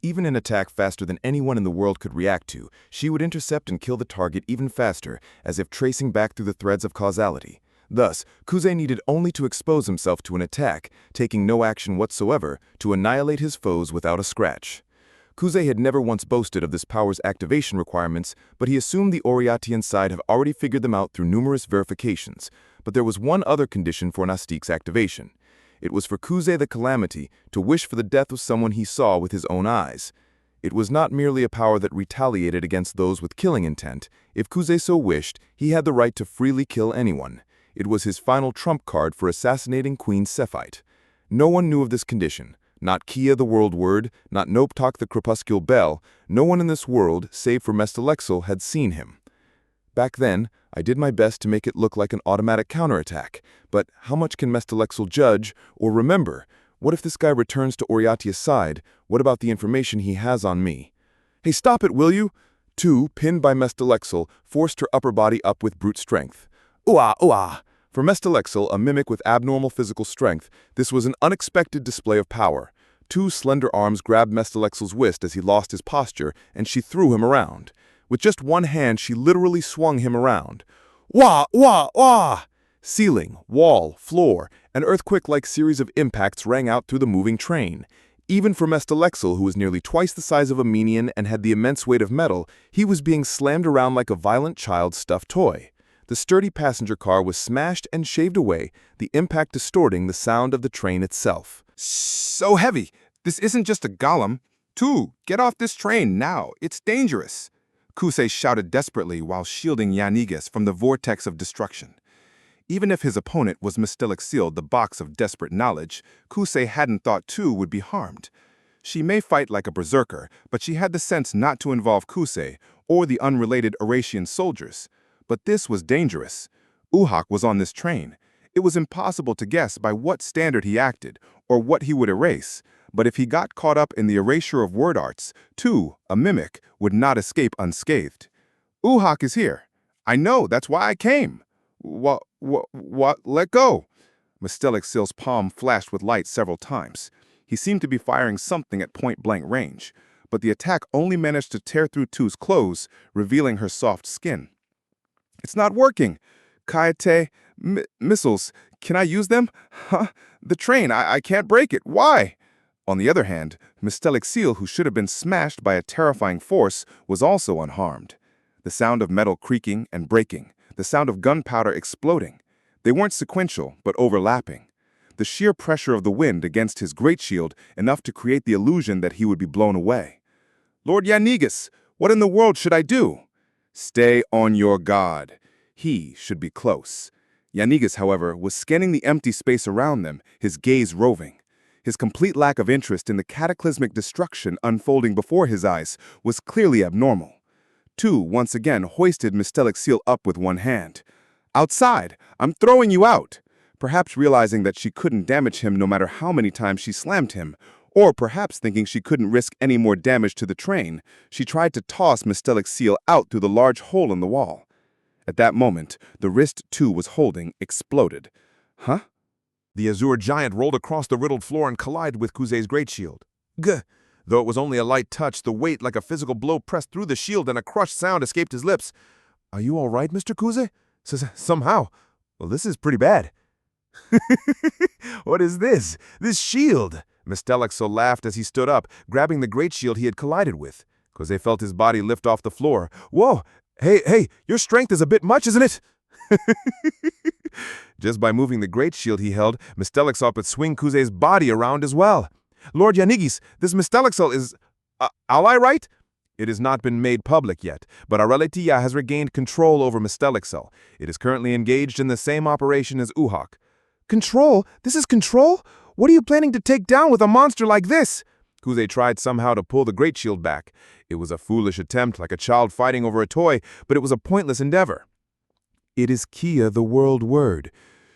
Even an attack faster than anyone in the world could react to, she would intercept and kill the target even faster, as if tracing back through the threads of causality. Thus, Kuze needed only to expose himself to an attack, taking no action whatsoever, to annihilate his foes without a scratch. Kuze had never once boasted of this power's activation requirements, but he assumed the Oriatian side have already figured them out through numerous verifications. But there was one other condition for Nastique's activation. It was for Kuze the Calamity to wish for the death of someone he saw with his own eyes. It was not merely a power that retaliated against those with killing intent. If Kuze so wished, he had the right to freely kill anyone. It was his final trump card for assassinating Queen Cephite. No one knew of this condition. Not Kia the World Word, not Noptok the Crepuscule Bell. No one in this world, save for Mestalexel, had seen him. Back then, I did my best to make it look like an automatic counterattack, but how much can Mestalexel judge or remember? What if this guy returns to Oriatia's side? What about the information he has on me? Hey, stop it, will you? 2, pinned by Mestalexel, forced her upper body up with brute strength. Ooh-ah, ooh-ah! For Mestalexel, a mimic with abnormal physical strength, this was an unexpected display of power. 2 slender arms grabbed Mestalexel's wrist as he lost his posture, and she threw him around. With just one hand, she literally swung him around. Wah, wah, wah! Ceiling, wall, floor, an earthquake-like series of impacts rang out through the moving train. Even for Mestalexel, who was nearly twice the size of a minion and had the immense weight of metal, he was being slammed around like a violent child's stuffed toy. The sturdy passenger car was smashed and shaved away, the impact distorting the sound of the train itself. So heavy! This isn't just a golem. 2, get off this train now. It's dangerous. Kuze shouted desperately while shielding Yanigis from the vortex of destruction. Even if his opponent was Mestalexel, the box of desperate knowledge, Kuze hadn't thought 2 would be harmed. She may fight like a berserker, but she had the sense not to involve Kuze or the unrelated Oratian soldiers. But this was dangerous. Uhak was on this train. It was impossible to guess by what standard he acted or what he would erase. But if he got caught up in the erasure of word arts, 2, a mimic, would not escape unscathed. Uhak is here. I know, that's why I came. What? Let go. Mestalexel's palm flashed with light several times. He seemed to be firing something at point-blank range, but the attack only managed to tear through 2's clothes, revealing her soft skin. It's not working. Kaite, missiles, can I use them? Huh? The train, I can't break it. Why? On the other hand, Mestalexel, who should have been smashed by a terrifying force, was also unharmed. The sound of metal creaking and breaking, the sound of gunpowder exploding. They weren't sequential, but overlapping. The sheer pressure of the wind against his great shield enough to create the illusion that he would be blown away. Lord Yanigis, what in the world should I do? Stay on your guard. He should be close. Yanigis, however, was scanning the empty space around them, his gaze roving. His complete lack of interest in the cataclysmic destruction unfolding before his eyes was clearly abnormal. 2 once again hoisted Mestalexel up with one hand. Outside! I'm throwing you out! Perhaps realizing that she couldn't damage him no matter how many times she slammed him, or perhaps thinking she couldn't risk any more damage to the train, she tried to toss Mestalexel out through the large hole in the wall. At that moment, the wrist 2 was holding exploded. Huh? The azure giant rolled across the riddled floor and collided with Kuze's great shield. Gah! Though it was only a light touch, the weight like a physical blow pressed through the shield and a crushed sound escaped his lips. Are you all right, Mr. Kuze? Somehow. Well, this is pretty bad. What is this? This shield! Mestalexel laughed as he stood up, grabbing the great shield he had collided with. Kuze felt his body lift off the floor. Whoa! Hey, your strength is a bit much, isn't it? Just by moving the great shield he held, Mestalexel could swing Kuze's body around as well. Lord Yanigis, this Mestalexel is... ally, right? It has not been made public yet, but Araletia has regained control over Mestalexel. It is currently engaged in the same operation as Uhak. Control? This is control? What are you planning to take down with a monster like this? Kuze tried somehow to pull the great shield back. It was a foolish attempt, like a child fighting over a toy, but it was a pointless endeavor. It is Kia the World Word.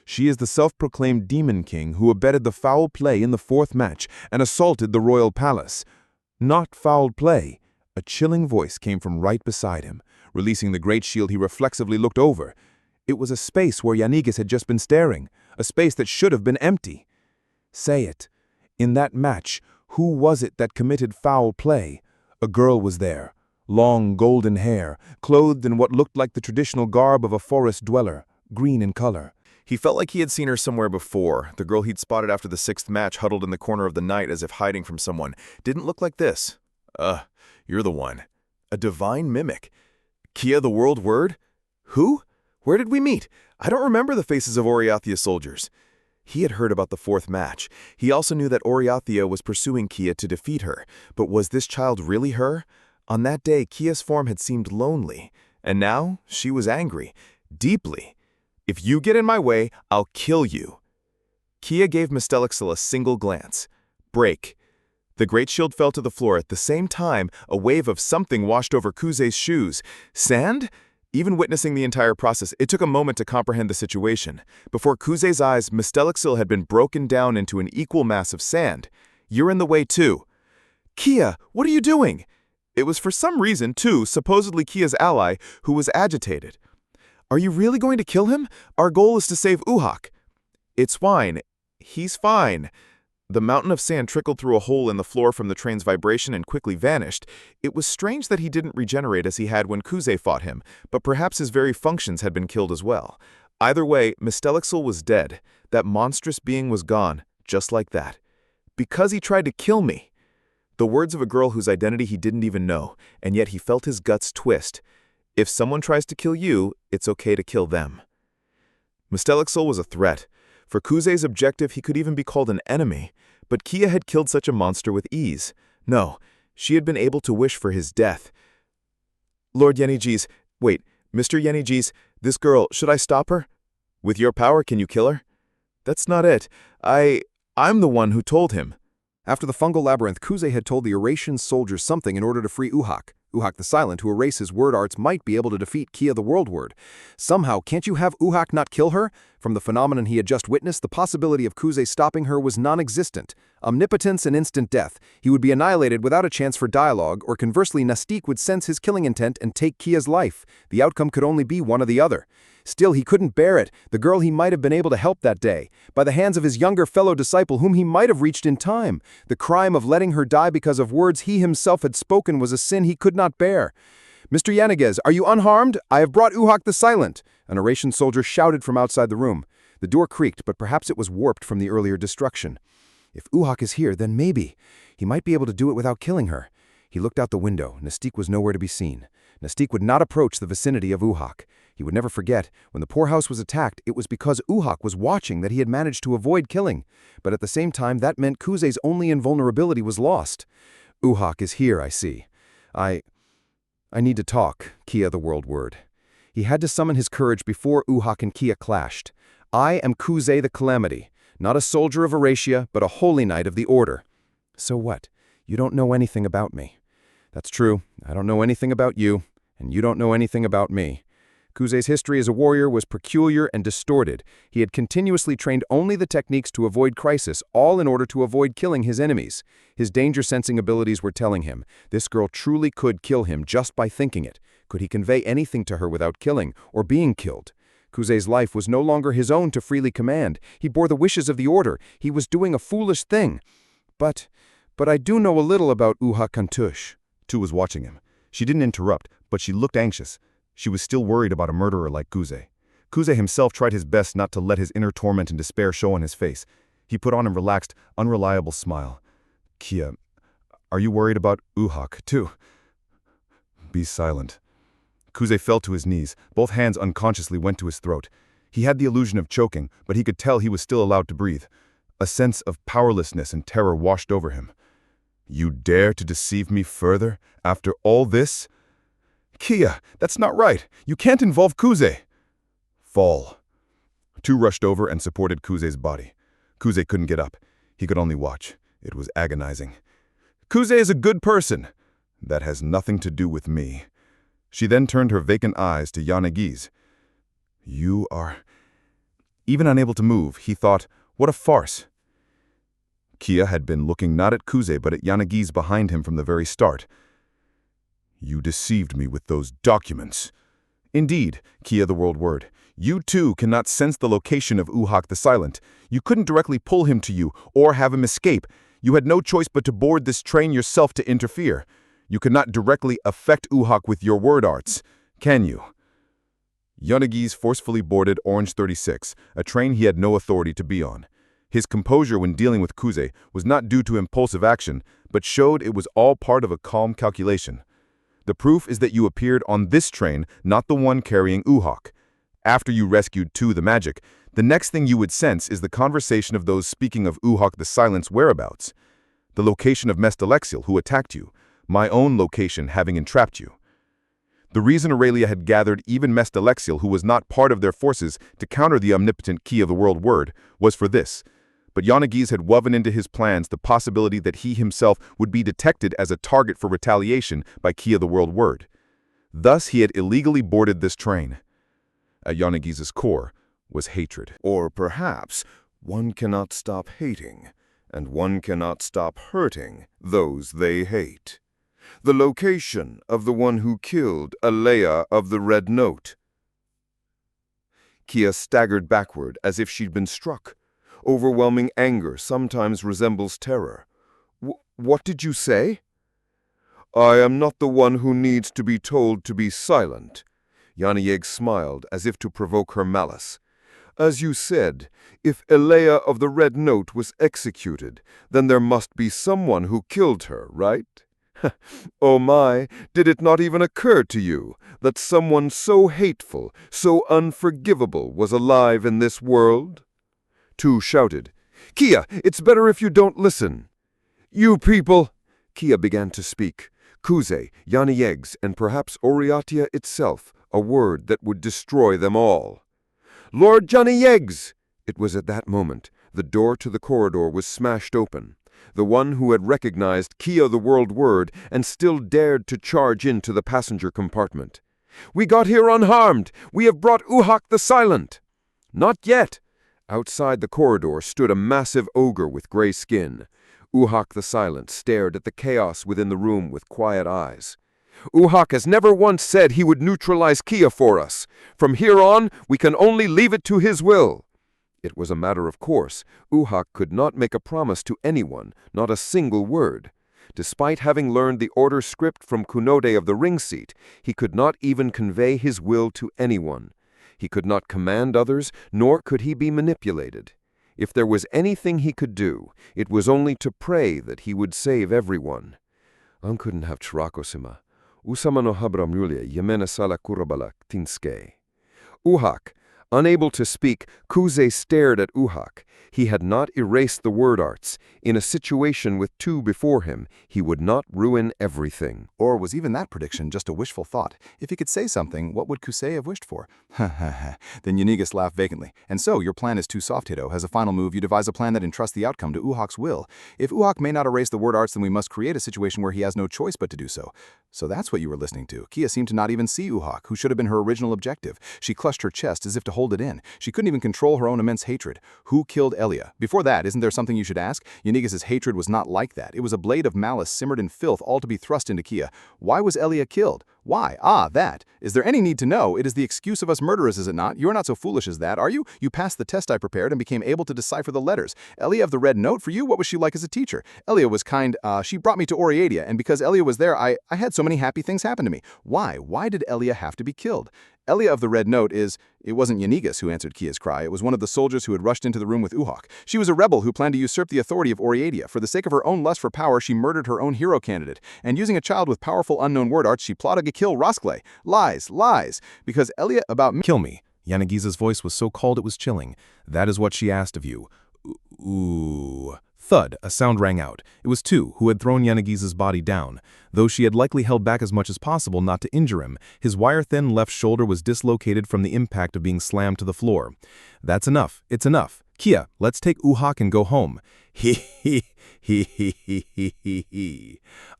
She is the self-proclaimed Demon King who abetted the foul play in the 4th match and assaulted the royal palace. Not foul play. A chilling voice came from right beside him. Releasing the great shield, he reflexively looked over. It was a space where Yanigis had just been staring, a space that should have been empty. Say it. In that match, Who was it that committed foul play? A girl was there, long golden hair, clothed in what looked like the traditional garb of a forest dweller, green in color. He felt like he had seen her somewhere before. The girl he'd spotted after the 6th match, huddled in the corner of the night as if hiding from someone, didn't look like this. You're the one. A divine mimic. Kia the World Word? Who? Where did we meet? I don't remember the faces of Oriathia soldiers. He had heard about the 4th match. He also knew that Oriathia was pursuing Kia to defeat her. But was this child really her? On that day, Kia's form had seemed lonely. And now, she was angry. Deeply. If you get in my way, I'll kill you. Kia gave Mistelixil a single glance. Break. The great shield fell to the floor. At the same time, a wave of something washed over Kuze's shoes. Sand? Even witnessing the entire process, it took a moment to comprehend the situation. Before Kuze's eyes, Mistelixil had been broken down into an equal mass of sand. You're in the way too. Kia, what are you doing? It was for some reason, too, supposedly Kia's ally, who was agitated. Are you really going to kill him? Our goal is to save Uhak. It's fine. He's fine. The mountain of sand trickled through a hole in the floor from the train's vibration and quickly vanished. It was strange that he didn't regenerate as he had when Kuze fought him, but perhaps his very functions had been killed as well. Either way, Mistelixil was dead. That monstrous being was gone, just like that. Because he tried to kill me. The words of a girl whose identity he didn't even know, and yet he felt his guts twist. If someone tries to kill you, it's okay to kill them. Mistelixil was a threat. For Kuze's objective, he could even be called an enemy. But Kia had killed such a monster with ease. No, she had been able to wish for his death. Lord Yenigis, wait, Mr. Yenigis, this girl, should I stop her? With your power, can you kill her? That's not it. I'm the one who told him. After the fungal labyrinth, Kuze had told the Eurasian soldiers something in order to free Uhak. Uhak the Silent, who erases word arts, might be able to defeat Kia the World Word. Somehow, can't you have Uhak not kill her? From the phenomenon he had just witnessed, the possibility of Kuze stopping her was non-existent. Omnipotence and instant death. He would be annihilated without a chance for dialogue, or conversely, Nastique would sense his killing intent and take Kia's life. The outcome could only be one or the other. Still, he couldn't bear it. The girl he might have been able to help that day, by the hands of his younger fellow disciple whom he might have reached in time. The crime of letting her die because of words he himself had spoken was a sin he could not bear. Mr. Yaniguez, are you unharmed? I have brought Uhak the Silent. An Eurasian soldier shouted from outside the room. The door creaked, but perhaps it was warped from the earlier destruction. If Uhak is here, then maybe. He might be able to do it without killing her. He looked out the window. Nastique was nowhere to be seen. Nastique would not approach the vicinity of Uhak. He would never forget, when the poorhouse was attacked, it was because Uhak was watching that he had managed to avoid killing. But at the same time, that meant Kuze's only invulnerability was lost. Uhak is here, I see. I need to talk, Kia the World Word. He had to summon his courage before Uhak and Kia clashed. I am Kuze the Calamity, not a soldier of Eurasia, but a holy knight of the Order. So what? You don't know anything about me. That's true. I don't know anything about you, and you don't know anything about me. Kuze's history as a warrior was peculiar and distorted. He had continuously trained only the techniques to avoid crisis, all in order to avoid killing his enemies. His danger-sensing abilities were telling him, this girl truly could kill him just by thinking it. Could he convey anything to her without killing, or being killed? Kuze's life was no longer his own to freely command. He bore the wishes of the Order. He was doing a foolish thing. But I do know a little about Uhak Kantush. Tu was watching him. She didn't interrupt, but she looked anxious. She was still worried about a murderer like Kuze. Kuze himself tried his best not to let his inner torment and despair show on his face. He put on a relaxed, unreliable smile. Kia, are you worried about Uhak, too? Be silent. Kuze fell to his knees. Both hands unconsciously went to his throat. He had the illusion of choking, but he could tell he was still allowed to breathe. A sense of powerlessness and terror washed over him. You dare to deceive me further, after all this? Kia, that's not right. You can't involve Kuze. Fall. Tu rushed over and supported Kuze's body. Kuze couldn't get up. He could only watch. It was agonizing. Kuze is a good person. That has nothing to do with me. She then turned her vacant eyes to Yaniguis. You are... Even unable to move, he thought, what a farce. Kia had been looking not at Kuze but at Yaniguis behind him from the very start. You deceived me with those documents. Indeed, Kia the World Word. You too cannot sense the location of Uhak the Silent. You couldn't directly pull him to you or have him escape. You had no choice but to board this train yourself to interfere. You could not directly affect Uhak with your word arts, can you? Yanagis forcefully boarded Orange 36, a train he had no authority to be on. His composure when dealing with Kuze was not due to impulsive action, but showed it was all part of a calm calculation. The proof is that you appeared on this train, not the one carrying Uhak. After you rescued the Magic, the next thing you would sense is the conversation of those speaking of Uhak the Silent's whereabouts. The location of Mestalexil, who attacked you, my own location having entrapped you. The reason Aurelia had gathered even Mestalexil, who was not part of their forces, to counter the omnipotent Key of the World Word, was for this. But Yanagis had woven into his plans the possibility that he himself would be detected as a target for retaliation by Key of the World Word. Thus he had illegally boarded this train. At Yanagis's core was hatred. Or perhaps one cannot stop hating, and one cannot stop hurting those they hate. The location of the one who killed Alea of the Red Note. Kia staggered backward as if she'd been struck. Overwhelming anger sometimes resembles terror. What did you say? I am not the one who needs to be told to be silent. Yanayeg smiled as if to provoke her malice. As you said, if Alea of the Red Note was executed, then there must be someone who killed her, right? Oh my, did it not even occur to you that someone so hateful, so unforgivable was alive in this world? Tu shouted, Kia, it's better if you don't listen. You people! Kia began to speak. Kuze, Yanayegs, and perhaps Oriatia itself, a word that would destroy them all. Lord Yanayegs! It was at that moment. The door to the corridor was smashed open. The one who had recognized Kia the World Word and still dared to charge into the passenger compartment. We got here unharmed. We have brought Uhak the Silent. Not yet. Outside the corridor stood a massive ogre with gray skin. Uhak the Silent stared at the chaos within the room with quiet eyes. Uhak has never once said he would neutralize Kia for us. From here on, we can only leave it to his will. It was a matter of course. Uhak could not make a promise to anyone, not a single word. Despite having learned the order script from Kunode of the Ring Seat, he could not even convey his will to anyone. He could not command others, nor could he be manipulated. If there was anything he could do, it was only to pray that he would save everyone. Couldn't have Chirakosima. Usama no habramulya yemena sala kurabala tinske. Uhak. Unable to speak, Kuze stared at Uhak. He had not erased the word arts. In a situation with two before him, he would not ruin everything. Or was even that prediction just a wishful thought? If he could say something, what would Kusei have wished for? Ha ha ha. Then Yanigas laughed vacantly. And so, your plan is too soft, Hito. As a final move, you devise a plan that entrusts the outcome to Uhak's will. If Uhak may not erase the word arts, then we must create a situation where he has no choice but to do so. So that's what you were listening to. Kia seemed to not even see Uhak, who should have been her original objective. She clutched her chest as if to hold it in. She couldn't even control her own immense hatred. Who killed Elia? Before that, isn't there something you should ask? Yanigas' hatred was not like that. It was a blade of malice simmered in filth, all to be thrust into Kia. Why was Elia killed? Why? Ah, that. Is there any need to know? It is the excuse of us murderers, is it not? You are not so foolish as that, are you? You passed the test I prepared and became able to decipher the letters. Elia of the Red Note, for you, what was she like as a teacher? Elia was kind, she brought me to Oriadia, and because Elia was there, I had so many happy things happen to me. Why? Why did Elia have to be killed? Elia of the Red Note it wasn't Yanigas who answered Kia's cry, it was one of the soldiers who had rushed into the room with Uhak. She was a rebel who planned to usurp the authority of Oriadia. For the sake of her own lust for power, she murdered her own hero candidate. And using a child with powerful unknown word arts, she plotted to kill Roskle. Lies, lies. Because Elia about me— Kill me. Yanagisa's voice was so cold it was chilling. That is what she asked of you. Ooh. Thud, a sound rang out. It was Tu, who had thrown Yanagisa's body down. Though she had likely held back as much as possible not to injure him, his wire-thin left shoulder was dislocated from the impact of being slammed to the floor. That's enough. It's enough. Kia, let's take Uhak and go home. He.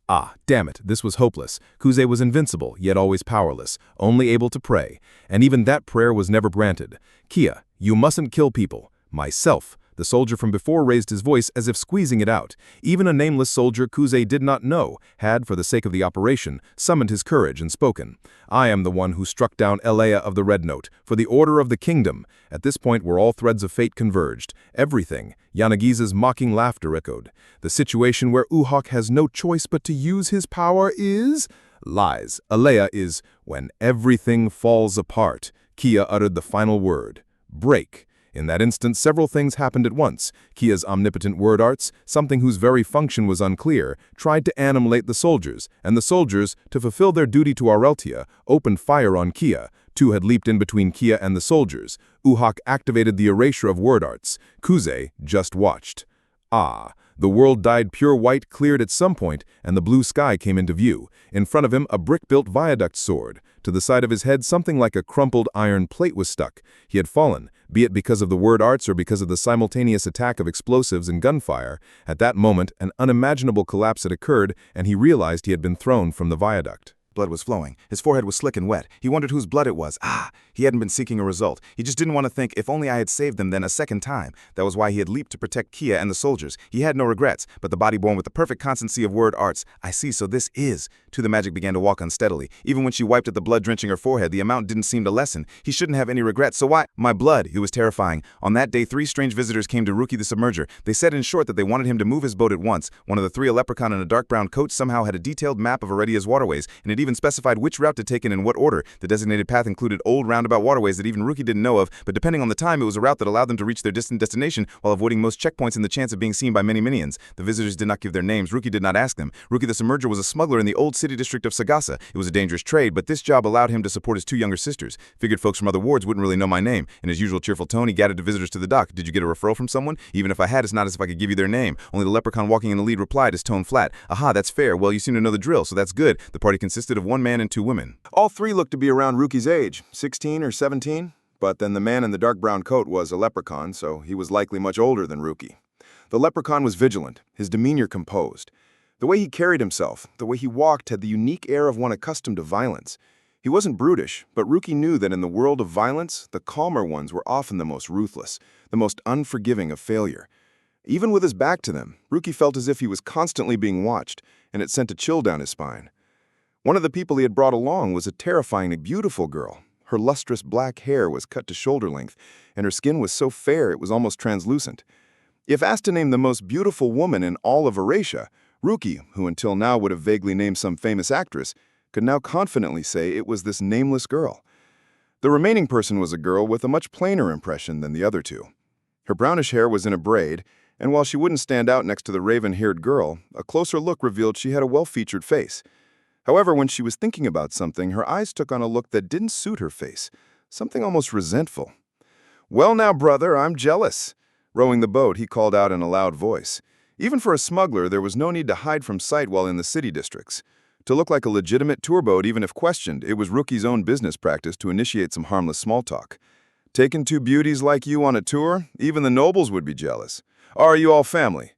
Ah, damn it, this was hopeless. Kuze was invincible, yet always powerless, only able to pray. And even that prayer was never granted. Kia, you mustn't kill people. Myself. The soldier from before raised his voice as if squeezing it out. Even a nameless soldier Kuze did not know had, for the sake of the operation, summoned his courage and spoken. I am the one who struck down Elea of the Red Note, for the order of the kingdom. At this point where all threads of fate converged. Everything. Yanagisa's mocking laughter echoed. The situation where Uhak has no choice but to use his power is... Lies. Elea is when everything falls apart. Kia uttered the final word. Break. In that instant, several things happened at once. Kia's omnipotent word arts, something whose very function was unclear, tried to animate the soldiers, and the soldiers, to fulfill their duty to Aureltia, opened fire on Kia. Two had leaped in between Kia and the soldiers. Uhak activated the erasure of word arts. Kuze just watched. The world dyed pure white cleared at some point, and the blue sky came into view. In front of him, a brick-built viaduct soared. To the side of his head, something like a crumpled iron plate was stuck. He had fallen, be it because of the word arts or because of the simultaneous attack of explosives and gunfire. At that moment, an unimaginable collapse had occurred, and he realized he had been thrown from the viaduct. Blood was flowing. His forehead was slick and wet. He wondered whose blood it was. He hadn't been seeking a result. He just didn't want to think, if only I had saved them then a second time. That was why he had leaped to protect Kia and the soldiers. He had no regrets, but the body born with the perfect constancy of word arts. I see, so this is. Tu the magic began to walk unsteadily. Even when she wiped at the blood drenching her forehead, the amount didn't seem to lessen. He shouldn't have any regrets, so why? My blood. It was terrifying. On that day, 3 strange visitors came to Ruki the Submerger. They said in short that they wanted him to move his boat at once. One of the 3, a leprechaun in a dark brown coat, somehow had a detailed map of Aredia's waterways, and it even specified which route to take and in what order. The designated path included old roundabout waterways that even Ruki didn't know of, but depending on the time, it was a route that allowed them to reach their distant destination while avoiding most checkpoints and the chance of being seen by many minions. The visitors did not give their names. Ruki did not ask them. Ruki the Submerger was a smuggler in the old city district of Sagasa. It was a dangerous trade, but this job allowed him to support his 2 younger sisters. Figured folks from other wards wouldn't really know my name. In his usual cheerful tone, he gathered the visitors to the dock. Did you get a referral from someone? Even if I had, it's not as if I could give you their name. Only the leprechaun walking in the lead replied, his tone flat. Aha, that's fair. Well, you seem to know the drill, so that's good. The party consisted of 1 man and 2 women. All 3 looked to be around Ruki's age, 16 or 17. But then the man in the dark brown coat was a leprechaun, so he was likely much older than Ruki. The leprechaun was vigilant, his demeanor composed. The way he carried himself, the way he walked had the unique air of one accustomed to violence. He wasn't brutish, but Ruki knew that in the world of violence, the calmer ones were often the most ruthless, the most unforgiving of failure. Even with his back to them, Ruki felt as if he was constantly being watched, and it sent a chill down his spine. One of the people he had brought along was a terrifyingly beautiful girl. Her lustrous black hair was cut to shoulder length, and her skin was so fair it was almost translucent. If asked to name the most beautiful woman in all of Eurasia, Ruki, who until now would have vaguely named some famous actress, could now confidently say it was this nameless girl. The remaining person was a girl with a much plainer impression than the other 2. Her brownish hair was in a braid, and while she wouldn't stand out next to the raven-haired girl, a closer look revealed she had a well-featured face. However, when she was thinking about something, her eyes took on a look that didn't suit her face, something almost resentful. "Well now, brother, I'm jealous." Rowing the boat, he called out in a loud voice. Even for a smuggler, there was no need to hide from sight while in the city districts. To look like a legitimate tour boat, even if questioned, it was Ruki's own business practice to initiate some harmless small talk. "Taking 2 beauties like you on a tour? Even the nobles would be jealous. Are you all family?"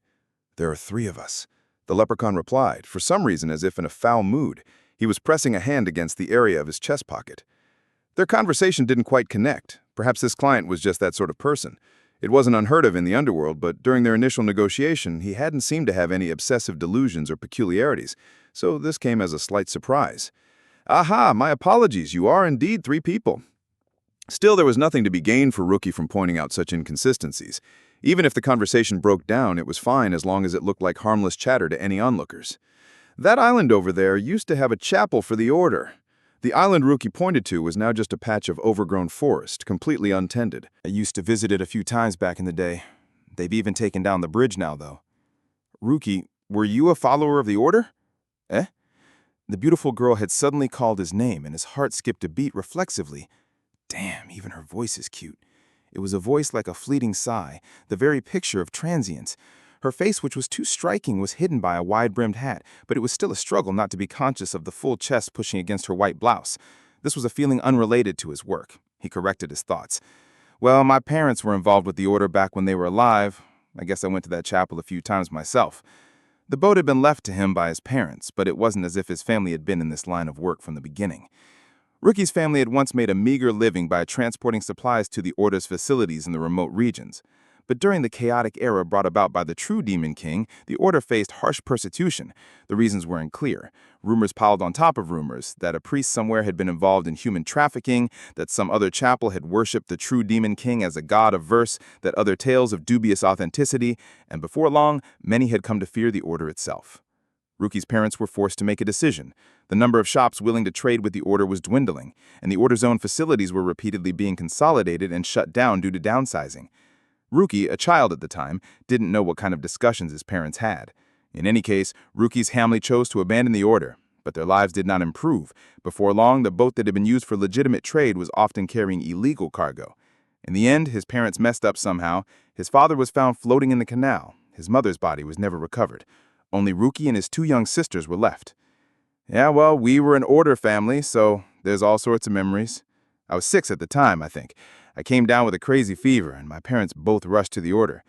"There are 3 of us." The leprechaun replied, for some reason as if in a foul mood. He was pressing a hand against the area of his chest pocket. Their conversation didn't quite connect. Perhaps this client was just that sort of person. It wasn't unheard of in the underworld, but during their initial negotiation, he hadn't seemed to have any obsessive delusions or peculiarities, so this came as a slight surprise. "Aha, my apologies, you are indeed 3 people." Still, there was nothing to be gained for Ruki from pointing out such inconsistencies. Even if the conversation broke down, it was fine as long as it looked like harmless chatter to any onlookers. "That island over there used to have a chapel for the order." The island Ruki pointed to was now just a patch of overgrown forest, completely untended. "I used to visit it a few times back in the day. They've even taken down the bridge now, though." "Ruki, were you a follower of the order?" "Eh?" The beautiful girl had suddenly called his name, and his heart skipped a beat reflexively. Damn, even her voice is cute. It was a voice like a fleeting sigh, the very picture of transience. Her face, which was too striking, was hidden by a wide-brimmed hat, but it was still a struggle not to be conscious of the full chest pushing against her white blouse. This was a feeling unrelated to his work. He corrected his thoughts. "Well, my parents were involved with the order back when they were alive. I guess I went to that chapel a few times myself." The boat had been left to him by his parents, but it wasn't as if his family had been in this line of work from the beginning. Ruki's family had once made a meager living by transporting supplies to the Order's facilities in the remote regions. But during the chaotic era brought about by the true Demon King, the Order faced harsh persecution. The reasons were unclear. Rumors piled on top of rumors that a priest somewhere had been involved in human trafficking, that some other chapel had worshipped the true Demon King as a god of verse, that other tales of dubious authenticity, and before long, many had come to fear the Order itself. Ruki's parents were forced to make a decision. The number of shops willing to trade with the Order was dwindling, and the Order's own facilities were repeatedly being consolidated and shut down due to downsizing. Ruki, a child at the time, didn't know what kind of discussions his parents had. In any case, Ruki's family chose to abandon the Order, but their lives did not improve. Before long, the boat that had been used for legitimate trade was often carrying illegal cargo. In the end, his parents messed up somehow. His father was found floating in the canal. His mother's body was never recovered. Only Ruki and his 2 young sisters were left. Yeah, well, we were an Order family, so there's all sorts of memories. I was 6 at the time, I think. I came down with a crazy fever, and my parents both rushed to the Order.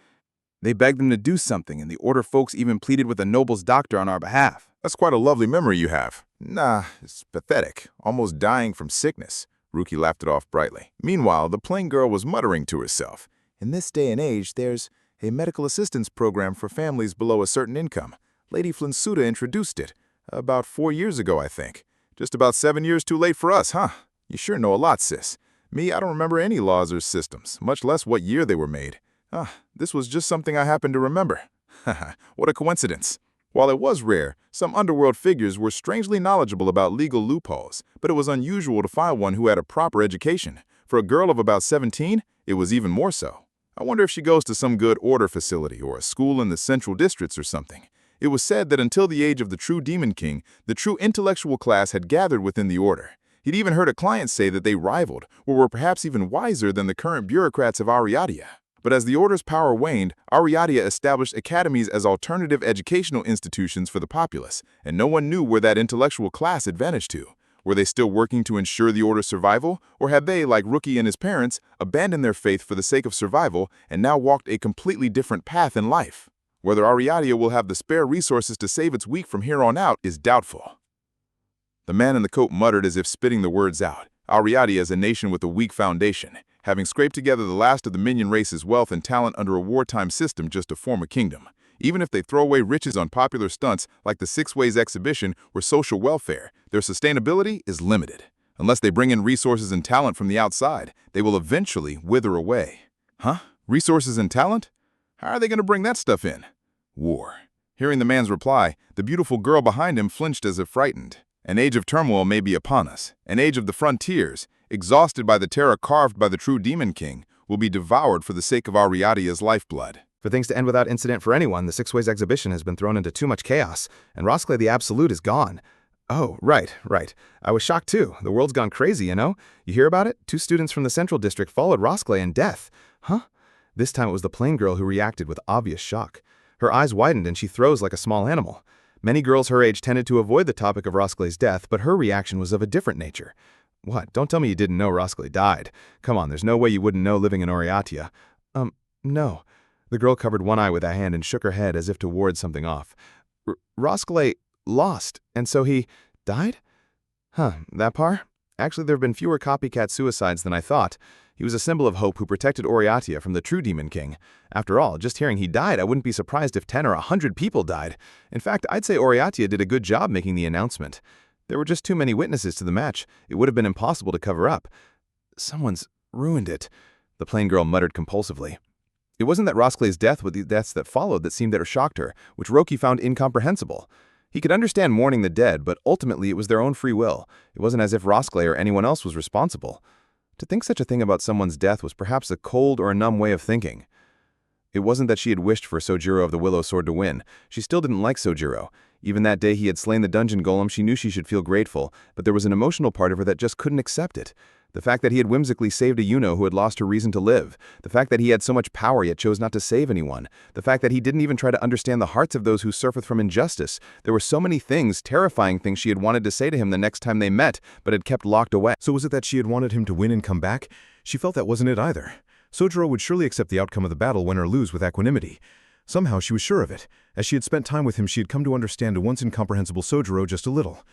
They begged them to do something, and the Order folks even pleaded with a noble's doctor on our behalf. That's quite a lovely memory you have. Nah, it's pathetic. Almost dying from sickness. Ruki laughed it off brightly. Meanwhile, the plain girl was muttering to herself. In this day and age, there's a medical assistance program for families below a certain income. Lady Flinsuda introduced it. About 4 years ago, I think. Just about 7 years too late for us, huh? You sure know a lot, sis. Me, I don't remember any laws or systems, much less what year they were made. This was just something I happened to remember. Haha, what a coincidence. While it was rare, some underworld figures were strangely knowledgeable about legal loopholes, but it was unusual to find one who had a proper education. For a girl of about 17, it was even more so. I wonder if she goes to some good Order facility or a school in the central districts or something. It was said that until the age of the true Demon King, the true intellectual class had gathered within the Order. He'd even heard a client say that they rivaled, or were perhaps even wiser than the current bureaucrats of Ariadia. But as the Order's power waned, Ariadia established academies as alternative educational institutions for the populace, and no one knew where that intellectual class had vanished to. Were they still working to ensure the Order's survival, or had they, like Ruki and his parents, abandoned their faith for the sake of survival and now walked a completely different path in life? Whether Ariadia will have the spare resources to save its weak from here on out is doubtful. The man in the coat muttered as if spitting the words out. Ariadia is a nation with a weak foundation, having scraped together the last of the minion race's wealth and talent under a wartime system just to form a kingdom. Even if they throw away riches on popular stunts like the 6 Ways exhibition or social welfare, their sustainability is limited. Unless they bring in resources and talent from the outside, they will eventually wither away. Huh? Resources and talent? How are they going to bring that stuff in? War. Hearing the man's reply, the beautiful girl behind him flinched as if frightened. An age of turmoil may be upon us. An age of the frontiers, exhausted by the terror carved by the true Demon King, will be devoured for the sake of Ariadia's lifeblood. For things to end without incident for anyone, the 6 Ways exhibition has been thrown into too much chaos, and Rosclay the Absolute is gone. Oh, right. I was shocked too. The world's gone crazy, you know? You hear about it? 2 students from the Central District followed Rosclay in death. Huh? This time it was the plain girl who reacted with obvious shock. Her eyes widened and she froze like a small animal. Many girls her age tended to avoid the topic of Rosclay's death, but her reaction was of a different nature. What? Don't tell me you didn't know Rosclay died. Come on, there's no way you wouldn't know living in Oriatia. No. The girl covered one eye with a hand and shook her head as if to ward something off. Rosclay lost, and so he died? Huh, that par? Actually, there have been fewer copycat suicides than I thought. He was a symbol of hope who protected Oriatia from the true Demon King. After all, just hearing he died, I wouldn't be surprised if 10 or 100 people died. In fact, I'd say Oriatia did a good job making the announcement. There were just too many witnesses to the match. It would have been impossible to cover up. Someone's ruined it, the plain girl muttered compulsively. It wasn't that Rosclay's death but the deaths that followed that seemed that shocked her, which Roki found incomprehensible. He could understand mourning the dead, but ultimately it was their own free will. It wasn't as if Rosclay or anyone else was responsible. To think such a thing about someone's death was perhaps a cold or a numb way of thinking. It wasn't that she had wished for Sojiro of the Willow Sword to win. She still didn't like Sojiro. Even that day he had slain the dungeon golem, she knew she should feel grateful, but there was an emotional part of her that just couldn't accept it. The fact that he had whimsically saved a Yuno who had lost her reason to live. The fact that he had so much power yet chose not to save anyone. The fact that he didn't even try to understand the hearts of those who suffered from injustice. There were so many things, terrifying things she had wanted to say to him the next time they met, but had kept locked away. So was it that she had wanted him to win and come back? She felt that wasn't it either. Sojiro would surely accept the outcome of the battle, win or lose, with equanimity. Somehow she was sure of it. As she had spent time with him, she had come to understand a once incomprehensible Sojiro just a little.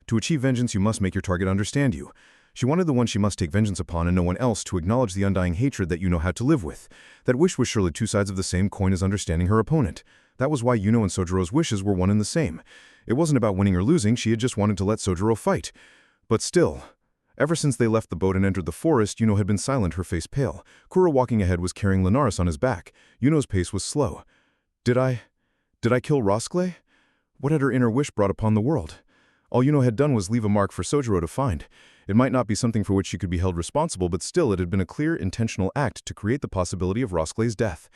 To achieve vengeance, you must make your target understand you. She wanted the one she must take vengeance upon and no one else to acknowledge the undying hatred that Yuno had to live with. That wish was surely two sides of the same coin as understanding her opponent. That was why Yuno and Sojiro's wishes were one and the same. It wasn't about winning or losing, she had just wanted to let Sojiro fight. But still, ever since they left the boat and entered the forest, Yuno had been silent, her face pale. Kuro walking ahead was carrying Linares on his back. Yuno's pace was slow. Did I kill Rosclay? What had her inner wish brought upon the world? All Yuno had done was leave a mark for Sojiro to find. It might not be something for which she could be held responsible, but still it had been a clear, intentional act to create the possibility of Rosclay's death.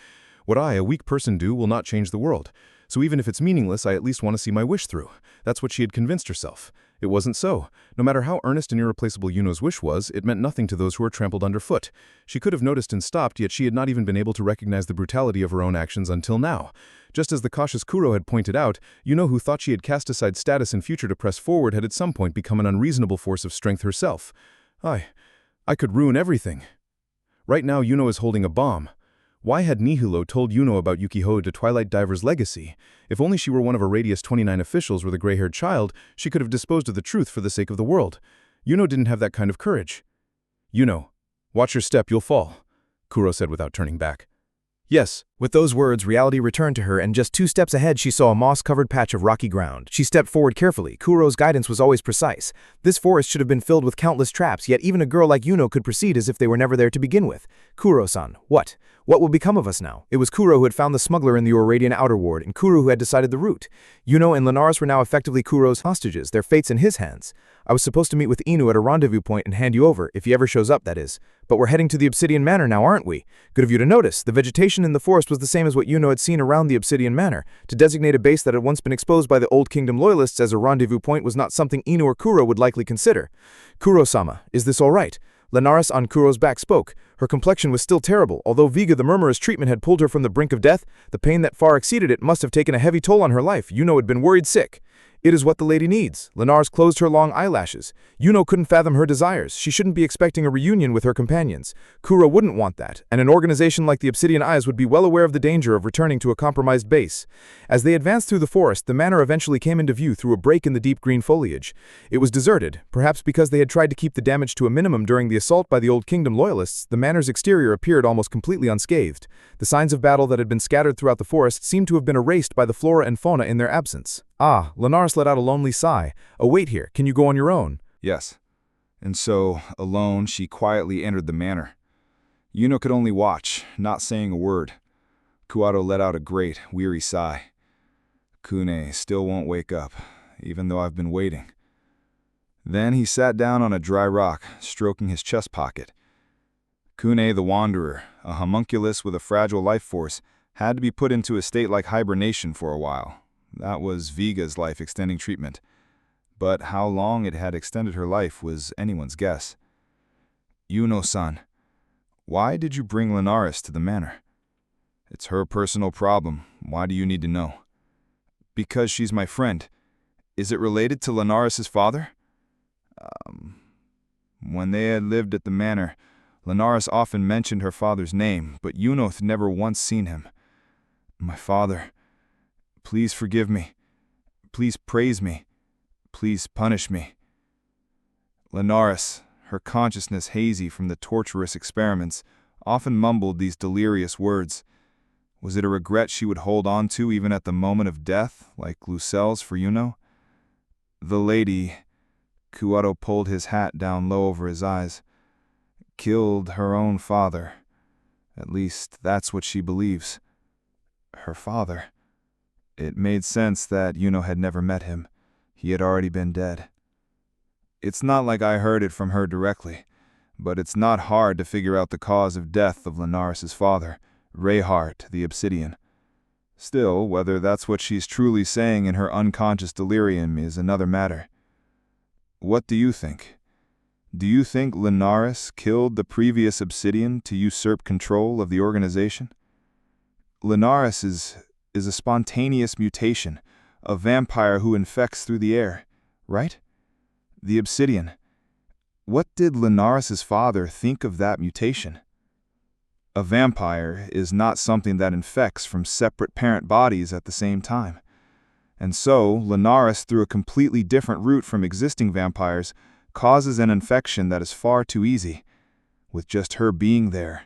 What I, a weak person, do will not change the world. So even if it's meaningless, I at least want to see my wish through. That's what she had convinced herself. It wasn't so. No matter how earnest and irreplaceable Yuno's wish was, it meant nothing to those who were trampled underfoot. She could have noticed and stopped, yet she had not even been able to recognize the brutality of her own actions until now. Just as the cautious Kuro had pointed out, Yuno, who thought she had cast aside status and future to press forward, had at some point become an unreasonable force of strength herself. I could ruin everything. Right now Yuno is holding a bomb. Why had Nihilo told Yuno about Yukiho to Twilight Diver's legacy? If only she were one of a Radius 29 officials with a gray-haired child, she could have disposed of the truth for the sake of the world. Yuno didn't have that kind of courage. Yuno, watch your step, you'll fall, Kuro said without turning back. Yes. With those words, reality returned to her, and just 2 steps ahead she saw a moss-covered patch of rocky ground. She stepped forward carefully. Kuro's guidance was always precise. This forest should have been filled with countless traps, yet even a girl like Yuno could proceed as if they were never there to begin with. Kuro-san, what? What will become of us now? It was Kuro who had found the smuggler in the Auradian Outer Ward, and Kuro who had decided the route. Yuno and Linares were now effectively Kuro's hostages, their fates in his hands. I was supposed to meet with Inu at a rendezvous point and hand you over, if he ever shows up, that is. But we're heading to the Obsidian Manor now, aren't we? Good of you to notice. The vegetation in the forest was the same as what Yuno had seen around the Obsidian Manor. To designate a base that had once been exposed by the Old Kingdom loyalists as a rendezvous point was not something Inu or Kuro would likely consider. Kuro-sama, is this all right? Linares on Kuro's back spoke. Her complexion was still terrible. Although Viga the Murmurer's treatment had pulled her from the brink of death, the pain that far exceeded it must have taken a heavy toll on her life. Yuno had been worried sick. It is what the lady needs. Linares closed her long eyelashes. Yuno couldn't fathom her desires. She shouldn't be expecting a reunion with her companions. Kuro wouldn't want that, and an organization like the Obsidian Eyes would be well aware of the danger of returning to a compromised base. As they advanced through the forest, the manor eventually came into view through a break in the deep green foliage. It was deserted, perhaps because they had tried to keep the damage to a minimum during the assault by the Old Kingdom loyalists. The manor's exterior appeared almost completely unscathed. The signs of battle that had been scattered throughout the forest seemed to have been erased by the flora and fauna in their absence. Ah, Linares let out a lonely sigh. Oh, wait here. Can you go on your own? Yes. And so, alone, she quietly entered the manor. Yuno could only watch, not saying a word. Kuato let out a great, weary sigh. Kune still won't wake up, even though I've been waiting. Then he sat down on a dry rock, stroking his chest pocket. Kune the Wanderer, a homunculus with a fragile life force, had to be put into a state like hibernation for a while. That was Viga's life-extending treatment. But how long it had extended her life was anyone's guess. Yuno-san, why did you bring Linares to the manor? It's her personal problem. Why do you need to know? Because she's my friend. Is it related to Linares' father? When they had lived at the manor, Linares often mentioned her father's name, but Yuno had never once seen him. My father... Please forgive me. Please praise me. Please punish me. Linares, her consciousness hazy from the torturous experiments, often mumbled these delirious words. Was it a regret she would hold on to even at the moment of death, like Lucelle's for Yuno? The lady, Kuato pulled his hat down low over his eyes, killed her own father. At least that's what she believes. Her father. It made sense that Yuno had never met him. He had already been dead. It's not like I heard it from her directly, but it's not hard to figure out the cause of death of Linares' father, Rayhart the Obsidian. Still, whether that's what she's truly saying in her unconscious delirium is another matter. What do you think? Do you think Linares killed the previous Obsidian to usurp control of the organization? Linares is a spontaneous mutation, a vampire who infects through the air, right? The Obsidian. What did Linares' father think of that mutation? A vampire is not something that infects from separate parent bodies at the same time. And so, Linares, through a completely different route from existing vampires, causes an infection that is far too easy. With just her being there,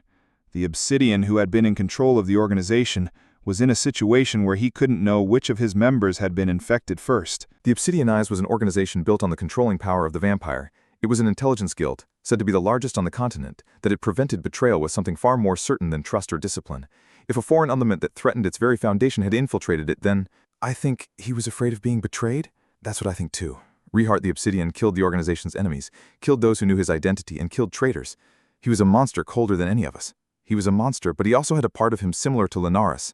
the Obsidian who had been in control of the organization was in a situation where he couldn't know which of his members had been infected first. The Obsidian Eyes was an organization built on the controlling power of the vampire. It was an intelligence guild, said to be the largest on the continent. That it prevented betrayal was something far more certain than trust or discipline. If a foreign element that threatened its very foundation had infiltrated it, then I think he was afraid of being betrayed? That's what I think too. Rehart the Obsidian killed the organization's enemies, killed those who knew his identity, and killed traitors. He was a monster colder than any of us. He was a monster, but he also had a part of him similar to Linares.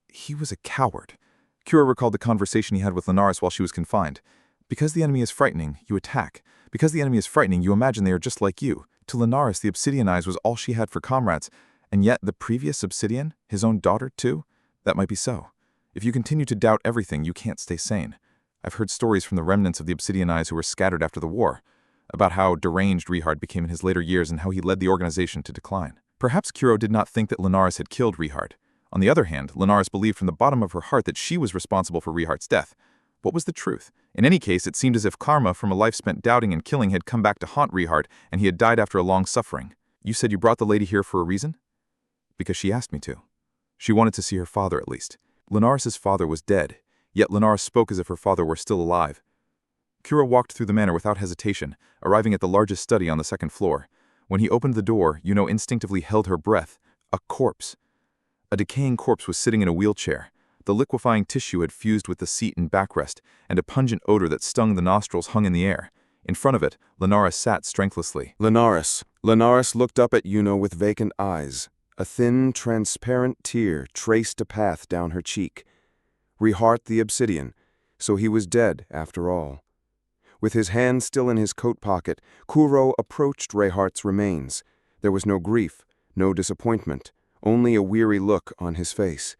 He was a coward. Kira recalled the conversation he had with Linares while she was confined. Because the enemy is frightening, you attack. Because the enemy is frightening, you imagine they are just like you. To Linares, the Obsidian Eyes was all she had for comrades. And yet, the previous Obsidian, his own daughter too? That might be so. If you continue to doubt everything, you can't stay sane. I've heard stories from the remnants of the Obsidian Eyes who were scattered after the war, about how deranged Rehard became in his later years and how he led the organization to decline. Perhaps Kuro did not think that Linares had killed Rehard. On the other hand, Linares believed from the bottom of her heart that she was responsible for Rehard's death. What was the truth? In any case, it seemed as if karma from a life spent doubting and killing had come back to haunt Rehard, and he had died after a long suffering. You said you brought the lady here for a reason? Because she asked me to. She wanted to see her father at least. Linares' father was dead, yet Linares spoke as if her father were still alive. Kuro walked through the manor without hesitation, arriving at the largest study on the second floor. When he opened the door, Yuno instinctively held her breath. A corpse. A decaying corpse was sitting in a wheelchair. The liquefying tissue had fused with the seat and backrest, and a pungent odor that stung the nostrils hung in the air. In front of it, Linares sat strengthlessly. Linares. Linares looked up at Yuno with vacant eyes. A thin, transparent tear traced a path down her cheek. Rehart the Obsidian, so he was dead after all. With his hand still in his coat pocket, Kuro approached Rehart's remains. There was no grief, no disappointment, only a weary look on his face.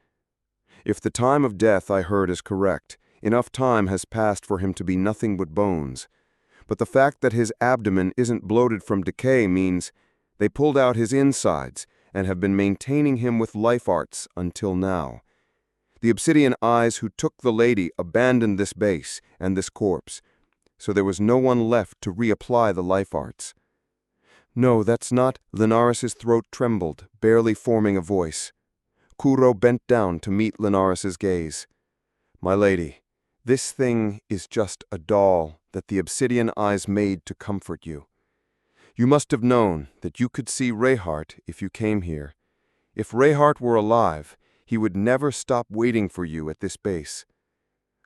If the time of death I heard is correct, enough time has passed for him to be nothing but bones. But the fact that his abdomen isn't bloated from decay means they pulled out his insides and have been maintaining him with life arts until now. The Obsidian Eyes who took the lady abandoned this base and this corpse, so there was no one left to reapply the life arts. No, that's not. Linares' throat trembled, barely forming a voice. Kuro bent down to meet Linares' gaze. My lady, this thing is just a doll that the Obsidian Eyes made to comfort you. You must have known that you could see Rehart if you came here. If Rehart were alive, he would never stop waiting for you at this base.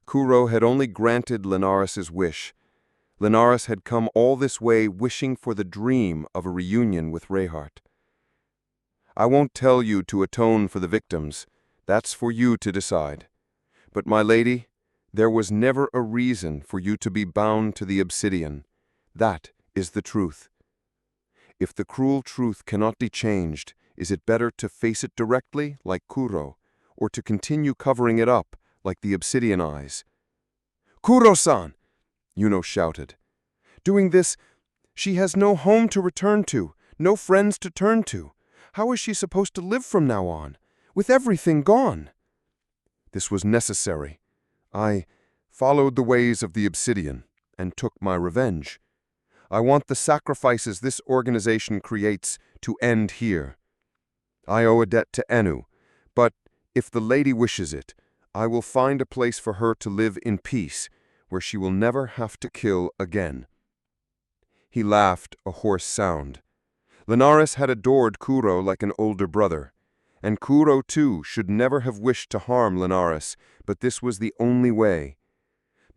Kuro had only granted Linares' wish. Linares had come all this way wishing for the dream of a reunion with Rehart. I won't tell you to atone for the victims. That's for you to decide. But my lady, there was never a reason for you to be bound to the Obsidian. That is the truth. If the cruel truth cannot be changed, is it better to face it directly, like Kuro, or to continue covering it up, like the Obsidian Eyes? Kuro-san! Yuno shouted. Doing this, she has no home to return to, no friends to turn to. How is she supposed to live from now on, with everything gone? This was necessary. I followed the ways of the Obsidian and took my revenge. I want the sacrifices this organization creates to end here. I owe a debt to Enu, but if the lady wishes it, I will find a place for her to live in peace, where she will never have to kill again. He laughed, a hoarse sound. Linares had adored Kuro like an older brother, and Kuro too should never have wished to harm Linares, but this was the only way.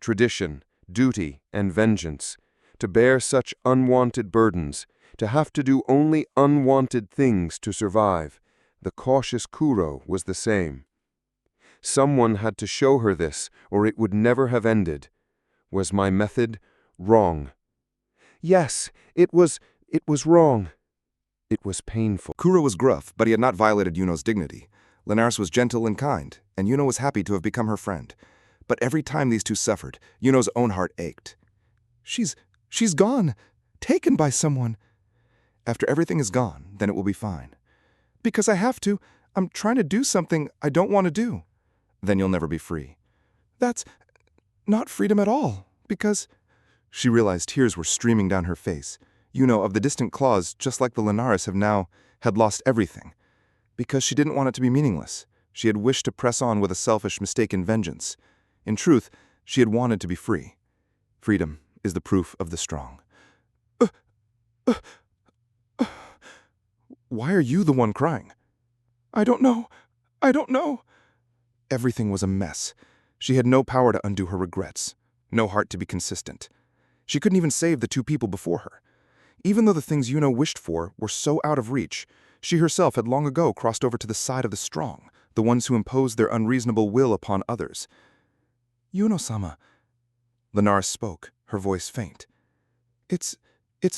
Tradition, duty, and vengeance, to bear such unwanted burdens, to have to do only unwanted things to survive. The cautious Kuro was the same. Someone had to show her this, or it would never have ended. Was my method wrong? Yes, it was wrong. It was painful. Kuro was gruff, but he had not violated Yuno's dignity. Linares was gentle and kind, and Yuno was happy to have become her friend. But every time these two suffered, Yuno's own heart ached. She's gone, taken by someone. After everything is gone, then it will be fine. Because I have to. I'm trying to do something I don't want to do. Then you'll never be free. That's not freedom at all, because She realized tears were streaming down her face. Of the distant claws, just like the Linares had lost everything. Because she didn't want it to be meaningless. She had wished to press on with a selfish, mistaken vengeance. In truth, she had wanted to be free. Freedom is the proof of the strong. Why are you the one crying? I don't know. Everything was a mess. She had no power to undo her regrets, no heart to be consistent. She couldn't even save the two people before her. Even though the things wished for were so out of reach, she herself had long ago crossed over to the side of the strong, the ones who imposed their unreasonable will upon others. Sama. Linares spoke, her voice faint. It's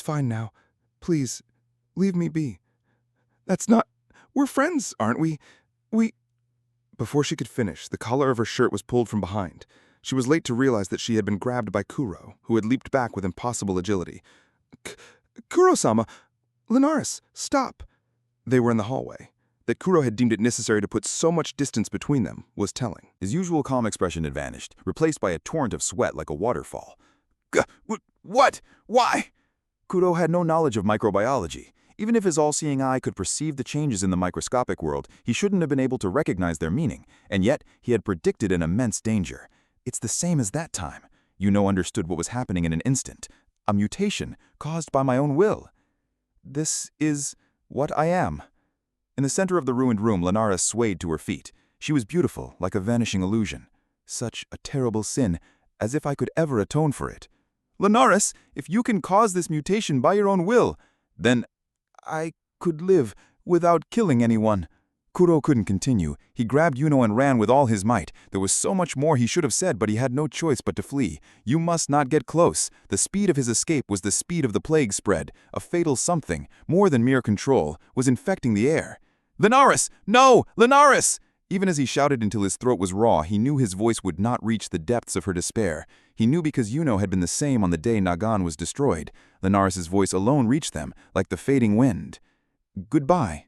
fine now. Please, leave me be. That's not... We're friends, aren't we? Before she could finish, the collar of her shirt was pulled from behind. She was late to realize that she had been grabbed by Kuro, who had leaped back with impossible agility. Kuro-sama! Linares, stop! They were in the hallway. That Kuro had deemed it necessary to put so much distance between them was telling. His usual calm expression had vanished, replaced by a torrent of sweat like a waterfall. What? Why? Kuro had no knowledge of microbiology. Even if his all-seeing eye could perceive the changes in the microscopic world, he shouldn't have been able to recognize their meaning, and yet he had predicted an immense danger. It's the same as that time. Understood what was happening in an instant. A mutation caused by my own will. This is what I am. In the center of the ruined room, Linares swayed to her feet. She was beautiful, like a vanishing illusion. Such a terrible sin, as if I could ever atone for it. Linares, if you can cause this mutation by your own will, then I could live without killing anyone. Kuro couldn't continue. He grabbed and ran with all his might. There was so much more he should have said, but he had no choice but to flee. You must not get close. The speed of his escape was the speed of the plague spread. A fatal something, more than mere control, was infecting the air. Linares! No! Linares! Even as he shouted until his throat was raw, he knew his voice would not reach the depths of her despair. He knew because had been the same on the day Nagan was destroyed. Linares' voice alone reached them, like the fading wind. Goodbye.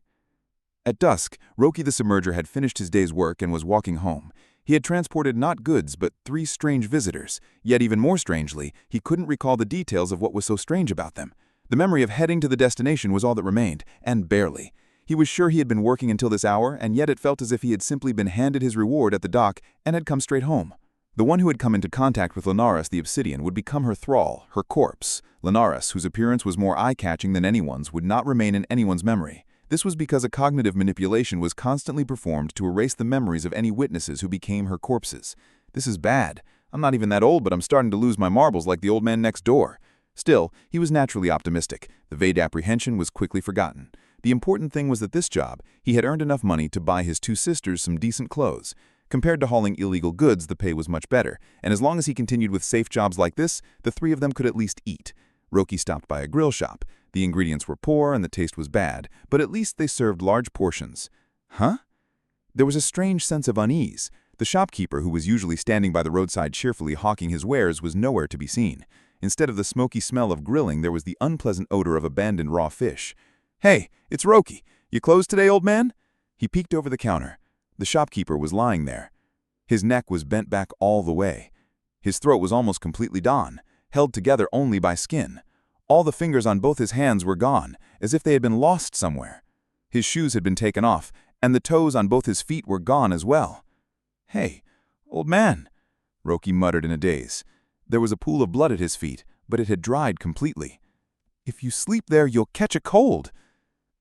At dusk, Roki the Submerger had finished his day's work and was walking home. He had transported not goods, but 3 strange visitors. Yet even more strangely, he couldn't recall the details of what was so strange about them. The memory of heading to the destination was all that remained, and barely. He was sure he had been working until this hour, and yet it felt as if he had simply been handed his reward at the dock and had come straight home. The one who had come into contact with Linares the Obsidian would become her thrall, her corpse. Linares, whose appearance was more eye-catching than anyone's, would not remain in anyone's memory. This was because a cognitive manipulation was constantly performed to erase the memories of any witnesses who became her corpses. This is bad. I'm not even that old, but I'm starting to lose my marbles like the old man next door. Still, he was naturally optimistic. The vague apprehension was quickly forgotten. The important thing was that this job, he had earned enough money to buy his 2 sisters some decent clothes. Compared to hauling illegal goods, the pay was much better, and as long as he continued with safe jobs like this, the 3 of them could at least eat. Roki stopped by a grill shop. The ingredients were poor and the taste was bad, but at least they served large portions. Huh? There was a strange sense of unease. The shopkeeper, who was usually standing by the roadside cheerfully hawking his wares, was nowhere to be seen. Instead of the smoky smell of grilling, there was the unpleasant odor of abandoned raw fish. Hey, it's Roki. You closed today, old man? He peeked over the counter. The shopkeeper was lying there. His neck was bent back all the way. His throat was almost completely gone, held together only by skin. All the fingers on both his hands were gone, as if they had been lost somewhere. His shoes had been taken off, and the toes on both his feet were gone as well. Hey, old man, Roki muttered in a daze. There was a pool of blood at his feet, but it had dried completely. If you sleep there, you'll catch a cold.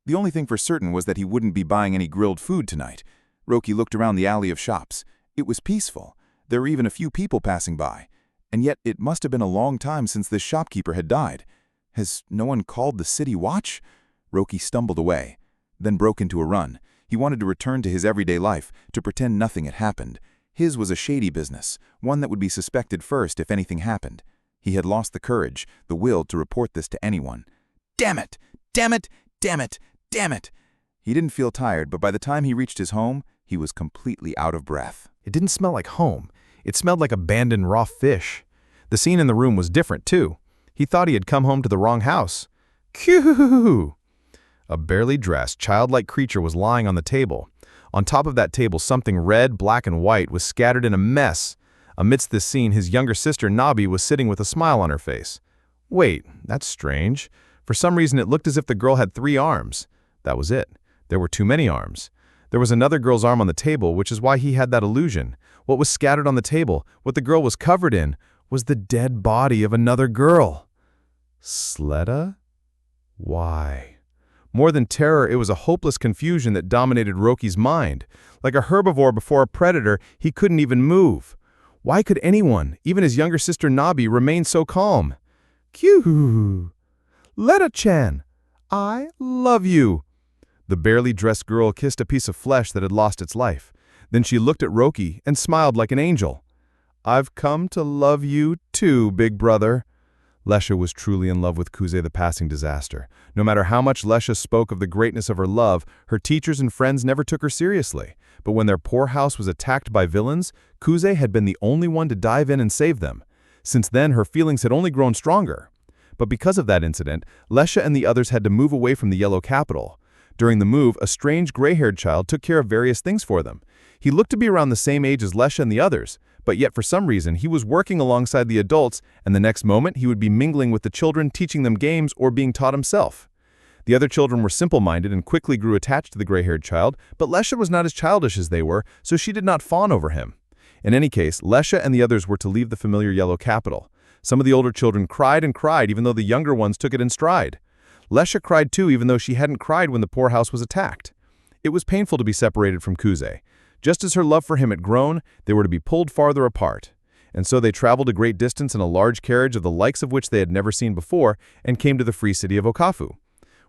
The only thing for certain was that he wouldn't be buying any grilled food tonight. Roki looked around the alley of shops. It was peaceful. There were even a few people passing by. And yet it must have been a long time since this shopkeeper had died. Has no one called the city watch? Roki stumbled away, then broke into a run. He wanted to return to his everyday life, to pretend nothing had happened. His was a shady business, one that would be suspected first if anything happened. He had lost the courage, the will to report this to anyone. Damn it! Damn it! Damn it! Damn it! He didn't feel tired, but by the time he reached his home, he was completely out of breath. It didn't smell like home. It smelled like abandoned raw fish. The scene in the room was different, too. He thought he had come home to the wrong house. Cue! A barely dressed, childlike creature was lying on the table. On top of that table, something red, black, and white was scattered in a mess. Amidst this scene, his younger sister Nabi was sitting with a smile on her face. Wait, that's strange. For some reason it looked as if the girl had 3 arms. That was it. There were too many arms. There was another girl's arm on the table, which is why he had that illusion. What was scattered on the table, what the girl was covered in, was the dead body of another girl. Sleda? Why? More than terror, it was a hopeless confusion that dominated Roki's mind. Like a herbivore before a predator, he couldn't even move. Why could anyone, even his younger sister Nabi, remain so calm? Kyuhu! Leda-chan! I love you! The barely dressed girl kissed a piece of flesh that had lost its life. Then she looked at Roki and smiled like an angel. I've come to love you too, big brother. Lesha was truly in love with Kuze the passing disaster. No matter how much Lesha spoke of the greatness of her love, her teachers and friends never took her seriously. But when their poor house was attacked by villains, Kuze had been the only one to dive in and save them. Since then, her feelings had only grown stronger. But because of that incident, Lesha and the others had to move away from the Yellow Capital. During the move, a strange gray-haired child took care of various things for them. He looked to be around the same age as Lesha and the others, but yet for some reason he was working alongside the adults, and the next moment he would be mingling with the children, teaching them games or being taught himself. The other children were simple-minded and quickly grew attached to the gray-haired child, but Lesha was not as childish as they were, so she did not fawn over him. In any case, Lesha and the others were to leave the familiar Yellow Capital. Some of the older children cried and cried even though the younger ones took it in stride. Lesha cried too even though she hadn't cried when the poor house was attacked. It was painful to be separated from Kuze. Just as her love for him had grown, they were to be pulled farther apart. And so they traveled a great distance in a large carriage of the likes of which they had never seen before and came to the free city of Okafu.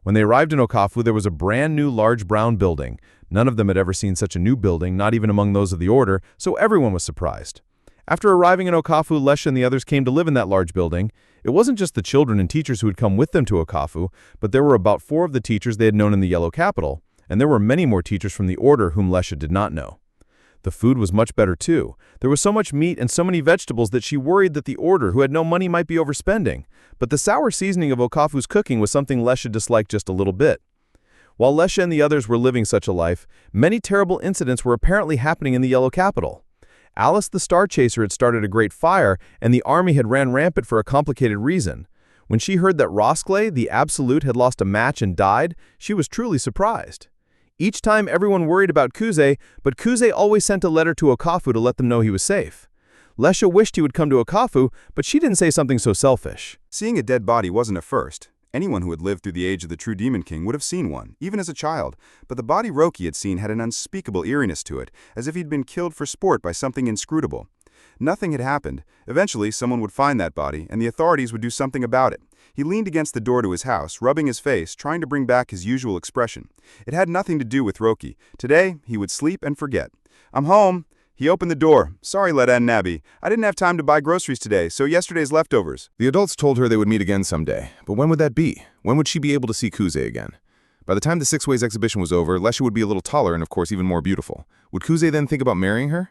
When they arrived in Okafu, there was a brand new large brown building. None of them had ever seen such a new building, not even among those of the order, so everyone was surprised. After arriving in Okafu, Lesha and the others came to live in that large building. It wasn't just the children and teachers who had come with them to Okafu, but there were about 4 of the teachers they had known in the Yellow Capital, and there were many more teachers from the order whom Lesha did not know. The food was much better too. There was so much meat and so many vegetables that she worried that the order, who had no money, might be overspending. But the sour seasoning of Okafu's cooking was something Lesha disliked just a little bit. While Lesha and the others were living such a life, many terrible incidents were apparently happening in the Yellow Capital. Alice the Star Chaser had started a great fire, and the army had ran rampant for a complicated reason. When she heard that Rosclay, the Absolute, had lost a match and died, she was truly surprised. Each time everyone worried about Kuze, but Kuze always sent a letter to Okafu to let them know he was safe. Lesha wished he would come to Okafu, but she didn't say something so selfish. Seeing a dead body wasn't a first. Anyone who had lived through the age of the true Demon King would have seen one, even as a child, but the body Roki had seen had an unspeakable eeriness to it, as if he'd been killed for sport by something inscrutable. Nothing had happened. Eventually, someone would find that body, and the authorities would do something about it. He leaned against the door to his house, rubbing his face, trying to bring back his usual expression. It had nothing to do with Roki. Today, he would sleep and forget. "I'm home." He opened the door. "Sorry, Leda and Nabi. I didn't have time to buy groceries today, so yesterday's leftovers." The adults told her they would meet again someday, but when would that be? When would she be able to see Kuze again? By the time the Six Ways exhibition was over, Lesha would be a little taller and of course even more beautiful. Would Kuze then think about marrying her?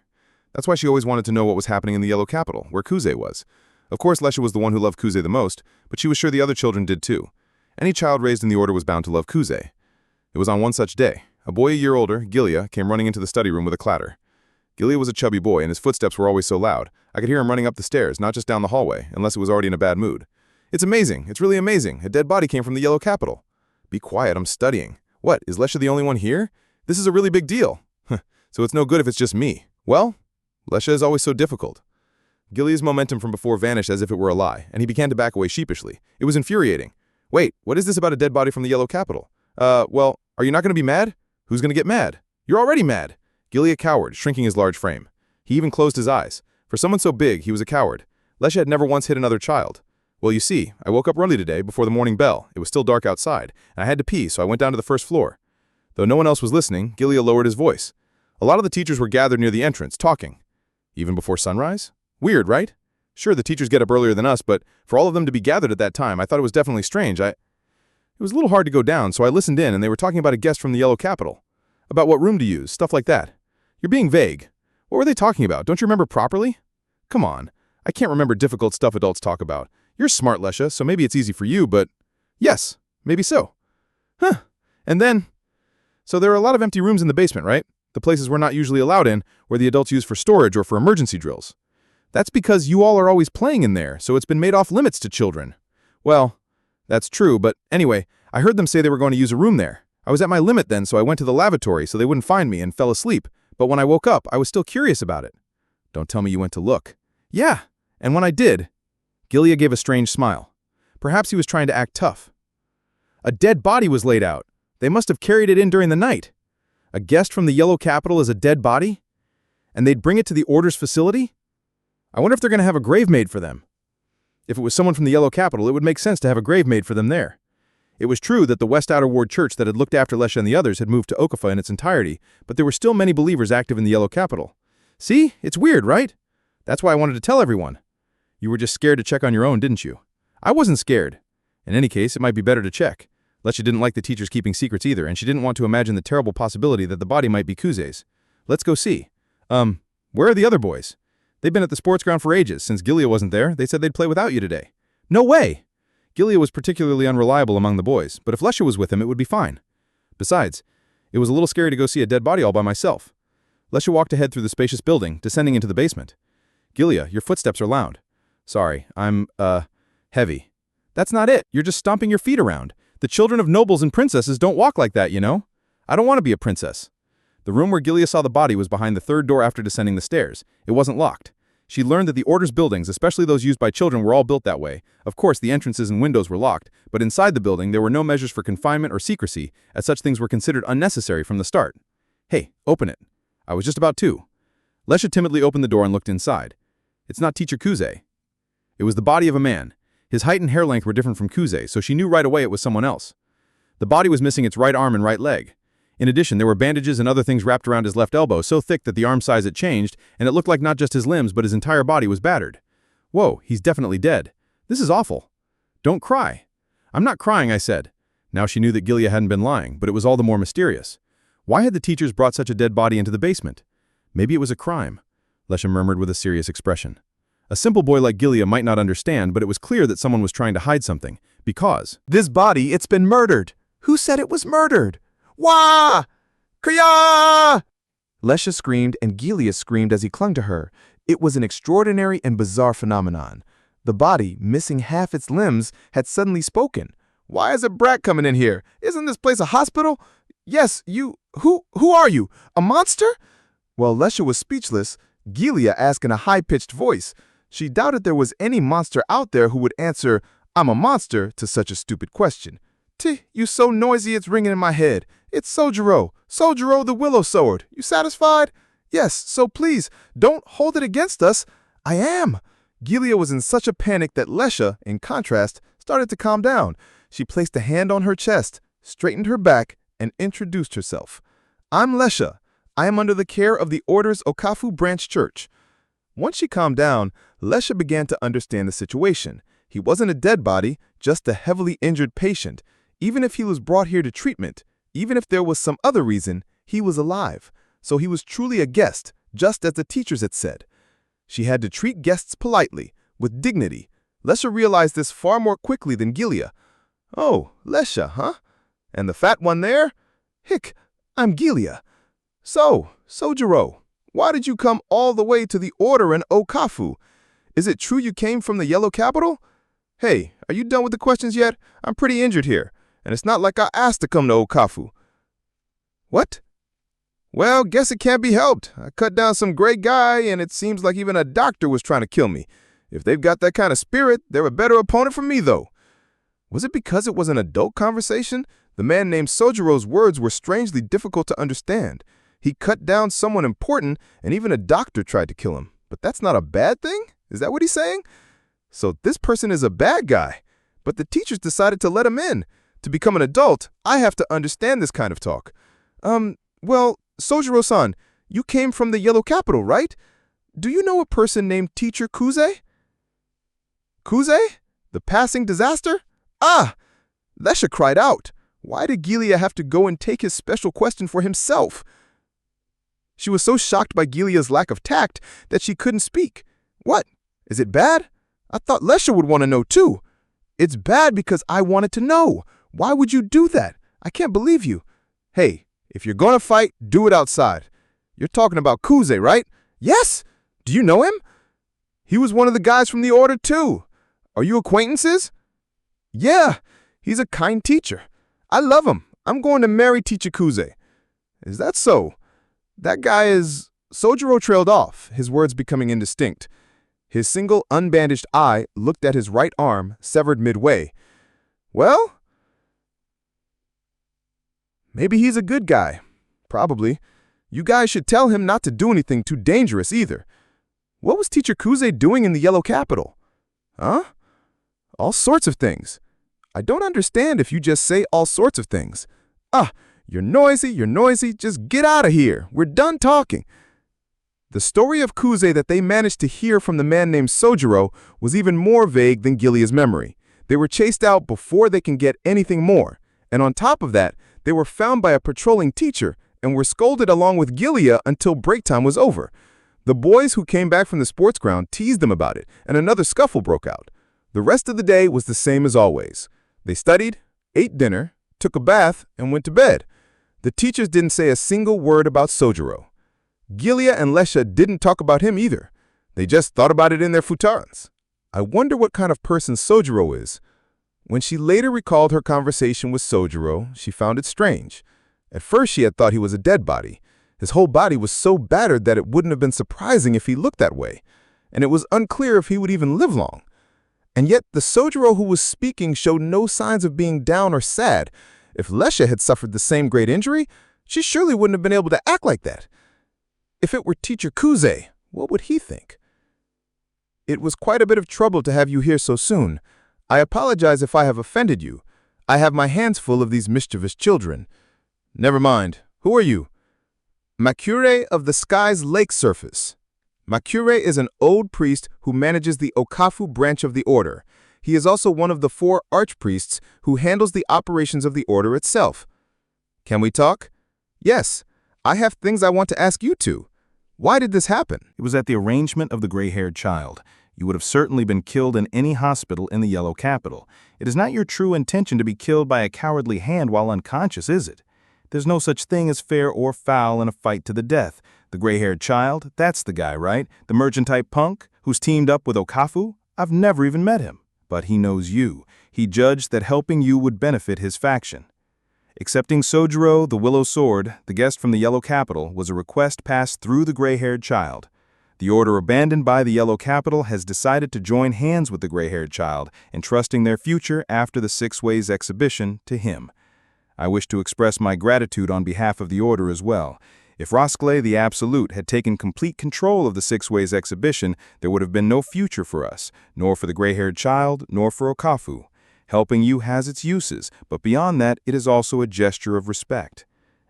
That's why she always wanted to know what was happening in the Yellow Capital, where Kuze was. Of course, Lesha was the one who loved Kuze the most, but she was sure the other children did too. Any child raised in the order was bound to love Kuze. It was on one such day. A boy a year older, Gilia, came running into the study room with a clatter. Gilia was a chubby boy, and his footsteps were always so loud. I could hear him running up the stairs, not just down the hallway, unless it was already in a bad mood. "It's amazing. It's really amazing. A dead body came from the Yellow Capital." "Be quiet, I'm studying." "What, is Lesha the only one here? This is a really big deal." "So it's no good if it's just me." "Well, Lesha is always so difficult." Gilia's momentum from before vanished as if it were a lie, and he began to back away sheepishly. It was infuriating. "Wait, what is this about a dead body from the Yellow Capital?" Well, are you not going to be mad?" "Who's going to get mad?" "You're already mad." Gilia cowered, shrinking his large frame. He even closed his eyes. For someone so big, he was a coward. Lesha had never once hit another child. "Well, you see, I woke up early today before the morning bell. It was still dark outside, and I had to pee, so I went down to the first floor." Though no one else was listening, Gilia lowered his voice. A lot of the teachers were gathered near the entrance, talking. Even before sunrise? Weird, right? Sure, the teachers get up earlier than us, but for all of them to be gathered at that time, I thought it was definitely strange. It was a little hard to go down, so I listened in, and they were talking about a guest from the Yellow Capital. About what room to use, stuff like that. You're being vague. What were they talking about? Don't you remember properly? Come on. I can't remember difficult stuff adults talk about. You're smart, Lesha, so maybe it's easy for you, but... Yes, maybe so. Huh. And then... So there are a lot of empty rooms in the basement, right? The places we're not usually allowed in, where the adults use for storage or for emergency drills. That's because you all are always playing in there, so it's been made off limits to children. Well, that's true, but anyway, I heard them say they were going to use a room there. I was at my limit then, so I went to the lavatory so they wouldn't find me and fell asleep. But when I woke up, I was still curious about it. Don't tell me you went to look. Yeah, and when I did, Gilia gave a strange smile. Perhaps he was trying to act tough. A dead body was laid out. They must have carried it in during the night. A guest from the Yellow Capital is a dead body? And they'd bring it to the Order's facility? I wonder if they're going to have a grave made for them. If it was someone from the Yellow Capital, it would make sense to have a grave made for them there. It was true that the West Outer Ward Church that had looked after Lesha and the others had moved to Okafa in its entirety, but there were still many believers active in the Yellow Capital. See? It's weird, right? That's why I wanted to tell everyone. You were just scared to check on your own, didn't you? I wasn't scared. In any case, it might be better to check. Lesha didn't like the teachers keeping secrets either, and she didn't want to imagine the terrible possibility that the body might be Kuze's. Let's go see. Where are the other boys? They've been at the sports ground for ages. Since Gilia wasn't there, they said they'd play without you today. No way! Gilia was particularly unreliable among the boys, but if Lesha was with him, it would be fine. Besides, it was a little scary to go see a dead body all by myself. Lesha walked ahead through the spacious building, descending into the basement. Gilia, your footsteps are loud. Sorry, I'm, heavy. That's not it. You're just stomping your feet around. The children of nobles and princesses don't walk like that, you know? I don't want to be a princess. The room where Gilia saw the body was behind the third door after descending the stairs. It wasn't locked. She learned that the Order's buildings, especially those used by children, were all built that way. Of course, the entrances and windows were locked, but inside the building there were no measures for confinement or secrecy, as such things were considered unnecessary from the start. Hey, open it. I was just about to. Lesha timidly opened the door and looked inside. It's not Teacher Kuze. It was the body of a man. His height and hair length were different from Kuze, so she knew right away it was someone else. The body was missing its right arm and right leg. In addition, there were bandages and other things wrapped around his left elbow so thick that the arm size had changed, and it looked like not just his limbs but his entire body was battered. Whoa, he's definitely dead. This is awful. Don't cry. I'm not crying, I said. Now she knew that Gilia hadn't been lying, but it was all the more mysterious. Why had the teachers brought such a dead body into the basement? Maybe it was a crime, Lesha murmured with a serious expression. A simple boy like Gilia might not understand, but it was clear that someone was trying to hide something, because This body, it's been murdered. Who said it was murdered? Wah! Kya! Lesha screamed and Gilia screamed as he clung to her. It was an extraordinary and bizarre phenomenon. The body, missing half its limbs, had suddenly spoken. Why is a brat coming in here? Isn't this place a hospital? Yes, you... Who are you? A monster? While Lesha was speechless, Gilia asked in a high-pitched voice. She doubted there was any monster out there who would answer, "I'm a monster," to such a stupid question. You so noisy it's ringing in my head. It's Sojiro. Sojiro the Willow Sword. You satisfied? Yes, so please, don't hold it against us. I am. Gilia was in such a panic that Lesha, in contrast, started to calm down. She placed a hand on her chest, straightened her back, and introduced herself. I'm Lesha. I am under the care of the Order's Okafu Branch Church. Once she calmed down, Lesha began to understand the situation. He wasn't a dead body, just a heavily injured patient. Even if he was brought here to treatment, even if there was some other reason, he was alive. So he was truly a guest, just as the teachers had said. She had to treat guests politely, with dignity. Lesha realized this far more quickly than Gilia. Oh, Lesha, huh? And the fat one there? Hick, I'm Gilia. So, Sojiro, why did you come all the way to the Order in Okafu? Is it true you came from the Yellow Capital? Hey, are you done with the questions yet? I'm pretty injured here, and it's not like I asked to come to Okafu. What? Well, guess it can't be helped. I cut down some great guy, and it seems like even a doctor was trying to kill me. If they've got that kind of spirit, they're a better opponent for me, though. Was it because it was an adult conversation? The man named Sojiro's words were strangely difficult to understand. He cut down someone important, and even a doctor tried to kill him. But that's not a bad thing? Is that what he's saying? So this person is a bad guy, but the teachers decided to let him in. To become an adult, I have to understand this kind of talk. Well, Sojiro-san, you came from the Yellow Capital, right? Do you know a person named Teacher Kuze? Kuze? The passing disaster? Ah! Lesha cried out. Why did Gilia have to go and take his special question for himself? She was so shocked by Gilia's lack of tact that she couldn't speak. What? Is it bad? I thought Lesha would want to know too. It's bad because I wanted to know. Why would you do that? I can't believe you. Hey, if you're going to fight, do it outside. You're talking about Kuze, right? Yes. Do you know him? He was one of the guys from the order, too. Are you acquaintances? Yeah, he's a kind teacher. I love him. I'm going to marry Teacher Kuze. Is that so? That guy is... Sojiro trailed off, his words becoming indistinct. His single, unbandaged eye looked at his right arm, severed midway. Well, maybe he's a good guy. Probably. You guys should tell him not to do anything too dangerous either. What was Teacher Kuze doing in the Yellow Capital? Huh? All sorts of things. I don't understand if you just say all sorts of things. You're noisy, just get out of here. We're done talking. The story of Kuze that they managed to hear from the man named Sojiro was even more vague than Gilia's memory. They were chased out before they can get anything more. And on top of that, they were found by a patrolling teacher and were scolded along with Gilia until break time was over. The boys who came back from the sports ground teased them about it, and another scuffle broke out. The rest of the day was the same as always. They studied, ate dinner, took a bath, and went to bed. The teachers didn't say a single word about Sojiro. Gilia and Lesha didn't talk about him either. They just thought about it in their futons. I wonder what kind of person Sojiro is. When she later recalled her conversation with Sojiro, she found it strange. At first she had thought he was a dead body. His whole body was so battered that it wouldn't have been surprising if he looked that way, and it was unclear if he would even live long. And yet the Sojiro who was speaking showed no signs of being down or sad. If Lesha had suffered the same great injury, she surely wouldn't have been able to act like that. If it were Teacher Kuze, what would he think? It was quite a bit of trouble to have you here so soon. I apologize if I have offended you. I have my hands full of these mischievous children. Never mind. Who are you? Makure of the Sky's Lake Surface. Makure is an old priest who manages the Okafu branch of the order. He is also one of the 4 archpriests who handles the operations of the order itself. Can we talk? Yes. I have things I want to ask you two. Why did this happen? It was at the arrangement of the gray-haired child. You would have certainly been killed in any hospital in the Yellow Capital. It is not your true intention to be killed by a cowardly hand while unconscious, is it? There's no such thing as fair or foul in a fight to the death. The gray-haired child, that's the guy, right? The merchant-type punk who's teamed up with Okafu? I've never even met him. But he knows you. He judged that helping you would benefit his faction. Accepting Sojiro, the Willow Sword, the guest from the Yellow Capital, was a request passed through the gray-haired child. The order abandoned by the Yellow Capital has decided to join hands with the gray-haired child, entrusting their future after the 6 Ways exhibition to him. I wish to express my gratitude on behalf of the order as well. If Roskle the Absolute had taken complete control of the 6 Ways exhibition, there would have been no future for us, nor for the gray-haired child, nor for Okafu. Helping you has its uses, but beyond that, it is also a gesture of respect.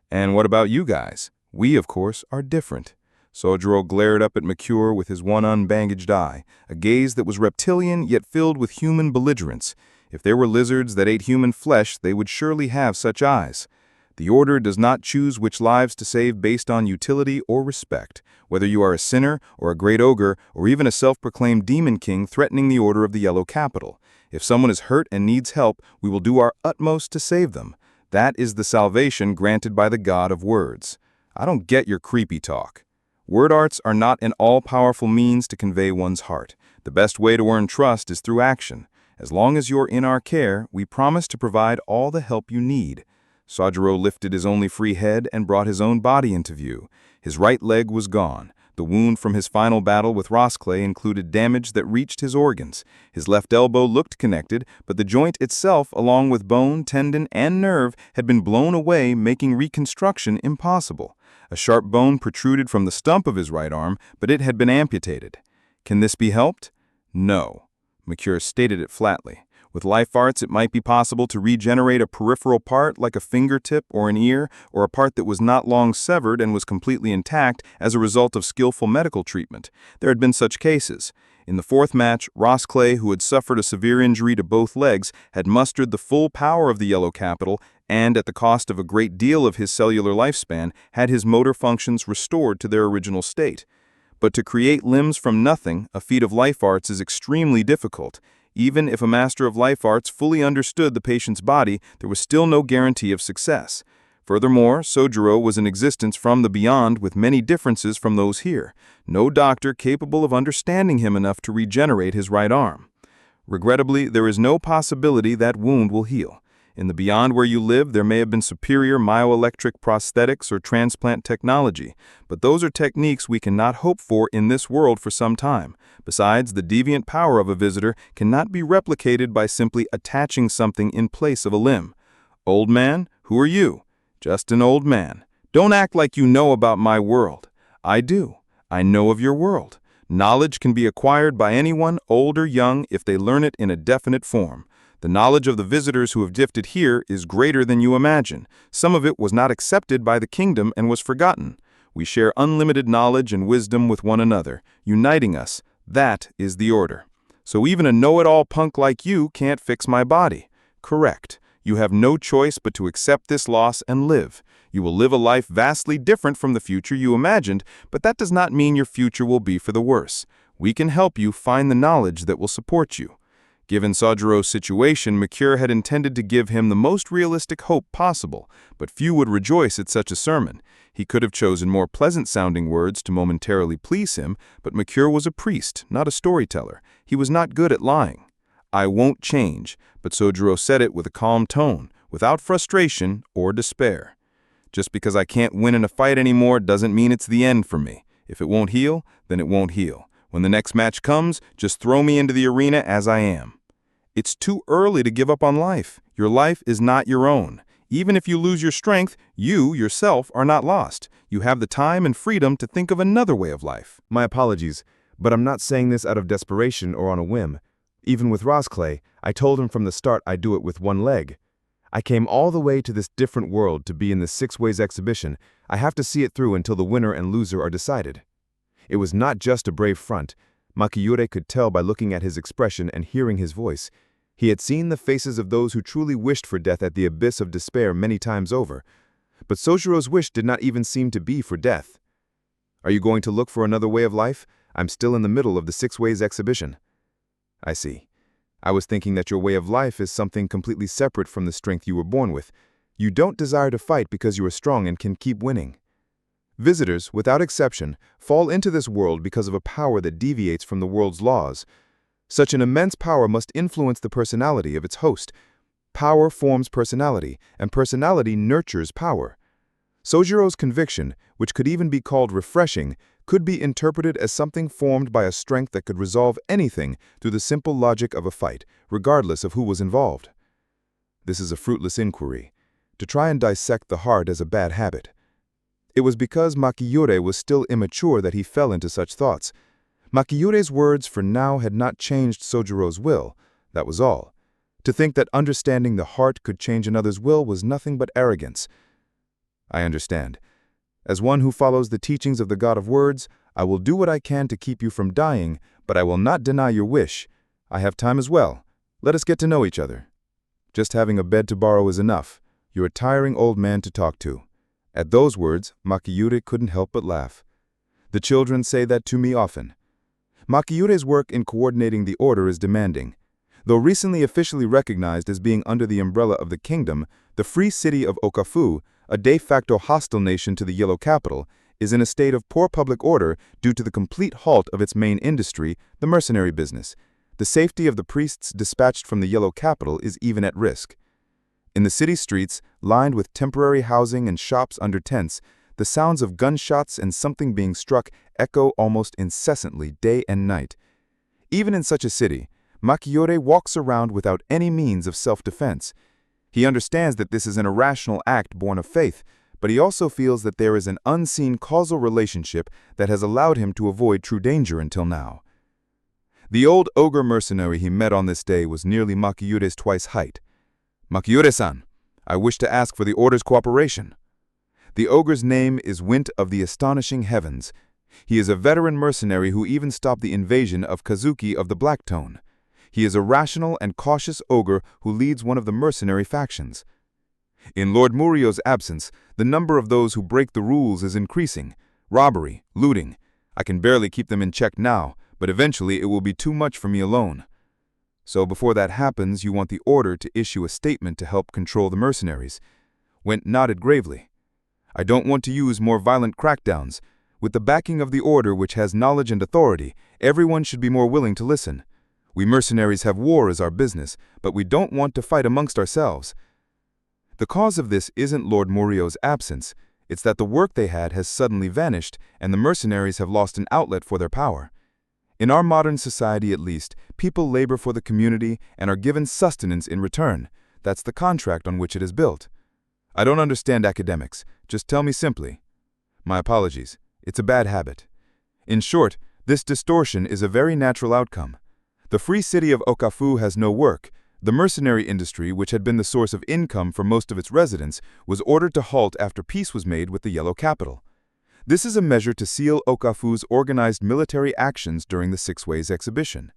And what about you guys? We, of course, are different. Sojiro glared up at Makure with his one unbandaged eye, a gaze that was reptilian yet filled with human belligerence. If there were lizards that ate human flesh, they would surely have such eyes. The Order does not choose which lives to save based on utility or respect, whether you are a sinner or a great ogre or even a self-proclaimed demon king threatening the Order of the Yellow Capital. If someone is hurt and needs help, we will do our utmost to save them. That is the salvation granted by the God of words. I don't get your creepy talk. Word arts are not an all-powerful means to convey one's heart. The best way to earn trust is through action. As long as you're in our care, we promise to provide all the help you need. Sojiro lifted his only free head and brought his own body into view. His right leg was gone. The wound from his final battle with Roskle included damage that reached his organs. His left elbow looked connected, but the joint itself, along with bone, tendon, and nerve, had been blown away, making reconstruction impossible. A sharp bone protruded from the stump of his right arm, but it had been amputated. Can this be helped? No. Makure stated it flatly. With life arts, it might be possible to regenerate a peripheral part like a fingertip or an ear, or a part that was not long severed and was completely intact as a result of skillful medical treatment. There had been such cases. In the 4th match, Roskle, who had suffered a severe injury to both legs, had mustered the full power of the Yellow Capital and, at the cost of a great deal of his cellular lifespan, had his motor functions restored to their original state. But to create limbs from nothing, a feat of life arts is extremely difficult. Even if a master of life arts fully understood the patient's body, there was still no guarantee of success. Furthermore, Sojiro was in existence from the beyond with many differences from those here. No doctor capable of understanding him enough to regenerate his right arm. Regrettably, there is no possibility that wound will heal. In the beyond where you live, there may have been superior myoelectric prosthetics or transplant technology, but those are techniques we cannot hope for in this world for some time. Besides, the deviant power of a visitor cannot be replicated by simply attaching something in place of a limb. Old man, who are you? Just an old man. Don't act like you know about my world. I do. I know of your world. Knowledge can be acquired by anyone, old or young, if they learn it in a definite form. The knowledge of the visitors who have drifted here is greater than you imagine. Some of it was not accepted by the kingdom and was forgotten. We share unlimited knowledge and wisdom with one another, uniting us. That is the order. So even a know-it-all punk like you can't fix my body. Correct. You have no choice but to accept this loss and live. You will live a life vastly different from the future you imagined, but that does not mean your future will be for the worse. We can help you find the knowledge that will support you. Given Sojiro's situation, Mercure had intended to give him the most realistic hope possible, but few would rejoice at such a sermon. He could have chosen more pleasant-sounding words to momentarily please him, but Mercure was a priest, not a storyteller. He was not good at lying. I won't change, but Sojiro said it with a calm tone, without frustration or despair. Just because I can't win in a fight anymore doesn't mean it's the end for me. If it won't heal, then it won't heal. When the next match comes, just throw me into the arena as I am. It's too early to give up on life. Your life is not your own. Even if you lose your strength, you, yourself, are not lost. You have the time and freedom to think of another way of life. My apologies, but I'm not saying this out of desperation or on a whim. Even with Rosclay, I told him from the start I'd do it with one leg. I came all the way to this different world to be in the Six Ways exhibition. I have to see it through until the winner and loser are decided. It was not just a brave front. Makiyure could tell by looking at his expression and hearing his voice. He had seen the faces of those who truly wished for death at the abyss of despair many times over. But Sojiro's wish did not even seem to be for death. Are you going to look for another way of life? I'm still in the middle of the Six Ways exhibition. I see. I was thinking that your way of life is something completely separate from the strength you were born with. You don't desire to fight because you are strong and can keep winning. Visitors, without exception, fall into this world because of a power that deviates from the world's laws. Such an immense power must influence the personality of its host. Power forms personality, and personality nurtures power. Sojiro's conviction, which could even be called refreshing, could be interpreted as something formed by a strength that could resolve anything through the simple logic of a fight, regardless of who was involved. This is a fruitless inquiry, to try and dissect the heart as a bad habit. It was because Makiyure was still immature that he fell into such thoughts. Makiyure's words for now had not changed Sojiro's will, that was all. To think that understanding the heart could change another's will was nothing but arrogance. I understand. As one who follows the teachings of the God of Words, I will do what I can to keep you from dying, but I will not deny your wish. I have time as well. Let us get to know each other. Just having a bed to borrow is enough. You're a tiring old man to talk to. At those words, Makiyure couldn't help but laugh. The children say that to me often. Makiyure's work in coordinating the order is demanding. Though recently officially recognized as being under the umbrella of the kingdom, the free city of Okafu, a de facto hostile nation to the Yellow Capital, is in a state of poor public order due to the complete halt of its main industry, the mercenary business. The safety of the priests dispatched from the Yellow Capital is even at risk. In the city streets, lined with temporary housing and shops under tents, the sounds of gunshots and something being struck echo almost incessantly day and night. Even in such a city, Makiyure walks around without any means of self-defense. He understands that this is an irrational act born of faith, but he also feels that there is an unseen causal relationship that has allowed him to avoid true danger until now. The old ogre mercenary he met on this day was nearly Makiyure's twice height. "Makiyure-san, I wish to ask for the order's cooperation." The ogre's name is Wind of the Astonishing Heavens. He is a veteran mercenary who even stopped the invasion of Kazuki of the Blacktone. He is a rational and cautious ogre who leads one of the mercenary factions. In Lord Murio's absence, the number of those who break the rules is increasing. Robbery, looting. I can barely keep them in check now, but eventually it will be too much for me alone. So before that happens, you want the order to issue a statement to help control the mercenaries. Went nodded gravely. I don't want to use more violent crackdowns. With the backing of the order which has knowledge and authority, everyone should be more willing to listen. We mercenaries have war as our business, but we don't want to fight amongst ourselves. The cause of this isn't Lord Morio's absence. It's that the work they had has suddenly vanished, and the mercenaries have lost an outlet for their power. In our modern society at least, people labor for the community and are given sustenance in return. That's the contract on which it is built. I don't understand academics. Just tell me simply. My apologies. It's a bad habit. In short, this distortion is a very natural outcome. The free city of Okafu has no work. The mercenary industry, which had been the source of income for most of its residents, was ordered to halt after peace was made with the Yellow Capital. This is a measure to seal Okafu's organized military actions during the Six Ways exhibition.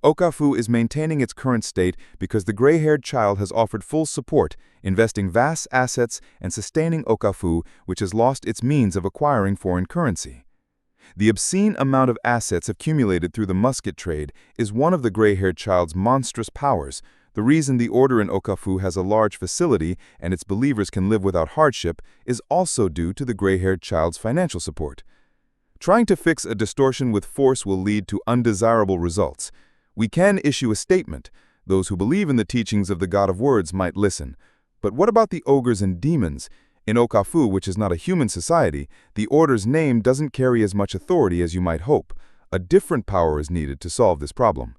Okafu is maintaining its current state because the gray-haired child has offered full support, investing vast assets and sustaining Okafu, which has lost its means of acquiring foreign currency. The obscene amount of assets accumulated through the musket trade is one of the gray-haired child's monstrous powers. The reason the order in Okafu has a large facility and its believers can live without hardship is also due to the gray-haired child's financial support. Trying to fix a distortion with force will lead to undesirable results. We can issue a statement. Those who believe in the teachings of the God of Words might listen. But what about the ogres and demons? In Okafu, which is not a human society, the order's name doesn't carry as much authority as you might hope. A different power is needed to solve this problem.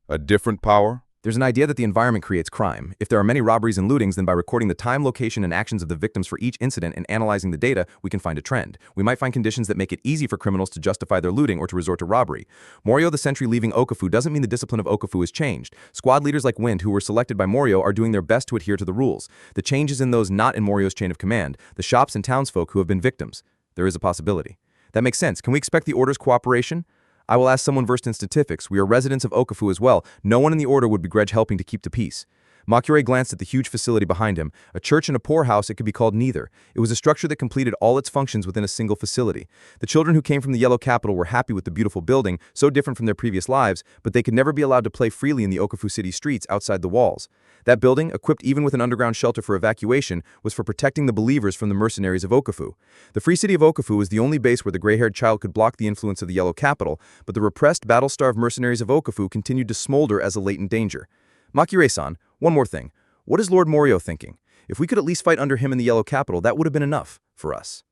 A different power? There's an idea that the environment creates crime. If there are many robberies and lootings, then by recording the time, location, and actions of the victims for each incident and analyzing the data, we can find a trend. We might find conditions that make it easy for criminals to justify their looting or to resort to robbery. Morio the sentry leaving Okafu doesn't mean the discipline of Okafu has changed. Squad leaders like Wind, who were selected by Morio, are doing their best to adhere to the rules. The change is in those not in Morio's chain of command, the shops and townsfolk who have been victims. There is a possibility. That makes sense. Can we expect the order's cooperation? I will ask someone versed in statistics. We are residents of Okafu as well. No one in the order would begrudge helping to keep the peace. Makure glanced at the huge facility behind him. A church and a poorhouse, it could be called neither. It was a structure that completed all its functions within a single facility. The children who came from the Yellow Capital were happy with the beautiful building, so different from their previous lives, but they could never be allowed to play freely in the Okafu city streets outside the walls. That building, equipped even with an underground shelter for evacuation, was for protecting the believers from the mercenaries of Okafu. The free city of Okafu was the only base where the gray-haired child could block the influence of the Yellow Capital, but the repressed, battle-starved mercenaries of Okafu continued to smolder as a latent danger. Makure-san, one more thing. What is Lord Morio thinking? If we could at least fight under him in the Yellow Capital, that would have been enough for us.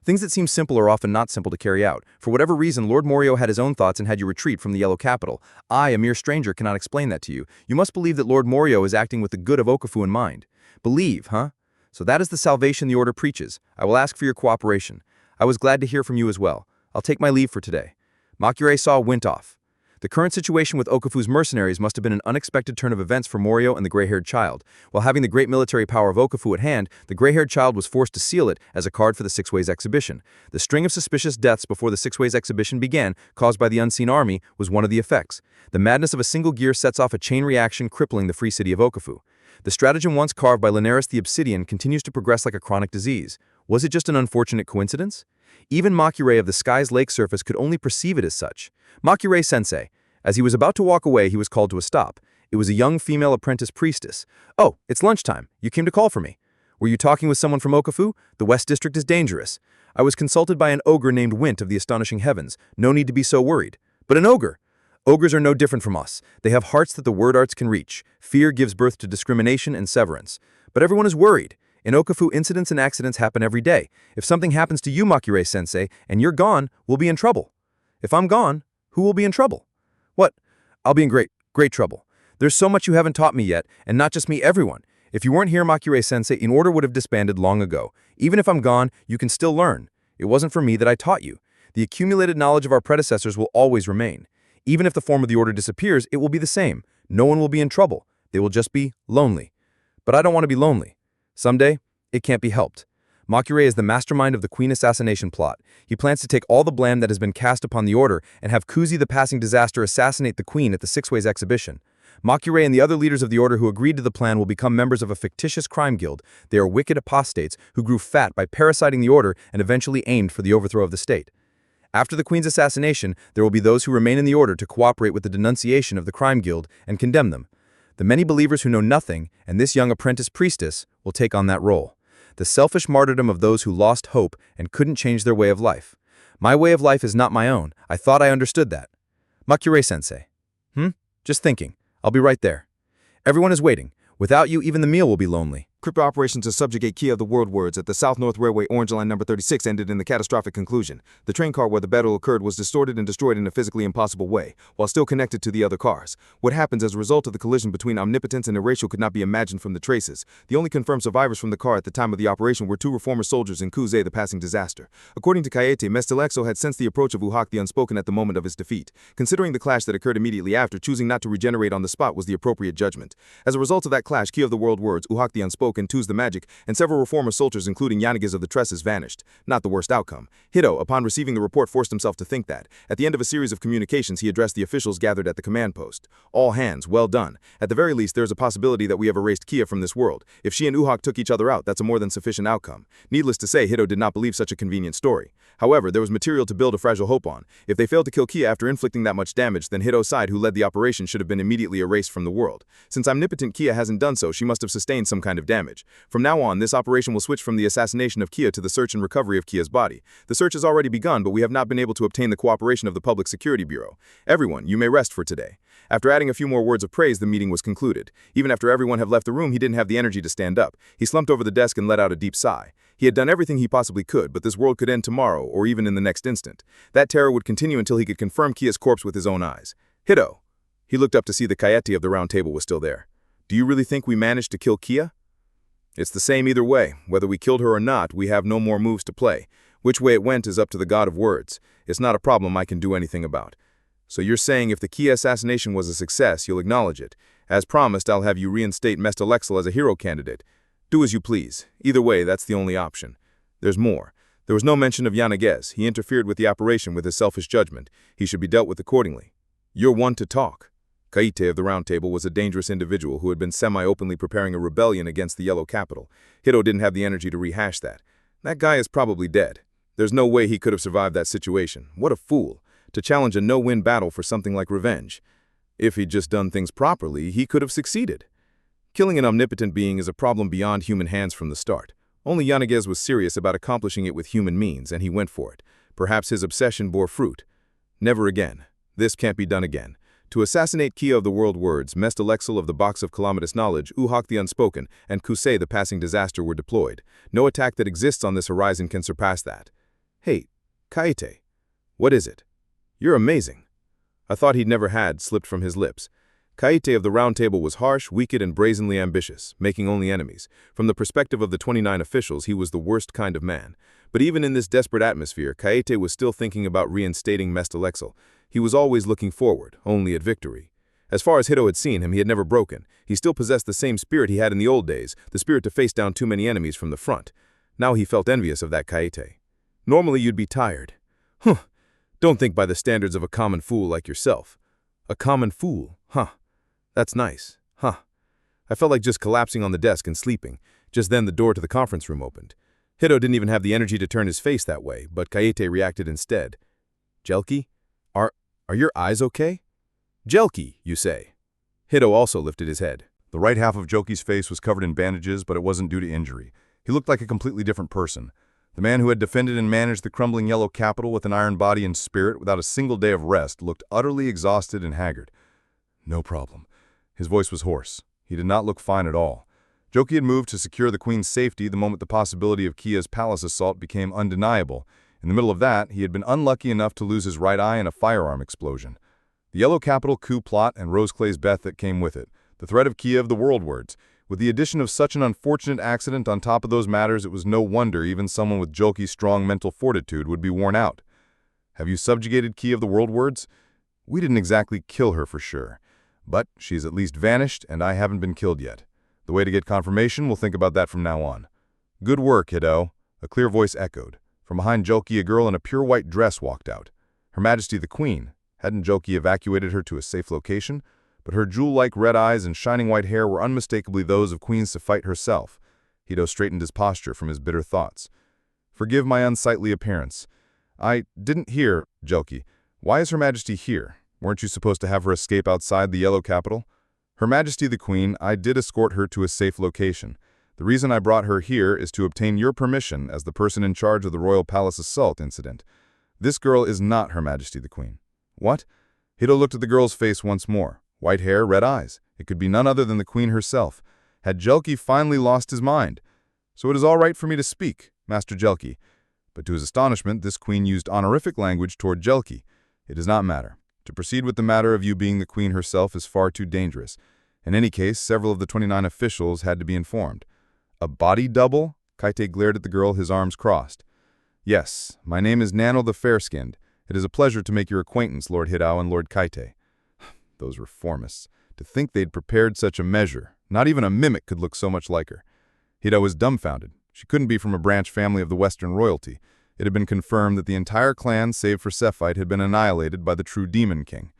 Things that seem simple are often not simple to carry out. For whatever reason, Lord Morio had his own thoughts and had you retreat from the Yellow Capital. I, a mere stranger, cannot explain that to you. You must believe that Lord Morio is acting with the good of Okafu in mind. Believe, huh? So that is the salvation the order preaches. I will ask for your cooperation. I was glad to hear from you as well. I'll take my leave for today. Makure went off. The current situation with Okafu's mercenaries must have been an unexpected turn of events for Morio and the gray-haired child. While having the great military power of Okafu at hand, the gray-haired child was forced to seal it as a card for the Six Ways exhibition. The string of suspicious deaths before the Six Ways exhibition began, caused by the unseen army, was one of the effects. The madness of a single gear sets off a chain reaction crippling the free city of Okafu. The stratagem once carved by Linares the Obsidian continues to progress like a chronic disease. Was it just an unfortunate coincidence? Even Makure of the sky's lake surface could only perceive it as such. Makure-sensei. As he was about to walk away, he was called to a stop. It was a young female apprentice priestess. Oh, it's lunchtime. You came to call for me. Were you talking with someone from Okafu? The West District is dangerous. I was consulted by an ogre named Wint of the Astonishing Heavens. No need to be so worried. But an ogre! Ogres are no different from us. They have hearts that the word arts can reach. Fear gives birth to discrimination and severance. But everyone is worried. In Okafu, incidents and accidents happen every day. If something happens to you, Makure-sensei, and you're gone, we'll be in trouble. If I'm gone, who will be in trouble? What? I'll be in great trouble. There's so much you haven't taught me yet, and not just me, everyone. If you weren't here, Makure-sensei, in order would have disbanded long ago. Even if I'm gone, you can still learn. It wasn't for me that I taught you. The accumulated knowledge of our predecessors will always remain. Even if the form of the order disappears, it will be the same. No one will be in trouble. They will just be lonely. But I don't want to be lonely. Someday, it can't be helped. Makure is the mastermind of the Queen assassination plot. He plans to take all the blame that has been cast upon the order and have Kuzi the passing disaster assassinate the Queen at the Six Ways exhibition. Makure and the other leaders of the order who agreed to the plan will become members of a fictitious crime guild. They are wicked apostates who grew fat by parasiting the order and eventually aimed for the overthrow of the state. After the Queen's assassination, there will be those who remain in the order to cooperate with the denunciation of the crime guild and condemn them. The many believers who know nothing, and this young apprentice priestess, will take on that role. the selfish martyrdom of those who lost hope and couldn't change their way of life. My way of life is not my own. I thought I understood that. Makure-sensei. Just thinking. I'll be right there. Everyone is waiting. Without you, even the meal will be lonely. Crypto operations to subjugate Kia of the World Words at the South North Railway Orange Line number 36 ended in the catastrophic conclusion. The train car where the battle occurred was distorted and destroyed in a physically impossible way, while still connected to the other cars. What happens as a result of the collision between Omnipotence and Erasure could not be imagined from the traces. The only confirmed survivors from the car at the time of the operation were 2 reformer soldiers in Kuze, the passing disaster. According to Kaete, Mestelexo had sensed the approach of Uhak the Unspoken at the moment of his defeat. Considering the clash that occurred immediately after, choosing not to regenerate on the spot was the appropriate judgment. As a result of that clash, Kia of the World Words, Uhak the Unspoken, Tuz the Magic, and several reformer soldiers including Yanagiz of the Tresses vanished. Not the worst outcome. Hito, upon receiving the report, forced himself to think that. At the end of a series of communications, he addressed the officials gathered at the command post. All hands, well done. At the very least, there's a possibility that we have erased Kia from this world. If she and Uhak took each other out, that's a more than sufficient outcome. Needless to say, Hito did not believe such a convenient story. However, there was material to build a fragile hope on. If they failed to kill Kia after inflicting that much damage, then Hito's side, who led the operation, should have been immediately erased from the world. Since omnipotent Kia hasn't done so, she must have sustained some kind of damage. From now on, this operation will switch from the assassination of Kia to the search and recovery of Kia's body. The search has already begun, but we have not been able to obtain the cooperation of the Public Security Bureau. Everyone, you may rest for today. After adding a few more words of praise, the meeting was concluded. Even after everyone had left the room, he didn't have the energy to stand up. He slumped over the desk and let out a deep sigh. He had done everything he possibly could, but this world could end tomorrow, or even in the next instant. That terror would continue until he could confirm Kia's corpse with his own eyes. Hito. He looked up to see the Kaete of the Round Table was still there. Do you really think we managed to kill Kia? It's the same either way. Whether we killed her or not, we have no more moves to play. Which way it went is up to the God of Words. It's not a problem I can do anything about. So you're saying if the Kia assassination was a success, you'll acknowledge it. As promised, I'll have you reinstate Mestelexel as a hero candidate. Do as you please. Either way, that's the only option. There's more. There was no mention of Yanagiz. He interfered with the operation with his selfish judgment. He should be dealt with accordingly. You're one to talk. Kaite of the Round Table was a dangerous individual who had been semi-openly preparing a rebellion against the Yellow Capital. Hito didn't have the energy to rehash that. That guy is probably dead. There's no way he could have survived that situation. What a fool. To challenge a no-win battle for something like revenge. If he'd just done things properly, he could have succeeded. Killing an omnipotent being is a problem beyond human hands from the start. Only Yanagiz was serious about accomplishing it with human means, and he went for it. Perhaps his obsession bore fruit. Never again. This can't be done again. To assassinate Kia of the World Words, Mestelexel of the Box of Calamitous Knowledge, Uhak the Unspoken, and Kusei the Passing Disaster were deployed. No attack that exists on this horizon can surpass that. Hey, Kaite. What is it? You're amazing. A thought he'd never had slipped from his lips. Kaite of the Round Table was harsh, wicked, and brazenly ambitious, making only enemies. From the perspective of the 29 officials, he was the worst kind of man. But even in this desperate atmosphere, Kaite was still thinking about reinstating Mestelexel. He was always looking forward, only at victory. As far as Hito had seen him, he had never broken. He still possessed the same spirit he had in the old days, the spirit to face down too many enemies from the front. Now he felt envious of that Kaite. Normally you'd be tired. Don't think by the standards of a common fool like yourself. A common fool, That's nice, I felt like just collapsing on the desk and sleeping. Just then the door to the conference room opened. Hito didn't even have the energy to turn his face that way, but Kaite reacted instead. Jelki? Are your eyes okay? Jelki, you say. Hito also lifted his head. The right half of Joki's face was covered in bandages, but it wasn't due to injury. He looked like a completely different person. The man who had defended and managed the crumbling Yellow Capital with an iron body and spirit without a single day of rest looked utterly exhausted and haggard. No problem. His voice was hoarse. He did not look fine at all. Joki had moved to secure the Queen's safety the moment the possibility of Kia's palace assault became undeniable. In the middle of that, he had been unlucky enough to lose his right eye in a firearm explosion. The Yellow Capital coup plot and Roseclay's Beth that came with it. The threat of Kia of the World Words. With the addition of such an unfortunate accident on top of those matters, it was no wonder even someone with Joki's strong mental fortitude would be worn out. Have you subjugated Kia of the World Words? We didn't exactly kill her for sure. But she's at least vanished, and I haven't been killed yet. The way to get confirmation, we'll think about that from now on. Good work, Hito, a clear voice echoed. From behind Joki, a girl in a pure white dress walked out. Her Majesty the Queen. Hadn't Joki evacuated her to a safe location? But her jewel-like red eyes and shining white hair were unmistakably those of Queen Sifite herself. Hito straightened his posture from his bitter thoughts. Forgive my unsightly appearance. I didn't hear, Joki. Why is Her Majesty here? Weren't you supposed to have her escape outside the Yellow Capital? Her Majesty the Queen, I did escort her to a safe location. The reason I brought her here is to obtain your permission as the person in charge of the Royal Palace assault incident. This girl is not Her Majesty the Queen." "What?" Hito looked at the girl's face once more. White hair, red eyes. It could be none other than the Queen herself. Had Jelki finally lost his mind? "So it is all right for me to speak, Master Jelki." But to his astonishment, this Queen used honorific language toward Jelki. "It does not matter. To proceed with the matter of you being the Queen herself is far too dangerous. In any case, several of the 29 officials had to be informed." "A body double?" Kaite glared at the girl, his arms crossed. "Yes, my name is Nanel the Fair-Skinned. It is a pleasure to make your acquaintance, Lord Hidao and Lord Kaite." Those reformists. To think they'd prepared such a measure. Not even a mimic could look so much like her. Hidao was dumbfounded. She couldn't be from a branch family of the Western royalty. It had been confirmed that the entire clan, save for Cephite, had been annihilated by the true Demon King.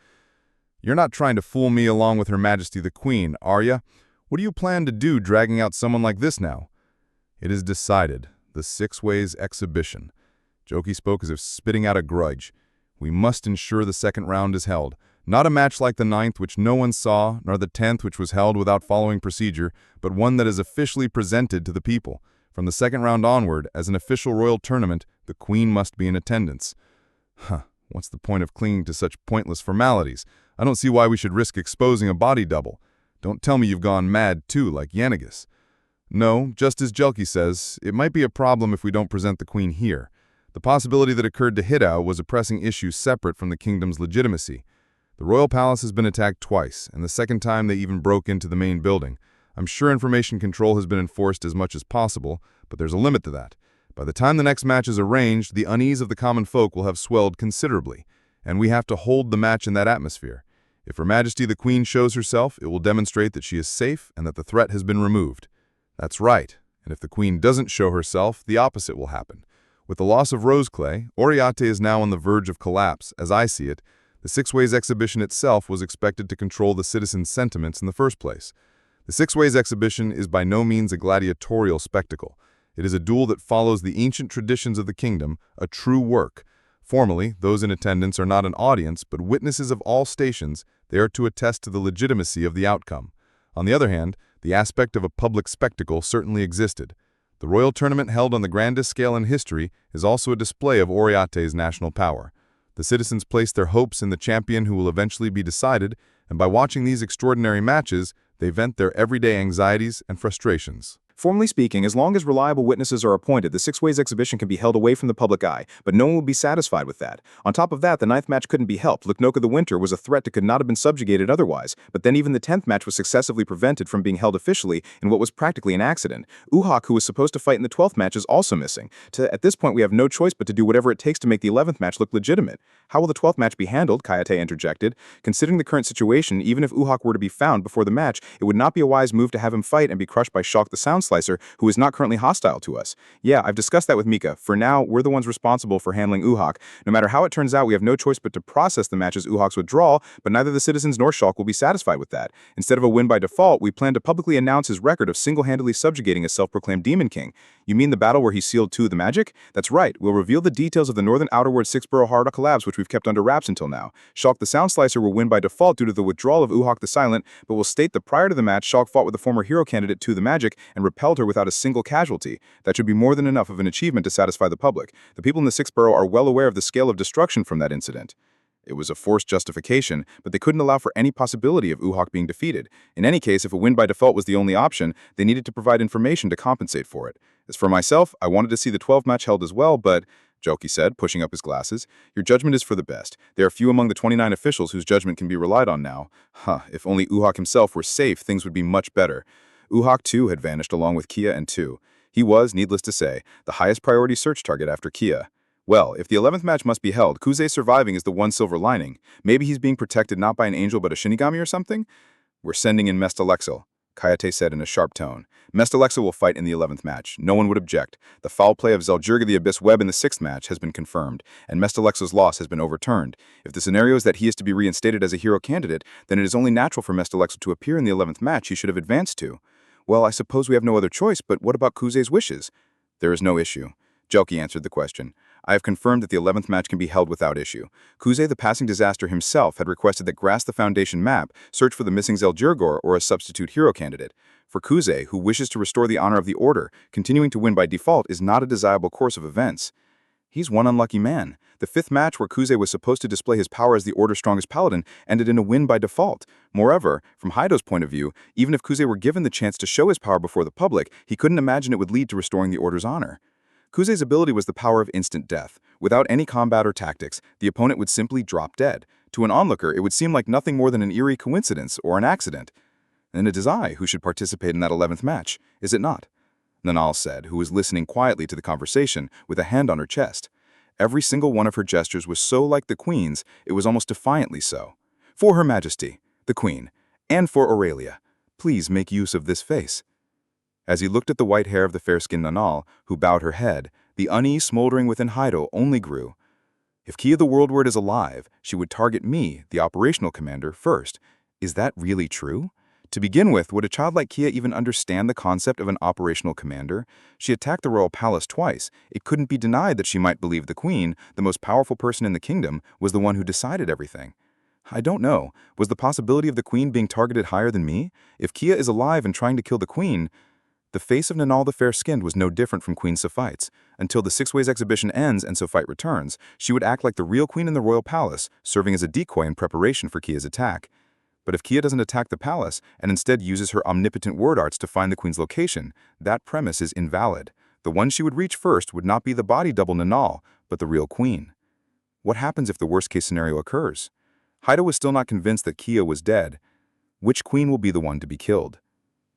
"You're not trying to fool me along with Her Majesty the Queen, are ya? What do you plan to do dragging out someone like this now?" "It is decided. The 6 Ways exhibition." Joki spoke as if spitting out a grudge. "We must ensure the second round is held. Not a match like the 9th, which no one saw, nor the 10th, which was held without following procedure, but one that is officially presented to the people. From the second round onward, as an official royal tournament, the Queen must be in attendance." What's the point of clinging to such pointless formalities? I don't see why we should risk exposing a body double. Don't tell me you've gone mad too, like Yanagis. "No, just as Jelki says, it might be a problem if we don't present the Queen here. The possibility that occurred to Hidao was a pressing issue separate from the kingdom's legitimacy. The royal palace has been attacked twice, and the second time they even broke into the main building. I'm sure information control has been enforced as much as possible, but there's a limit to that. By the time the next match is arranged, the unease of the common folk will have swelled considerably, and we have to hold the match in that atmosphere. If Her Majesty the Queen shows herself, it will demonstrate that she is safe and that the threat has been removed." "That's right, and if the Queen doesn't show herself, the opposite will happen. With the loss of Roseclay, Oriate is now on the verge of collapse. As I see it, the 6 Ways exhibition itself was expected to control the citizens' sentiments in the first place. The 6 Ways exhibition is by no means a gladiatorial spectacle. It is a duel that follows the ancient traditions of the kingdom, a true work. Formally, those in attendance are not an audience, but witnesses of all stations. They are to attest to the legitimacy of the outcome. On the other hand, the aspect of a public spectacle certainly existed. The royal tournament held on the grandest scale in history is also a display of Oriate's national power. The citizens place their hopes in the champion who will eventually be decided, and by watching these extraordinary matches, they vent their everyday anxieties and frustrations. Formally speaking, as long as reliable witnesses are appointed, the 6 Ways exhibition can be held away from the public eye, but no one will be satisfied with that. On top of that, the 9th match couldn't be helped. Luknoka the Winter was a threat that could not have been subjugated otherwise, but then even the 10th match was successively prevented from being held officially in what was practically an accident. Uhak, who was supposed to fight in the 12th match, is also missing. At this point, we have no choice but to do whatever it takes to make the 11th match look legitimate. "How will the 12th match be handled?" Kayate interjected. "Considering the current situation, even if Uhak were to be found before the match, it would not be a wise move to have him fight and be crushed by Shock the Sound Slicer, who is not currently hostile to us. Yeah, I've discussed that with Mika. For now, we're the ones responsible for handling Uhak. No matter how it turns out, we have no choice but to process the match as Uhak's withdrawal, but neither the citizens nor Shock will be satisfied with that. Instead of a win by default, we plan to publicly announce his record of single-handedly subjugating a self-proclaimed Demon King." "You mean the battle where he sealed 2 of the magic?" "That's right. We'll reveal the details of the Northern Outerward 6-borough hard collapse, which we've kept under wraps until now. Shock the Sound Slicer will win by default due to the withdrawal of Uhak the Silent, but we'll state that prior to the match, Shock fought with the former hero candidate 2 the magic and repelled her without a single casualty. That should be more than enough of an achievement to satisfy the public. The people in the 6th borough are well aware of the scale of destruction from that incident." It was a forced justification, but they couldn't allow for any possibility of Uhak being defeated. In any case, if a win by default was the only option, they needed to provide information to compensate for it. As for myself, I wanted to see the 12th match held as well, but Joki said, pushing up his glasses, "Your judgment is for the best. There are few among the 29 officials whose judgment can be relied on now. If only Uhak himself were safe, things would be much better." Uhak, too, had vanished along with Kia and Tu. He was, needless to say, the highest priority search target after Kia. Well, if the 11th match must be held, Kuze surviving is the one silver lining. Maybe he's being protected not by an angel but a Shinigami or something? "We're sending in Mestalexel," Kayate said in a sharp tone. "Mestalexel will fight in the 11th match. No one would object. The foul play of Zeljurga the Abyss Web in the 6th match has been confirmed, and Mestalexel's loss has been overturned. If the scenario is that he is to be reinstated as a hero candidate, then it is only natural for Mestalexel to appear in the 11th match he should have advanced to. Well, I suppose we have no other choice, but what about Kuze's wishes?" "There is no issue." Joki answered the question. I have confirmed that the 11th match can be held without issue. Kuze, the passing disaster himself, had requested that Grass the Foundation map search for the missing Zeljirgor or a substitute hero candidate. For Kuze, who wishes to restore the honor of the Order, continuing to win by default is not a desirable course of events. He's one unlucky man. The 5th match where Kuze was supposed to display his power as the Order's strongest paladin ended in a win by default. Moreover, from Haido's point of view, even if Kuze were given the chance to show his power before the public, he couldn't imagine it would lead to restoring the Order's honor. Kuze's ability was the power of instant death. Without any combat or tactics, the opponent would simply drop dead. To an onlooker, it would seem like nothing more than an eerie coincidence or an accident. And it is I who should participate in that 11th match, is it not? Nanal said, who was listening quietly to the conversation with a hand on her chest. Every single one of her gestures was so like the Queen's, it was almost defiantly so. For Her Majesty, the Queen, and for Aurelia, please make use of this face. As he looked at the white hair of the fair-skinned Nanal, who bowed her head, the unease smoldering within Haido only grew. If Kia the World Word is alive, she would target me, the operational commander, first. Is that really true? To begin with, would a child like Kia even understand the concept of an operational commander? She attacked the royal palace twice. It couldn't be denied that she might believe the Queen, the most powerful person in the kingdom, was the one who decided everything. I don't know. Was the possibility of the Queen being targeted higher than me? If Kia is alive and trying to kill the Queen... The face of Nanal the Fair-Skinned was no different from Queen Sophites. Until the 6 Ways exhibition ends and Sophite returns, she would act like the real queen in the royal palace, serving as a decoy in preparation for Kia's attack. But if Kia doesn't attack the palace, and instead uses her omnipotent word arts to find the Queen's location, that premise is invalid. The one she would reach first would not be the body double Nanal, but the real Queen. What happens if the worst-case scenario occurs? Haido was still not convinced that Kia was dead. Which queen will be the one to be killed?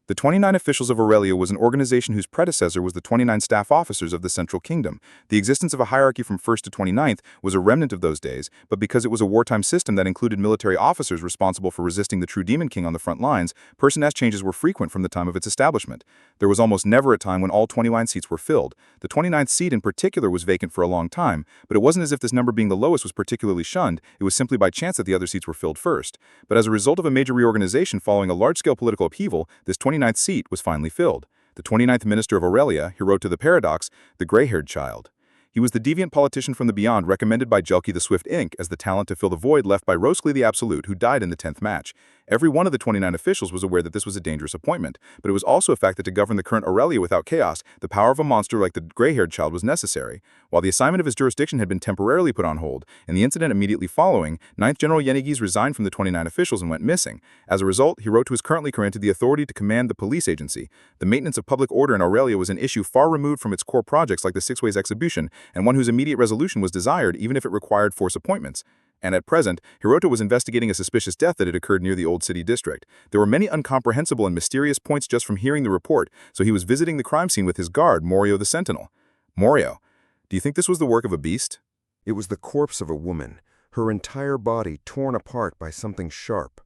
The 29 Officials of Aurelia was an organization whose predecessor was the 29 staff officers of the Central Kingdom. The existence of a hierarchy from 1st to 29th was a remnant of those days, but because it was a wartime system that included military officers responsible for resisting the true Demon King on the front lines, person-S changes were frequent from the time of its establishment. There was almost never a time when all 29 seats were filled. The 29th seat in particular was vacant for a long time, but it wasn't as if this number being the lowest was particularly shunned, it was simply by chance that the other seats were filled first. But as a result of a major reorganization following a large-scale political upheaval, this 29th seat was finally filled. The 29th Minister of Aurelia, Hiroto the Paradox, the gray-haired child. He was the deviant politician from the beyond recommended by Jelki the Swift Inc. as the talent to fill the void left by Roskli the Absolute, who died in the 10th match. Every one of the 29 officials was aware that this was a dangerous appointment, but it was also a fact that to govern the current Aurelia without chaos, the power of a monster like the gray-haired child was necessary. While the assignment of his jurisdiction had been temporarily put on hold, in the incident immediately following, 9th General Yenigis resigned from the 29 officials and went missing. As a result, Hiroto is currently granted the authority to command the police agency. The maintenance of public order in Aurelia was an issue far removed from its core projects like the 6 Ways exhibition, and one whose immediate resolution was desired even if it required force appointments. And at present, Hiroto was investigating a suspicious death that had occurred near the Old City District. There were many incomprehensible and mysterious points just from hearing the report, so he was visiting the crime scene with his guard, Morio the Sentinel. Morio, do you think this was the work of a beast? It was the corpse of a woman, her entire body torn apart by something sharp.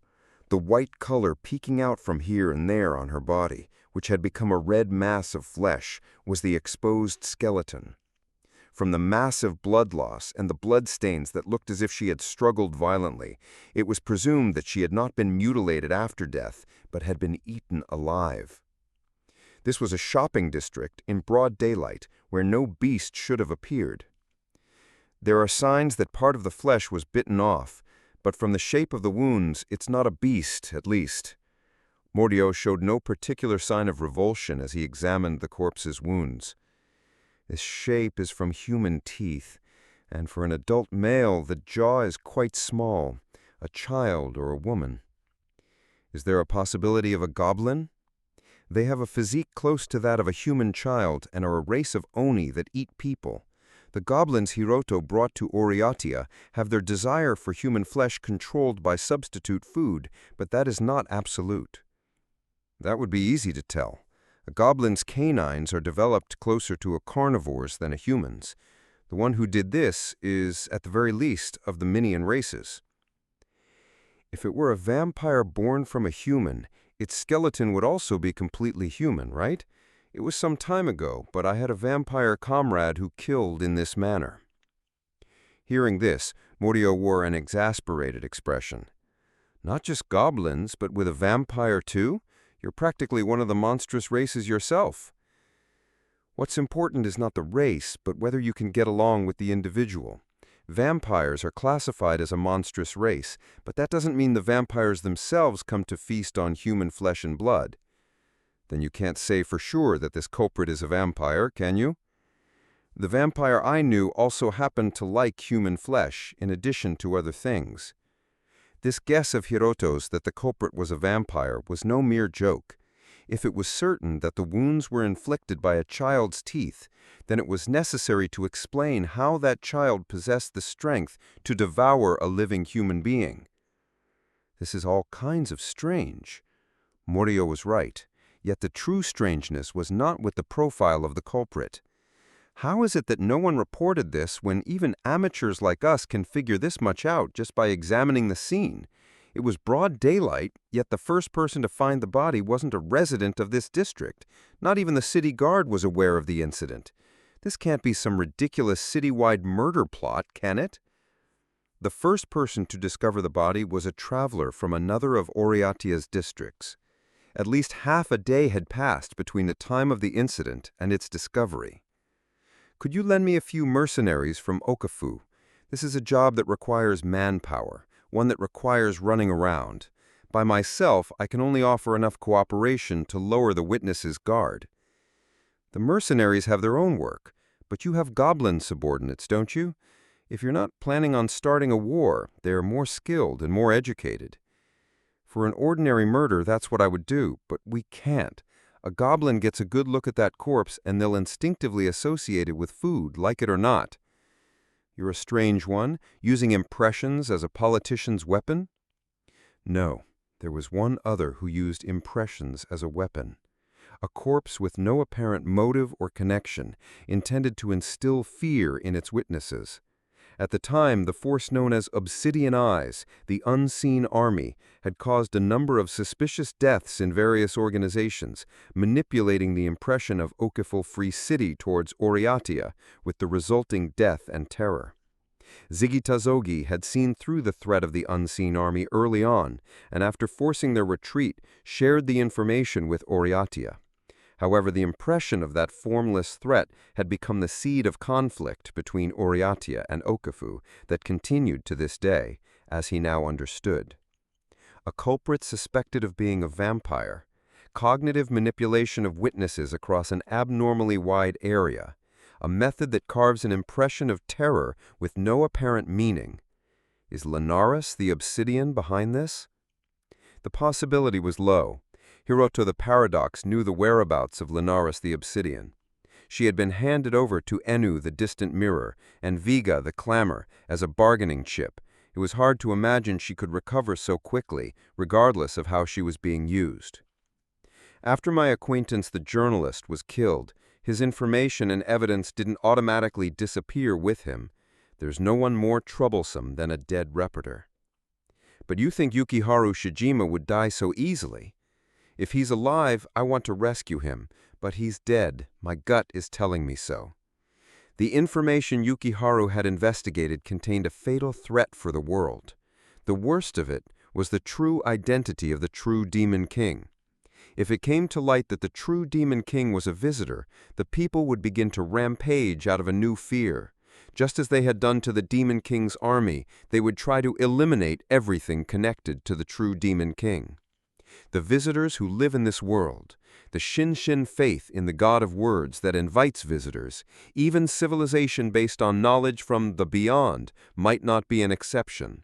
The white color peeking out from here and there on her body, which had become a red mass of flesh, was the exposed skeleton. From the massive blood loss and the bloodstains that looked as if she had struggled violently, it was presumed that she had not been mutilated after death, but had been eaten alive. This was a shopping district in broad daylight, where no beast should have appeared. There are signs that part of the flesh was bitten off, but from the shape of the wounds, it's not a beast, at least. Morio showed no particular sign of revulsion as he examined the corpse's wounds. This shape is from human teeth, and for an adult male, the jaw is quite small, a child or a woman. Is there a possibility of a goblin? They have a physique close to that of a human child and are a race of Oni that eat people. The goblins Hiroto brought to Oriatia have their desire for human flesh controlled by substitute food, but that is not absolute. That would be easy to tell. A goblin's canines are developed closer to a carnivore's than a human's. The one who did this is, at the very least, of the Minion races. If it were a vampire born from a human, its skeleton would also be completely human, right? It was some time ago, but I had a vampire comrade who killed in this manner. Hearing this, Morio wore an exasperated expression. Not just goblins, but with a vampire too? You're practically one of the monstrous races yourself. What's important is not the race, but whether you can get along with the individual. Vampires are classified as a monstrous race, but that doesn't mean the vampires themselves come to feast on human flesh and blood. Then you can't say for sure that this culprit is a vampire, can you? The vampire I knew also happened to like human flesh, in addition to other things. This guess of Hiroto's that the culprit was a vampire was no mere joke. If it was certain that the wounds were inflicted by a child's teeth, then it was necessary to explain how that child possessed the strength to devour a living human being. This is all kinds of strange. Morio was right, yet the true strangeness was not with the profile of the culprit. How is it that no one reported this when even amateurs like us can figure this much out just by examining the scene? It was broad daylight, yet the first person to find the body wasn't a resident of this district. Not even the city guard was aware of the incident. This can't be some ridiculous citywide murder plot, can it? The first person to discover the body was a traveler from another of Oriatia's districts. At least half a day had passed between the time of the incident and its discovery. Could you lend me a few mercenaries from Okafu? This is a job that requires manpower, one that requires running around. By myself, I can only offer enough cooperation to lower the witness's guard. The mercenaries have their own work, but you have goblin subordinates, don't you? If you're not planning on starting a war, they are more skilled and more educated. For an ordinary murder, that's what I would do, but we can't. A goblin gets a good look at that corpse and they'll instinctively associate it with food, like it or not. You're a strange one, using impressions as a politician's weapon? No, there was one other who used impressions as a weapon. A corpse with no apparent motive or connection, intended to instill fear in its witnesses. At the time, the force known as Obsidian Eyes, the Unseen Army, had caused a number of suspicious deaths in various organizations, manipulating the impression of Okiful Free City towards Oriatia, with the resulting death and terror. Zigitazogi had seen through the threat of the Unseen Army early on, and after forcing their retreat, shared the information with Oriatia. However, the impression of that formless threat had become the seed of conflict between Oriatia and Okafu that continued to this day, as he now understood. A culprit suspected of being a vampire, cognitive manipulation of witnesses across an abnormally wide area, a method that carves an impression of terror with no apparent meaning. Is Linares the Obsidian behind this? The possibility was low. Hiroto the Paradox knew the whereabouts of Linares the Obsidian. She had been handed over to Enu the Distant Mirror and Viga the Clamor as a bargaining chip. It was hard to imagine she could recover so quickly, regardless of how she was being used. After my acquaintance the journalist was killed, his information and evidence didn't automatically disappear with him. There's no one more troublesome than a dead reporter. But you think Yukiharu Shijima would die so easily? If he's alive, I want to rescue him, but he's dead. My gut is telling me so. The information Yukiharu had investigated contained a fatal threat for the world. The worst of it was the true identity of the true Demon King. If it came to light that the true Demon King was a visitor, the people would begin to rampage out of a new fear. Just as they had done to the Demon King's army, they would try to eliminate everything connected to the true Demon King. The visitors who live in this world, the Shinshin faith in the God of Words that invites visitors, even civilization based on knowledge from the beyond, might not be an exception.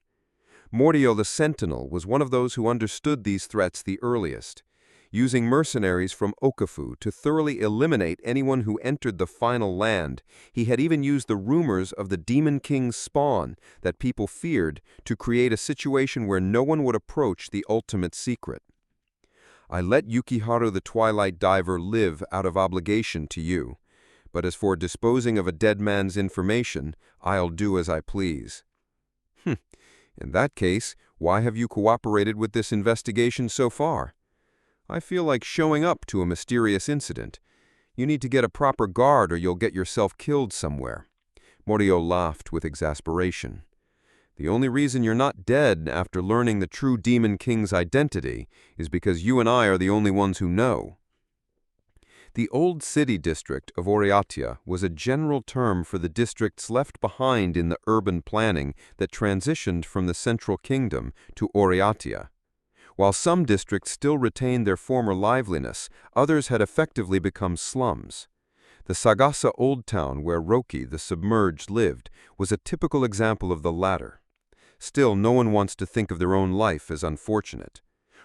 Mordio the Sentinel was one of those who understood these threats the earliest. Using mercenaries from Okafu to thoroughly eliminate anyone who entered the final land, he had even used the rumors of the Demon King's spawn that people feared to create a situation where no one would approach the ultimate secret. I let Yukiharu the Twilight Diver live out of obligation to you, but as for disposing of a dead man's information, I'll do as I please. In that case, why have you cooperated with this investigation so far? I feel like showing up to a mysterious incident. You need to get a proper guard or you'll get yourself killed somewhere. Morio laughed with exasperation. The only reason you're not dead after learning the true Demon King's identity is because you and I are the only ones who know. The Old City District of Oreatia was a general term for the districts left behind in the urban planning that transitioned from the Central Kingdom to Oreatia. While some districts still retained their former liveliness, others had effectively become slums. The Sagasa Old Town, where Roki, the submerged, lived, was a typical example of the latter. Still, no one wants to think of their own life as unfortunate.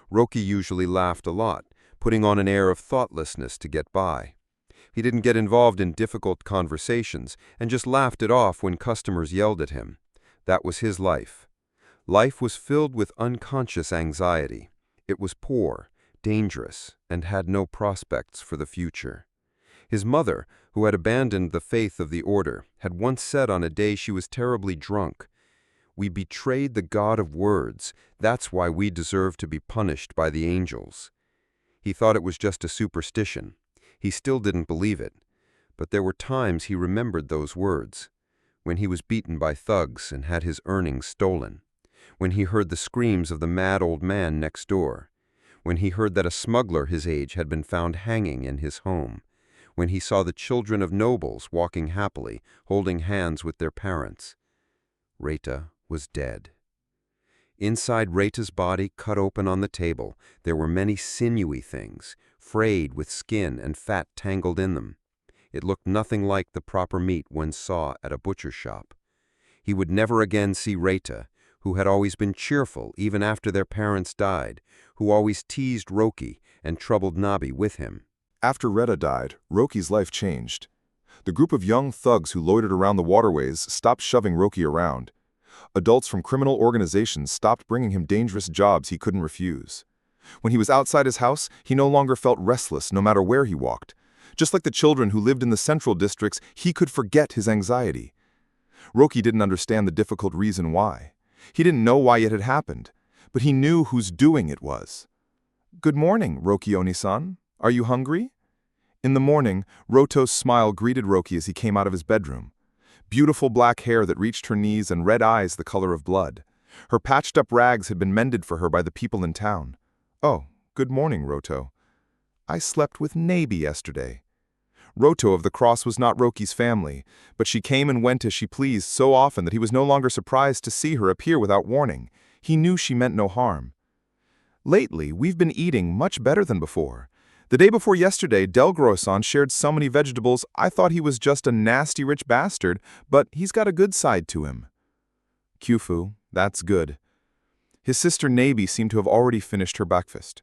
Roki usually laughed a lot, putting on an air of thoughtlessness to get by. He didn't get involved in difficult conversations and just laughed it off when customers yelled at him. That was his life. Life was filled with unconscious anxiety. It was poor, dangerous, and had no prospects for the future. His mother, who had abandoned the faith of the order, had once said on a day she was terribly drunk, "We betrayed the God of words. That's why we deserve to be punished by the angels." He thought it was just a superstition. He still didn't believe it. But there were times he remembered those words. When he was beaten by thugs and had his earnings stolen. When he heard the screams of the mad old man next door. When he heard that a smuggler his age had been found hanging in his home. When he saw the children of nobles walking happily, holding hands with their parents. Reta was dead. Inside Reta's body, cut open on the table, there were many sinewy things, frayed with skin and fat tangled in them. It looked nothing like the proper meat one saw at a butcher's shop. He would never again see Reta, who had always been cheerful even after their parents died, who always teased Roki and troubled Nabi with him. After Reta died, Roki's life changed. The group of young thugs who loitered around the waterways stopped shoving Roki around. Adults from criminal organizations stopped bringing him dangerous jobs he couldn't refuse. When he was outside his house, he no longer felt restless no matter where he walked. Just like the children who lived in the central districts, he could forget his anxiety. Roki didn't understand the difficult reason why. He didn't know why it had happened, but he knew whose doing it was. "Good morning, Roki Oni-san. Are you hungry?" In the morning, Roto's smile greeted Roki as he came out of his bedroom. Beautiful black hair that reached her knees and red eyes the color of blood. Her patched-up rags had been mended for her by the people in town. "Oh, good morning, Roto. I slept with Nabi yesterday." Roto of the Cross was not Roki's family, but she came and went as she pleased so often that he was no longer surprised to see her appear without warning. He knew she meant no harm. "Lately, we've been eating much better than before. The day before yesterday, Delgro-san shared so many vegetables, I thought he was just a nasty rich bastard, but he's got a good side to him." "Kyufu, that's good." His sister Nabi seemed to have already finished her breakfast.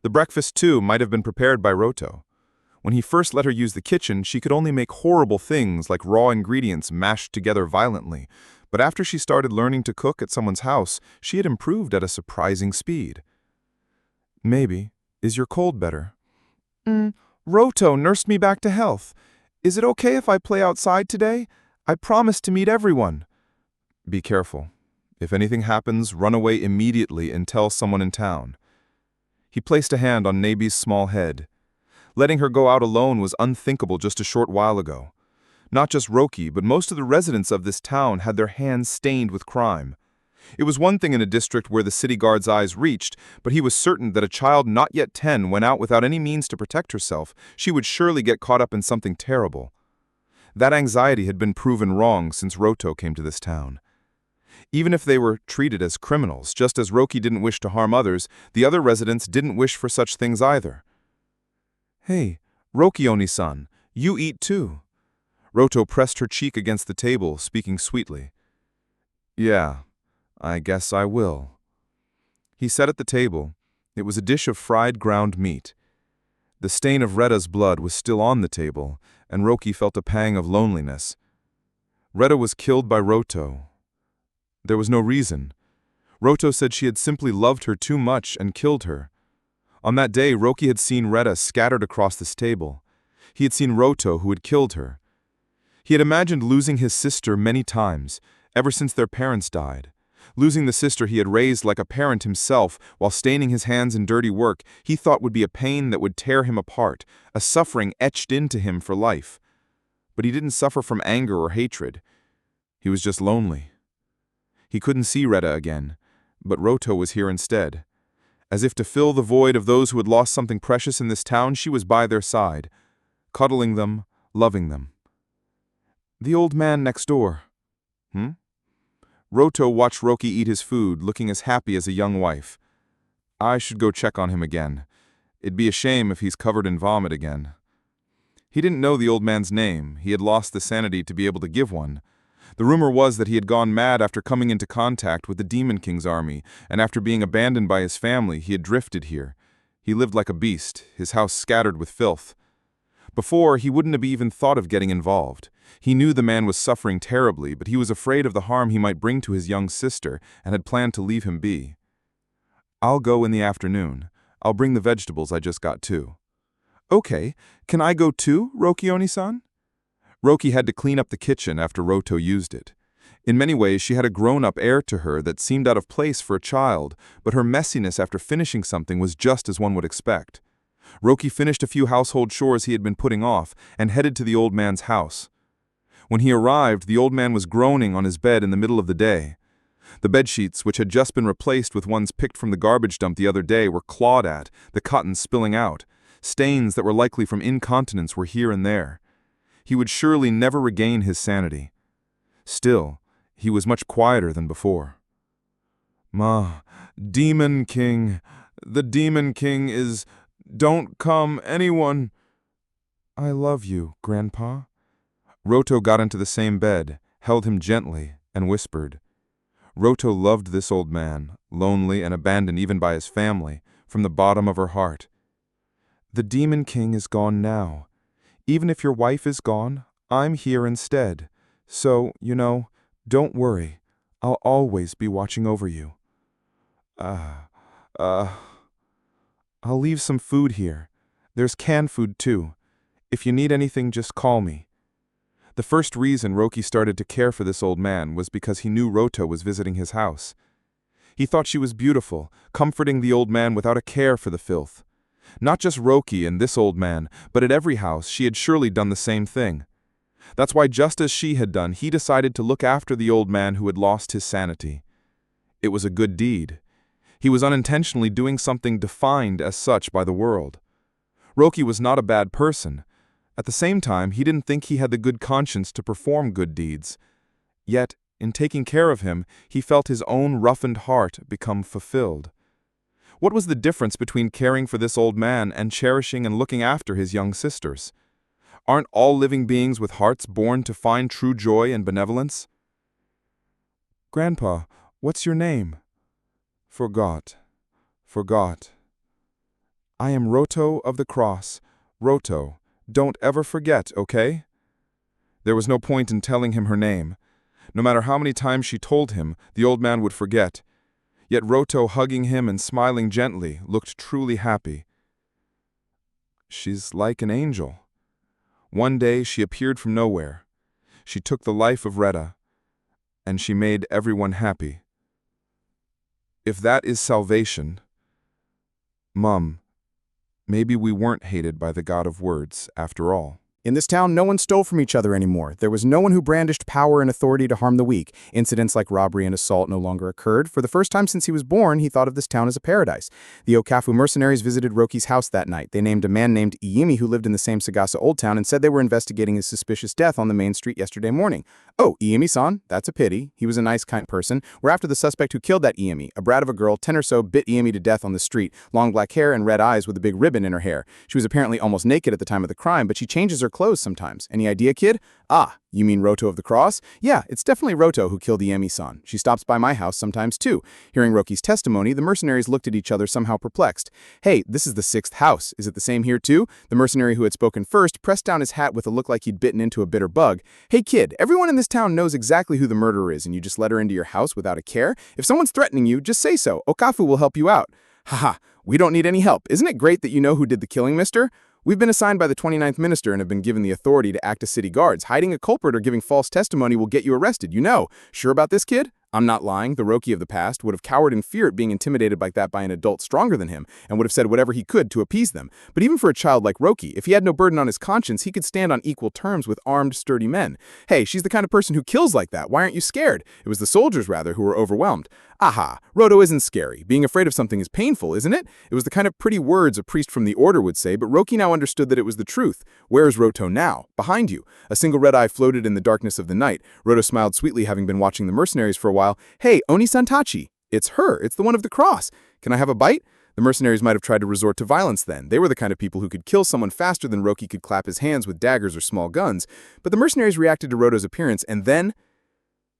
The breakfast, too, might have been prepared by Roto. When he first let her use the kitchen, she could only make horrible things like raw ingredients mashed together violently, but after she started learning to cook at someone's house, she had improved at a surprising speed. "Maybe. Is your cold better?" Roto nursed me back to health. Is it okay if I play outside today? I promised to meet everyone." "Be careful. If anything happens, run away immediately and tell someone in town." He placed a hand on Nabi's small head. Letting her go out alone was unthinkable just a short while ago. Not just Roki, but most of the residents of this town had their hands stained with crime. It was one thing in a district where the city guard's eyes reached, but he was certain that a child not yet 10 went out without any means to protect herself. She would surely get caught up in something terrible. That anxiety had been proven wrong since Roto came to this town. Even if they were treated as criminals, just as Roki didn't wish to harm others, the other residents didn't wish for such things either. "Hey, Roki Oni-san, you eat too." Roto pressed her cheek against the table, speaking sweetly. "Yeah. I guess I will." He sat at the table. It was a dish of fried ground meat. The stain of Reta's blood was still on the table, and Roki felt a pang of loneliness. Reta was killed by Roto. There was no reason. Roto said she had simply loved her too much and killed her. On that day, Roki had seen Reta scattered across this table. He had seen Roto, who had killed her. He had imagined losing his sister many times, ever since their parents died. Losing the sister he had raised like a parent himself while staining his hands in dirty work, he thought would be a pain that would tear him apart, a suffering etched into him for life. But he didn't suffer from anger or hatred. He was just lonely. He couldn't see Reta again, but Roto was here instead. As if to fill the void of those who had lost something precious in this town, she was by their side. cuddling them, loving them. The old man next door. Roto watched Roki eat his food, looking as happy as a young wife. I should go check on him again. It'd be a shame if he's covered in vomit again. He didn't know the old man's name. He had lost the sanity to be able to give one. The rumor was that he had gone mad after coming into contact with the Demon King's army, and after being abandoned by his family, he had drifted here. He lived like a beast, his house scattered with filth. Before, he wouldn't have even thought of getting involved. He knew the man was suffering terribly, but he was afraid of the harm he might bring to his young sister, and had planned to leave him be. I'll go in the afternoon. I'll bring the vegetables I just got too. Okay, can I go too, Roki-Oni-san? Roki had to clean up the kitchen after Roto used it. In many ways, she had a grown-up air to her that seemed out of place for a child, but her messiness after finishing something was just as one would expect. Roki finished a few household chores he had been putting off and headed to the old man's house. When he arrived, the old man was groaning on his bed in the middle of the day. The bedsheets, which had just been replaced with ones picked from the garbage dump the other day, were clawed at, the cotton spilling out. Stains that were likely from incontinence were here and there. He would surely never regain his sanity. Still, he was much quieter than before. Ma, Demon King, the Demon King is... Don't come, anyone. I love you, Grandpa. Roto got into the same bed, held him gently, and whispered. Roto loved this old man, lonely and abandoned even by his family, from the bottom of her heart. The Demon King is gone now. Even if your wife is gone, I'm here instead. So, don't worry. I'll always be watching over you. I'll leave some food here. There's canned food too. If you need anything, just call me. The first reason Roki started to care for this old man was because he knew Roto was visiting his house. He thought she was beautiful, comforting the old man without a care for the filth. Not just Roki and this old man, but at every house she had surely done the same thing. That's why, just as she had done, he decided to look after the old man who had lost his sanity. It was a good deed. He was unintentionally doing something defined as such by the world. Roki was not a bad person. At the same time, he didn't think he had the good conscience to perform good deeds. Yet, in taking care of him, he felt his own roughened heart become fulfilled. What was the difference between caring for this old man and cherishing and looking after his young sisters? Aren't all living beings with hearts born to find true joy and benevolence? Grandpa, what's your name? Forgot. I am Roto of the Cross. Roto, don't ever forget, okay? There was no point in telling him her name. No matter how many times she told him, the old man would forget. Yet Roto, hugging him and smiling gently, looked truly happy. She's like an angel. One day she appeared from nowhere. She took the life of Retta, and she made everyone happy. If that is salvation, Mum, maybe we weren't hated by the God of Words after all. In this town, no one stole from each other anymore. There was no one who brandished power and authority to harm the weak. Incidents like robbery and assault no longer occurred. For the first time since he was born, he thought of this town as a paradise. The Okafu mercenaries visited Roki's house that night. They named a man named Iimi who lived in the same Sagasa Old Town and said they were investigating his suspicious death on the main street yesterday morning. Oh, Iimi-san, that's a pity. He was a nice, kind person. We're after the suspect who killed that Iimi. A brat of a girl, 10 or so, bit Iimi to death on the street. Long black hair and red eyes with a big ribbon in her hair. She was apparently almost naked at the time of the crime, but she changes her clothes sometimes. Any idea, kid? Ah, you mean Roto of the Cross? Yeah, it's definitely Roto who killed Iemi-san. She stops by my house sometimes too. Hearing Roki's testimony, the mercenaries looked at each other somehow perplexed. Hey, this is the 6th house. Is it the same here too? The mercenary who had spoken first pressed down his hat with a look like he'd bitten into a bitter bug. Hey kid, everyone in this town knows exactly who the murderer is and you just let her into your house without a care? If someone's threatening you, just say so. Okafu will help you out. Haha, we don't need any help. Isn't it great that you know who did the killing, mister? We've been assigned by the 29th minister and have been given the authority to act as city guards. Hiding a culprit or giving false testimony will get you arrested, you know. Sure about this, kid? I'm not lying, the Roki of the past would have cowered in fear at being intimidated like that by an adult stronger than him, and would have said whatever he could to appease them. But even for a child like Roki, if he had no burden on his conscience, he could stand on equal terms with armed, sturdy men. Hey, she's the kind of person who kills like that. Why aren't you scared? It was the soldiers, rather, who were overwhelmed. Aha, Roto isn't scary. Being afraid of something is painful, isn't it? It was the kind of pretty words a priest from the order would say, but Roki now understood that it was the truth. Where is Roto now? Behind you. A single red eye floated in the darkness of the night. Roto smiled sweetly, having been watching the mercenaries for a while. Hey, Oni-san-tachi. It's her. It's the one of the cross. Can I have a bite? The mercenaries might have tried to resort to violence then. They were the kind of people who could kill someone faster than Roki could clap his hands with daggers or small guns. But the mercenaries reacted to Roto's appearance, and then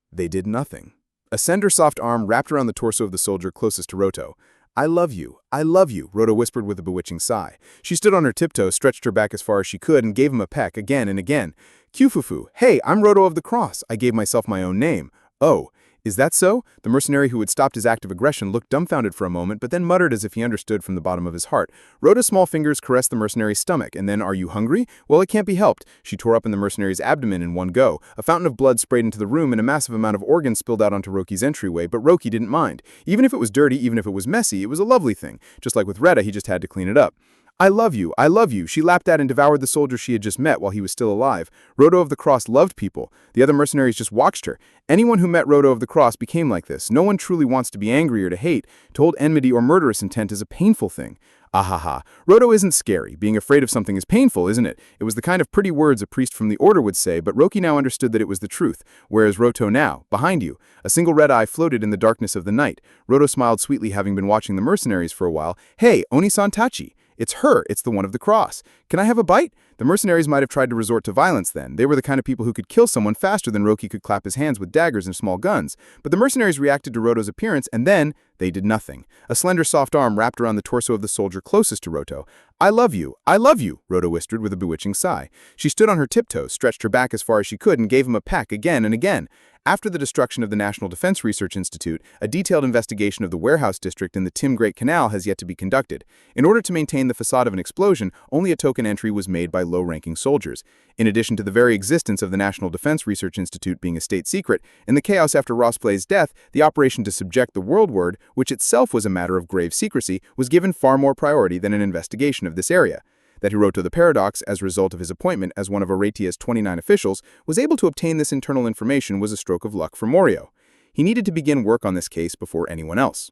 they did nothing. A slender, soft arm wrapped around the torso of the soldier closest to Roto. I love you, Roto whispered with a bewitching sigh. She stood on her tiptoes, stretched her back as far as she could, and gave him a peck again and again. Kyufufu, hey, I'm Roto of the Cross. I gave myself my own name. Oh, is that so? The mercenary who had stopped his act of aggression looked dumbfounded for a moment, but then muttered as if he understood from the bottom of his heart. Roto's small fingers caressed the mercenary's stomach, and then, are you hungry? Well, it can't be helped. She tore up in the mercenary's abdomen in one go. A fountain of blood sprayed into the room, and a massive amount of organs spilled out onto Roki's entryway, but Roki didn't mind. Even if it was dirty, even if it was messy, it was a lovely thing. Just like with Retta, he just had to clean it up. I love you, she lapped at and devoured the soldier she had just met while he was still alive. Roto of the Cross loved people. The other mercenaries just watched her. Anyone who met Roto of the Cross became like this. No one truly wants to be angry or to hate. To hold enmity or murderous intent is a painful thing. Ahaha. Roto isn't scary. Being afraid of something is painful, isn't it? It was the kind of pretty words a priest from the order would say, but Roki now understood that it was the truth. Where is Roto now? Behind you. A single red eye floated in the darkness of the night. Roto smiled sweetly, having been watching the mercenaries for a while. Hey, Oni-san-tachi. It's her. It's the one of the cross. Can I have a bite? The mercenaries might have tried to resort to violence then. They were the kind of people who could kill someone faster than Roki could clap his hands with daggers and small guns. But the mercenaries reacted to Roto's appearance, and then they did nothing. A slender, soft arm wrapped around the torso of the soldier closest to Roto. I love you, Roto whispered with a bewitching sigh. She stood on her tiptoes, stretched her back as far as she could, and gave him a peck again and again. After the destruction of the National Defense Research Institute, a detailed investigation of the warehouse district in the Tim Great Canal has yet to be conducted. In order to maintain the facade of an explosion, only a token entry was made by low-ranking soldiers. In addition to the very existence of the National Defense Research Institute being a state secret, in the chaos after Rossplay's death, the operation to subject the world word, which itself was a matter of grave secrecy, was given far more priority than an investigation of this area. That Hiroto the Paradox, as a result of his appointment as one of Aratia's 29 officials, was able to obtain this internal information was a stroke of luck for Morio. He needed to begin work on this case before anyone else.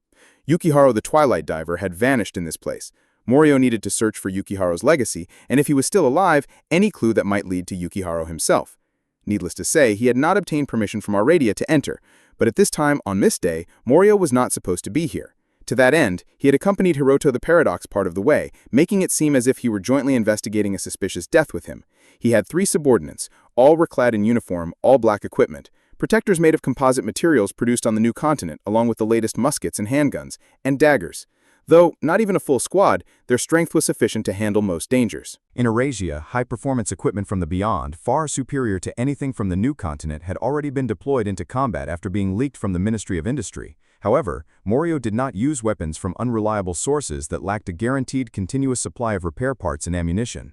Yukiharu the Twilight Diver had vanished in this place. Morio needed to search for Yukiharu's legacy, and if he was still alive, any clue that might lead to Yukiharu himself. Needless to say, he had not obtained permission from Aratia to enter, but at this time, on Mist Day, Morio was not supposed to be here. To that end, he had accompanied Hiroto the Paradox part of the way, making it seem as if he were jointly investigating a suspicious death with him. He had 3 subordinates. All were clad in uniform, all black equipment. Protectors made of composite materials produced on the new continent, along with the latest muskets and handguns, and daggers. Though not even a full squad, their strength was sufficient to handle most dangers. In Eurasia, high-performance equipment from the Beyond, far superior to anything from the new continent, had already been deployed into combat after being leaked from the Ministry of Industry. However, Morio did not use weapons from unreliable sources that lacked a guaranteed continuous supply of repair parts and ammunition.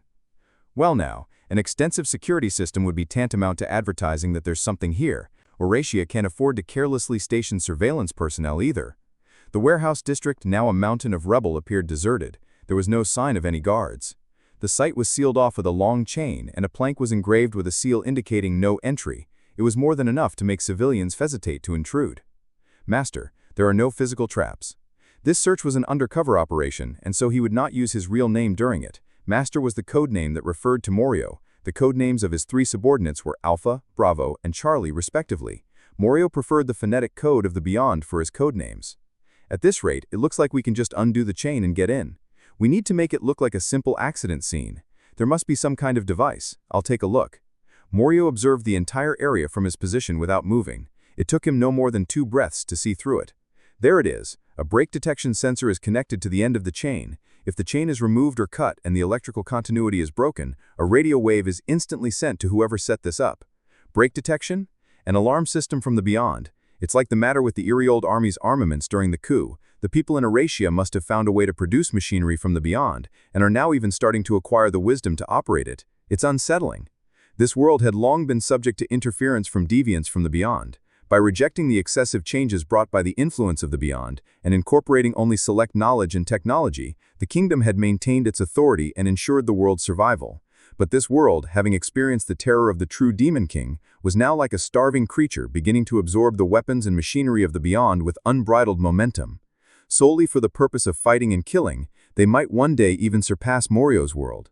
Well now, an extensive security system would be tantamount to advertising that there's something here. Eurasia can't afford to carelessly station surveillance personnel either. The warehouse district, now a mountain of rubble, appeared deserted. There was no sign of any guards. The site was sealed off with a long chain, and a plank was engraved with a seal indicating no entry. It was more than enough to make civilians hesitate to intrude. Master, there are no physical traps. This search was an undercover operation, and so he would not use his real name during it. Master was the code name that referred to Morio. The code names of his 3 subordinates were Alpha, Bravo, and Charlie, respectively. Morio preferred the phonetic code of the Beyond for his code names. At this rate, it looks like we can just undo the chain and get in. We need to make it look like a simple accident scene. There must be some kind of device. I'll take a look. Morio observed the entire area from his position without moving. It took him no more than 2 breaths to see through it. There it is. A break detection sensor is connected to the end of the chain. If the chain is removed or cut and the electrical continuity is broken, a radio wave is instantly sent to whoever set this up. Break detection? An alarm system from the Beyond. It's like the matter with the eerie old army's armaments during the coup. The people in Eurasia must have found a way to produce machinery from the Beyond, and are now even starting to acquire the wisdom to operate it. It's unsettling. This world had long been subject to interference from deviants from the Beyond. By rejecting the excessive changes brought by the influence of the beyond, and incorporating only select knowledge and technology, the kingdom had maintained its authority and ensured the world's survival. But this world, having experienced the terror of the true Demon King, was now like a starving creature beginning to absorb the weapons and machinery of the beyond with unbridled momentum. Solely for the purpose of fighting and killing, they might one day even surpass Morio's world.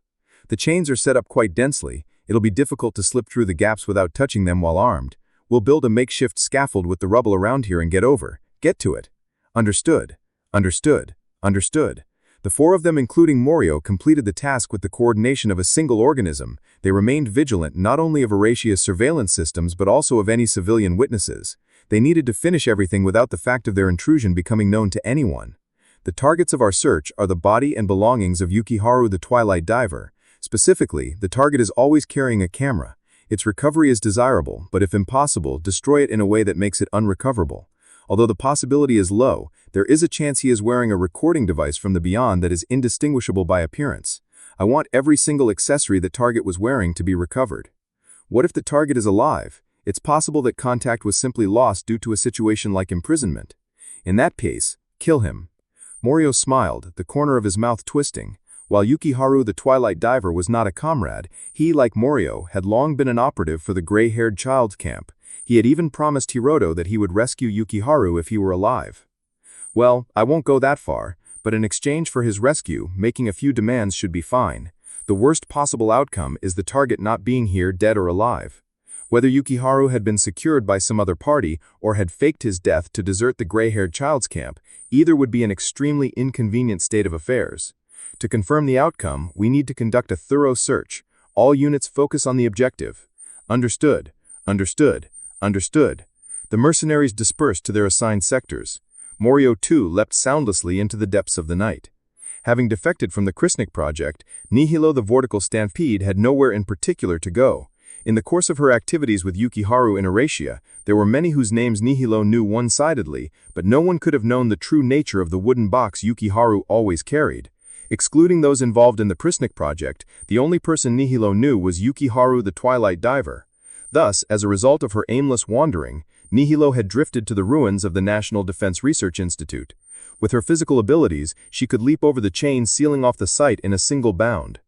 The chains are set up quite densely. It'll be difficult to slip through the gaps without touching them while armed. We'll build a makeshift scaffold with the rubble around here and get over. Get to it. Understood. Understood. Understood. The four of them, including Morio, completed the task with the coordination of a single organism. They remained vigilant not only of Eurasia's surveillance systems but also of any civilian witnesses. They needed to finish everything without the fact of their intrusion becoming known to anyone. The targets of our search are the body and belongings of Yukiharu the Twilight Diver. Specifically, the target is always carrying a camera. Its recovery is desirable, but if impossible, destroy it in a way that makes it unrecoverable. Although the possibility is low, there is a chance he is wearing a recording device from the beyond that is indistinguishable by appearance. I want every single accessory the target was wearing to be recovered. What if the target is alive? It's possible that contact was simply lost due to a situation like imprisonment. In that case, kill him. Morio smiled, the corner of his mouth twisting. While Yukiharu the Twilight Diver was not a comrade, he, like Morio, had long been an operative for the gray-haired child's camp. He had even promised Hiroto that he would rescue Yukiharu if he were alive. Well, I won't go that far, but in exchange for his rescue, making a few demands should be fine. The worst possible outcome is the target not being here dead or alive. Whether Yukiharu had been secured by some other party or had faked his death to desert the gray-haired child's camp, either would be an extremely inconvenient state of affairs. To confirm the outcome, we need to conduct a thorough search. All units focus on the objective. Understood. Understood. Understood. The mercenaries dispersed to their assigned sectors. Morio too leapt soundlessly into the depths of the night. Having defected from the Krisnik project, Nihilo the Vortical Stampede had nowhere in particular to go. In the course of her activities with Yukiharu in Eurasia, there were many whose names Nihilo knew one-sidedly, but no one could have known the true nature of the wooden box Yukiharu always carried. Excluding those involved in the Prisnik project, the only person Nihilo knew was Yukiharu the Twilight Diver. Thus, as a result of her aimless wandering, Nihilo had drifted to the ruins of the National Defense Research Institute. With her physical abilities, she could leap over the chain sealing off the site in a single bound.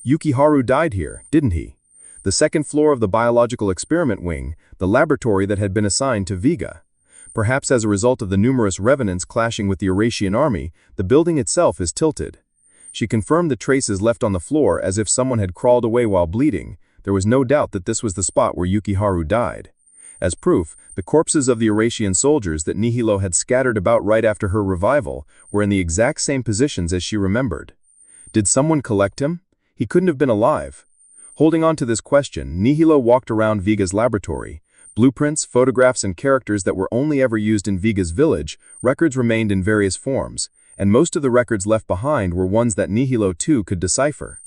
Yukiharu died here, didn't he? The second floor of the biological experiment wing, the laboratory that had been assigned to Vega. Perhaps as a result of the numerous revenants clashing with the Eurasian army, the building itself is tilted. She confirmed the traces left on the floor as if someone had crawled away while bleeding. There was no doubt that this was the spot where Yukiharu died. As proof, the corpses of the Eurasian soldiers that Nihilo had scattered about right after her revival were in the exact same positions as she remembered. Did someone collect him? He couldn't have been alive. Holding on to this question, Nihilo walked around Viga's laboratory. Blueprints, photographs, and characters that were only ever used in Viga's village, records remained in various forms, and most of the records left behind were ones that Nihilo too could decipher.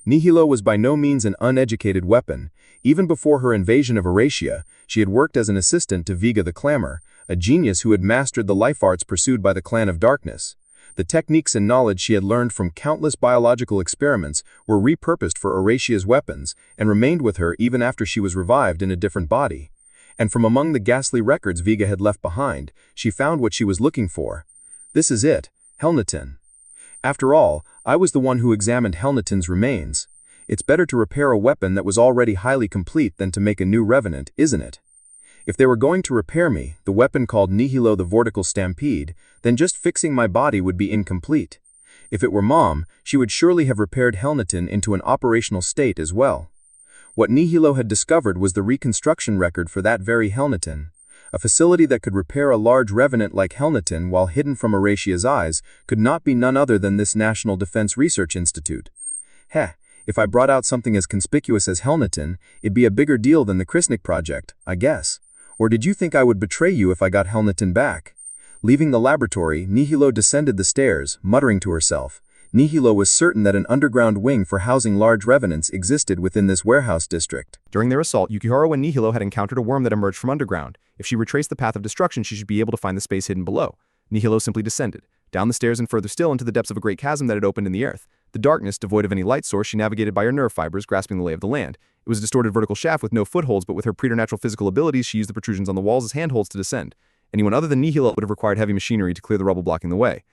Nihilo was by no means an uneducated weapon. Even before her invasion of Eurasia, she had worked as an assistant to Viga the Clamor, a genius who had mastered the life arts pursued by the Clan of Darkness. The techniques and knowledge she had learned from countless biological experiments were repurposed for Eurasia's weapons and remained with her even after she was revived in a different body. And from among the ghastly records Viga had left behind, she found what she was looking for. This is it, Helnetin. After all, I was the one who examined Helnetin's remains. It's better to repair a weapon that was already highly complete than to make a new revenant, isn't it? If they were going to repair me, the weapon called Nihilo the Vortical Stampede, then just fixing my body would be incomplete. If it were Mom, she would surely have repaired Helnetin into an operational state as well. What Nihilo had discovered was the reconstruction record for that very Helnetin. A facility that could repair a large revenant like Helnetin while hidden from Eurasia's eyes could not be none other than this National Defense Research Institute. If I brought out something as conspicuous as Helnetin, it'd be a bigger deal than the Krisnik project, I guess. Or did you think I would betray you if I got Helnetin back? Leaving the laboratory, Nihilo descended the stairs, muttering to herself. Nihilo was certain that an underground wing for housing large revenants existed within this warehouse district. During their assault, Yukiharu and Nihilo had encountered a worm that emerged from underground. If she retraced the path of destruction, she should be able to find the space hidden below. Nihilo simply descended, down the stairs and further still into the depths of a great chasm that had opened in the earth. The darkness, devoid of any light source, she navigated by her nerve fibers, grasping the lay of the land. It was a distorted vertical shaft with no footholds, but with her preternatural physical abilities, she used the protrusions on the walls as handholds to descend. Anyone other than Nihilo would have required heavy machinery to clear the rubble blocking the way.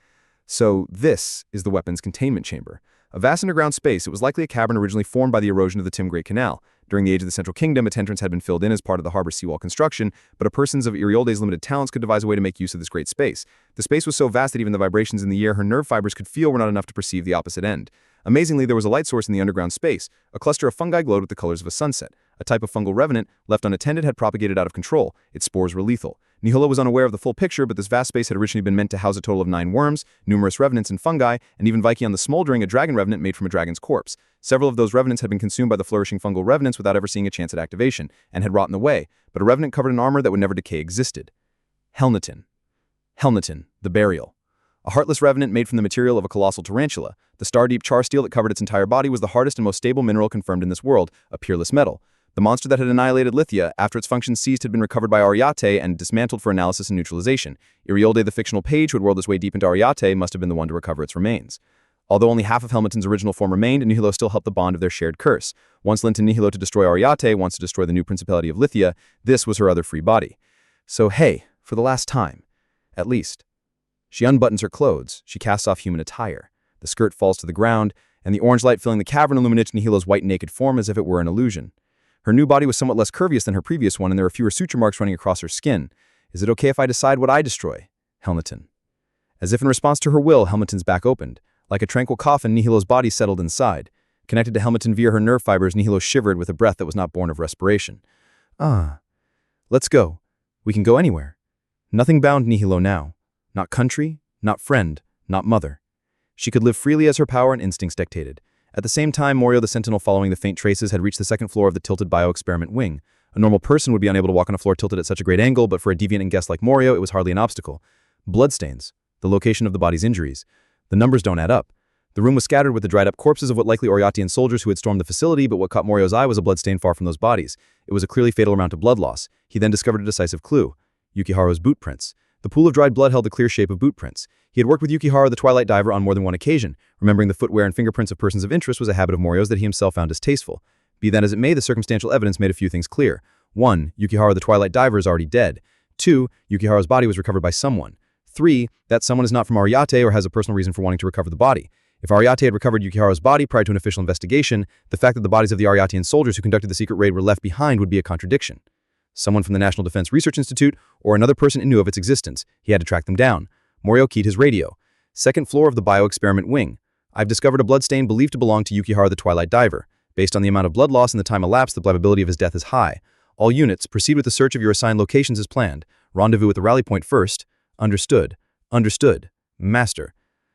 So this is the weapon's containment chamber. A vast underground space, it was likely a cavern originally formed by the erosion of the Tim Great Canal. During the age of the Central Kingdom, its entrance had been filled in as part of the harbor seawall construction, but a persons of Iriolde's limited talents could devise a way to make use of this great space. The space was so vast that even the vibrations in the air her nerve fibers could feel were not enough to perceive the opposite end. Amazingly, there was a light source in the underground space. A cluster of fungi glowed with the colors of a sunset. A type of fungal revenant, left unattended, had propagated out of control. Its spores were lethal. Nihilo was unaware of the full picture, but this vast space had originally been meant to house a total of 9 worms, numerous revenants and fungi, and even Viking the Smoldering, a dragon revenant made from a dragon's corpse. Several of those revenants had been consumed by the flourishing fungal revenants without ever seeing a chance at activation, and had rotten away, but a revenant covered in armor that would never decay existed. Helnetin. Helnetin, the burial. A heartless revenant made from the material of a colossal tarantula. The star-deep char steel that covered its entire body was the hardest and most stable mineral confirmed in this world, a peerless metal. The monster that had annihilated Lithia, after its functions ceased, had been recovered by Ariate and dismantled for analysis and neutralization. Iriolde, the fictional page who had whirled his way deep into Ariate, must have been the one to recover its remains. Although only half of Helmetin's original form remained, Nihilo still helped the bond of their shared curse. Once lent to Nihilo to destroy Ariate, once to destroy the new principality of Lithia, this was her other free body. So hey, for the last time. At least. She unbuttons her clothes. She casts off human attire. The skirt falls to the ground, and the orange light filling the cavern illuminates Nihilo's white naked form as if it were an illusion. Her new body was somewhat less curvious than her previous one, and there were fewer suture marks running across her skin. Is it okay if I decide what I destroy? Helmetin. As if in response to her will, Helmetin's back opened. Like a tranquil coffin, Nihilo's body settled inside. Connected to Helmetin via her nerve fibers, Nihilo shivered with a breath that was not born of respiration. Ah. Let's go. We can go anywhere. Nothing bound Nihilo now. Not country, not friend, not mother. She could live freely as her power and instincts dictated. At the same time, Morio the Sentinel, following the faint traces, had reached the second floor of the tilted bio-experiment wing. A normal person would be unable to walk on a floor tilted at such a great angle, but for a deviant and guest like Morio, it was hardly an obstacle. Bloodstains. The location of the body's injuries. The numbers don't add up. The room was scattered with the dried-up corpses of what likely Oriatian soldiers who had stormed the facility, but what caught Morio's eye was a bloodstain far from those bodies. It was a clearly fatal amount of blood loss. He then discovered a decisive clue. Yukiharu's boot prints. The pool of dried blood held the clear shape of boot prints. He had worked with Yukiharu the Twilight Diver on more than one occasion. Remembering the footwear and fingerprints of persons of interest was a habit of Morio's that he himself found distasteful. Be that as it may, the circumstantial evidence made a few things clear. 1. Yukiharu the Twilight Diver is already dead. 2. Yukiharu's body was recovered by someone. 3. That someone is not from Ariate or has a personal reason for wanting to recover the body. If Ariate had recovered Yukiharu's body prior to an official investigation, the fact that the bodies of the Ariatian soldiers who conducted the secret raid were left behind would be a contradiction. Someone from the National Defense Research Institute, or another person knew of its existence. He had to track them down. Morio keyed his radio. Second floor of the bio-experiment wing. I've discovered a bloodstain believed to belong to Yukiharu the Twilight Diver. Based on the amount of blood loss and the time elapsed, the probability of his death is high. All units, proceed with the search of your assigned locations as planned. Rendezvous at the rally point first. Understood. Understood. Master.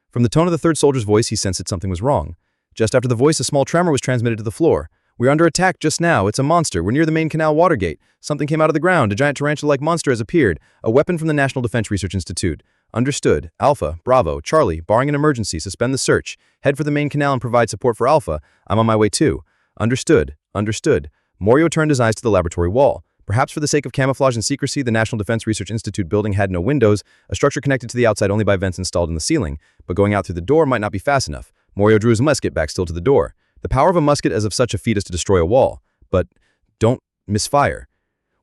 From the tone of the third soldier's voice, he sensed that something was wrong. Just after the voice, a small tremor was transmitted to the floor. We're under attack just now. It's a monster. We're near the main canal watergate. Something came out of the ground. A giant tarantula-like monster has appeared. A weapon from the National Defense Research Institute. Understood. Alpha, Bravo, Charlie, barring an emergency, suspend the search. Head for the main canal and provide support for Alpha. I'm on my way too. Understood. Understood. Morio turned his eyes to the laboratory wall. Perhaps for the sake of camouflage and secrecy, the National Defense Research Institute building had no windows, a structure connected to the outside only by vents installed in the ceiling, but going out through the door might not be fast enough. Morio drew his musket back still to the door. The power of a musket as of such a feat as to destroy a wall. But don't misfire.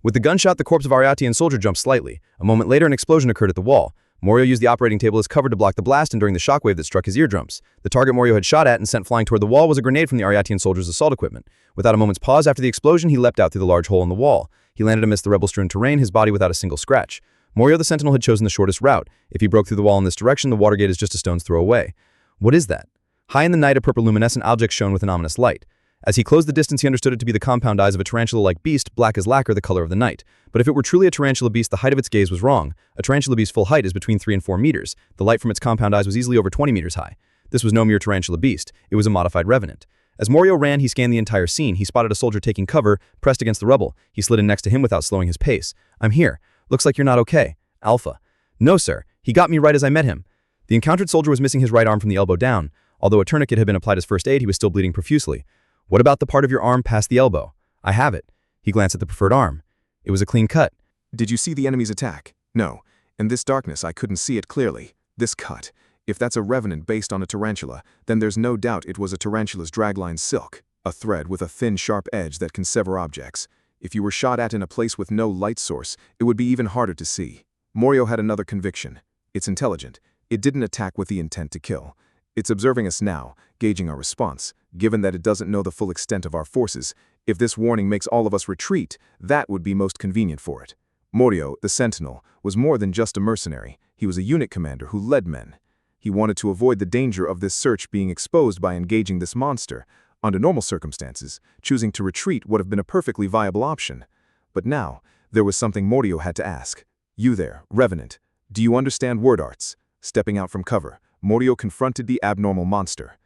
With the gunshot, the corpse of Ariatian soldier jumped slightly. A moment later, an explosion occurred at the wall. Morio used the operating table as cover to block the blast, and during the shockwave that struck his eardrums. The target Morio had shot at and sent flying toward the wall was a grenade from the Ariatian soldier's assault equipment. Without a moment's pause after the explosion, he leapt out through the large hole in the wall. He landed amidst the rebel-strewn terrain, his body without a single scratch. Morio the Sentinel had chosen the shortest route. If he broke through the wall in this direction, the watergate is just a stone's throw away. What is that? High in the night, a purple luminescent object shone with an ominous light. As he closed the distance, he understood it to be the compound eyes of a tarantula-like beast, black as lacquer, the color of the night. But if it were truly a tarantula beast, the height of its gaze was wrong. A tarantula beast's full height is between 3 and 4 meters. The light from its compound eyes was easily over 20 meters high. This was no mere tarantula beast. It was a modified revenant. As Morio ran, he scanned the entire scene. He spotted a soldier taking cover, pressed against the rubble. He slid in next to him without slowing his pace. I'm here. Looks like you're not okay. Alpha. No, sir. He got me right as I met him. The encountered soldier was missing his right arm from the elbow down. Although a tourniquet had been applied as first aid, he was still bleeding profusely. What about the part of your arm past the elbow? I have it. He glanced at the preferred arm. It was a clean cut. Did you see the enemy's attack? No. In this darkness, I couldn't see it clearly. This cut. If that's a revenant based on a tarantula, then there's no doubt it was a tarantula's dragline silk, a thread with a thin, sharp edge that can sever objects. If you were shot at in a place with no light source, it would be even harder to see. Morio had another conviction. It's intelligent. It didn't attack with the intent to kill. It's observing us now, gauging our response. Given that it doesn't know the full extent of our forces, if this warning makes all of us retreat, that would be most convenient for it. Morio, the Sentinel, was more than just a mercenary. He was a unit commander who led men. He wanted to avoid the danger of this search being exposed by engaging this monster. Under normal circumstances, choosing to retreat would have been a perfectly viable option. But now, there was something Morio had to ask. You there, Revenant, do you understand word arts? Stepping out from cover, Morio confronted the abnormal monster.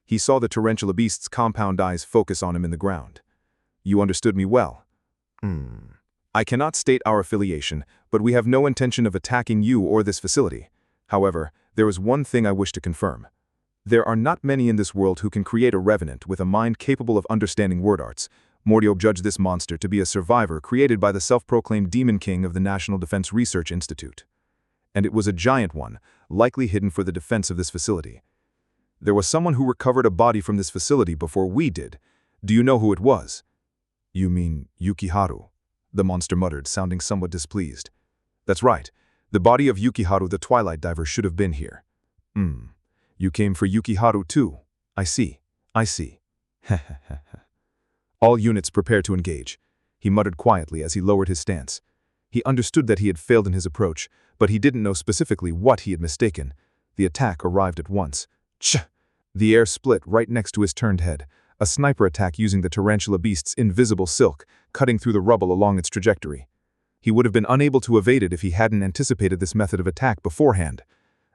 He saw the tarantula beast's compound eyes focus on him in the ground. You understood me well. I cannot state our affiliation, but we have no intention of attacking you or this facility. However, there is one thing I wish to confirm. There are not many in this world who can create a revenant with a mind capable of understanding word arts. Morio judged this monster to be a survivor created by the self-proclaimed Demon King of the National Defense Research Institute. And it was a giant one, likely hidden for the defense of this facility. There was someone who recovered a body from this facility before we did. Do you know who it was? You mean Yukiharu? The monster muttered, sounding somewhat displeased. That's right. The body of Yukiharu the Twilight Diver should have been here. You came for Yukiharu too. I see. All units prepare to engage. He muttered quietly as he lowered his stance. He understood that he had failed in his approach, but he didn't know specifically what he had mistaken. The attack arrived at once. Ch! The air split right next to his turned head. A sniper attack using the tarantula beast's invisible silk, cutting through the rubble along its trajectory. He would have been unable to evade it if he hadn't anticipated this method of attack beforehand.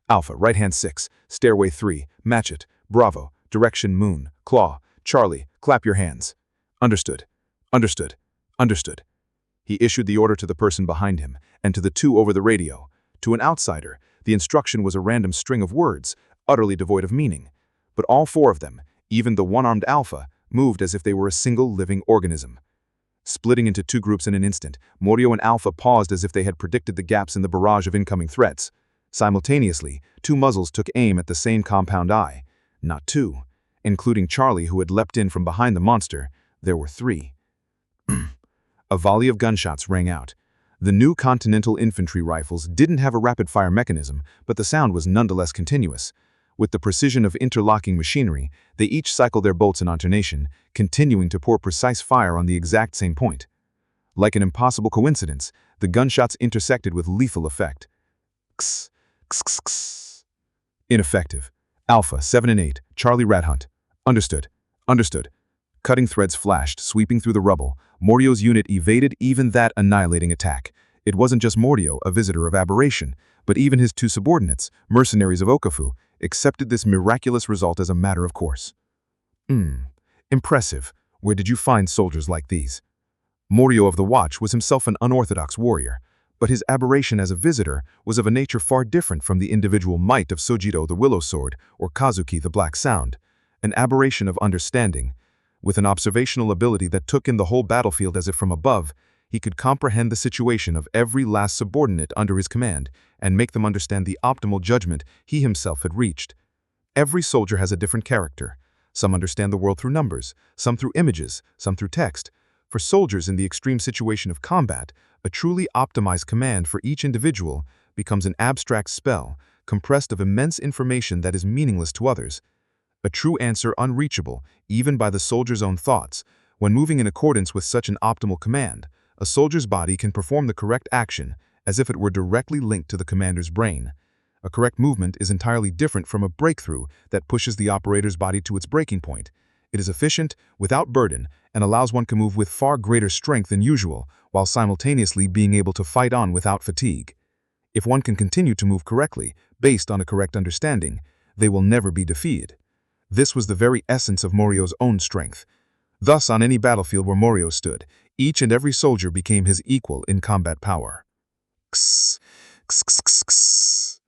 Alpha, right-hand 6, stairway 3, match it, Bravo, direction Moon, Claw, Charlie, clap your hands. Understood. He issued the order to the person behind him, and to the two over the radio. To an outsider, the instruction was a random string of words, utterly devoid of meaning. But all four of them, even the one-armed Alpha, moved as if they were a single living organism. Splitting into two groups in an instant, Morio and Alpha paused as if they had predicted the gaps in the barrage of incoming threats. Simultaneously, two muzzles took aim at the same compound eye. Not two. Including Charlie, who had leapt in from behind the monster, there were three. A volley of gunshots rang out. The new Continental infantry rifles didn't have a rapid-fire mechanism, but the sound was nonetheless continuous. With the precision of interlocking machinery, they each cycled their bolts in alternation, continuing to pour precise fire on the exact same point. Like an impossible coincidence, the gunshots intersected with lethal effect. Kss, kss, kss, kss. Ineffective. Alpha, 7 and 8, Charlie Rat Hunt. Understood. Cutting threads flashed, sweeping through the rubble. Morio's unit evaded even that annihilating attack. It wasn't just Morio, a visitor of aberration, but even his two subordinates, mercenaries of Okafu, accepted this miraculous result as a matter of course. Impressive. Where did you find soldiers like these? Morio of the Watch was himself an unorthodox warrior, but his aberration as a visitor was of a nature far different from the individual might of Sojiro the Willow Sword or Kazuki the Black Sound, an aberration of understanding. With an observational ability that took in the whole battlefield as if from above, he could comprehend the situation of every last subordinate under his command and make them understand the optimal judgment he himself had reached. Every soldier has a different character. Some understand the world through numbers, some through images, some through text. For soldiers in the extreme situation of combat, a truly optimized command for each individual becomes an abstract spell, compressed of immense information that is meaningless to others. A true answer unreachable, even by the soldier's own thoughts. When moving in accordance with such an optimal command, a soldier's body can perform the correct action as if it were directly linked to the commander's brain. A correct movement is entirely different from a breakthrough that pushes the operator's body to its breaking point. It is efficient, without burden, and allows one to move with far greater strength than usual, while simultaneously being able to fight on without fatigue. If one can continue to move correctly, based on a correct understanding, they will never be defeated. This was the very essence of Morio's own strength. Thus, on any battlefield where Morio stood, each and every soldier became his equal in combat power. Kss, kss, kss, kss, kss.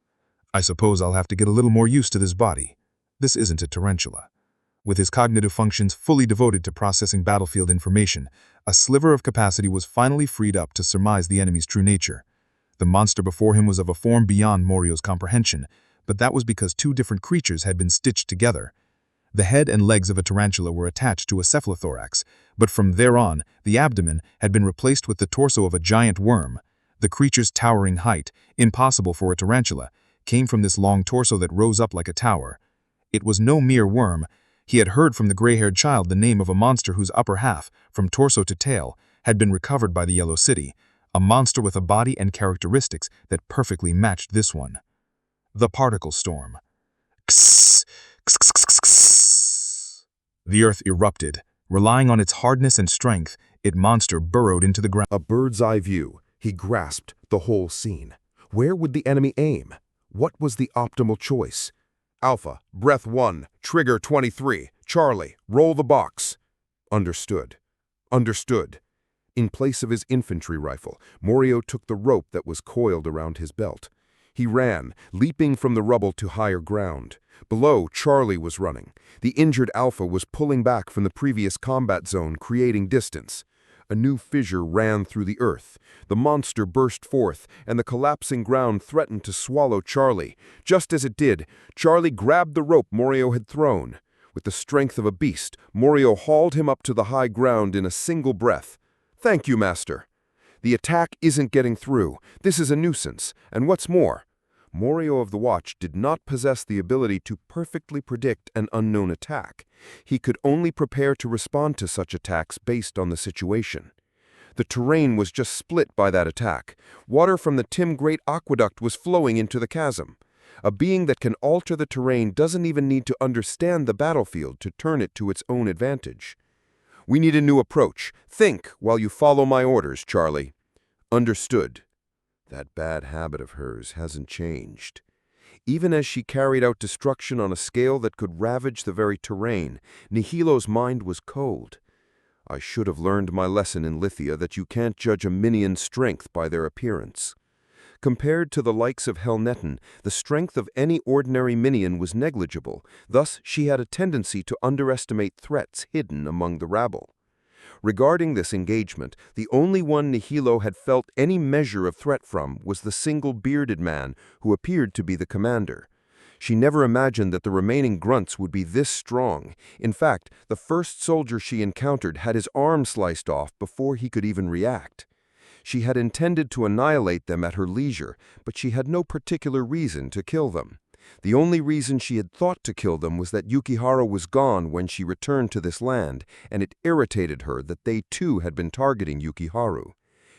I suppose I'll have to get a little more used to this body. This isn't a tarantula. With his cognitive functions fully devoted to processing battlefield information, a sliver of capacity was finally freed up to surmise the enemy's true nature. The monster before him was of a form beyond Morio's comprehension, but that was because two different creatures had been stitched together. The head and legs of a tarantula were attached to a cephalothorax, but from there on, the abdomen had been replaced with the torso of a giant worm. The creature's towering height, impossible for a tarantula, came from this long torso that rose up like a tower. It was no mere worm. He had heard from the gray-haired child the name of a monster whose upper half, from torso to tail, had been recovered by the Yellow City, a monster with a body and characteristics that perfectly matched this one. The particle storm. Kss, kss, kss, kss, kss. The earth erupted. Relying on its hardness and strength, it monster burrowed into the ground. A bird's-eye view. He grasped the whole scene. Where would the enemy aim? What was the optimal choice? Alpha, breath 1, trigger 23. Charlie, roll the box. Understood. Understood. In place of his infantry rifle, Morio took the rope that was coiled around his belt. He ran, leaping from the rubble to higher ground. Below, Charlie was running. The injured Alpha was pulling back from the previous combat zone, creating distance. A new fissure ran through the earth. The monster burst forth, and the collapsing ground threatened to swallow Charlie. Just as it did, Charlie grabbed the rope Morio had thrown. With the strength of a beast, Morio hauled him up to the high ground in a single breath. "Thank you, Master. The attack isn't getting through. This is a nuisance. And what's more, Morio of the Watch did not possess the ability to perfectly predict an unknown attack. He could only prepare to respond to such attacks based on the situation. The terrain was just split by that attack. Water from the Tim Great Aqueduct was flowing into the chasm. A being that can alter the terrain doesn't even need to understand the battlefield to turn it to its own advantage. We need a new approach. Think while you follow my orders, Charlie." "Understood." That bad habit of hers hasn't changed. Even as she carried out destruction on a scale that could ravage the very terrain, Nihilo's mind was cold. "I should have learned my lesson in Lithia that you can't judge a minion's strength by their appearance." Compared to the likes of Helnetin, the strength of any ordinary minion was negligible, thus she had a tendency to underestimate threats hidden among the rabble. Regarding this engagement, the only one Nihilo had felt any measure of threat from was the single bearded man who appeared to be the commander. She never imagined that the remaining grunts would be this strong. In fact, the first soldier she encountered had his arm sliced off before he could even react. She had intended to annihilate them at her leisure, but she had no particular reason to kill them. The only reason she had thought to kill them was that Yukiharu was gone when she returned to this land, and it irritated her that they too had been targeting Yukiharu.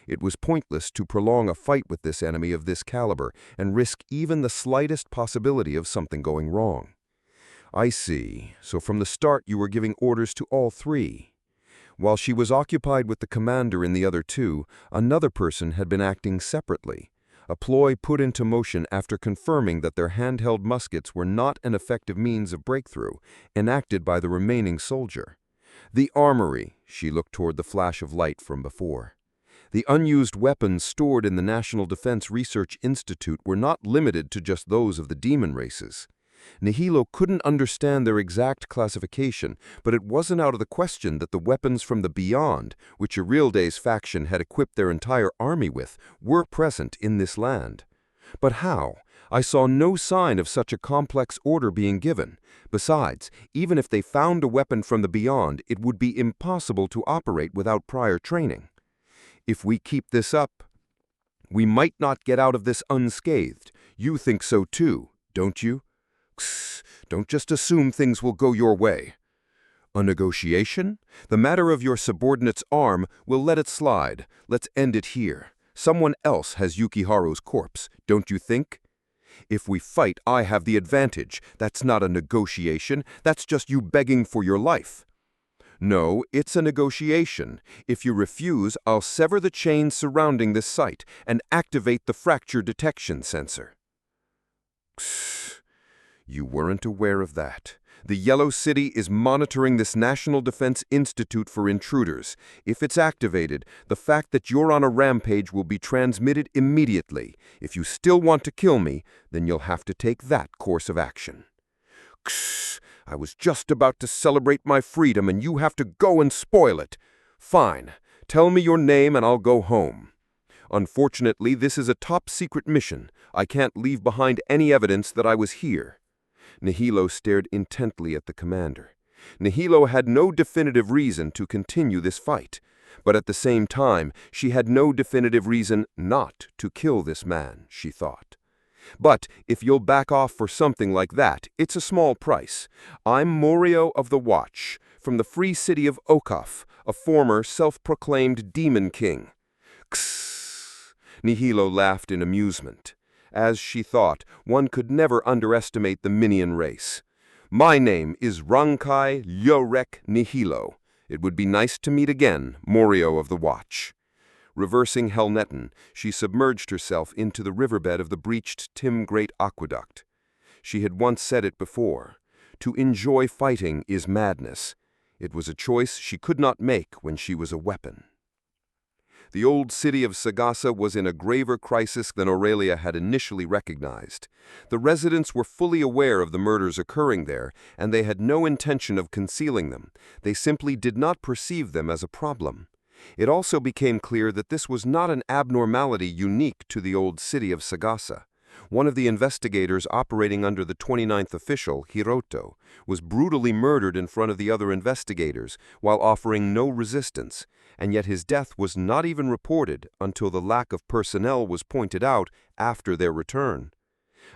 It was pointless to prolong a fight with this enemy of this caliber and risk even the slightest possibility of something going wrong. "I see. So from the start you were giving orders to all three." While she was occupied with the commander and the other two, another person had been acting separately. A ploy put into motion after confirming that their handheld muskets were not an effective means of breakthrough, enacted by the remaining soldier. The armory, she looked toward the flash of light from before. The unused weapons stored in the National Defense Research Institute were not limited to just those of the demon races. Nihilo couldn't understand their exact classification, but it wasn't out of the question that the weapons from the Beyond, which Arilde's faction had equipped their entire army with, were present in this land. But how? I saw no sign of such a complex order being given. Besides, even if they found a weapon from the Beyond, it would be impossible to operate without prior training. If we keep this up, we might not get out of this unscathed. You think so too, don't you? Don't just assume things will go your way. A negotiation? The matter of your subordinate's arm, we'll let it slide. Let's end it here. Someone else has Yukiharu's corpse, don't you think? If we fight, I have the advantage. That's not a negotiation. That's just you begging for your life. No, it's a negotiation. If you refuse, I'll sever the chains surrounding this site and activate the fracture detection sensor. You weren't aware of that. The Yellow City is monitoring this National Defense Institute for intruders. If it's activated, the fact that you're on a rampage will be transmitted immediately. If you still want to kill me, then you'll have to take that course of action. I was just about to celebrate my freedom and you have to go and spoil it. Fine. Tell me your name and I'll go home. Unfortunately, this is a top-secret mission. I can't leave behind any evidence that I was here." Nihilo stared intently at the commander. Nihilo had no definitive reason to continue this fight, but at the same time, she had no definitive reason not to kill this man, she thought. "But if you'll back off for something like that, it's a small price. I'm Morio of the Watch, from the free city of Okaf, a former self-proclaimed demon king." Kss! Nihilo laughed in amusement. As she thought, one could never underestimate the minion race. "My name is Rankai Lyorek Nihilo. It would be nice to meet again, Morio of the Watch." Reversing Helnetin, she submerged herself into the riverbed of the breached Tim Great Aqueduct. She had once said it before. To enjoy fighting is madness. It was a choice she could not make when she was a weapon. The old city of Sagasa was in a graver crisis than Aurelia had initially recognized. The residents were fully aware of the murders occurring there, and they had no intention of concealing them. They simply did not perceive them as a problem. It also became clear that this was not an abnormality unique to the old city of Sagasa. One of the investigators operating under the 29th official, Hiroto, was brutally murdered in front of the other investigators while offering no resistance, and yet his death was not even reported until the lack of personnel was pointed out after their return.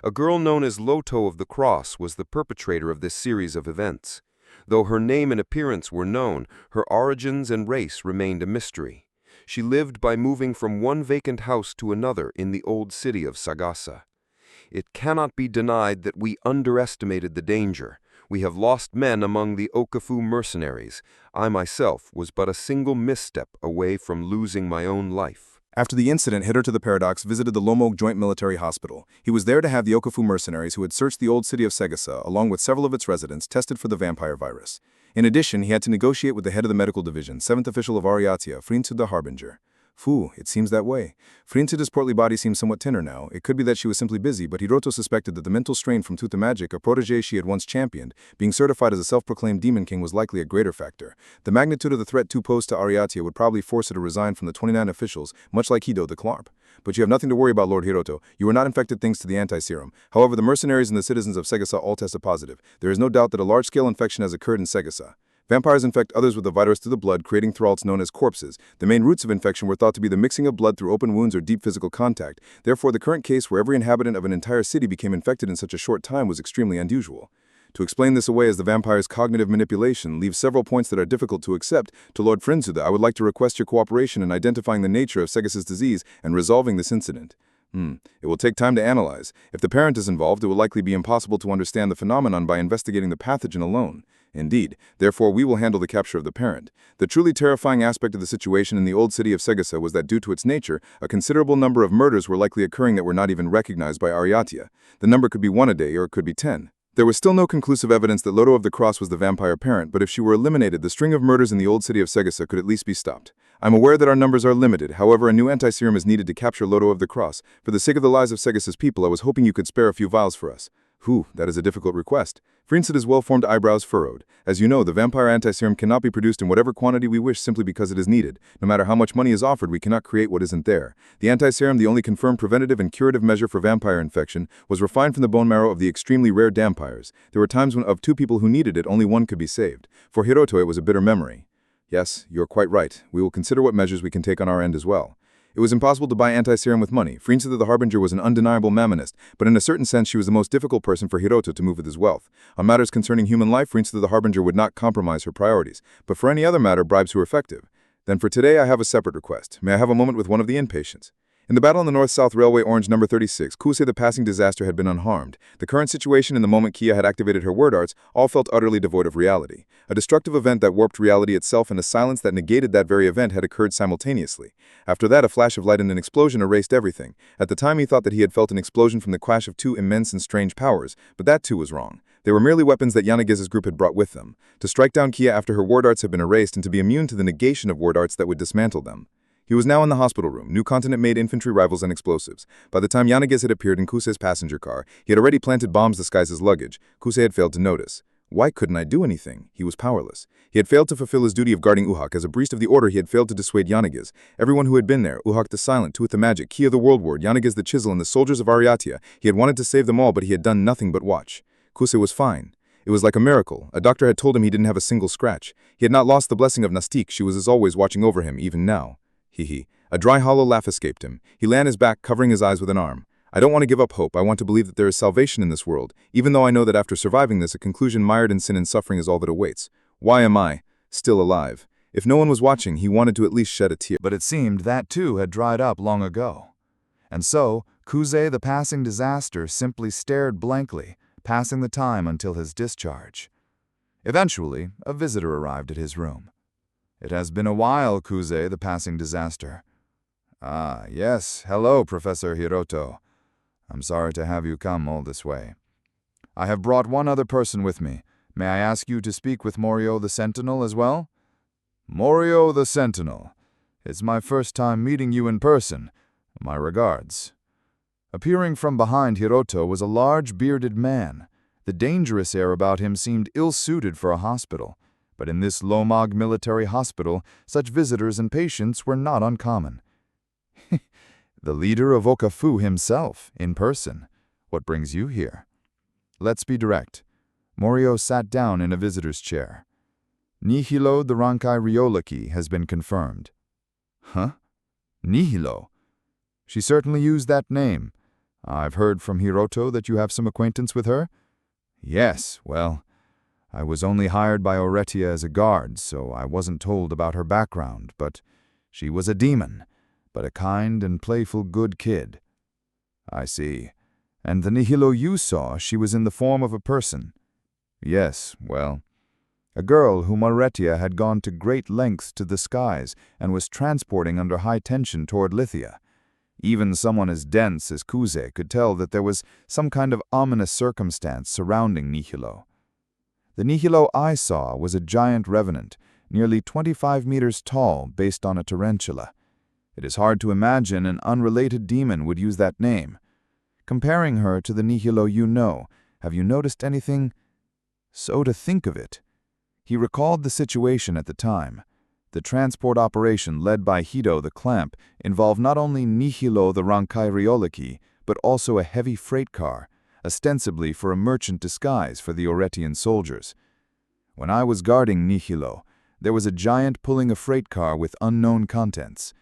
A girl known as Loto of the Cross was the perpetrator of this series of events. Though her name and appearance were known, her origins and race remained a mystery. She lived by moving from one vacant house to another in the old city of Sagasa. It cannot be denied that we underestimated the danger. We have lost men among the Okafu mercenaries. I myself was but a single misstep away from losing my own life. After the incident, Hiroto the Paradox visited the Lomo Joint Military Hospital. He was there to have the Okafu mercenaries who had searched the old city of Segasa, along with several of its residents, tested for the vampire virus. In addition, he had to negotiate with the head of the medical division, 7th official of Ariatia, Frinsu the Harbinger. Phew, it seems that way. Frinsuda's portly body seems somewhat thinner now. It could be that she was simply busy, but Hiroto suspected that the mental strain from Tuta Magic, a protégé she had once championed, being certified as a self-proclaimed demon king was likely a greater factor. The magnitude of the threat to pose to Ariatia would probably force her to resign from the 29 officials, much like Hido the Clarp. But you have nothing to worry about, Lord Hiroto. You were not infected thanks to the anti-serum. However, the mercenaries and the citizens of Segasa all tested positive. There is no doubt that a large-scale infection has occurred in Segasa. Vampires infect others with the virus through the blood, creating thralls known as corpses. The main roots of infection were thought to be the mixing of blood through open wounds or deep physical contact. Therefore, the current case where every inhabitant of an entire city became infected in such a short time was extremely unusual. To explain this away as the vampire's cognitive manipulation leaves several points that are difficult to accept, to Lord Frinsuda, I would like to request your cooperation in identifying the nature of Segasa's disease and resolving this incident. It will take time to analyze. If the parent is involved, it will likely be impossible to understand the phenomenon by investigating the pathogen alone. Indeed, therefore we will handle the capture of the parent. The truly terrifying aspect of the situation in the old city of Segasa was that due to its nature, a considerable number of murders were likely occurring that were not even recognized by Ariatia. The number could be 1 a day or it could be 10. There was still no conclusive evidence that Loto of the Cross was the vampire parent, but if she were eliminated, the string of murders in the old city of Segasa could at least be stopped. I'm aware that our numbers are limited, however a new anti-serum is needed to capture Loto of the Cross. For the sake of the lives of Segasa's people, I was hoping you could spare a few vials for us. That is a difficult request. Frinsuda's well-formed eyebrows furrowed. As you know, the vampire anti-serum cannot be produced in whatever quantity we wish simply because it is needed. No matter how much money is offered, we cannot create what isn't there. The anti-serum, the only confirmed preventative and curative measure for vampire infection, was refined from the bone marrow of the extremely rare dampires. There were times when of 2 people who needed it, only 1 could be saved. For Hiroto, it was a bitter memory. Yes, you're quite right. We will consider what measures we can take on our end as well. It was impossible to buy anti-serum with money. Frinsuda the Harbinger was an undeniable mammonist, but in a certain sense she was the most difficult person for Hiroto to move with his wealth. On matters concerning human life, Frinsuda the Harbinger would not compromise her priorities, but for any other matter, bribes were effective. Then for today I have a separate request. May I have a moment with one of the inpatients? In the battle on the North-South Railway Orange number 36, Kusei the passing disaster had been unharmed. The current situation in the moment Kia had activated her word arts all felt utterly devoid of reality. A destructive event that warped reality itself and a silence that negated that very event had occurred simultaneously. After that, a flash of light and an explosion erased everything. At the time he thought that he had felt an explosion from the clash of 2 immense and strange powers, but that too was wrong. They were merely weapons that Yanagisa's group had brought with them. To strike down Kia after her word arts had been erased and to be immune to the negation of word arts that would dismantle them. He was now in the hospital room, new continent-made infantry rifles and explosives. By the time Yanagis had appeared in Kusei's passenger car, he had already planted bombs disguised as luggage. Kusei had failed to notice. Why couldn't I do anything? He was powerless. He had failed to fulfill his duty of guarding Uhak. As a priest of the Order, he had failed to dissuade Yanagiz. Everyone who had been there, Uhak the Silent, Tuath the Magic, Kia the World Ward, Yanagiz the Chisel, and the soldiers of Ariatia, he had wanted to save them all, but he had done nothing but watch. Kusei was fine. It was like a miracle. A doctor had told him he didn't have a single scratch. He had not lost the blessing of Nastik. She was as always watching over him, even now. Hee. A dry, hollow laugh escaped him. He lay on his back, covering his eyes with an arm. I don't want to give up hope. I want to believe that there is salvation in this world, even though I know that after surviving this, a conclusion mired in sin and suffering is all that awaits. Why am I still alive? If no one was watching, he wanted to at least shed a tear. But it seemed that too had dried up long ago. And so, Kusei the passing disaster simply stared blankly, passing the time until his discharge. Eventually, a visitor arrived at his room. It has been a while, Kusei the passing disaster. Ah, yes, hello, Professor Hiroto. I'm sorry to have you come all this way. I have brought one other person with me. May I ask you to speak with Morio the Sentinel as well? Morio the Sentinel. It's my first time meeting you in person. My regards. Appearing from behind Hiroto was a large bearded man. The dangerous air about him seemed ill-suited for a hospital. But in this Lomog military hospital, such visitors and patients were not uncommon. The leader of Okafu himself, in person. What brings you here? Let's be direct. Morio sat down in a visitor's chair. Nihilo the Rankai Ryolaki has been confirmed. Huh? Nihilo? She certainly used that name. I've heard from Hiroto that you have some acquaintance with her? Yes, well, I was only hired by Oretia as a guard, so I wasn't told about her background, but she was a demon. But a kind and playful good kid. I see. And the Nihilo you saw, she was in the form of a person. Yes, well, a girl whom Oretia had gone to great lengths to disguise and was transporting under high tension toward Lithia. Even someone as dense as Kusei could tell that there was some kind of ominous circumstance surrounding Nihilo. The Nihilo I saw was a giant revenant, nearly 25 meters tall, based on a tarantula. It is hard to imagine an unrelated demon would use that name. Comparing her to the Nihilo you know, have you noticed anything? So to think of it. He recalled the situation at the time. The transport operation led by Hido the Clamp involved not only Nihilo the Rankai Ryolaki, but also a heavy freight car, ostensibly for a merchant disguise for the Oretian soldiers. When I was guarding Nihilo, there was a giant pulling a freight car with unknown contents.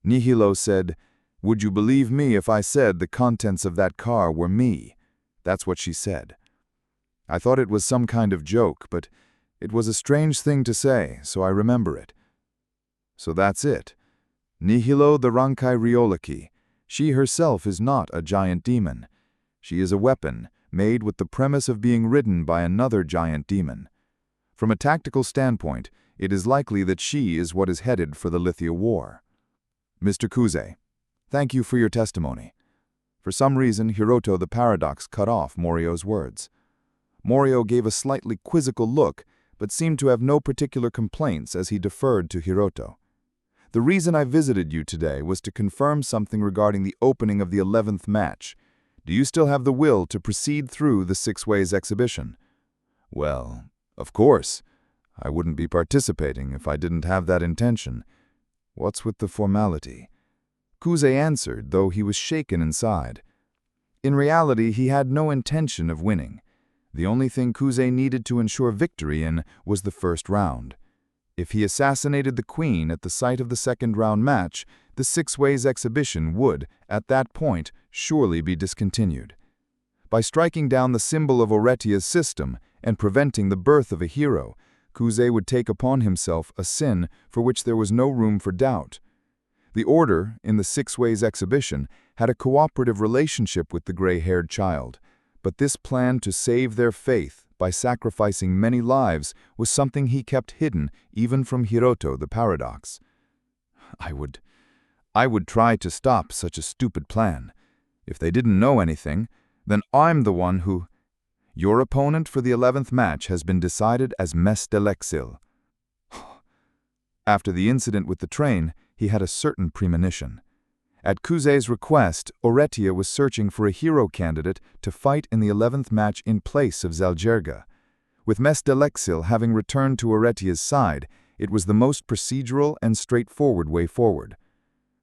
Nihilo said, "Would you believe me if I said the contents of that car were me?" That's what she said. I thought it was some kind of joke, but it was a strange thing to say, so I remember it. So that's it. Nihilo the Rankai Ryolaki. She herself is not a giant demon. She is a weapon, made with the premise of being ridden by another giant demon. From a tactical standpoint, it is likely that she is what is headed for the Lithia War. Mr. Kusei, thank you for your testimony. For some reason, Hiroto the Paradox cut off Morio's words. Morio gave a slightly quizzical look, but seemed to have no particular complaints as he deferred to Hiroto. The reason I visited you today was to confirm something regarding the opening of the 11th match. Do you still have the will to proceed through the Six Ways exhibition? Well, of course. I wouldn't be participating if I didn't have that intention. What's with the formality? Kusei answered, though he was shaken inside. In reality, he had no intention of winning. The only thing Kusei needed to ensure victory in was the first round. If he assassinated the queen at the site of the second-round match, the Six Ways exhibition would, at that point, surely be discontinued. By striking down the symbol of Oretia's system and preventing the birth of a hero, Kusei would take upon himself a sin for which there was no room for doubt. The Order, in the Six Ways exhibition, had a cooperative relationship with the gray-haired child, but this plan to save their faith by sacrificing many lives was something he kept hidden even from Hiroto the Paradox. I would try to stop such a stupid plan. If they didn't know anything, then I'm the one who... Your opponent for the 11th match has been decided as Mes Delexil. After the incident with the train, he had a certain premonition. At Kusei's request, Oretia was searching for a hero candidate to fight in the 11th match in place of Zaljerga. With Mesdelexil having returned to Aretia's side, it was the most procedural and straightforward way forward.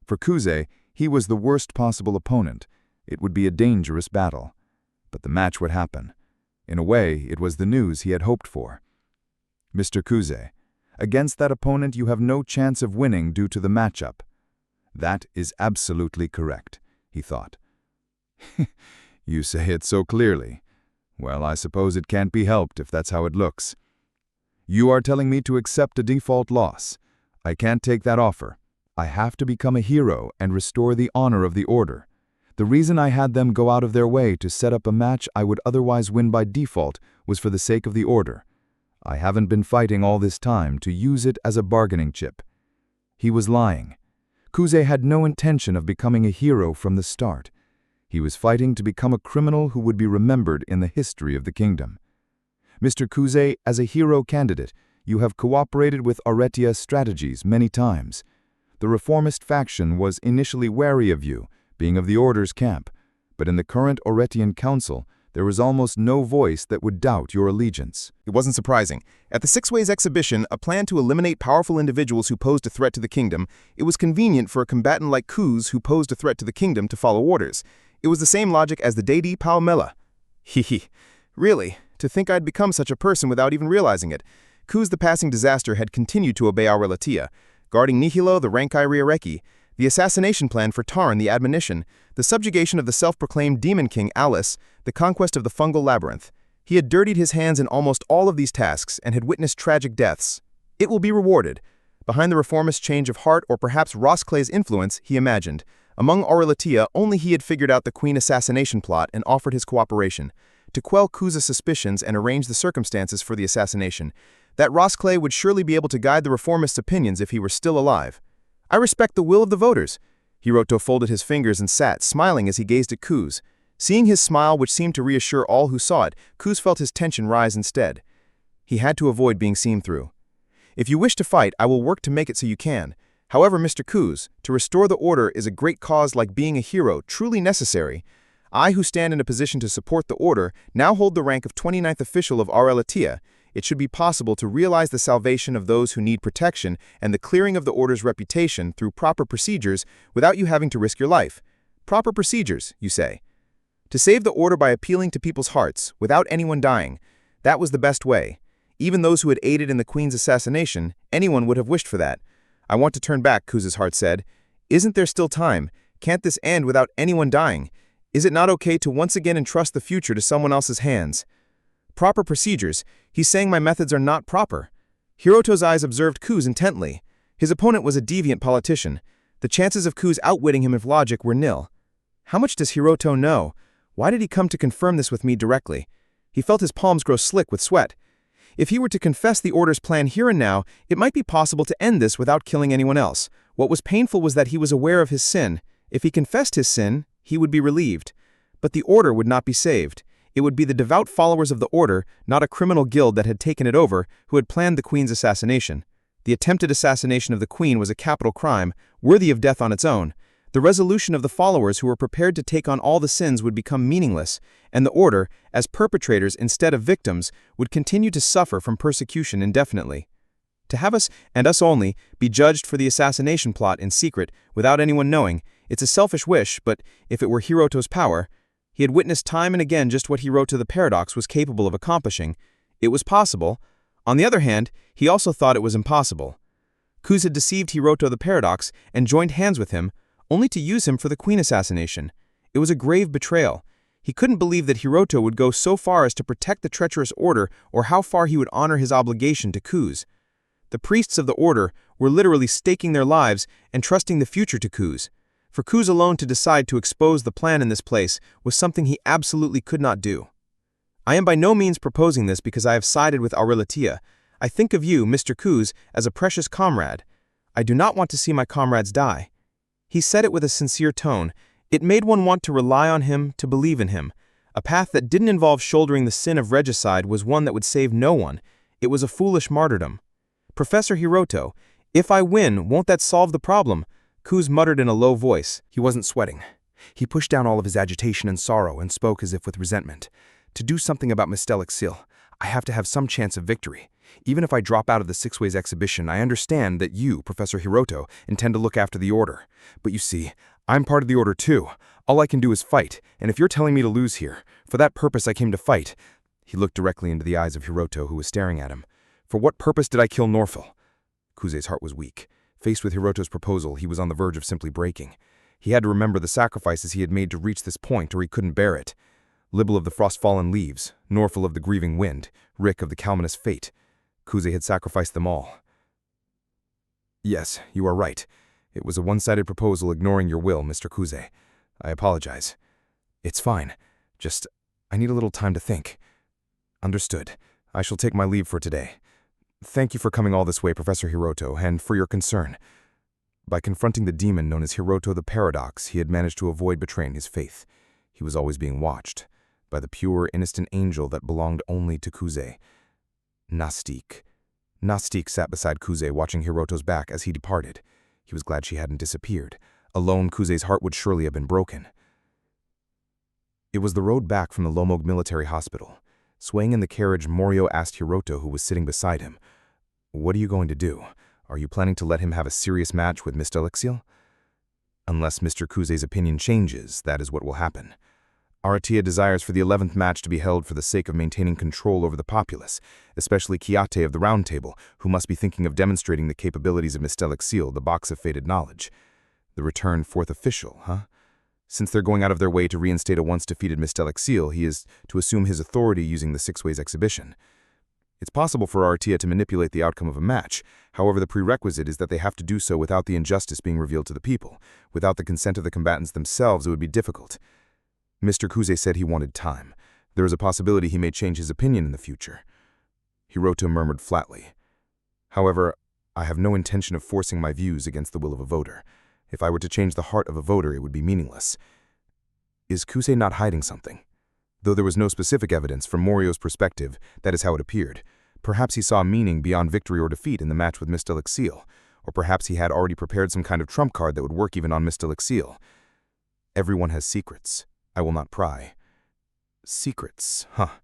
For Kuze, he was the worst possible opponent. It would be a dangerous battle. But the match would happen. In a way, it was the news he had hoped for. Mr. Kuze, against that opponent you have no chance of winning due to the matchup. That is absolutely correct, he thought. You say it so clearly. Well, I suppose it can't be helped if that's how it looks. You are telling me to accept a default loss. I can't take that offer. I have to become a hero and restore the honor of the Order. The reason I had them go out of their way to set up a match I would otherwise win by default was for the sake of the Order. I haven't been fighting all this time to use it as a bargaining chip. He was lying. Kuze had no intention of becoming a hero from the start. He was fighting to become a criminal who would be remembered in the history of the kingdom. Mr. Kuze, as a hero candidate, you have cooperated with Aretia's strategies many times. The reformist faction was initially wary of you, being of the Order's camp, but in the current Oretian Council, there was almost no voice that would doubt your allegiance. It wasn't surprising. At the Six Ways exhibition, a plan to eliminate powerful individuals who posed a threat to the kingdom, it was convenient for a combatant like Kuz who posed a threat to the kingdom to follow orders. It was the same logic as the Deidi Paumela. Hehe. Really, to think I'd become such a person without even realizing it. Kuz the passing disaster had continued to obey Aurelitia, guarding Nihilo the Rankai Riareki, the assassination plan for Taran the Admonition, the subjugation of the self-proclaimed Demon King Alice, the conquest of the Fungal Labyrinth. He had dirtied his hands in almost all of these tasks and had witnessed tragic deaths. It will be rewarded. Behind the reformist change of heart or perhaps Rosclay's influence, he imagined. Among Aurelitia, only he had figured out the Queen assassination plot and offered his cooperation, to quell Kuz's suspicions and arrange the circumstances for the assassination. That Rosclay would surely be able to guide the reformist's opinions if he were still alive. I respect the will of the voters. Hiroto folded his fingers and sat, smiling as he gazed at Kuz. Seeing his smile, which seemed to reassure all who saw it, Kuz felt his tension rise instead. He had to avoid being seen through. If you wish to fight, I will work to make it so you can. However, Mr. Kuz, to restore the Order is a great cause like being a hero, truly necessary. I, who stand in a position to support the Order, now hold the rank of 29th official of Aurelitia. It should be possible to realize the salvation of those who need protection and the clearing of the Order's reputation through proper procedures without you having to risk your life. Proper procedures, you say. To save the Order by appealing to people's hearts, without anyone dying. That was the best way. Even those who had aided in the Queen's assassination, anyone would have wished for that. I want to turn back, Kuz's heart said. Isn't there still time? Can't this end without anyone dying? Is it not okay to once again entrust the future to someone else's hands? Proper procedures. He's saying my methods are not proper. Hiroto's eyes observed Kuz intently. His opponent was a deviant politician. The chances of Kuz outwitting him with logic were nil. How much does Hiroto know? Why did he come to confirm this with me directly? He felt his palms grow slick with sweat. If he were to confess the Order's plan here and now, it might be possible to end this without killing anyone else. What was painful was that he was aware of his sin. If he confessed his sin, he would be relieved. But the Order would not be saved. It would be the devout followers of the Order, not a criminal guild that had taken it over, who had planned the Queen's assassination. The attempted assassination of the Queen was a capital crime, worthy of death on its own. The resolution of the followers who were prepared to take on all the sins would become meaningless, and the Order, as perpetrators instead of victims, would continue to suffer from persecution indefinitely. To have us, and us only, be judged for the assassination plot in secret, without anyone knowing, it's a selfish wish, but if it were Hiroto's power, he had witnessed time and again just what Hiroto the Paradox was capable of accomplishing. It was possible. On the other hand, he also thought it was impossible. Kuz had deceived Hiroto the Paradox and joined hands with him, only to use him for the Queen assassination. It was a grave betrayal. He couldn't believe that Hiroto would go so far as to protect the treacherous Order or how far he would honor his obligation to Kuz. The priests of the Order were literally staking their lives and trusting the future to Kuz. For Kuz alone to decide to expose the plan in this place was something he absolutely could not do. I am by no means proposing this because I have sided with Aurelitia. I think of you, Mr. Kuz, as a precious comrade. I do not want to see my comrades die. He said it with a sincere tone. It made one want to rely on him, to believe in him. A path that didn't involve shouldering the sin of regicide was one that would save no one. It was a foolish martyrdom. Professor Hiroto, if I win, won't that solve the problem? Kuz muttered in a low voice. He wasn't sweating. He pushed down all of his agitation and sorrow and spoke as if with resentment. To do something about Mestelixil, I have to have some chance of victory. Even if I drop out of the Six Ways exhibition, I understand that you, Professor Hiroto, intend to look after the Order. But you see, I'm part of the Order too. All I can do is fight, and if you're telling me to lose here, for that purpose I came to fight. He looked directly into the eyes of Hiroto, who was staring at him. For what purpose did I kill Norful? Kuze's heart was weak. Faced with Hiroto's proposal, he was on the verge of simply breaking. He had to remember the sacrifices he had made to reach this point, or he couldn't bear it. Libel of the frost-fallen leaves, Norful of the grieving wind, Rick of the calminous fate. Kuze had sacrificed them all. Yes, you are right. It was a one-sided proposal ignoring your will, Mr. Kuze. I apologize. It's fine. Just, I need a little time to think. Understood. I shall take my leave for today. Thank you for coming all this way, Professor Hiroto, and for your concern. By confronting the demon known as Hiroto the Paradox, he had managed to avoid betraying his faith. He was always being watched by the pure, innocent angel that belonged only to Kuze. Nastique. Nastique sat beside Kuze, watching Hiroto's back as he departed. He was glad she hadn't disappeared. Alone, Kuze's heart would surely have been broken. It was the road back from the Lomog Military Hospital. Swaying in the carriage, Morio asked Hiroto, who was sitting beside him, "What are you going to do? Are you planning to let him have a serious match with Mr. Elixiel?" "Unless Mr. Kuze's opinion changes, that is what will happen. Aratia desires for the 11th match to be held for the sake of maintaining control over the populace, especially Kiate of the Round Table, who must be thinking of demonstrating the capabilities of Mr. Elixiel, the box of fated knowledge. The returned fourth official, huh? Since they're going out of their way to reinstate a once-defeated Mr. Elixiel, he is to assume his authority using the Six Ways exhibition. It's possible for Aratia to manipulate the outcome of a match. However, the prerequisite is that they have to do so without the injustice being revealed to the people. Without the consent of the combatants themselves, it would be difficult. Mr. Kuze said he wanted time. There is a possibility he may change his opinion in the future." Hiroto murmured flatly. "However, I have no intention of forcing my views against the will of a voter. If I were to change the heart of a voter, it would be meaningless." Is Kuze not hiding something? Though there was no specific evidence, from Morio's perspective, that is how it appeared. Perhaps he saw meaning beyond victory or defeat in the match with Mr. Elixiel, or perhaps he had already prepared some kind of trump card that would work even on Mr. Elixiel. Everyone has secrets. I will not pry. Secrets, huh.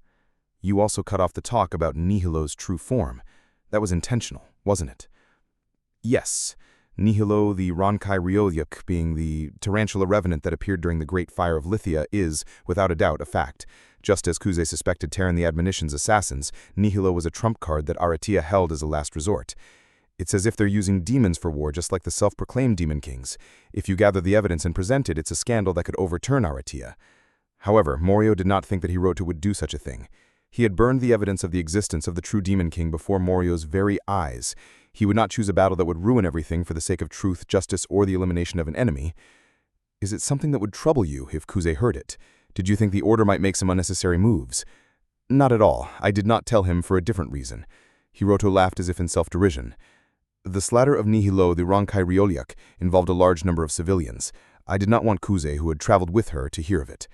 You also cut off the talk about Nihilo's true form. That was intentional, wasn't it? Yes. Nihilo the Rankai Ryolyuk, being the tarantula revenant that appeared during the Great Fire of Lithia, is, without a doubt, a fact. Just as Kuze suspected Terran the Admonition's assassins, Nihilo was a trump card that Aratia held as a last resort. It's as if they're using demons for war, just like the self-proclaimed demon kings. If you gather the evidence and present it, it's a scandal that could overturn Aratia. However, Morio did not think that Hiroto would do such a thing. He had burned the evidence of the existence of the true demon king before Morio's very eyes. He would not choose a battle that would ruin everything for the sake of truth, justice, or the elimination of an enemy. Is it something that would trouble you if Kuze heard it? Did you think the Order might make some unnecessary moves? Not at all. I did not tell him for a different reason. Hiroto laughed as if in self-derision. The slaughter of Nihilo the Rankai Ryolyuk involved a large number of civilians. I did not want Kuze, who had traveled with her, to hear of it.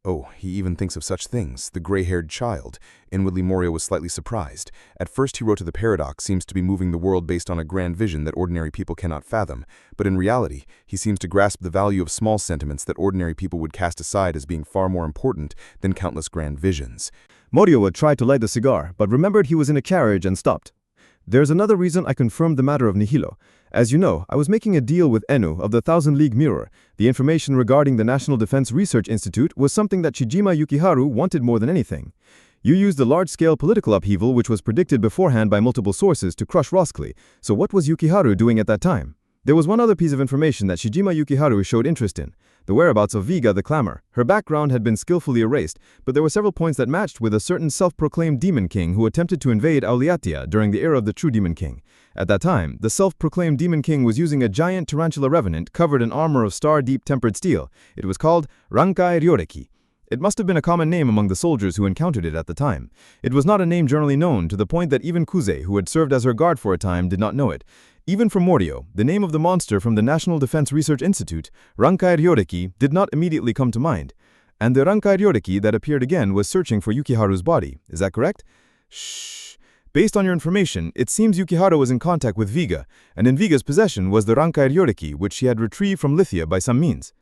Oh, he even thinks of such things, the gray-haired child. Inwardly, Morio was slightly surprised. At first, Hiroto the Paradox seems to be moving the world based on a grand vision that ordinary people cannot fathom. But in reality, he seems to grasp the value of small sentiments that ordinary people would cast aside as being far more important than countless grand visions. Morio would try to light the cigar, but remembered he was in a carriage and stopped. There's another reason I confirmed the matter of Nihilo. As you know, I was making a deal with Enu of the Thousand League Mirror. The information regarding the National Defense Research Institute was something that Shijima Yukiharu wanted more than anything. You used the large-scale political upheaval which was predicted beforehand by multiple sources to crush Roskli. So what was Yukiharu doing at that time? There was one other piece of information that Shijima Yukiharu showed interest in. The whereabouts of Viga the Clamor. Her background had been skillfully erased, but there were several points that matched with a certain self-proclaimed demon king who attempted to invade Auliatia during the era of the true demon king. At that time, the self-proclaimed demon king was using a giant tarantula revenant covered in armor of star-deep tempered steel. It was called Rankai Ryoreki. It must have been a common name among the soldiers who encountered it at the time. It was not a name generally known, to the point that even Kuze, who had served as her guard for a time, did not know it. Even for Morio, the name of the monster from the National Defense Research Institute, Rankai Ryoreki, did not immediately come to mind. And the Rankai Ryoreki that appeared again was searching for Yukiharu's body. Is that correct? Shh. Based on your information, it seems Yukiharu was in contact with Viga, and in Viga's possession was the Rankai Ryoreki, which she had retrieved from Lithia by some means.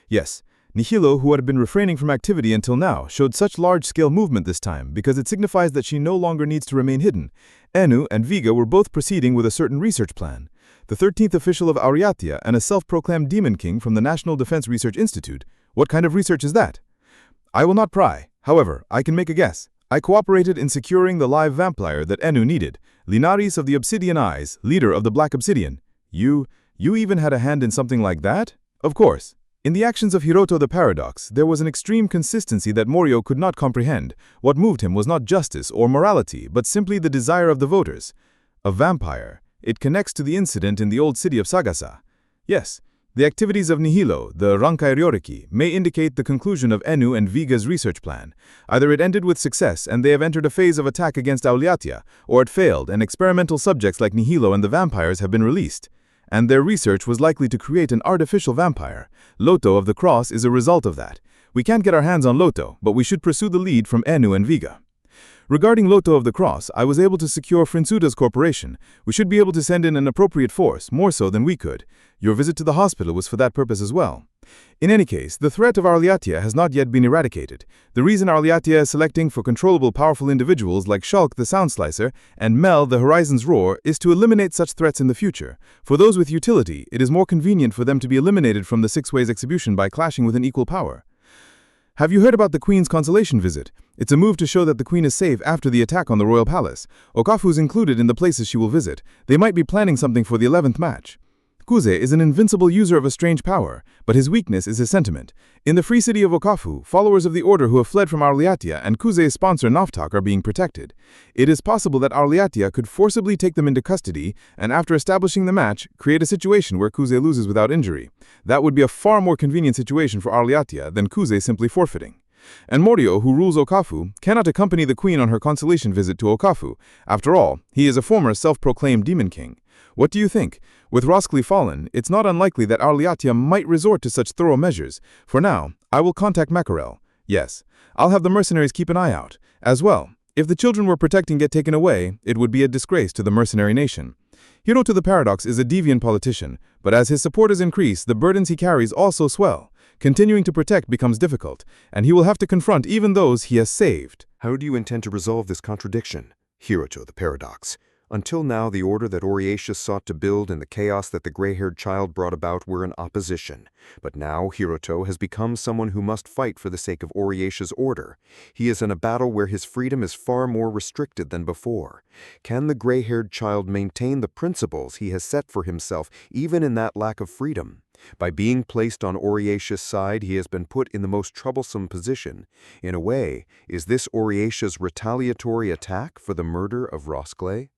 Yes. Nihilo, who had been refraining from activity until now, showed such large-scale movement this time because it signifies that she no longer needs to remain hidden. Enu and Viga were both proceeding with a certain research plan. The 13th official of Auriatia and a self-proclaimed demon king from the National Defense Research Institute. What kind of research is that? I will not pry. However, I can make a guess. I cooperated in securing the live vampire that Enu needed, Linares of the Obsidian Eyes, leader of the Black Obsidian. You even had a hand in something like that? Of course. In the actions of Hiroto the Paradox, there was an extreme consistency that Morio could not comprehend. What moved him was not justice or morality, but simply the desire of the voters. A vampire. It connects to the incident in the old city of Sagasa. Yes, the activities of Nihilo, the Rankai Ryoriki, may indicate the conclusion of Enu and Viga's research plan. Either it ended with success and they have entered a phase of attack against Auliatia, or it failed and experimental subjects like Nihilo and the vampires have been released. And their research was likely to create an artificial vampire. Loto of the Cross is a result of that. We can't get our hands on Loto, but we should pursue the lead from Enu and Viga. Regarding Loto of the Cross, I was able to secure Frinsuda's corporation. We should be able to send in an appropriate force, more so than we could. Your visit to the hospital was for that purpose as well. In any case, the threat of Auliatia has not yet been eradicated. The reason Auliatia is selecting for controllable powerful individuals like Shulk the Sound Slicer and Mel the Horizon's Roar is to eliminate such threats in the future. For those with utility, it is more convenient for them to be eliminated from the Six Ways exhibition by clashing with an equal power. Have you heard about the Queen's consolation visit? It's a move to show that the Queen is safe after the attack on the royal palace. Okafu's included in the places she will visit. They might be planning something for the 11th match. Kuze is an invincible user of a strange power, but his weakness is his sentiment. In the free city of Okafu, followers of the Order who have fled from Auliatia and Kuze's sponsor Noftak are being protected. It is possible that Auliatia could forcibly take them into custody and after establishing the match, create a situation where Kuze loses without injury. That would be a far more convenient situation for Auliatia than Kuze simply forfeiting. And Morio, who rules Okafu, cannot accompany the Queen on her consolation visit to Okafu. After all, he is a former self-proclaimed demon king. What do you think? With Roskli fallen, it's not unlikely that Auliatia might resort to such thorough measures. For now, I will contact Makarel. Yes, I'll have the mercenaries keep an eye out. As well, if the children we're protecting get taken away, it would be a disgrace to the mercenary nation. Hiroto the Paradox is a deviant politician, but as his supporters increase, the burdens he carries also swell. Continuing to protect becomes difficult, and he will have to confront even those he has saved. How do you intend to resolve this contradiction? Hiroto the Paradox. Until now, the order that Oriatia sought to build and the chaos that the gray-haired child brought about were in opposition. But now, Hiroto has become someone who must fight for the sake of Oriatia's order. He is in a battle where his freedom is far more restricted than before. Can the gray-haired child maintain the principles he has set for himself, even in that lack of freedom? By being placed on Oriatia's side, he has been put in the most troublesome position. In a way, is this Oriatia's retaliatory attack for the murder of Roskle?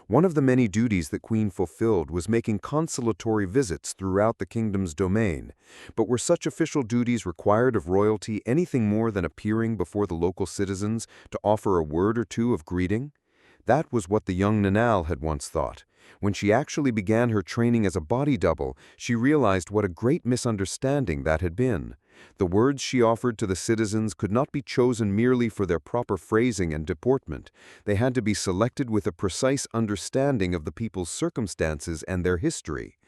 One of the many duties that Queen fulfilled was making consolatory visits throughout the kingdom's domain. But were such official duties required of royalty anything more than appearing before the local citizens to offer a word or two of greeting? That was what the young Nanal had once thought. When she actually began her training as a body double, she realized what a great misunderstanding that had been. The words she offered to the citizens could not be chosen merely for their proper phrasing and deportment. They had to be selected with a precise understanding of the people's circumstances and their history.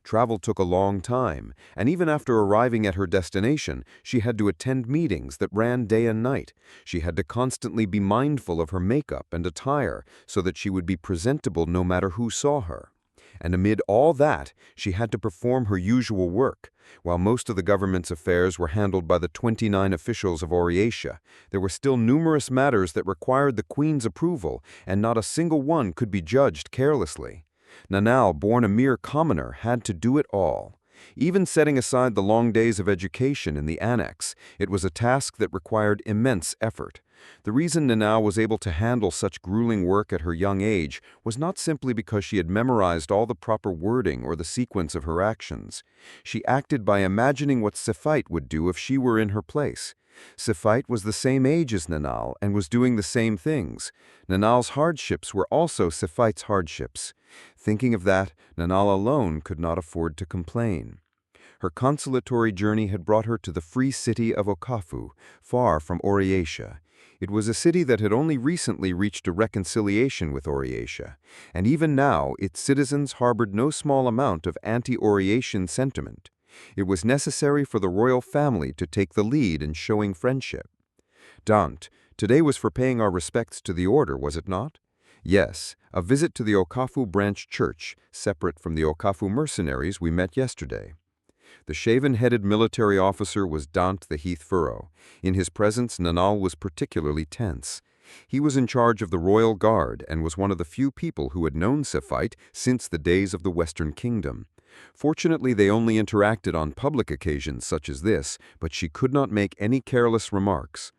Travel took a long time, and even after arriving at her destination, she had to attend meetings that ran day and night. She had to constantly be mindful of her makeup and attire so that she would be presentable no matter who saw her. And amid all that, she had to perform her usual work. While most of the government's affairs were handled by the 29 officials of Oriatia, there were still numerous matters that required the Queen's approval, and not a single one could be judged carelessly. Nanal, born a mere commoner, had to do it all. Even setting aside the long days of education in the annex, it was a task that required immense effort. The reason Nanal was able to handle such grueling work at her young age was not simply because she had memorized all the proper wording or the sequence of her actions. She acted by imagining what Sefite would do if she were in her place. Sefite was the same age as Nanal and was doing the same things. Nanal's hardships were also Sefite's hardships. Thinking of that, Nanal alone could not afford to complain. Her consolatory journey had brought her to the free city of Okafu, far from Oriatia. It was a city that had only recently reached a reconciliation with Oriatia, and even now its citizens harbored no small amount of anti-Oriatian sentiment. It was necessary for the royal family to take the lead in showing friendship. Dant, today was for paying our respects to the order, was it not? Yes, a visit to the Okafu branch church, separate from the Okafu mercenaries we met yesterday. The shaven-headed military officer was Dant the Heath Furrow. In his presence, Nanal was particularly tense. He was in charge of the royal guard and was one of the few people who had known Sefite since the days of the Western Kingdom. Fortunately, they only interacted on public occasions such as this, but she could not make any careless remarks.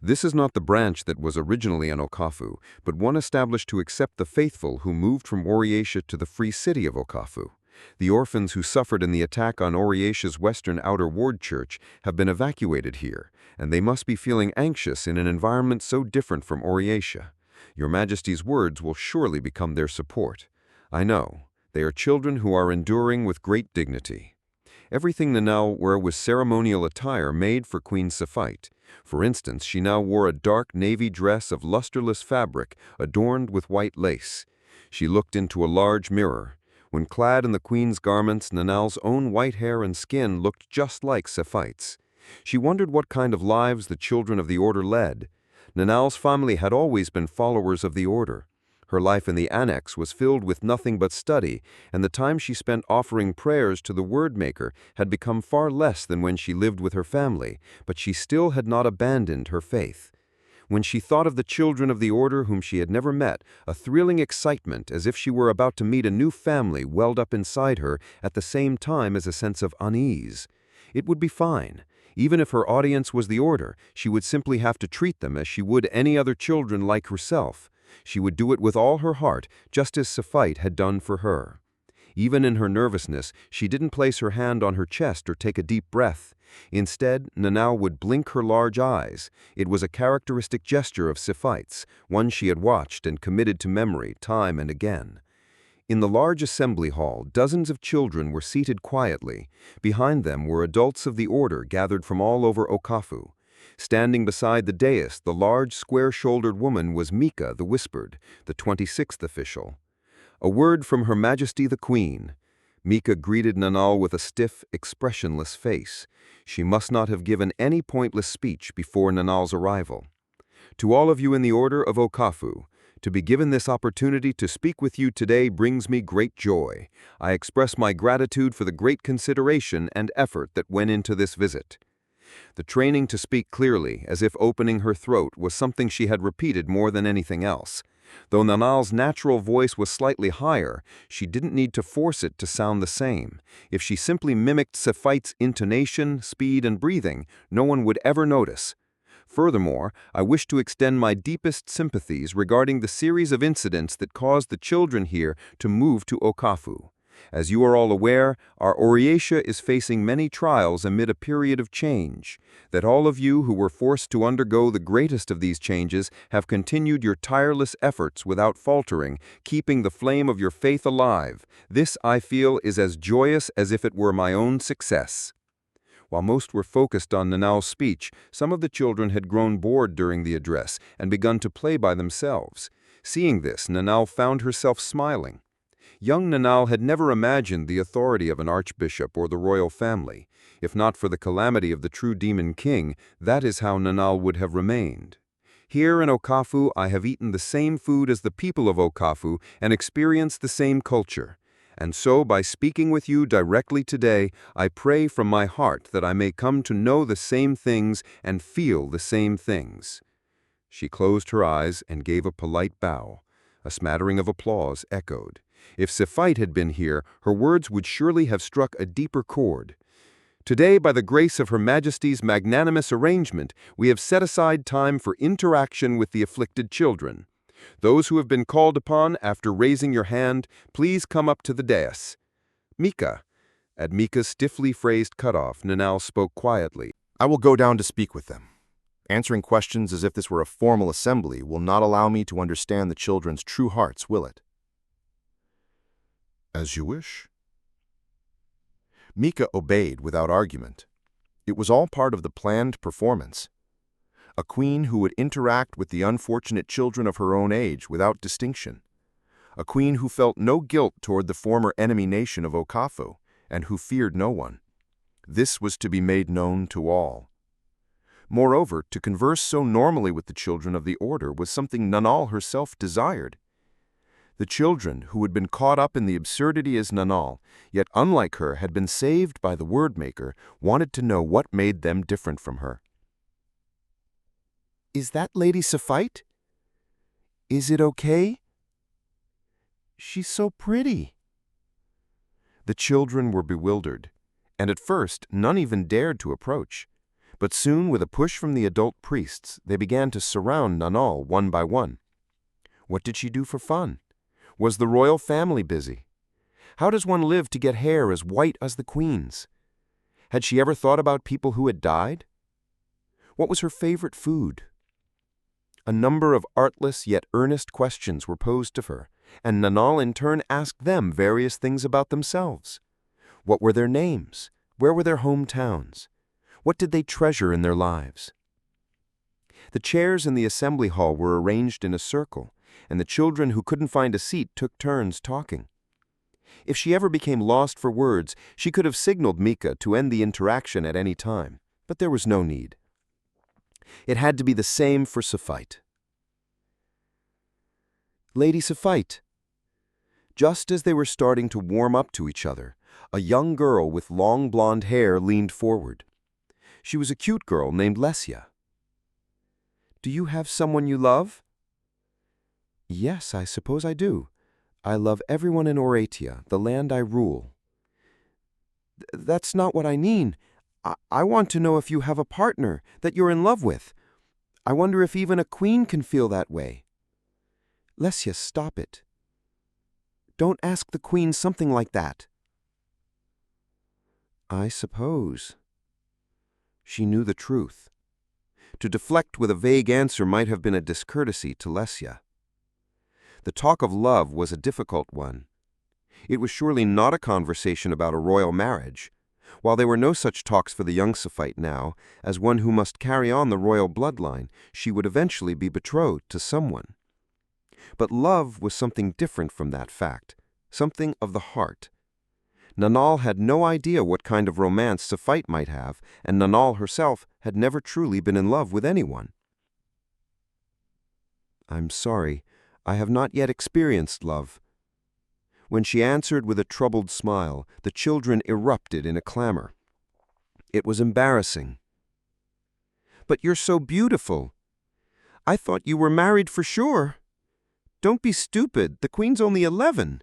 This is not the branch that was originally an Okafu, but one established to accept the faithful who moved from Oriatia to the free city of Okafu. The orphans who suffered in the attack on Oriatia's western outer ward church have been evacuated here, and they must be feeling anxious in an environment so different from Oriatia. Your Majesty's words will surely become their support. I know. They are children who are enduring with great dignity. Everything Nanal wore was ceremonial attire made for Queen Sefite. For instance, she now wore a dark navy dress of lusterless fabric adorned with white lace. She looked into a large mirror. When clad in the queen's garments, Nanal's own white hair and skin looked just like Sefite's. She wondered what kind of lives the children of the order led. Nanal's family had always been followers of the order. Her life in the annex was filled with nothing but study, and the time she spent offering prayers to the Word-Maker had become far less than when she lived with her family, but she still had not abandoned her faith. When she thought of the children of the order whom she had never met, a thrilling excitement, as if she were about to meet a new family, welled up inside her at the same time as a sense of unease. It would be fine. Even if her audience was the order, she would simply have to treat them as she would any other children like herself. She would do it with all her heart, just as Sefite had done for her. Even in her nervousness, she didn't place her hand on her chest or take a deep breath. Instead, Nanal would blink her large eyes. It was a characteristic gesture of Sefite's, one she had watched and committed to memory time and again. In the large assembly hall, dozens of children were seated quietly. Behind them were adults of the order gathered from all over Okafu. Standing beside the dais, the large, square-shouldered woman was Mika the Whispered, the 26th official. A word from Her Majesty the Queen. Mika greeted Nanal with a stiff, expressionless face. She must not have given any pointless speech before Nanal's arrival. To all of you in the order of Okafu, to be given this opportunity to speak with you today brings me great joy. I express my gratitude for the great consideration and effort that went into this visit. The training to speak clearly, as if opening her throat, was something she had repeated more than anything else. Though Nanal's natural voice was slightly higher, she didn't need to force it to sound the same. If she simply mimicked Sefite's intonation, speed, and breathing, no one would ever notice. Furthermore, I wish to extend my deepest sympathies regarding the series of incidents that caused the children here to move to Okafu. As you are all aware, our Oriatia is facing many trials amid a period of change. That all of you who were forced to undergo the greatest of these changes have continued your tireless efforts without faltering, keeping the flame of your faith alive. This, I feel, is as joyous as if it were my own success. While most were focused on Nanal's speech, some of the children had grown bored during the address and begun to play by themselves. Seeing this, Nanal found herself smiling. Young Nanal had never imagined the authority of an archbishop or the royal family. If not for the calamity of the true demon king, that is how Nanal would have remained. Here in Okafu, I have eaten the same food as the people of Okafu and experienced the same culture. And so, by speaking with you directly today, I pray from my heart that I may come to know the same things and feel the same things. She closed her eyes and gave a polite bow. A smattering of applause echoed. If Sefite had been here, her words would surely have struck a deeper chord. Today, by the grace of Her Majesty's magnanimous arrangement, we have set aside time for interaction with the afflicted children. Those who have been called upon after raising your hand, please come up to the dais. Mika. At Mika's stiffly phrased cutoff, Nanal spoke quietly. I will go down to speak with them. Answering questions as if this were a formal assembly will not allow me to understand the children's true hearts, will it? As you wish. Mika obeyed without argument. It was all part of the planned performance. A queen who would interact with the unfortunate children of her own age without distinction. A queen who felt no guilt toward the former enemy nation of Okafu, and who feared no one. This was to be made known to all. Moreover, to converse so normally with the children of the order was something Nanal herself desired. The children, who had been caught up in the absurdity as Nanal, yet unlike her had been saved by the word-maker, wanted to know what made them different from her. "Is that Lady Safite? Is it okay? She's so pretty." The children were bewildered, and at first none even dared to approach. But soon, with a push from the adult priests, they began to surround Nanal one by one. What did she do for fun? Was the royal family busy? How does one live to get hair as white as the queen's? Had she ever thought about people who had died? What was her favorite food? A number of artless yet earnest questions were posed to her, and Nanal in turn asked them various things about themselves. What were their names? Where were their hometowns? What did they treasure in their lives? The chairs in the assembly hall were arranged in a circle, and the children who couldn't find a seat took turns talking. If she ever became lost for words, she could have signaled Mika to end the interaction at any time, but there was no need. It had to be the same for Safite. "Lady Safite." Just as they were starting to warm up to each other, a young girl with long blonde hair leaned forward. She was a cute girl named Lesya. "Do you have someone you love?" "Yes, I suppose I do. I love everyone in Oratia, the land I rule." That's not what I mean. I want to know if you have a partner that you're in love with. I wonder if even a queen can feel that way." "Lesya, stop it. Don't ask the queen something like that." "I suppose." She knew the truth. To deflect with a vague answer might have been a discourtesy to Lesya. The talk of love was a difficult one. It was surely not a conversation about a royal marriage, while there were no such talks for the young Safite now. As one who must carry on the royal bloodline, she would eventually be betrothed to someone. But love was something different from that fact, something of the heart. Nanal had no idea what kind of romance Safite might have, and Nanal herself had never truly been in love with anyone. "I'm sorry, I have not yet experienced love." When she answered with a troubled smile, the children erupted in a clamor. It was embarrassing. "But you're so beautiful. I thought you were married for sure. Don't be stupid, the queen's only 11.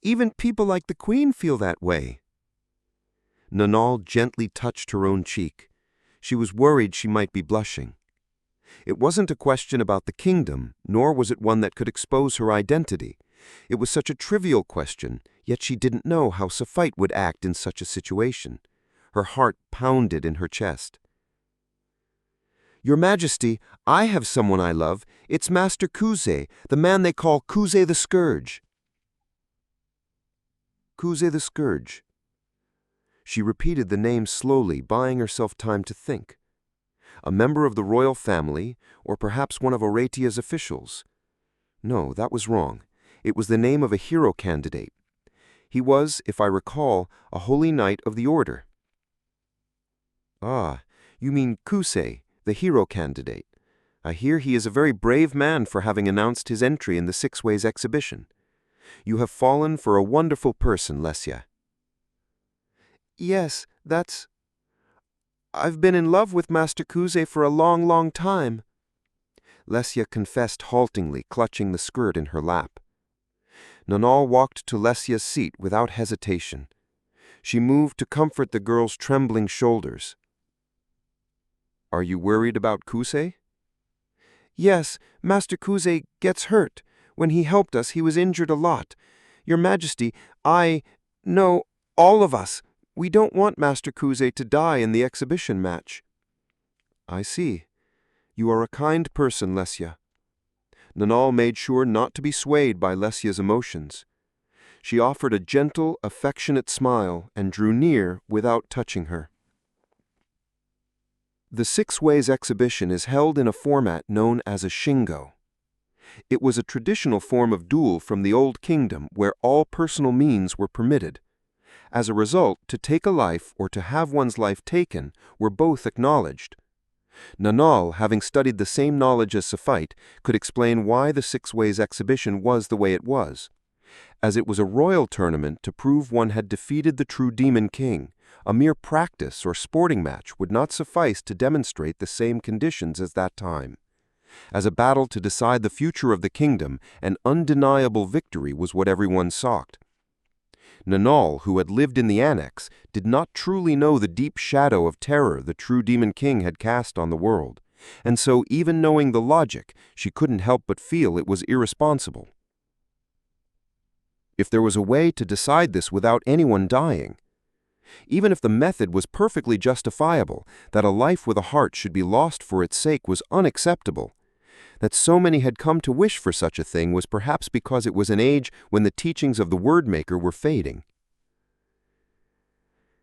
Even people like the queen feel that way." Nanal gently touched her own cheek. She was worried she might be blushing. It wasn't a question about the kingdom, nor was it one that could expose her identity. It was such a trivial question, yet she didn't know how Safite would act in such a situation. Her heart pounded in her chest. "Your Majesty, I have someone I love. It's Master Kuze, the man they call Kuze the Scourge." Kuze the Scourge. She repeated the name slowly, buying herself time to think. A member of the royal family, or perhaps one of Oratia's officials. No, that was wrong. It was the name of a hero candidate. He was, if I recall, a holy knight of the order. "Ah, you mean Kuze, the hero candidate. I hear he is a very brave man for having announced his entry in the Six Ways exhibition. You have fallen for a wonderful person, Lesya." "Yes, I've been in love with Master Kuze for a long, long time," Lesya confessed haltingly, clutching the skirt in her lap. Nanal walked to Lesya's seat without hesitation. She moved to comfort the girl's trembling shoulders. "Are you worried about Kuze?" "Yes, Master Kuze gets hurt. When he helped us, he was injured a lot. Your Majesty, no, all of us, we don't want Master Kuze to die in the exhibition match." "I see. You are a kind person, Lesya." Nanal made sure not to be swayed by Lesya's emotions. She offered a gentle, affectionate smile and drew near without touching her. The Six Ways exhibition is held in a format known as a shingo. It was a traditional form of duel from the Old Kingdom where all personal means were permitted. As a result, to take a life or to have one's life taken were both acknowledged. Nanal, having studied the same knowledge as Safite, could explain why the Six Ways exhibition was the way it was. As it was a royal tournament to prove one had defeated the true Demon King, a mere practice or sporting match would not suffice to demonstrate the same conditions as that time. As a battle to decide the future of the kingdom, an undeniable victory was what everyone sought. Nanal, who had lived in the annex, did not truly know the deep shadow of terror the true Demon King had cast on the world, and so even knowing the logic, she couldn't help but feel it was irresponsible. If there was a way to decide this without anyone dying, even if the method was perfectly justifiable, that a life with a heart should be lost for its sake was unacceptable. That so many had come to wish for such a thing was perhaps because it was an age when the teachings of the Word-Maker were fading.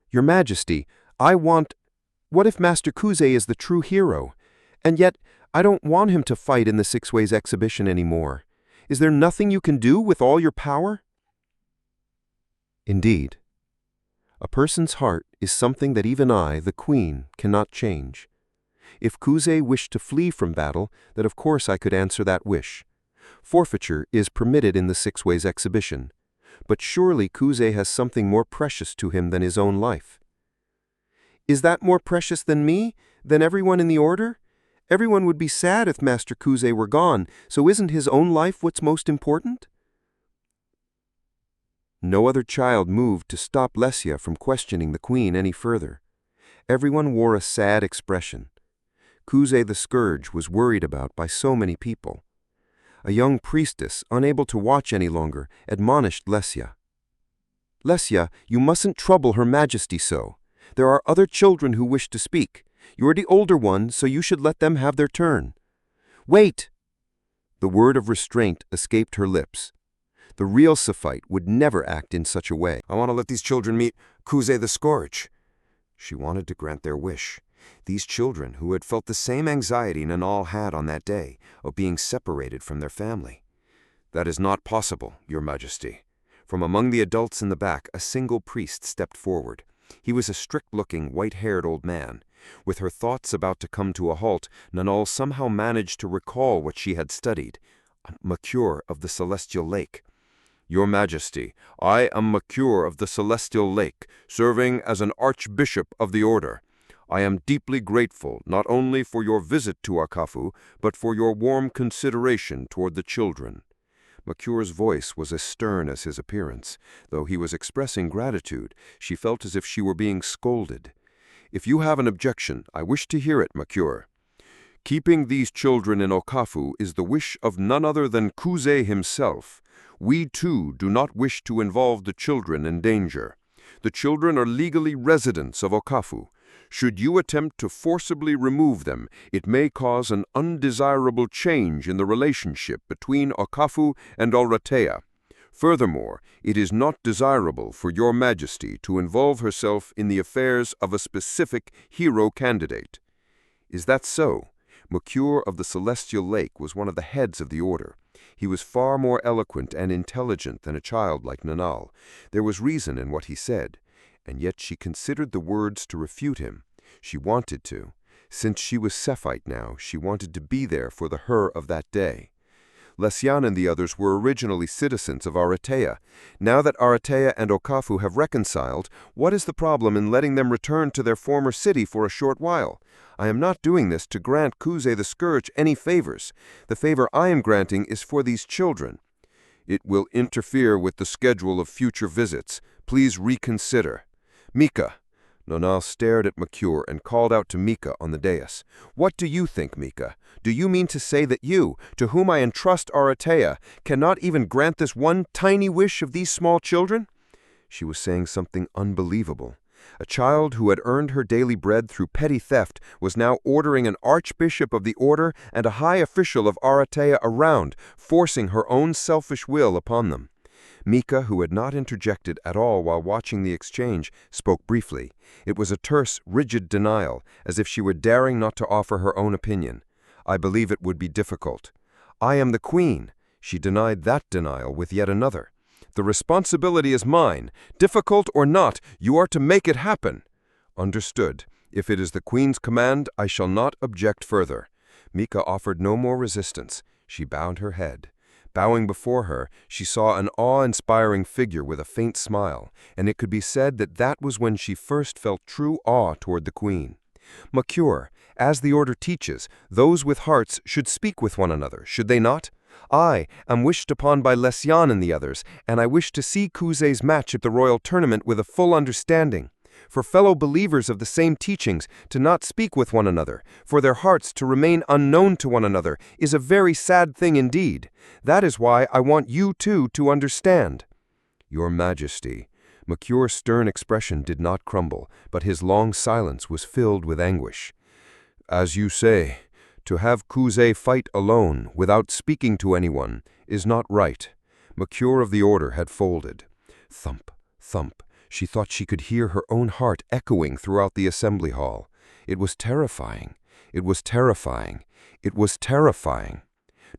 Your Majesty, what if Master Kuze is the true hero? And yet, I don't want him to fight in the Six Ways exhibition anymore. Is there nothing you can do with all your power? Indeed. A person's heart is something that even I, the Queen, cannot change. If Kuze wished to flee from battle, then of course I could answer that wish. Forfeiture is permitted in the Six Ways exhibition. But surely Kuze has something more precious to him than his own life. Is that more precious than me? Than everyone in the order? Everyone would be sad if Master Kuze were gone, so isn't his own life what's most important? No other child moved to stop Lesya from questioning the Queen any further. Everyone wore a sad expression. Kuze the Scourge was worried about by so many people. A young priestess, unable to watch any longer, admonished Lesya. Lesya, you mustn't trouble Her Majesty so. There are other children who wish to speak. You are the older one, so you should let them have their turn. Wait! The word of restraint escaped her lips. The real Safite would never act in such a way. I want to let these children meet Kuze the Scourge. She wanted to grant their wish. These children who had felt the same anxiety Nanal had on that day of being separated from their family. That is not possible, Your Majesty. From among the adults in the back, a single priest stepped forward. He was a strict-looking, white-haired old man. With her thoughts about to come to a halt, Nanal somehow managed to recall what she had studied, Mercure of the Celestial Lake. Your Majesty, I am Mercure of the Celestial Lake, serving as an Archbishop of the Order. I am deeply grateful not only for your visit to Akafu, but for your warm consideration toward the children. Mercure's voice was as stern as his appearance. Though he was expressing gratitude, she felt as if she were being scolded. If you have an objection, I wish to hear it, Mercure. Keeping these children in Okafu is the wish of none other than Kuze himself. We, too, do not wish to involve the children in danger. The children are legally residents of Okafu. Should you attempt to forcibly remove them, it may cause an undesirable change in the relationship between Okafu and Oratea. Furthermore, it is not desirable for Your Majesty to involve herself in the affairs of a specific hero candidate. Is that so? Mercure of the Celestial Lake was one of the heads of the order. He was far more eloquent and intelligent than a child like Nanal. There was reason in what he said, and yet she considered the words to refute him. She wanted to. Since she was Sephite now, she wanted to be there for the her of that day. Lesyan and the others were originally citizens of Aratea. Now that Aratea and Okafu have reconciled, what is the problem in letting them return to their former city for a short while? I am not doing this to grant Kuze the Scourge any favors. The favor I am granting is for these children. It will interfere with the schedule of future visits. Please reconsider. Mika. Nanal stared at Mercure and called out to Mika on the dais. What do you think, Mika? Do you mean to say that you, to whom I entrust Aratea, cannot even grant this one tiny wish of these small children? She was saying something unbelievable. A child who had earned her daily bread through petty theft was now ordering an archbishop of the order and a high official of Aratea around, forcing her own selfish will upon them. Mika, who had not interjected at all while watching the exchange, spoke briefly. It was a terse, rigid denial, as if she were daring not to offer her own opinion. I believe it would be difficult. I am the queen. She denied that denial with yet another. The responsibility is mine. Difficult or not, you are to make it happen." "Understood. If it is the Queen's command, I shall not object further." Mika offered no more resistance. She bowed her head. Bowing before her, she saw an awe-inspiring figure with a faint smile, and it could be said that that was when she first felt true awe toward the Queen. "Mercure, as the order teaches, those with hearts should speak with one another, should they not? I am wished upon by Lesyan and the others, and I wish to see Kuze's match at the royal tournament with a full understanding. For fellow believers of the same teachings to not speak with one another, for their hearts to remain unknown to one another, is a very sad thing indeed. That is why I want you too to understand." "Your Majesty." Mercure's stern expression did not crumble, but his long silence was filled with anguish. "As you say, to have Kuze fight alone, without speaking to anyone, is not right." Mercure of the Order had folded. Thump, thump. She thought she could hear her own heart echoing throughout the assembly hall. It was terrifying. It was terrifying. It was terrifying.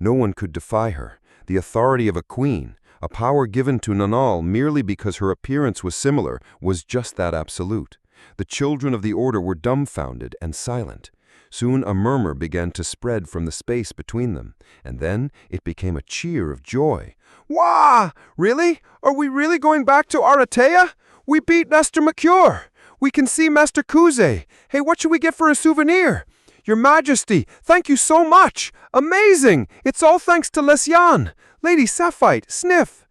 No one could defy her. The authority of a queen, a power given to Nanal merely because her appearance was similar, was just that absolute. The children of the Order were dumbfounded and silent. Soon a murmur began to spread from the space between them, and then it became a cheer of joy. "Wah! Really? Are we really going back to Aratea? We beat Master Mercure! We can see Master Kuze! Hey, what should we get for a souvenir? Your Majesty, thank you so much! Amazing! It's all thanks to Lesyan! Lady Sapphite, sniff!"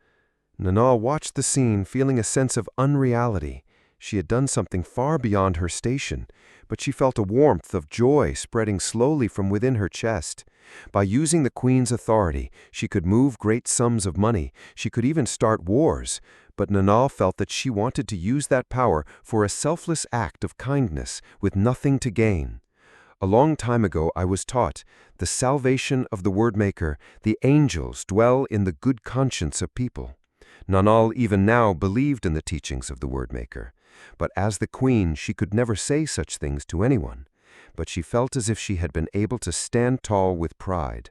Nanal watched the scene, feeling a sense of unreality. She had done something far beyond her station, but she felt a warmth of joy spreading slowly from within her chest. By using the Queen's authority, she could move great sums of money. She could even start wars. But Nanal felt that she wanted to use that power for a selfless act of kindness with nothing to gain. "A long time ago I was taught, the salvation of the Wordmaker, the angels dwell in the good conscience of people." Nanal even now believed in the teachings of the Wordmaker. But as the Queen, she could never say such things to anyone. But she felt as if she had been able to stand tall with pride.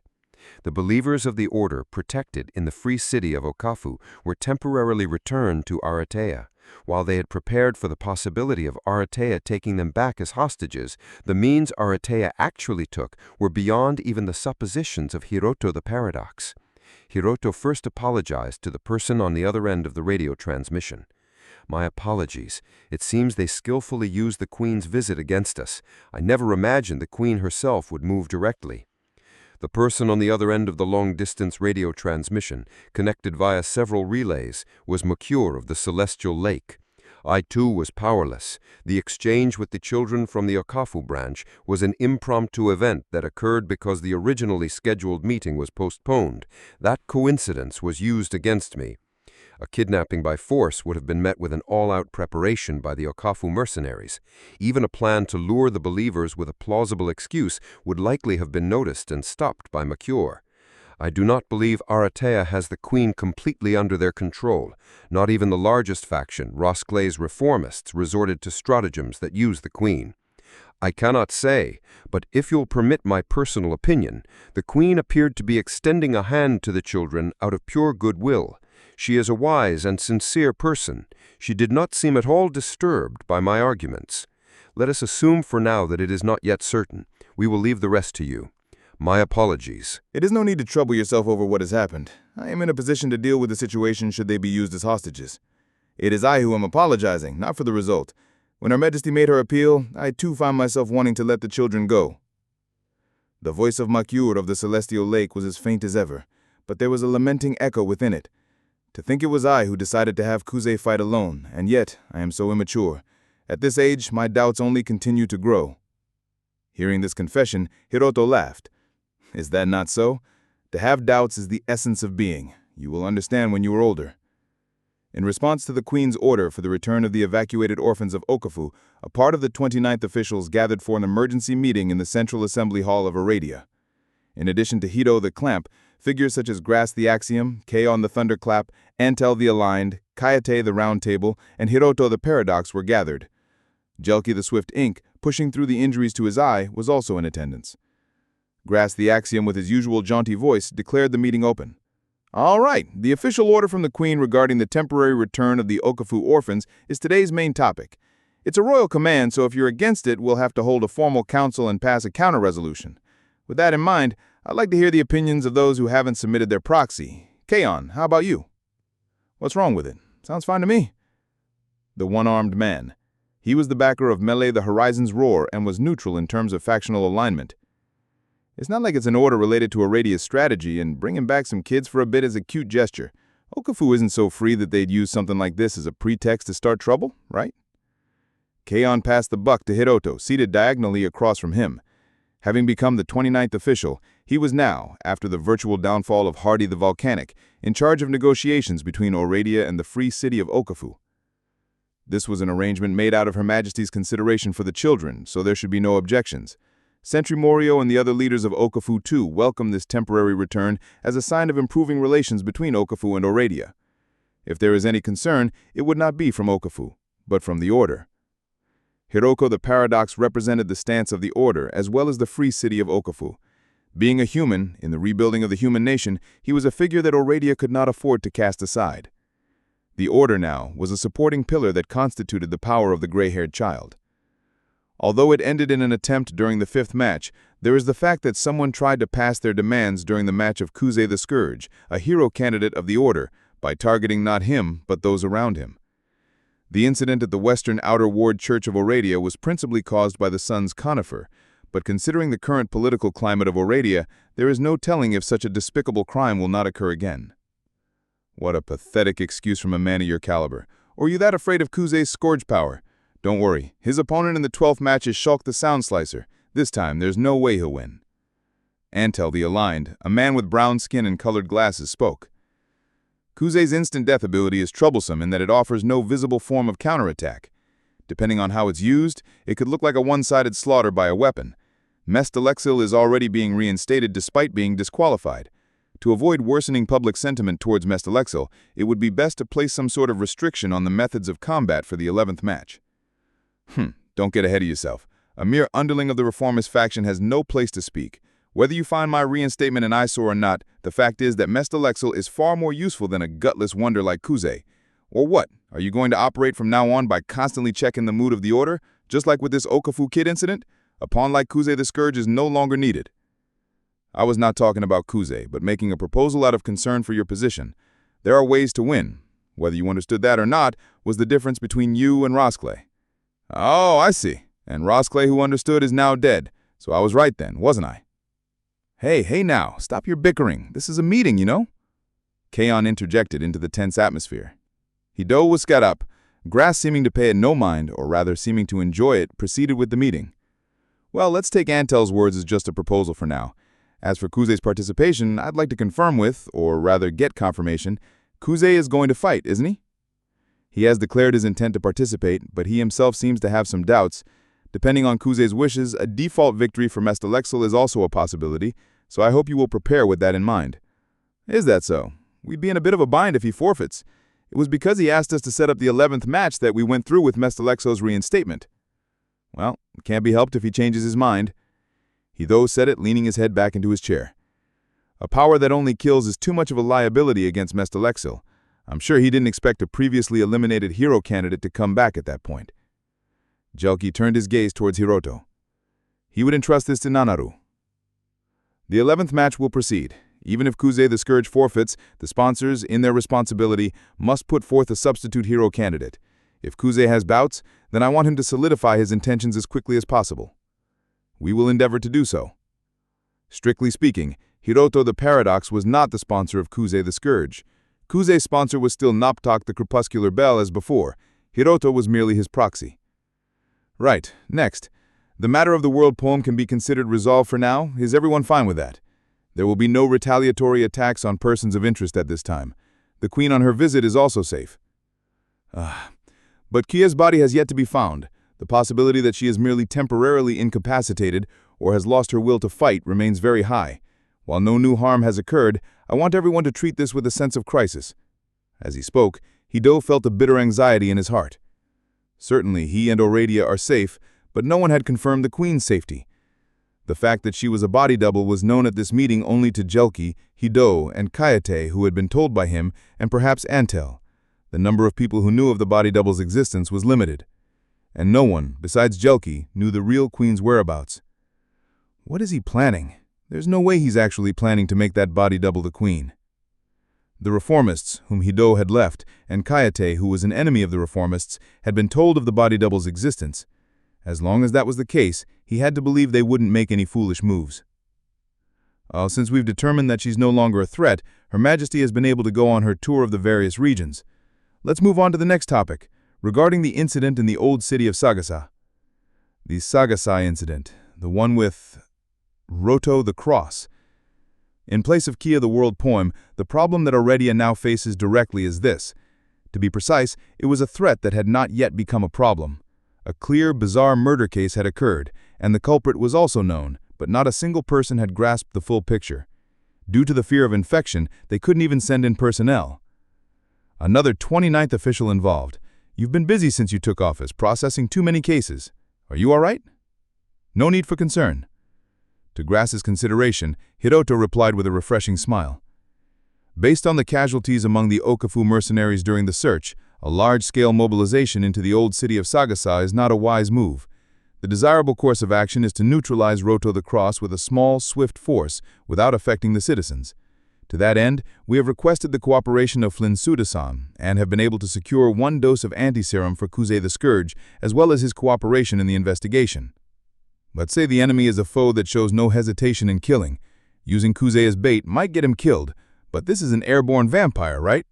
The believers of the Order, protected in the free city of Okafu, were temporarily returned to Aratea. While they had prepared for the possibility of Aratea taking them back as hostages, the means Aratea actually took were beyond even the suppositions of Hiroto the Paradox. Hiroto first apologized to the person on the other end of the radio transmission. "My apologies. It seems they skillfully used the Queen's visit against us. I never imagined the Queen herself would move directly." The person on the other end of the long-distance radio transmission, connected via several relays, was Mercure of the Celestial Lake. "I too was powerless. The exchange with the children from the Okafu branch was an impromptu event that occurred because the originally scheduled meeting was postponed. That coincidence was used against me. A kidnapping by force would have been met with an all-out preparation by the Okafu mercenaries. Even a plan to lure the believers with a plausible excuse would likely have been noticed and stopped by Mercure. I do not believe Aratea has the Queen completely under their control. Not even the largest faction, Rosclay's reformists, resorted to stratagems that use the Queen. I cannot say, but if you'll permit my personal opinion, the Queen appeared to be extending a hand to the children out of pure goodwill. She is a wise and sincere person. She did not seem at all disturbed by my arguments. Let us assume for now that it is not yet certain. We will leave the rest to you. My apologies." It is no need to trouble yourself over what has happened. I am in a position to deal with the situation should they be used as hostages. It is I who am apologizing, not for the result. When Her Majesty made her appeal, I too found myself wanting to let the children go. The voice of Mercure of the Celestial Lake was as faint as ever, but there was a lamenting echo within it. To think it was I who decided to have Kuze fight alone, and yet I am so immature. At this age, my doubts only continue to grow. Hearing this confession, Hiroto laughed. Is that not so? To have doubts is the essence of being. You will understand when you are older. In response to the Queen's order for the return of the evacuated orphans of Okafu, a part of the 29th officials gathered for an emergency meeting in the Central Assembly Hall of Aradia. In addition to Hito the Clamp, figures such as Grass the Axiom, Kaon the Thunderclap, Antel the Aligned, Kayate the Round Table, and Hiroto the Paradox were gathered. Jelki the Swift Ink, pushing through the injuries to his eye, was also in attendance. Grass the Axiom, with his usual jaunty voice, declared the meeting open. All right, the official order from the Queen regarding the temporary return of the Okafu orphans is today's main topic. It's a royal command, so if you're against it, we'll have to hold a formal council and pass a counter-resolution. With that in mind, I'd like to hear the opinions of those who haven't submitted their proxy. Kaon, how about you? What's wrong with it? Sounds fine to me. The one-armed man. He was the backer of Melee the Horizon's Roar and was neutral in terms of factional alignment. It's not like it's an order related to Aradia's strategy, and bringing back some kids for a bit is a cute gesture. Okafu isn't so free that they'd use something like this as a pretext to start trouble, right? Kaon passed the buck to Hiroto, seated diagonally across from him. Having become the 29th official, he was now, after the virtual downfall of Hardy the Volcanic, in charge of negotiations between Oradia and the free city of Okafu. This was an arrangement made out of Her Majesty's consideration for the children, so there should be no objections. Sentry Morio and the other leaders of Okafu too welcomed this temporary return as a sign of improving relations between Okafu and Oradia. If there is any concern, it would not be from Okafu, but from the Order. Hiroko the Paradox represented the stance of the Order as well as the free city of Okafu. Being a human, in the rebuilding of the human nation, he was a figure that Oradia could not afford to cast aside. The Order now was a supporting pillar that constituted the power of the gray-haired child. Although it ended in an attempt during the 5th match, there is the fact that someone tried to pass their demands during the match of Kuze the Scourge, a hero candidate of the Order, by targeting not him, but those around him. The incident at the Western Outer Ward Church of Oradia was principally caused by the son's conifer, but considering the current political climate of Oradia, there is no telling if such a despicable crime will not occur again. What a pathetic excuse from a man of your caliber. Or are you that afraid of Kuze's Scourge power? Don't worry, his opponent in the 12th match is Shulk the Sound Slicer. This time, there's no way he'll win. Antel the Aligned, a man with brown skin and colored glasses, spoke. Kuze's instant death ability is troublesome in that it offers no visible form of counterattack. Depending on how it's used, it could look like a one-sided slaughter by a weapon. Mestalexil is already being reinstated despite being disqualified. To avoid worsening public sentiment towards Mestalexil, it would be best to place some sort of restriction on the methods of combat for the 11th match. Don't get ahead of yourself. A mere underling of the reformist faction has no place to speak. Whether you find my reinstatement an eyesore or not, the fact is that Mestalexil is far more useful than a gutless wonder like Kuze. Or what? Are you going to operate from now on by constantly checking the mood of the Order, just like with this Okafu kid incident? A pawn like Kuze the Scourge is no longer needed. I was not talking about Kuze, but making a proposal out of concern for your position. There are ways to win. Whether you understood that or not was the difference between you and Rosclay. Oh, I see. And Rosclay, who understood, is now dead. So I was right then, wasn't I? Hey now, stop your bickering. This is a meeting, you know? Kaon interjected into the tense atmosphere. Hido was got up. Grass, seeming to pay it no mind, or rather seeming to enjoy it, proceeded with the meeting. Well, let's take Antel's words as just a proposal for now. As for Kuze's participation, I'd like to confirm with, or rather get confirmation, Kuze is going to fight, isn't he? He has declared his intent to participate, but he himself seems to have some doubts. Depending on Kuze's wishes, a default victory for Mestalexil is also a possibility, so I hope you will prepare with that in mind. Is that so? We'd be in a bit of a bind if he forfeits. It was because he asked us to set up the 11th match that we went through with Mestalexil's reinstatement. Well, it can't be helped if he changes his mind. He though said it, leaning his head back into his chair. A power that only kills is too much of a liability against Mestalexil. I'm sure he didn't expect a previously eliminated hero candidate to come back at that point. Jelki turned his gaze towards Hiroto. He would entrust this to Nanaru. The 11th match will proceed. Even if Kuze the Scourge forfeits, the sponsors, in their responsibility, must put forth a substitute hero candidate. If Kuze has bouts, then I want him to solidify his intentions as quickly as possible. We will endeavor to do so. Strictly speaking, Hiroto the Paradox was not the sponsor of Kuze the Scourge. Kuze's sponsor was still Noptok the Crepuscular Bell as before. Hiroto was merely his proxy. Right, next. The matter of the world poem can be considered resolved for now. Is everyone fine with that? There will be no retaliatory attacks on persons of interest at this time. The Queen on her visit is also safe. But Kia's body has yet to be found. The possibility that she is merely temporarily incapacitated or has lost her will to fight remains very high. While no new harm has occurred, I want everyone to treat this with a sense of crisis. As he spoke, Hido felt a bitter anxiety in his heart. Certainly he and Oradia are safe, but no one had confirmed the Queen's safety. The fact that she was a body double was known at this meeting only to Jelki, Hido, and Kayate, who had been told by him, and perhaps Antel. The number of people who knew of the body double's existence was limited, and no one, besides Jelki, knew the real queen's whereabouts. What is he planning? There's no way he's actually planning to make that body double the queen. The reformists, whom Hido had left, and Kayate, who was an enemy of the reformists, had been told of the body double's existence. As long as that was the case, he had to believe they wouldn't make any foolish moves. Since we've determined that she's no longer a threat, Her Majesty has been able to go on her tour of the various regions. Let's move on to the next topic, regarding the incident in the old city of Sagasa. The Sagasa incident, the one with Roto the Cross. In place of Kia the World poem, the problem that Aurelia now faces directly is this. To be precise, it was a threat that had not yet become a problem. A clear, bizarre murder case had occurred, and the culprit was also known, but not a single person had grasped the full picture. Due to the fear of infection, they couldn't even send in personnel. Another 29th official involved. You've been busy since you took office, processing too many cases. Are you all right? No need for concern. To Grass's consideration, Hiroto replied with a refreshing smile. Based on the casualties among the Okafu mercenaries during the search, a large-scale mobilization into the old city of Sagasa is not a wise move. The desirable course of action is to neutralize Roto the Cross with a small, swift force without affecting the citizens. To that end, we have requested the cooperation of Flinsuda-san and have been able to secure 1 dose of anti-serum for Kuze the Scourge, as well as his cooperation in the investigation. Let's say the enemy is a foe that shows no hesitation in killing. Using Kuze as bait might get him killed, but this is an airborne vampire, right?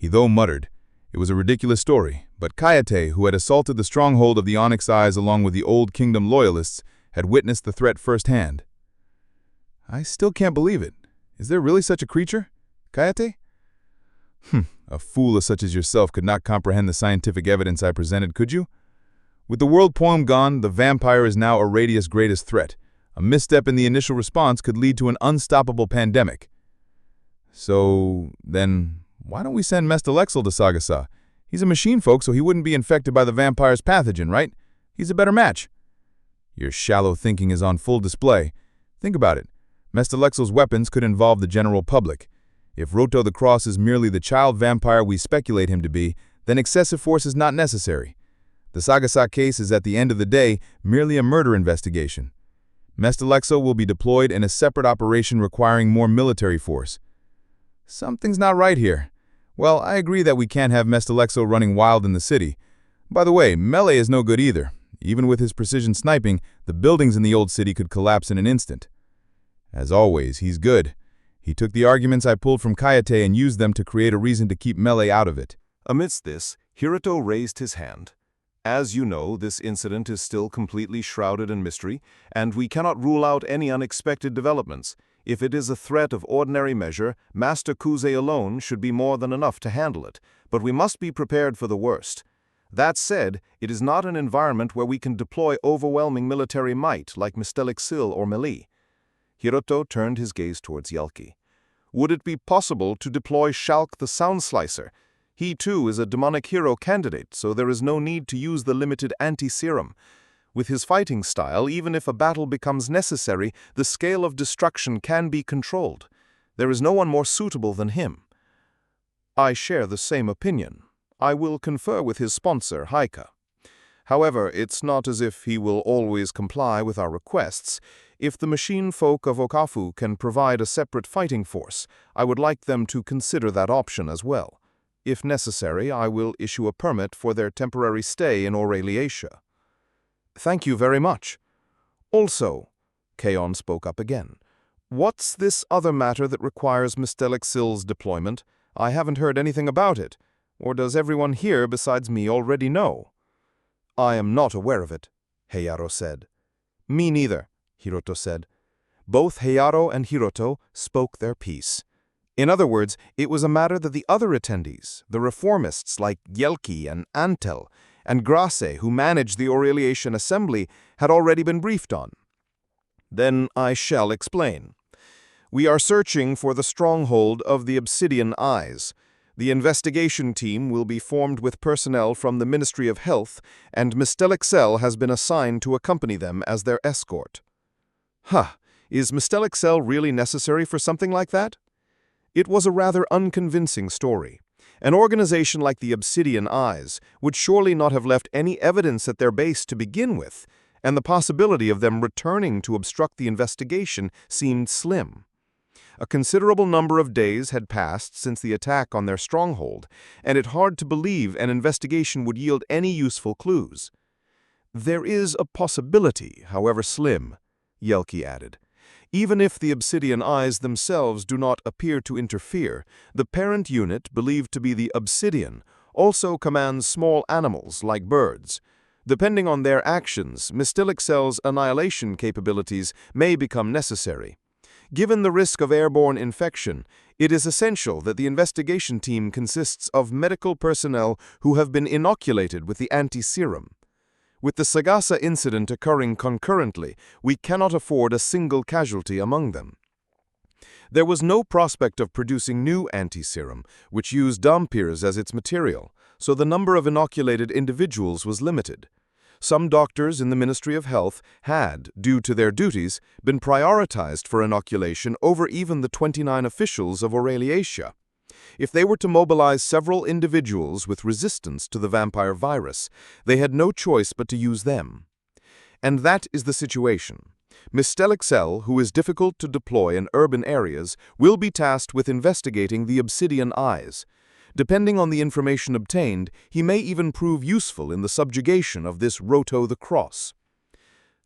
Hido muttered. It was a ridiculous story, but Kayate, who had assaulted the stronghold of the Onyx Eyes along with the Old Kingdom loyalists, had witnessed the threat firsthand. I still can't believe it. Is there really such a creature, Kayate? A fool such as yourself could not comprehend the scientific evidence I presented, could you? With the world poem gone, the vampire is now Aradia's greatest threat. A misstep in the initial response could lead to an unstoppable pandemic. So, then, why don't we send Mestalexel to Sagasa? He's a machine folk, so he wouldn't be infected by the vampire's pathogen, right? He's a better match. Your shallow thinking is on full display. Think about it. Mestalexel's weapons could involve the general public. If Roto the Cross is merely the child vampire we speculate him to be, then excessive force is not necessary. The Sagasa case is at the end of the day merely a murder investigation. Mestalexel will be deployed in a separate operation requiring more military force. Something's not right here. Well, I agree that we can't have Mestalexel running wild in the city. By the way, melee is no good either. Even with his precision sniping, the buildings in the old city could collapse in an instant. As always, he's good. He took the arguments I pulled from Kayate and used them to create a reason to keep melee out of it. Amidst this, Hiroto raised his hand. As you know, this incident is still completely shrouded in mystery, and we cannot rule out any unexpected developments. If it is a threat of ordinary measure, Master Kuze alone should be more than enough to handle it, but we must be prepared for the worst. That said, it is not an environment where we can deploy overwhelming military might like Mestalexel or Melee. Hiroto turned his gaze towards Yelki. Would it be possible to deploy Shalk the Sound Slicer? He too is a demonic hero candidate, so there is no need to use the limited anti-serum. With his fighting style, even if a battle becomes necessary, the scale of destruction can be controlled. There is no one more suitable than him. I share the same opinion. I will confer with his sponsor, Haika. However, it's not as if he will always comply with our requests. If the machine folk of Okafu can provide a separate fighting force, I would like them to consider that option as well. If necessary, I will issue a permit for their temporary stay in Aureliatia. Thank you very much. Also, Kaon spoke up again. What's this other matter that requires Mestalexel's deployment? I haven't heard anything about it. Or does everyone here besides me already know? I am not aware of it, Heiaro said. Me neither, Hiroto said. Both Heiaro and Hiroto spoke their piece. In other words, it was a matter that the other attendees, the reformists like Yelki and Antel, and Grasse, who managed the Aureliation Assembly, had already been briefed on. Then I shall explain. We are searching for the stronghold of the Obsidian Eyes. The investigation team will be formed with personnel from the Ministry of Health, and Mestalexel has been assigned to accompany them as their escort. Is Mystelic Cell really necessary for something like that? It was a rather unconvincing story. An organization like the Obsidian Eyes would surely not have left any evidence at their base to begin with, and the possibility of them returning to obstruct the investigation seemed slim. A considerable number of days had passed since the attack on their stronghold, and it's hard to believe an investigation would yield any useful clues. There is a possibility, however slim, Yelke added. Even if the Obsidian Eyes themselves do not appear to interfere, the parent unit, believed to be the Obsidian, also commands small animals like birds. Depending on their actions, Mystelic Cell's annihilation capabilities may become necessary. Given the risk of airborne infection, it is essential that the investigation team consists of medical personnel who have been inoculated with the anti-serum. With the Sagasa incident occurring concurrently, we cannot afford a single casualty among them. There was no prospect of producing new anti-serum, which used dampirs as its material, so the number of inoculated individuals was limited. Some doctors in the Ministry of Health had, due to their duties, been prioritized for inoculation over even the 29 officials of Aureliacia. If they were to mobilize several individuals with resistance to the vampire virus, they had no choice but to use them. And that is the situation. Mystelic Cell, who is difficult to deploy in urban areas, will be tasked with investigating the Obsidian Eyes. Depending on the information obtained, he may even prove useful in the subjugation of this Roto the Cross.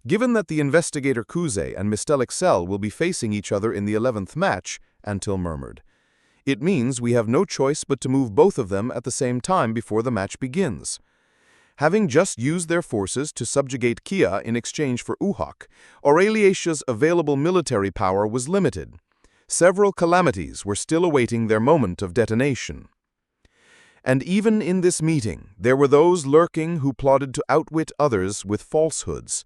Given that the investigator Kuze and Mystelic Cell will be facing each other in the 11th match, Antil murmured, it means we have no choice but to move both of them at the same time before the match begins. Having just used their forces to subjugate Kia in exchange for Uhak, Aureliacia's available military power was limited. Several calamities were still awaiting their moment of detonation. And even in this meeting, there were those lurking who plotted to outwit others with falsehoods.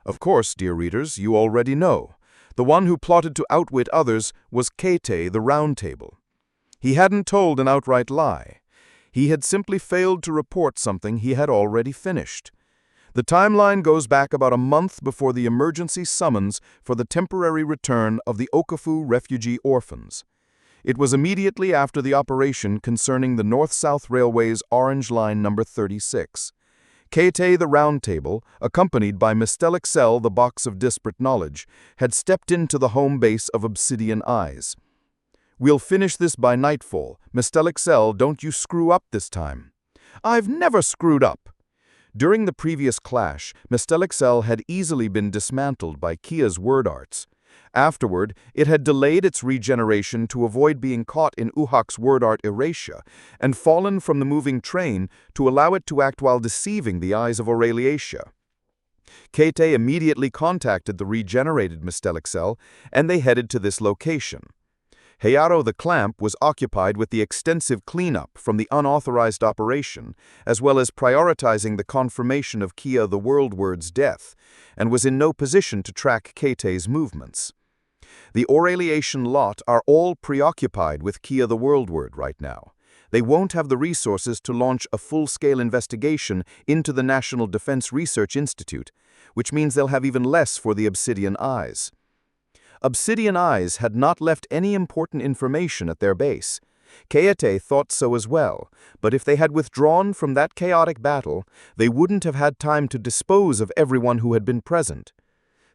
Of course, dear readers, you already know. The one who plotted to outwit others was Kete the Round Table. He hadn't told an outright lie. He had simply failed to report something he had already finished. The timeline goes back about a month before the emergency summons for the temporary return of the Okafu refugee orphans. It was immediately after the operation concerning the North-South Railway's Orange Line number 36. Kete the Round Table, accompanied by Mystelic Cell the Box of Disparate Knowledge, had stepped into the home base of Obsidian Eyes. We'll finish this by nightfall. Mystelic Cell, don't you screw up this time. I've never screwed up. During the previous clash, Mystelic Cell had easily been dismantled by Kia's word arts. Afterward, it had delayed its regeneration to avoid being caught in Uhak's word art erasure, and fallen from the moving train to allow it to act while deceiving the eyes of Aureliacia. Kete immediately contacted the regenerated Mystelic Cell, and they headed to this location. Hayaro the Clamp was occupied with the extensive cleanup from the unauthorized operation, as well as prioritizing the confirmation of Kia the Worldword's death, and was in no position to track Kete's movements. The Aureliation lot are all preoccupied with Kia the Worldword right now. They won't have the resources to launch a full-scale investigation into the National Defense Research Institute, which means they'll have even less for the Obsidian Eyes. Obsidian Eyes had not left any important information at their base. Kete thought so as well, but if they had withdrawn from that chaotic battle, they wouldn't have had time to dispose of everyone who had been present.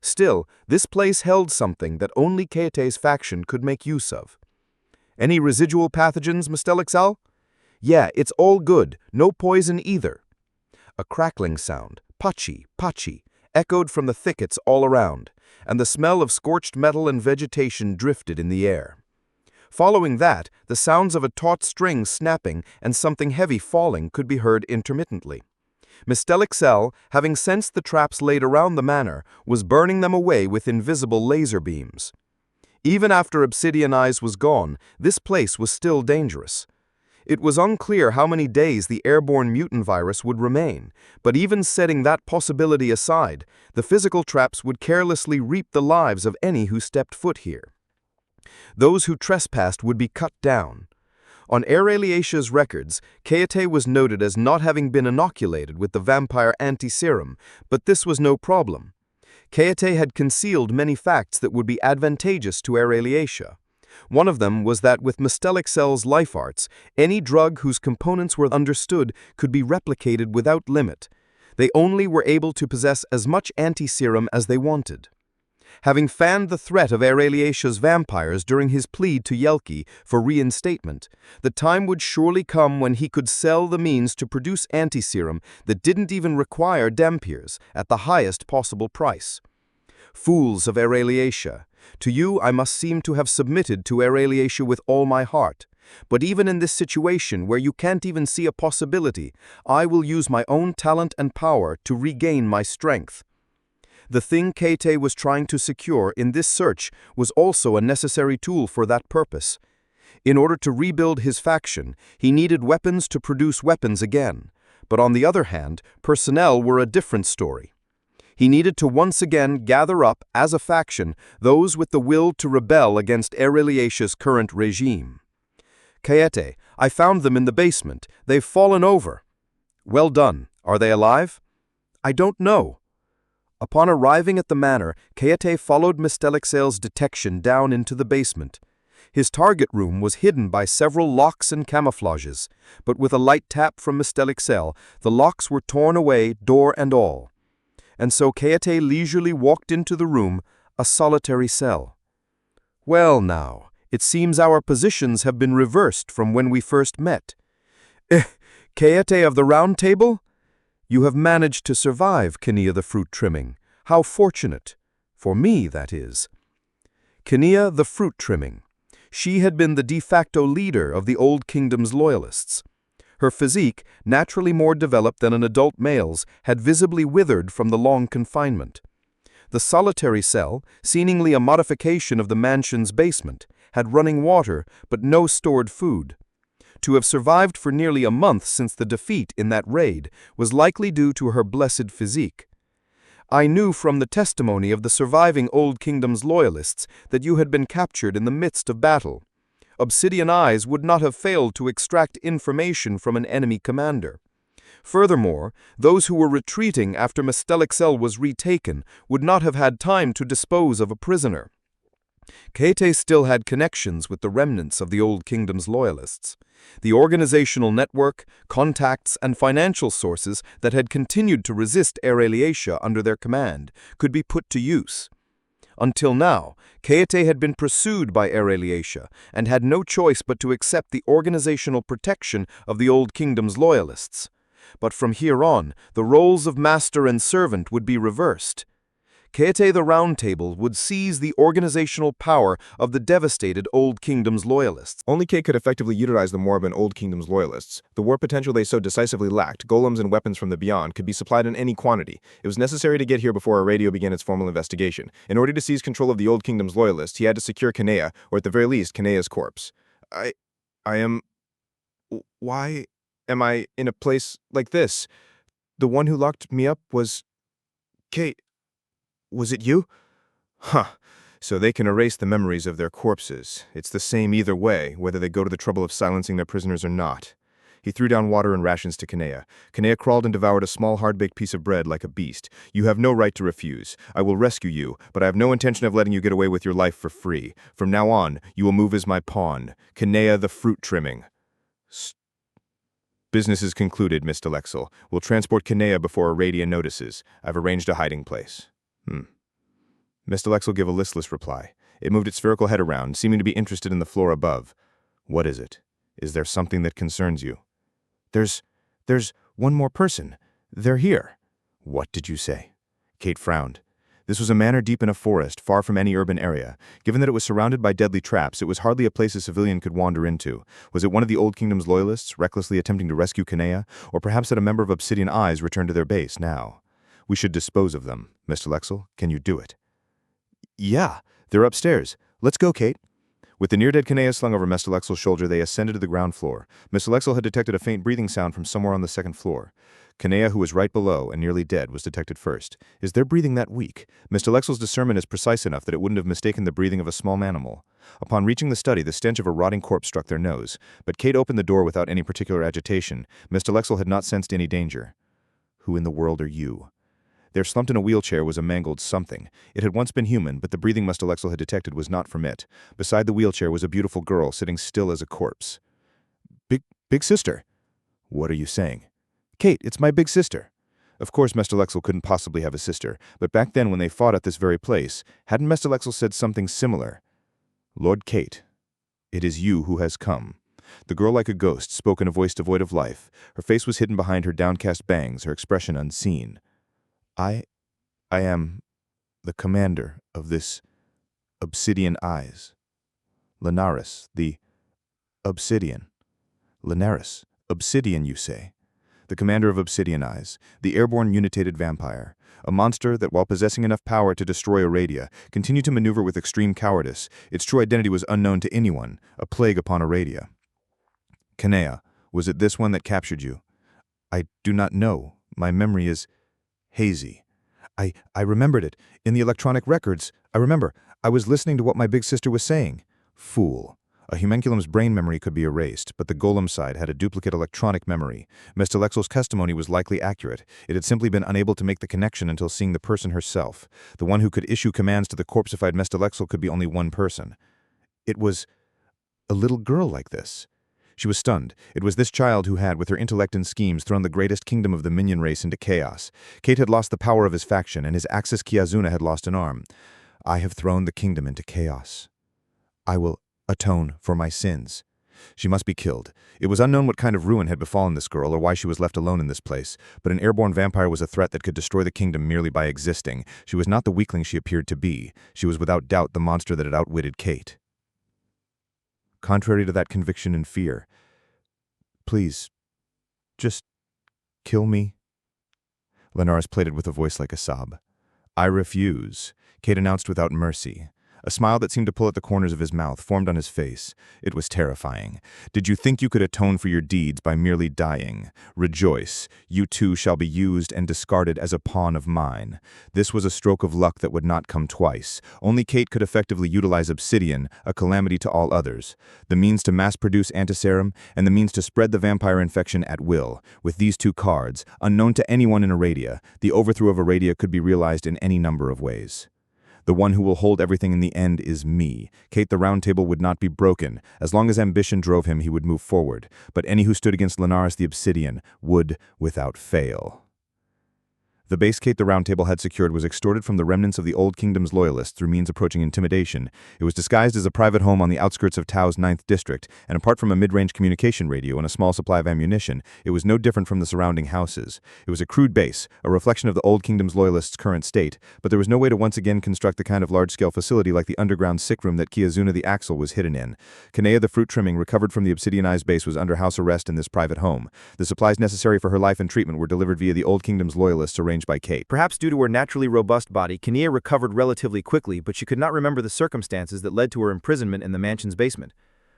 Still, this place held something that only Kete's faction could make use of. Any residual pathogens, Mystelic Cell? Yeah, it's all good, no poison either. A crackling sound, pachi, pachi, echoed from the thickets all around, and the smell of scorched metal and vegetation drifted in the air. Following that, the sounds of a taut string snapping and something heavy falling could be heard intermittently. Mystelic Cell, having sensed the traps laid around the manor, was burning them away with invisible laser beams. Even after Obsidian Eyes was gone, this place was still dangerous. It was unclear how many days the airborne mutant virus would remain, but even setting that possibility aside, the physical traps would carelessly reap the lives of any who stepped foot here. Those who trespassed would be cut down. On Aureliacia's records, Kete was noted as not having been inoculated with the vampire anti-serum, but this was no problem. Keite had concealed many facts that would be advantageous to Aureliatia. One of them was that with Mestelixel's life arts, any drug whose components were understood could be replicated without limit. They only were able to possess as much anti-serum as they wanted. Having fanned the threat of Aureliatia's vampires during his plea to Yelki for reinstatement, the time would surely come when he could sell the means to produce anti-serum that didn't even require Dampiers at the highest possible price. Fools of Aureliatia, to you I must seem to have submitted to Aureliatia with all my heart. But even in this situation where you can't even see a possibility, I will use my own talent and power to regain my strength. The thing Keite was trying to secure in this search was also a necessary tool for that purpose. In order to rebuild his faction, he needed weapons to produce weapons again. But on the other hand, personnel were a different story. He needed to once again gather up, as a faction, those with the will to rebel against Aureliatia's current regime. Keite, I found them in the basement. They've fallen over. Well done. Are they alive? I don't know. Upon arriving at the manor, Keite followed Mestelixel's detection down into the basement. His target room was hidden by several locks and camouflages, but with a light tap from Mestelixel, the locks were torn away, door and all. And so Keite leisurely walked into the room, a solitary cell. Well now, it seems our positions have been reversed from when we first met. Keite of the Round Table? You have managed to survive, Kinea the Fruit Trimming. How fortunate. For me, that is. Kinea the Fruit Trimming. She had been the de facto leader of the Old Kingdom's loyalists. Her physique, naturally more developed than an adult male's, had visibly withered from the long confinement. The solitary cell, seemingly a modification of the mansion's basement, had running water but no stored food. To have survived for nearly a month since the defeat in that raid was likely due to her blessed physique. I knew from the testimony of the surviving Old Kingdom's loyalists that you had been captured in the midst of battle. Obsidian eyes would not have failed to extract information from an enemy commander. Furthermore, those who were retreating after Mestelixel was retaken would not have had time to dispose of a prisoner. Keite still had connections with the remnants of the Old Kingdom's loyalists. The organizational network, contacts, and financial sources that had continued to resist Aureliatia under their command could be put to use. Until now, Keite had been pursued by Aureliatia and had no choice but to accept the organizational protection of the Old Kingdom's loyalists. But from here on, the roles of master and servant would be reversed. Keite the Round Table would seize the organizational power of the devastated Old Kingdom's loyalists. Only Kate could effectively utilize the moribund Old Kingdom's loyalists. The war potential they so decisively lacked, golems and weapons from the beyond, could be supplied in any quantity. It was necessary to get here before our radio began its formal investigation. In order to seize control of the Old Kingdom's loyalists, he had to secure Kinea, or at the very least, Kinea's corpse. Why am I in a place like this? The one who locked me up was... Kate... Was it you? Huh. So they can erase the memories of their corpses. It's the same either way, whether they go to the trouble of silencing their prisoners or not. He threw down water and rations to Kinea. Kinea crawled and devoured a small hard-baked piece of bread like a beast. You have no right to refuse. I will rescue you, but I have no intention of letting you get away with your life for free. From now on, you will move as my pawn. Kinea the Fruit Trimming. Business is concluded, Miss Delexel. We'll transport Kinea before Aradia notices. I've arranged a hiding place. Miss Delexel gave a listless reply. It moved its spherical head around, seeming to be interested in the floor above. What is it? Is there something that concerns you? There's one more person. They're here. What did you say? Kate frowned. This was a manor deep in a forest, far from any urban area. Given that it was surrounded by deadly traps, it was hardly a place a civilian could wander into. Was it one of the Old Kingdom's loyalists, recklessly attempting to rescue Kinea? Or perhaps that a member of Obsidian Eyes returned to their base now? We should dispose of them. Mr. Lexel, can you do it? Yeah, they're upstairs. Let's go, Kate. With the near-dead Kinea slung over Mr. Lexel's shoulder, they ascended to the ground floor. Mr. Lexel had detected a faint breathing sound from somewhere on the second floor. Kinea, who was right below and nearly dead, was detected first. Is their breathing that weak? Mr. Lexel's discernment is precise enough that it wouldn't have mistaken the breathing of a small animal. Upon reaching the study, the stench of a rotting corpse struck their nose, but Kate opened the door without any particular agitation. Mr. Lexel had not sensed any danger. Who in the world are you? There, slumped in a wheelchair, was a mangled something. It had once been human, but the breathing Mustelexel had detected was not from it. Beside the wheelchair was a beautiful girl, sitting still as a corpse. Big sister. What are you saying? Kate, it's my big sister. Of course, Mustelexel couldn't possibly have a sister, but back then when they fought at this very place, hadn't Mustelexel said something similar? Lord Kate, it is you who has come. The girl, like a ghost, spoke in a voice devoid of life. Her face was hidden behind her downcast bangs, her expression unseen. I am the commander of this Obsidian Eyes. Linares, the Obsidian. Linares, Obsidian, you say? The commander of Obsidian Eyes, the airborne mutated vampire, a monster that, while possessing enough power to destroy Aradia, continued to maneuver with extreme cowardice. Its true identity was unknown to anyone, a plague upon Aradia. Kanea, was it this one that captured you? I do not know. My memory is hazy. I remembered it. In the electronic records, I remember. I was listening to what my big sister was saying. Fool. A homunculum's brain memory could be erased, but the golem side had a duplicate electronic memory. Mustelexel's testimony was likely accurate. It had simply been unable to make the connection until seeing the person herself. The one who could issue commands to the corpseified Mustelexel could be only one person. It was a little girl like this. She was stunned. It was this child who had, with her intellect and schemes, thrown the greatest kingdom of the minion race into chaos. Kate had lost the power of his faction, and his Axis Kiazuna had lost an arm. I have thrown the kingdom into chaos. I will atone for my sins. She must be killed. It was unknown what kind of ruin had befallen this girl or why she was left alone in this place, but an airborne vampire was a threat that could destroy the kingdom merely by existing. She was not the weakling she appeared to be. She was without doubt the monster that had outwitted Kate. Contrary to that conviction and fear, please, just kill me. Linares pleaded with a voice like a sob. I refuse, Kate announced without mercy. A smile that seemed to pull at the corners of his mouth formed on his face. It was terrifying. Did you think you could atone for your deeds by merely dying? Rejoice. You too shall be used and discarded as a pawn of mine. This was a stroke of luck that would not come twice. Only Kate could effectively utilize obsidian, a calamity to all others. The means to mass-produce antiserum, and the means to spread the vampire infection at will. With these two cards, unknown to anyone in Aradia, the overthrow of Aradia could be realized in any number of ways. The one who will hold everything in the end is me. Kate, the Round Table would not be broken. As long as ambition drove him, he would move forward. But any who stood against Linares the Obsidian would, without fail. The base Kate the Round Table had secured was extorted from the remnants of the Old Kingdom's loyalists through means approaching intimidation. It was disguised as a private home on the outskirts of Tao's 9th District, and apart from a mid-range communication radio and a small supply of ammunition, it was no different from the surrounding houses. It was a crude base, a reflection of the Old Kingdom's loyalists' current state, but there was no way to once again construct the kind of large-scale facility like the underground sick room that Kiazuna the Axle was hidden in. Kanea the Fruit Trimming, recovered from the Obsidianized base, was under house arrest in this private home. The supplies necessary for her life and treatment were delivered via the Old Kingdom's loyalists arranged by Kate. Perhaps due to her naturally robust body, Kanea recovered relatively quickly, but she could not remember the circumstances that led to her imprisonment in the mansion's basement.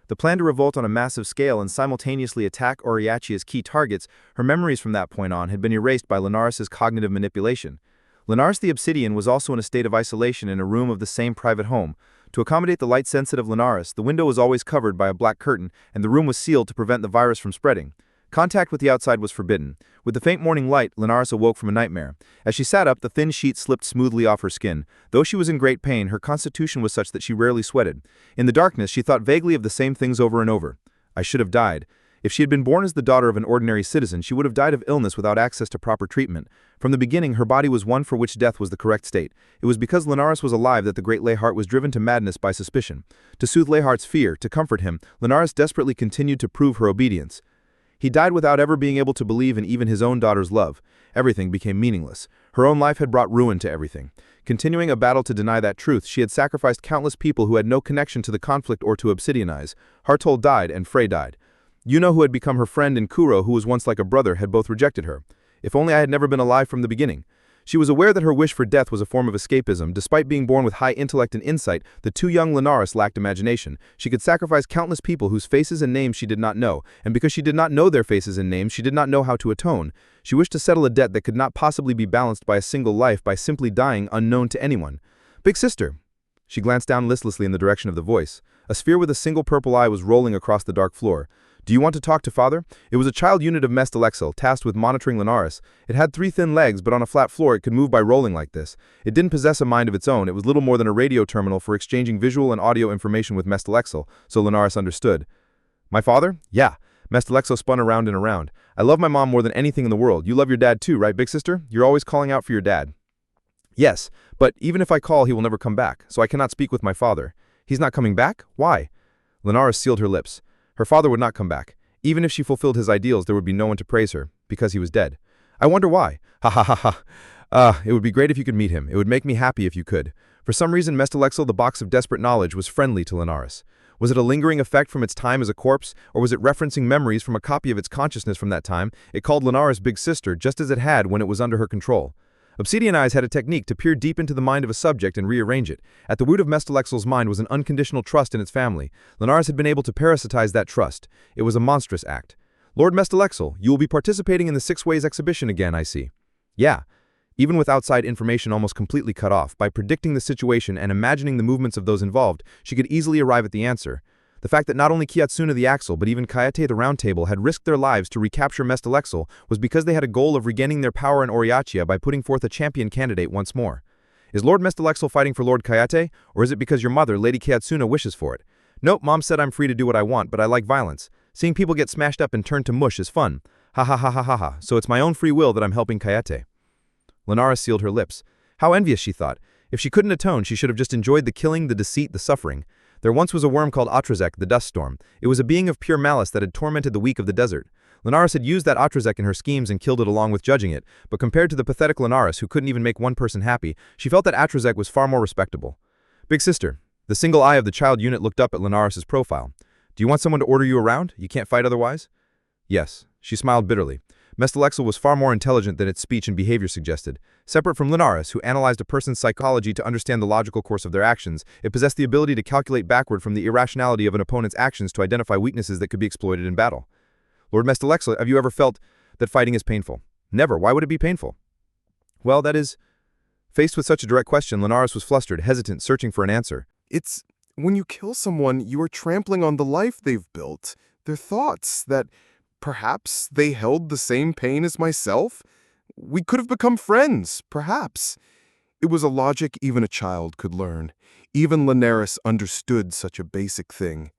The plan to revolt on a massive scale and simultaneously attack Oriachia's key targets, her memories from that point on had been erased by Linares' cognitive manipulation. Linares the Obsidian was also in a state of isolation in a room of the same private home. To accommodate the light-sensitive Linares, the window was always covered by a black curtain, and the room was sealed to prevent the virus from spreading. Contact with the outside was forbidden. With the faint morning light, Linares awoke from a nightmare. As she sat up, the thin sheet slipped smoothly off her skin. Though she was in great pain, her constitution was such that she rarely sweated. In the darkness, she thought vaguely of the same things over and over. I should have died. If she had been born as the daughter of an ordinary citizen, she would have died of illness without access to proper treatment. From the beginning, her body was one for which death was the correct state. It was because Linares was alive that the great Lehart was driven to madness by suspicion. To soothe Lehart's fear, to comfort him, Linares desperately continued to prove her obedience. He died without ever being able to believe in even his own daughter's love. Everything became meaningless. Her own life had brought ruin to everything. Continuing a battle to deny that truth, she had sacrificed countless people who had no connection to the conflict or to Obsidianize. Hartol died and Frey died. Yuno, who had become her friend, and Kuro, who was once like a brother, had both rejected her. If only I had never been alive from the beginning. She was aware that her wish for death was a form of escapism. Despite being born with high intellect and insight, the too young Linares lacked imagination. She could sacrifice countless people whose faces and names she did not know, and because she did not know their faces and names, she did not know how to atone. She wished to settle a debt that could not possibly be balanced by a single life by simply dying unknown to anyone. Big sister. She glanced down listlessly in the direction of the voice. A sphere with a single purple eye was rolling across the dark floor. Do you want to talk to Father? It was a child unit of Mestelexel, tasked with monitoring Linares. It had 3 thin legs, but on a flat floor it could move by rolling like this. It didn't possess a mind of its own. It was little more than a radio terminal for exchanging visual and audio information with Mestelexel, so Linares understood. My father? Yeah. Mestelexo spun around and around. I love my mom more than anything in the world. You love your dad too, right, big sister? You're always calling out for your dad. Yes, but even if I call, he will never come back, so I cannot speak with my father. He's not coming back? Why? Linares sealed her lips. Her father would not come back. Even if she fulfilled his ideals, there would be no one to praise her, because he was dead. I wonder why. Ha ha ha ha. It would be great if you could meet him. It would make me happy if you could. For some reason, Mestelexel, the box of desperate knowledge, was friendly to Linares. Was it a lingering effect from its time as a corpse, or was it referencing memories from a copy of its consciousness from that time? It called Linares big sister, just as it had when it was under her control. Obsidian Eyes had a technique to peer deep into the mind of a subject and rearrange it. At the root of Mestelexel's mind was an unconditional trust in its family. Linares had been able to parasitize that trust. It was a monstrous act. Lord Mestelexel, you will be participating in the 6 Ways exhibition again, I see. Yeah. Even with outside information almost completely cut off, by predicting the situation and imagining the movements of those involved, she could easily arrive at the answer. The fact that not only Kiyatsuna the Axle, but even Kayate the Round Table had risked their lives to recapture Mestelexel was because they had a goal of regaining their power in Oriatia by putting forth a champion candidate once more. Is Lord Mestelexel fighting for Lord Kayate, or is it because your mother, Lady Kiyatsuna, wishes for it? Nope, Mom said I'm free to do what I want, but I like violence. Seeing people get smashed up and turned to mush is fun. Ha ha ha ha ha ha, so it's my own free will that I'm helping Kayate. Linares sealed her lips. How envious, she thought. If she couldn't atone, she should have just enjoyed the killing, the deceit, the suffering. There once was a worm called Atrazek, the dust storm. It was a being of pure malice that had tormented the weak of the desert. Linares had used that Atrazek in her schemes and killed it along with judging it, but compared to the pathetic Linares, who couldn't even make one person happy, she felt that Atrazek was far more respectable. Big sister. The single eye of the child unit looked up at Linares' profile. Do you want someone to order you around? You can't fight otherwise? Yes. She smiled bitterly. Mestelexel was far more intelligent than its speech and behavior suggested. Separate from Linares, who analyzed a person's psychology to understand the logical course of their actions, it possessed the ability to calculate backward from the irrationality of an opponent's actions to identify weaknesses that could be exploited in battle. Lord Mestelexel, have you ever felt that fighting is painful? Never. Why would it be painful? Well, that is... Faced with such a direct question, Linares was flustered, hesitant, searching for an answer. It's when you kill someone, you are trampling on the life they've built, their thoughts, that perhaps they held the same pain as myself. We could have become friends, perhaps. It was a logic even a child could learn. Even Linares understood such a basic thing.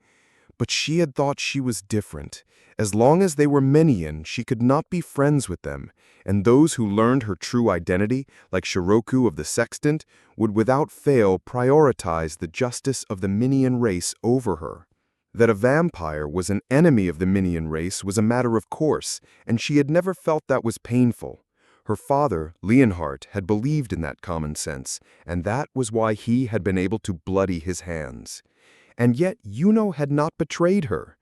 But she had thought she was different. As long as they were Menian, she could not be friends with them, and those who learned her true identity, like Shiroku of the Sextant, would without fail prioritize the justice of the Minion race over her. That a vampire was an enemy of the Minion race was a matter of course, and she had never felt that was painful. Her father, Leonhardt, had believed in that common sense, and that was why he had been able to bloody his hands. And yet Yuno had not betrayed her.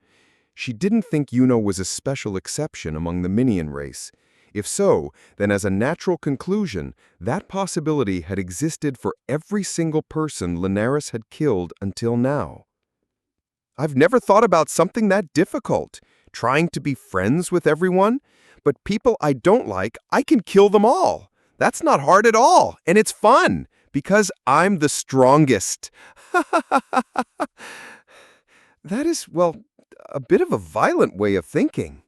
She didn't think Yuno was a special exception among the Minion race. If so, then as a natural conclusion, that possibility had existed for every single person Linares had killed until now. I've never thought about something that difficult, trying to be friends with everyone, but people I don't like, I can kill them all. That's not hard at all, and it's fun, because I'm the strongest. That is, well, a bit of a violent way of thinking.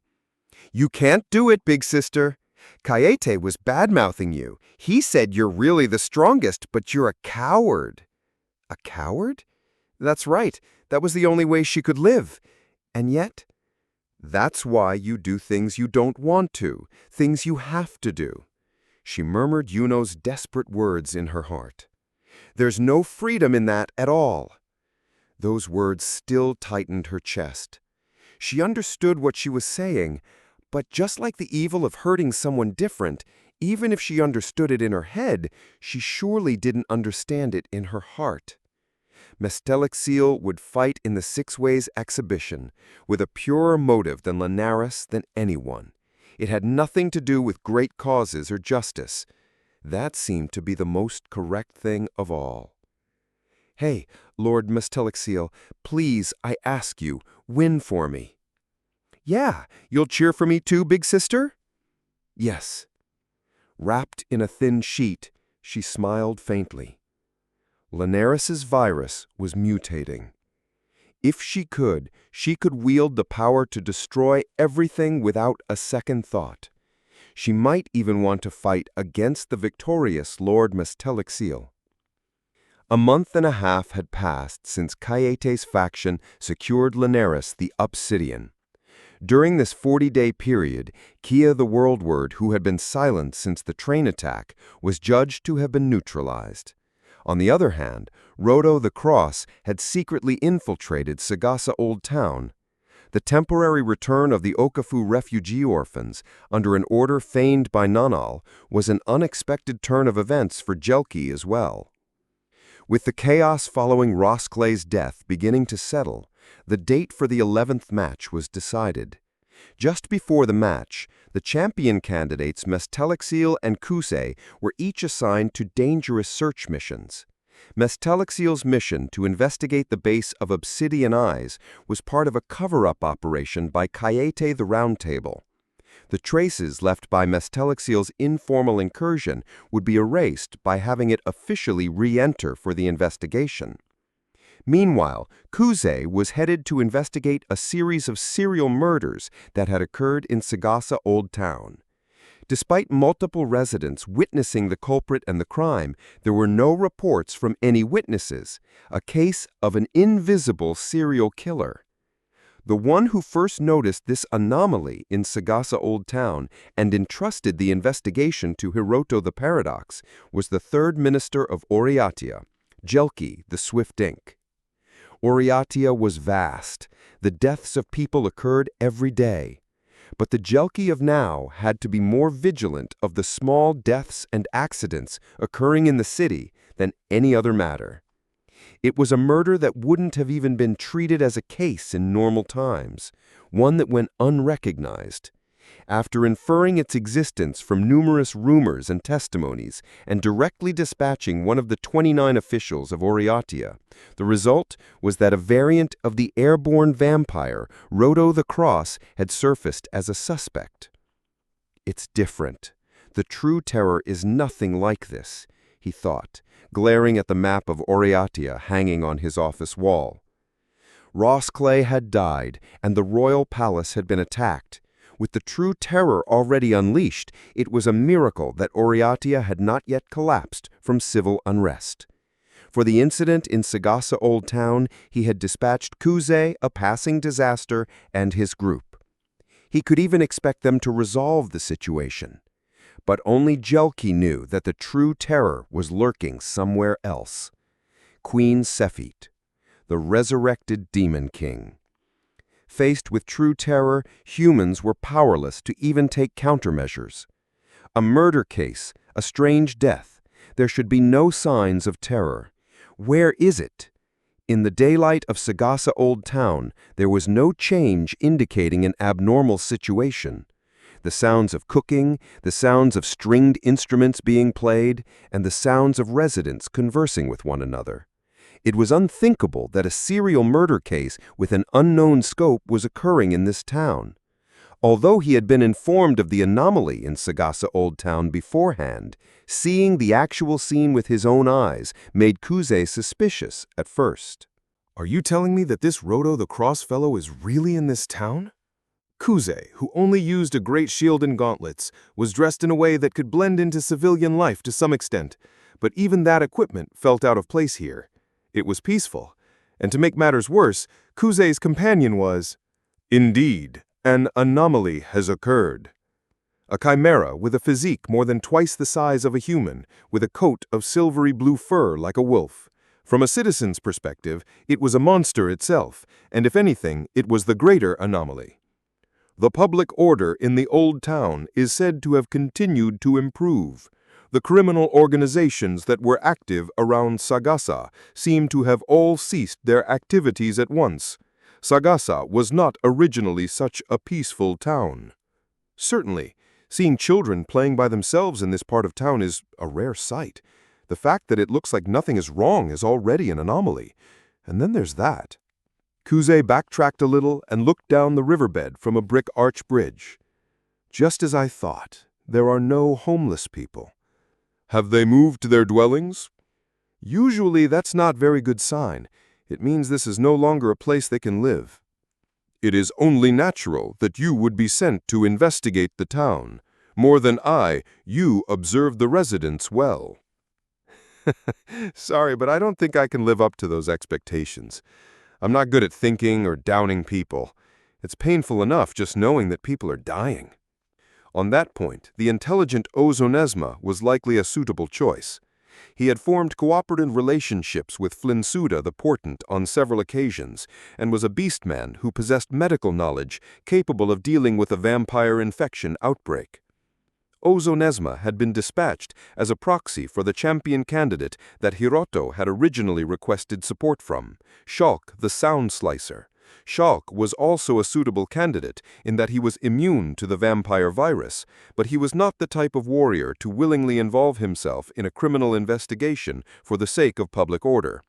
You can't do it, big sister. Kayete was bad-mouthing you. He said you're really the strongest, but you're a coward. A coward? That's right. That was the only way she could live. And yet, that's why you do things you don't want to, things you have to do. She murmured Yuno's desperate words in her heart. There's no freedom in that at all. Those words still tightened her chest. She understood what she was saying, but just like the evil of hurting someone different, even if she understood it in her head, she surely didn't understand it in her heart. Mestelexel would fight in the 6 Ways exhibition with a purer motive than Linares than anyone. It had nothing to do with great causes or justice. That seemed to be the most correct thing of all. Hey, Lord Mestelexel, please, I ask you, win for me. Yeah, you'll cheer for me too, big sister? Yes. Wrapped in a thin sheet, she smiled faintly. Linares' virus was mutating. If she could wield the power to destroy everything without a second thought. She might even want to fight against the victorious Lord Mestelexiel. A month and a half had passed since Kaete's faction secured Linares the Obsidian. During this 40-day period, Kia the Worldward, who had been silent since the train attack, was judged to have been neutralized. On the other hand, Rodo the Cross had secretly infiltrated Sagasa Old Town. The temporary return of the Okafu refugee orphans, under an order feigned by Nanal, was an unexpected turn of events for Jelki as well. With the chaos following Roskleigh's death beginning to settle, the date for the 11th match was decided. Just before the match, the champion candidates Mestelexiel and Kusei were each assigned to dangerous search missions. Mestelexiel's mission to investigate the base of Obsidian Eyes was part of a cover-up operation by Kaete the Round Table. The traces left by Mestelexiel's informal incursion would be erased by having it officially re-enter for the investigation. Meanwhile, Kusei was headed to investigate a series of serial murders that had occurred in Sagasa Old Town. Despite multiple residents witnessing the culprit and the crime, there were no reports from any witnesses, a case of an invisible serial killer. The one who first noticed this anomaly in Sagasa Old Town and entrusted the investigation to Hiroto the Paradox was the third minister of Oriatia, Jelki the Swift Ink. Oriatia was vast. The deaths of people occurred every day. But the Jelki of now had to be more vigilant of the small deaths and accidents occurring in the city than any other matter. It was a murder that wouldn't have even been treated as a case in normal times, one that went unrecognized. After inferring its existence from numerous rumors and testimonies and directly dispatching one of the 29 officials of Oriatia, the result was that a variant of the airborne vampire, Rodo the Cross, had surfaced as a suspect. It's different. The true terror is nothing like this, he thought, glaring at the map of Oriatia hanging on his office wall. Roskleigh had died, and the royal palace had been attacked. With the true terror already unleashed, it was a miracle that Oriatia had not yet collapsed from civil unrest. For the incident in Sagasa Old Town, he had dispatched Kusei, a passing disaster, and his group. He could even expect them to resolve the situation. But only Jelki knew that the true terror was lurking somewhere else. Queen Sephit, the resurrected Demon King. Faced with true terror, humans were powerless to even take countermeasures. A murder case, a strange death. There should be no signs of terror. Where is it? In the daylight of Sagasa Old Town, there was no change indicating an abnormal situation. The sounds of cooking, the sounds of stringed instruments being played, and the sounds of residents conversing with one another. It was unthinkable that a serial murder case with an unknown scope was occurring in this town. Although he had been informed of the anomaly in Sagasa Old Town beforehand, seeing the actual scene with his own eyes made Kusei suspicious at first. Are you telling me that this Rodo the Cross fellow is really in this town? Kusei, who only used a great shield and gauntlets, was dressed in a way that could blend into civilian life to some extent, but even that equipment felt out of place here. It was peaceful, and to make matters worse, Kusei's companion was, "Indeed, an anomaly has occurred." A chimera with a physique more than twice the size of a human, with a coat of silvery blue fur like a wolf. From a citizen's perspective, it was a monster itself, and if anything, it was the greater anomaly. The public order in the old town is said to have continued to improve. The criminal organizations that were active around Sagasa seem to have all ceased their activities at once. Sagasa was not originally such a peaceful town. Certainly, seeing children playing by themselves in this part of town is a rare sight. The fact that it looks like nothing is wrong is already an anomaly. And then there's that. Kusei backtracked a little and looked down the riverbed from a brick arch bridge. Just as I thought, there are no homeless people. Have they moved to their dwellings? Usually that's not a very good sign. It means this is no longer a place they can live. It is only natural that you would be sent to investigate the town. More than I, you observe the residents well. Sorry, but I don't think I can live up to those expectations. I'm not good at thinking or downing people. It's painful enough just knowing that people are dying. On that point, the intelligent Ozonesma was likely a suitable choice. He had formed cooperative relationships with Flinsuda the Portent on several occasions, and was a beastman who possessed medical knowledge capable of dealing with a vampire infection outbreak. Ozonesma had been dispatched as a proxy for the champion candidate that Hiroto had originally requested support from, Shulk the Sound Slicer. Shulk was also a suitable candidate in that he was immune to the vampire virus, but he was not the type of warrior to willingly involve himself in a criminal investigation for the sake of public order.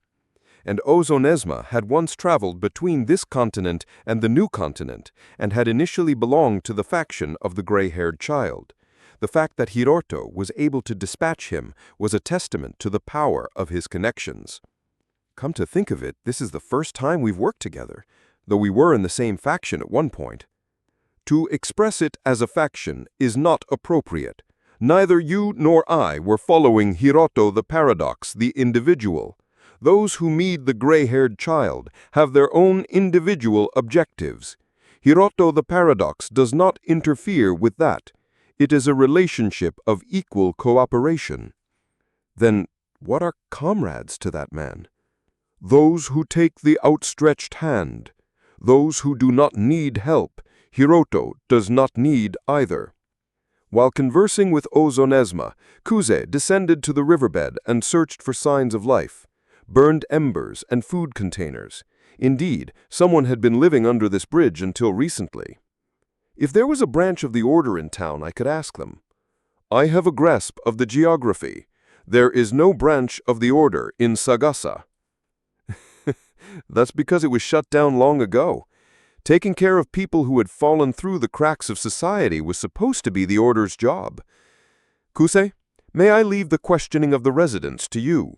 And Ozonesma had once traveled between this continent and the new continent, and had initially belonged to the faction of the gray-haired child. The fact that Hiroto was able to dispatch him was a testament to the power of his connections. Come to think of it, this is the first time we've worked together, though we were in the same faction at one point. To express it as a faction is not appropriate. Neither you nor I were following Hiroto the Paradox, the individual. Those who meet the gray-haired child have their own individual objectives. Hiroto the Paradox does not interfere with that. It is a relationship of equal cooperation. Then what are comrades to that man? Those who take the outstretched hand. Those who do not need help. Hiroto does not need either. While conversing with Ozonesma, Kuze descended to the riverbed and searched for signs of life. Burned embers and food containers. Indeed, someone had been living under this bridge until recently. If there was a branch of the order in town, I could ask them. I have a grasp of the geography. There is no branch of the order in Sagasa. That's because it was shut down long ago. Taking care of people who had fallen through the cracks of society was supposed to be the order's job. Kuse, may I leave the questioning of the residents to you?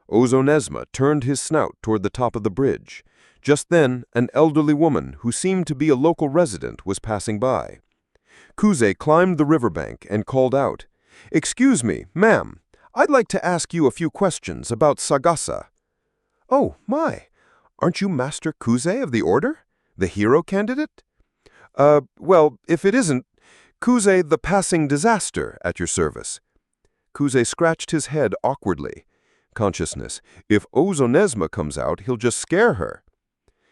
Ozonesma turned his snout toward the top of the bridge. Just then, an elderly woman, who seemed to be a local resident, was passing by. Kuze climbed the riverbank and called out, "Excuse me, ma'am, I'd like to ask you a few questions about Sagasa." "Oh, my! Aren't you Master Kuze of the Order? The hero candidate?" Well, if it isn't, Kuze the Passing Disaster at your service." Kuze scratched his head awkwardly. Consciousness, if Ozonesma comes out, he'll just scare her.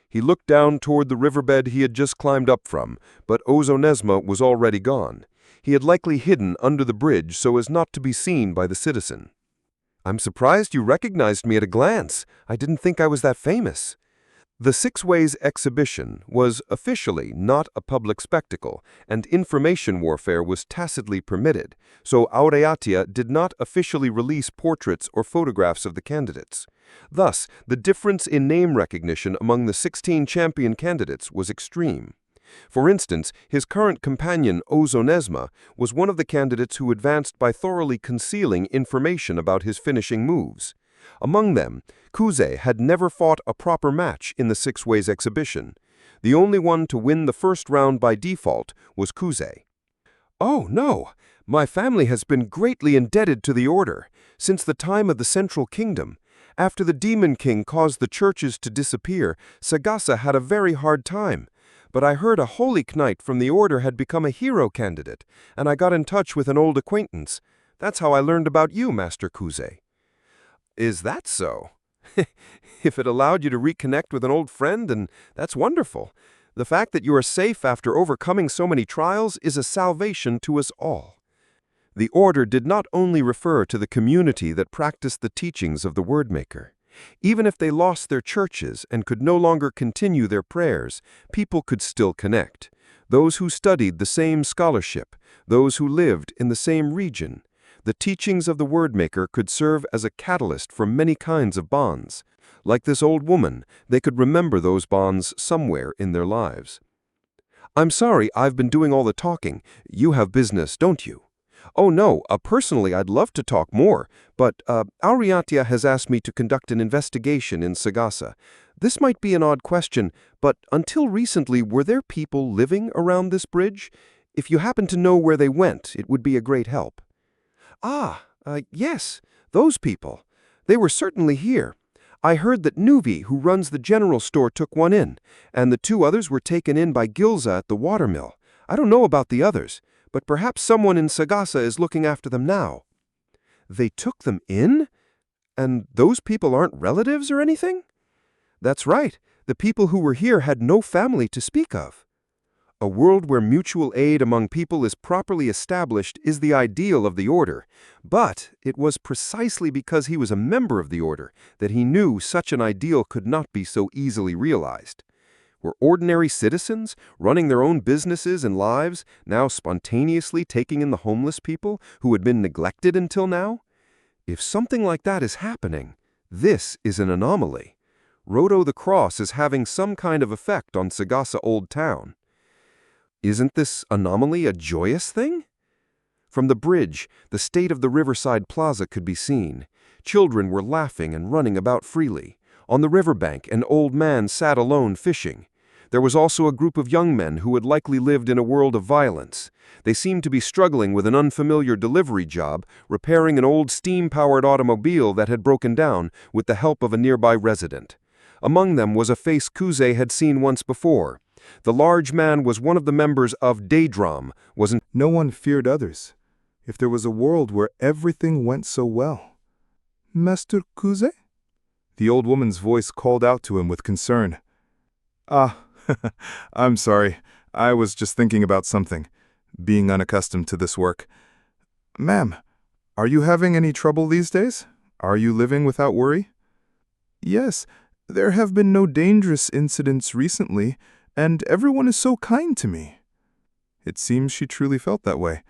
He looked down toward the riverbed he had just climbed up from, but Ozonesma was already gone. He had likely hidden under the bridge so as not to be seen by the citizen. "I'm surprised you recognized me at a glance. I didn't think I was that famous." The Six Ways exhibition was officially not a public spectacle, and information warfare was tacitly permitted, so Aureatia did not officially release portraits or photographs of the candidates. Thus, the difference in name recognition among the 16 champion candidates was extreme. For instance, his current companion, Ozonesma, was one of the candidates who advanced by thoroughly concealing information about his finishing moves. Among them, Kuze had never fought a proper match in the Six Ways exhibition. The only one to win the first round by default was Kuze. "Oh, no! My family has been greatly indebted to the Order since the time of the Central Kingdom. After the Demon King caused the churches to disappear, Sagasa had a very hard time. But I heard a holy knight from the Order had become a hero candidate, and I got in touch with an old acquaintance. That's how I learned about you, Master Kuze." "Is that so? If it allowed you to reconnect with an old friend, then that's wonderful. The fact that you are safe after overcoming so many trials is a salvation to us all." The Order did not only refer to the community that practiced the teachings of the Wordmaker. Even if they lost their churches and could no longer continue their prayers, people could still connect. Those who studied the same scholarship, those who lived in the same region. The teachings of the Wordmaker could serve as a catalyst for many kinds of bonds. Like this old woman, they could remember those bonds somewhere in their lives. "I'm sorry I've been doing all the talking. You have business, don't you?" Oh no, personally I'd love to talk more, but Auriatia has asked me to conduct an investigation in Sagasa. This might be an odd question, but until recently were there people living around this bridge? If you happen to know where they went, it would be a great help. Yes, those people. They were certainly here. I heard that Nuvi, who runs the general store, took one in, and the two others were taken in by Gilza at the watermill. I don't know about the others, but perhaps someone in Sagasa is looking after them now. They took them in? And those people aren't relatives or anything? That's right. The people who were here had no family to speak of. A world where mutual aid among people is properly established is the ideal of the Order, but it was precisely because he was a member of the Order that he knew such an ideal could not be so easily realized. Were ordinary citizens, running their own businesses and lives, now spontaneously taking in the homeless people who had been neglected until now? If something like that is happening, this is an anomaly. Roto the Cross is having some kind of effect on Sagasa Old Town. Isn't this anomaly a joyous thing? From the bridge, the state of the riverside plaza could be seen. Children were laughing and running about freely. On the riverbank, an old man sat alone fishing. There was also a group of young men who had likely lived in a world of violence. They seemed to be struggling with an unfamiliar delivery job, repairing an old steam-powered automobile that had broken down with the help of a nearby resident. Among them was a face Kuze had seen once before. The large man was one of the members of Daydram, wasn't. No one feared others. If there was a world where everything went so well. Master Kuze? The old woman's voice called out to him with concern. I'm sorry. I was just thinking about something, being unaccustomed to this work. Ma'am, are you having any trouble these days? Are you living without worry? Yes, there have been no dangerous incidents recently, and everyone is so kind to me. It seems she truly felt that way.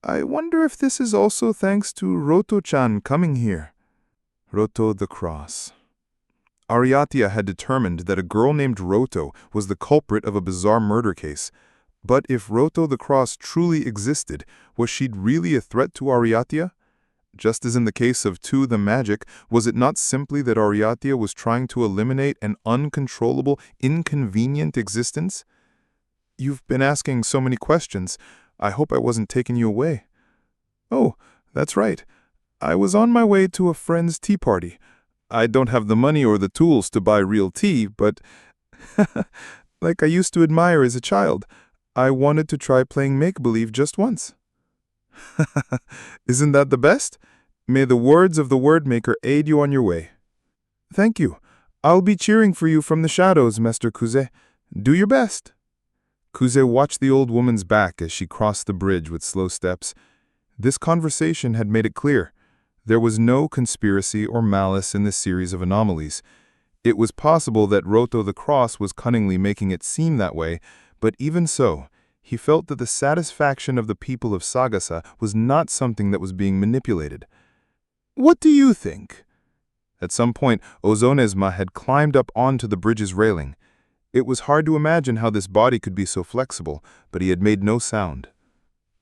I wonder if this is also thanks to Roto-chan coming here. Roto the Cross. Auriatia had determined that a girl named Roto was the culprit of a bizarre murder case. But if Roto the Cross truly existed, was she really a threat to Auriatia? Just as in the case of Tu the Magic, was it not simply that Auriatia was trying to eliminate an uncontrollable, inconvenient existence? You've been asking so many questions. I hope I wasn't taking you away. Oh, that's right. I was on my way to a friend's tea party. I don't have the money or the tools to buy real tea, but like I used to admire as a child, I wanted to try playing make-believe just once. Isn't that the best? May the words of the Wordmaker aid you on your way. Thank you. I'll be cheering for you from the shadows, Master Kuze. Do your best. Kuze watched the old woman's back as she crossed the bridge with slow steps. This conversation had made it clear. There was no conspiracy or malice in this series of anomalies. It was possible that Roto the Cross was cunningly making it seem that way, but even so, he felt that the satisfaction of the people of Sagasa was not something that was being manipulated. What do you think? At some point, Ozonesma had climbed up onto the bridge's railing. It was hard to imagine how this body could be so flexible, but he had made no sound.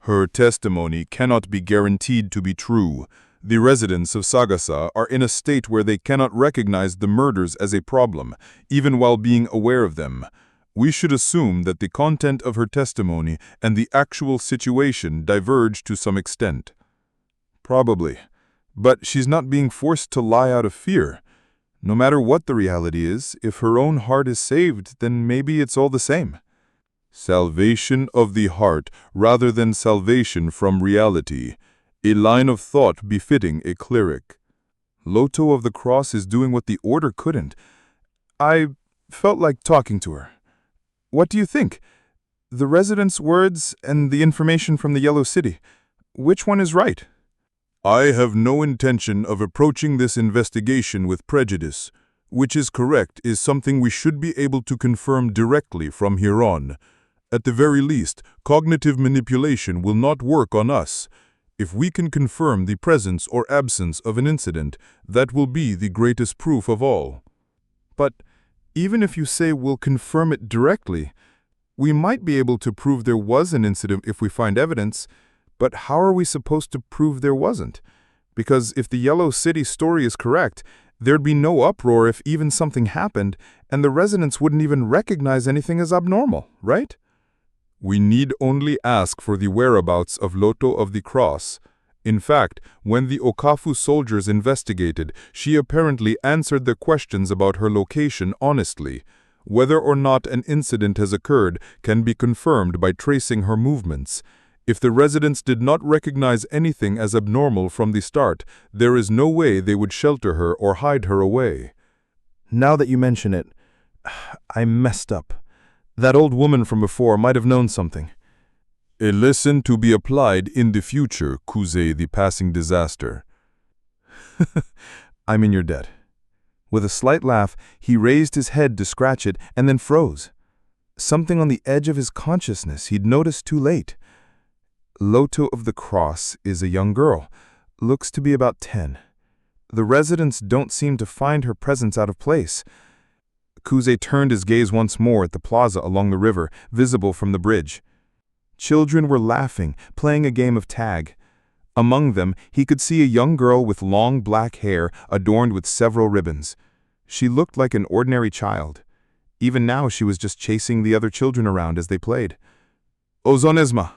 Her testimony cannot be guaranteed to be true. The residents of Sagasa are in a state where they cannot recognize the murders as a problem, even while being aware of them. We should assume that the content of her testimony and the actual situation diverge to some extent. Probably. But she's not being forced to lie out of fear. No matter what the reality is, if her own heart is saved, then maybe it's all the same. Salvation of the heart rather than salvation from reality. A line of thought befitting a cleric. Roto of the Cross is doing what the Order couldn't. I felt like talking to her. What do you think? The residents' words and the information from the Yellow City. Which one is right? I have no intention of approaching this investigation with prejudice. Which is correct is something we should be able to confirm directly from here on. At the very least, cognitive manipulation will not work on us. If we can confirm the presence or absence of an incident, that will be the greatest proof of all. But even if you say we'll confirm it directly, we might be able to prove there was an incident if we find evidence. But how are we supposed to prove there wasn't? Because if the Yellow City story is correct, there'd be no uproar if even something happened, and the residents wouldn't even recognize anything as abnormal, right? We need only ask for the whereabouts of Loto of the Cross. In fact, when the Okafu soldiers investigated, she apparently answered their questions about her location honestly. Whether or not an incident has occurred can be confirmed by tracing her movements. If the residents did not recognize anything as abnormal from the start, there is no way they would shelter her or hide her away. Now that you mention it, I messed up. That old woman from before might have known something. A lesson to be applied in the future, Kuze the passing disaster. I'm in your debt. With a slight laugh, he raised his head to scratch it and then froze. Something on the edge of his consciousness he'd noticed too late. Loto of the Cross is a young girl, looks to be about 10. The residents don't seem to find her presence out of place. Kuze turned his gaze once more at the plaza along the river, visible from the bridge. Children were laughing, playing a game of tag. Among them, he could see a young girl with long black hair adorned with several ribbons. She looked like an ordinary child. Even now she was just chasing the other children around as they played. Ozonesma.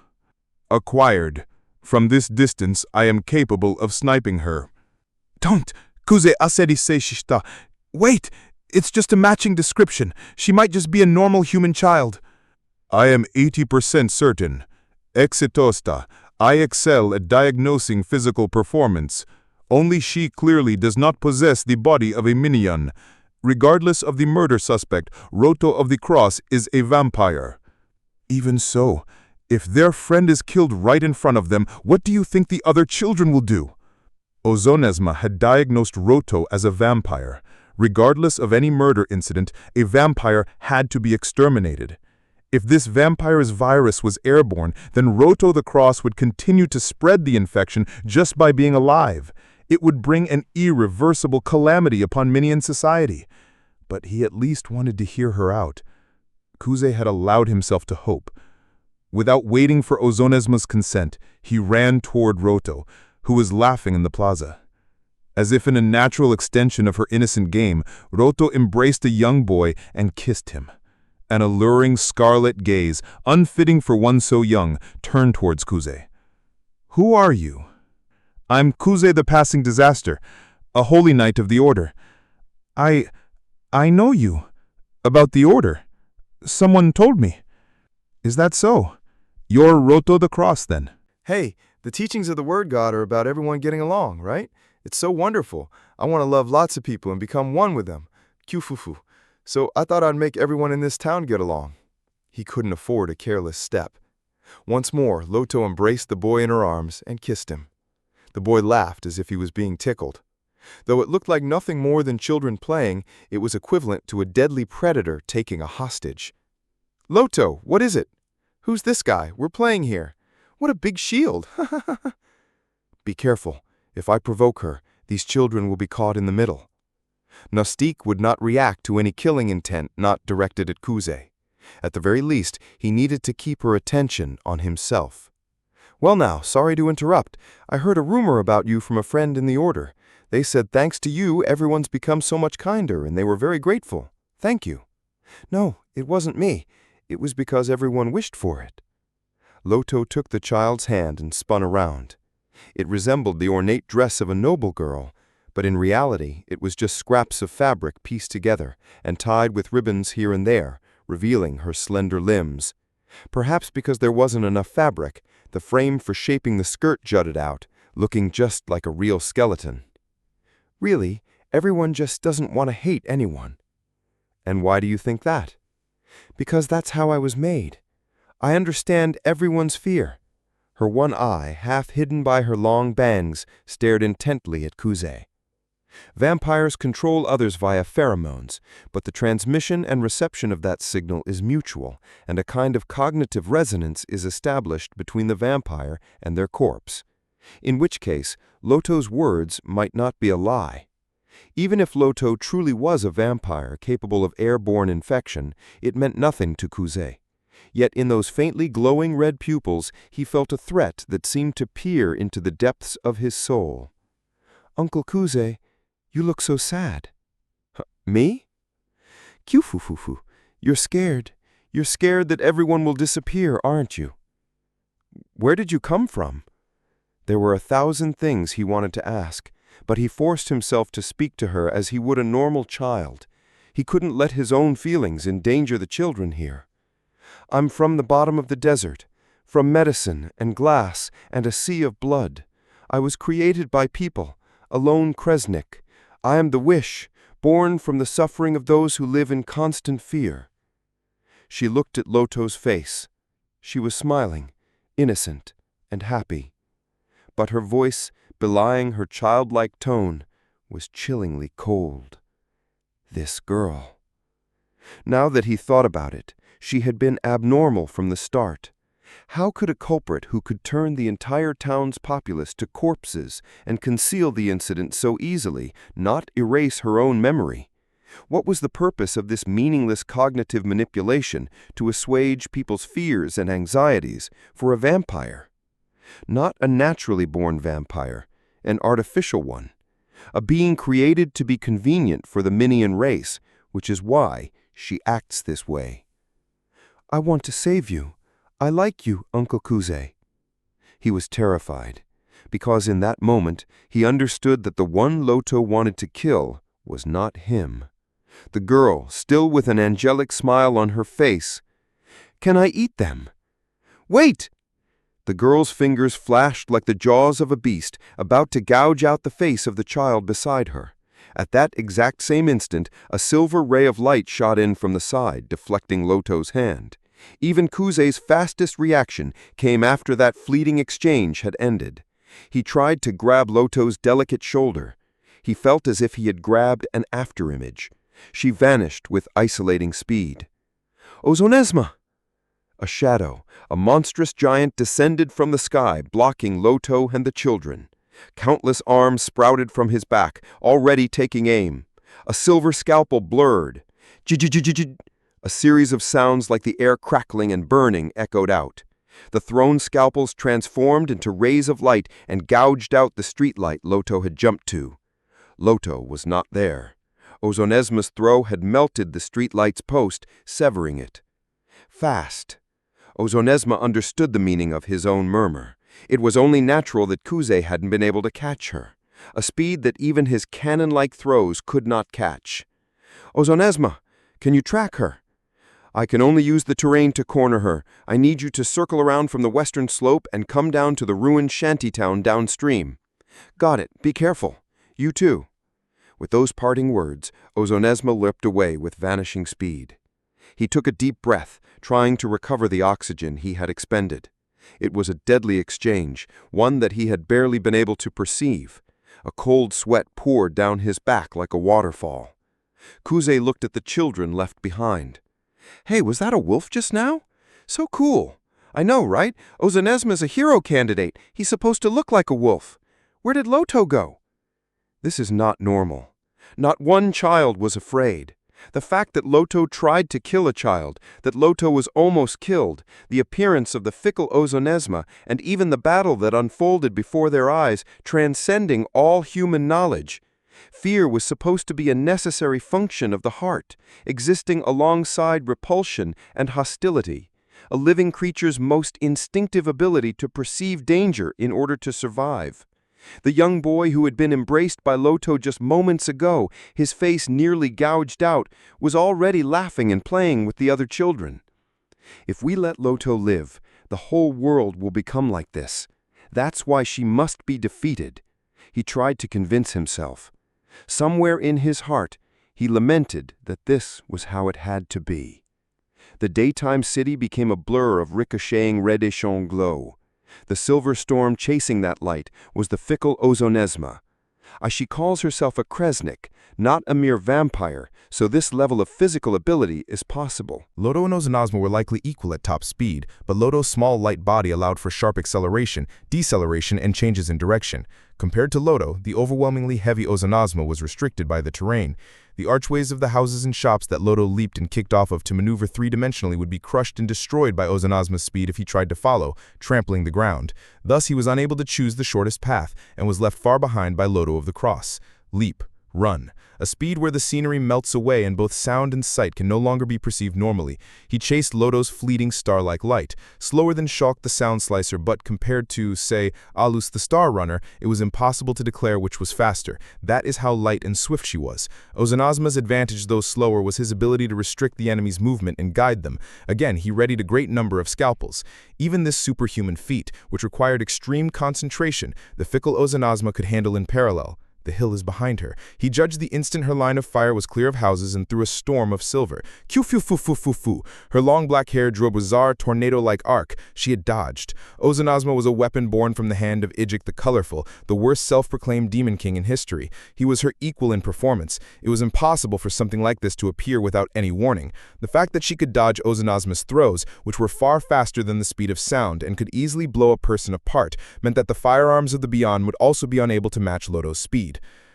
Acquired. From this distance, I am capable of sniping her. Don't! Kuze aseri seishita. Wait! It's just a matching description. She might just be a normal human child. I am 80% certain. Exitosta. I excel at diagnosing physical performance. Only she clearly does not possess the body of a minion. Regardless of the murder suspect, Roto of the Cross is a vampire. Even so, if their friend is killed right in front of them, what do you think the other children will do? Ozonesma had diagnosed Roto as a vampire. Regardless of any murder incident, a vampire had to be exterminated. If this vampire's virus was airborne, then Roto the Cross would continue to spread the infection just by being alive. It would bring an irreversible calamity upon Minion society. But he at least wanted to hear her out. Kuze had allowed himself to hope. Without waiting for Ozonesma's consent, he ran toward Roto, who was laughing in the plaza. As if in a natural extension of her innocent game, Roto embraced a young boy and kissed him. An alluring scarlet gaze, unfitting for one so young, turned towards Kuze. Who are you? I'm Kuze the Passing Disaster, a holy knight of the Order. I know you. About the Order. Someone told me. Is that so? You're Roto the Cross, then? Hey, the teachings of the Word God are about everyone getting along, right? It's so wonderful. I want to love lots of people and become one with them. Kyufufu. So I thought I'd make everyone in this town get along. He couldn't afford a careless step. Once more, Loto embraced the boy in her arms and kissed him. The boy laughed as if he was being tickled. Though it looked like nothing more than children playing, it was equivalent to a deadly predator taking a hostage. Loto, what is it? Who's this guy? We're playing here. What a big shield. Be careful. If I provoke her, these children will be caught in the middle. Nastique would not react to any killing intent not directed at Kuze. At the very least, he needed to keep her attention on himself. Well now, sorry to interrupt. I heard a rumor about you from a friend in the Order. They said thanks to you, everyone's become so much kinder, and they were very grateful. Thank you. No, it wasn't me. It was because everyone wished for it. Loto took the child's hand and spun around. It resembled the ornate dress of a noble girl, but in reality it was just scraps of fabric pieced together and tied with ribbons here and there, revealing her slender limbs. Perhaps because there wasn't enough fabric, the frame for shaping the skirt jutted out, looking just like a real skeleton. Really, everyone just doesn't want to hate anyone. And why do you think that? Because that's how I was made. I understand everyone's fear. Her one eye, half hidden by her long bangs, stared intently at Kuze. Vampires control others via pheromones, but the transmission and reception of that signal is mutual, and a kind of cognitive resonance is established between the vampire and their corpse. In which case, Loto's words might not be a lie. Even if Loto truly was a vampire capable of airborne infection, it meant nothing to Kuze. Yet in those faintly glowing red pupils he felt a threat that seemed to peer into the depths of his soul. "Uncle Kuze, you look so sad." "Me?" "Kyufufufu, you're scared. You're scared that everyone will disappear, aren't you?" "Where did you come from?" There were 1,000 things he wanted to ask, but he forced himself to speak to her as he would a normal child. He couldn't let his own feelings endanger the children here. "I'm from the bottom of the desert, from medicine and glass and a sea of blood. I was created by people, a lone Kresnik. I am the wish, born from the suffering of those who live in constant fear." She looked at Loto's face. She was smiling, innocent and happy. But her voice, belying her childlike tone, was chillingly cold. This girl. Now that he thought about it, she had been abnormal from the start. How could a culprit who could turn the entire town's populace to corpses and conceal the incident so easily not erase her own memory? What was the purpose of this meaningless cognitive manipulation to assuage people's fears and anxieties for a vampire? Not a naturally born vampire, an artificial one. A being created to be convenient for the Minion race, which is why she acts this way. "I want to save you. I like you, Uncle Kuze." He was terrified, because in that moment he understood that the one Loto wanted to kill was not him. The girl, still with an angelic smile on her face. "Can I eat them?" "Wait!" The girl's fingers flashed like the jaws of a beast, about to gouge out the face of the child beside her. At that exact same instant, a silver ray of light shot in from the side, deflecting Loto's hand. Even Kuze's fastest reaction came after that fleeting exchange had ended. He tried to grab Loto's delicate shoulder. He felt as if he had grabbed an afterimage. She vanished with isolating speed. "Ozonesma!" A shadow, a monstrous giant descended from the sky, blocking Loto and the children. Countless arms sprouted from his back, already taking aim. A silver scalpel blurred. "J-j-j-j-j-" A series of sounds like the air crackling and burning echoed out. The thrown scalpels transformed into rays of light and gouged out the streetlight Loto had jumped to. Loto was not there. Ozonesma's throw had melted the streetlight's post, severing it. Fast. Ozonesma understood the meaning of his own murmur. It was only natural that Kuze hadn't been able to catch her, a speed that even his cannon-like throws could not catch. "Ozonesma, can you track her?" "I can only use the terrain to corner her. I need you to circle around from the western slope and come down to the ruined shantytown downstream." "Got it. Be careful. You too." With those parting words, Ozonesma leapt away with vanishing speed. He took a deep breath, trying to recover the oxygen he had expended. It was a deadly exchange, one that he had barely been able to perceive. A cold sweat poured down his back like a waterfall. Kuze looked at the children left behind. "Hey, was that a wolf just now? So cool. I know, right? Ozonesma's a hero candidate. He's supposed to look like a wolf. Where did Loto go?" This is not normal. Not one child was afraid. The fact that Loto tried to kill a child, that Loto was almost killed, the appearance of the fickle Ozonesma, and even the battle that unfolded before their eyes, transcending all human knowledge. Fear was supposed to be a necessary function of the heart, existing alongside repulsion and hostility, a living creature's most instinctive ability to perceive danger in order to survive. The young boy who had been embraced by Loto just moments ago, his face nearly gouged out, was already laughing and playing with the other children. If we let Loto live, the whole world will become like this. That's why she must be defeated. He tried to convince himself. Somewhere in his heart, he lamented that this was how it had to be. The daytime city became a blur of ricocheting reddish-on glow. The silver storm chasing that light was the fickle Ozonesma. She calls herself a Kresnik, not a mere vampire, so this level of physical ability is possible. Lodo and Ozanazma were likely equal at top speed, but Lodo's small, light body allowed for sharp acceleration, deceleration, and changes in direction. Compared to Lodo, the overwhelmingly heavy Ozanazma was restricted by the terrain. The archways of the houses and shops that Lodo leaped and kicked off of to maneuver three-dimensionally would be crushed and destroyed by Ozanazma's speed if he tried to follow, trampling the ground. Thus, he was unable to choose the shortest path and was left far behind by Lodo of the Cross. Leap. Run. A speed where the scenery melts away and both sound and sight can no longer be perceived normally. He chased Lodo's fleeting star-like light, slower than Shulk the Sound Slicer, but compared to, say, Alus the Star Runner, it was impossible to declare which was faster. That is how light and swift she was. Ozanazma's advantage, though slower, was his ability to restrict the enemy's movement and guide them. Again, he readied a great number of scalpels. Even this superhuman feat, which required extreme concentration, the fickle Ozanazma could handle in parallel. The hill is behind her. He judged the instant her line of fire was clear of houses and threw a storm of silver. Q-fu-fu-fu-fu-fu. Her long black hair drew a bizarre tornado-like arc. She had dodged. Ozanazma was a weapon born from the hand of Ijik the Colorful, the worst self-proclaimed demon king in history. He was her equal in performance. It was impossible for something like this to appear without any warning. The fact that she could dodge Ozanazma's throws, which were far faster than the speed of sound and could easily blow a person apart, meant that the firearms of the Beyond would also be unable to match Lodo's speed.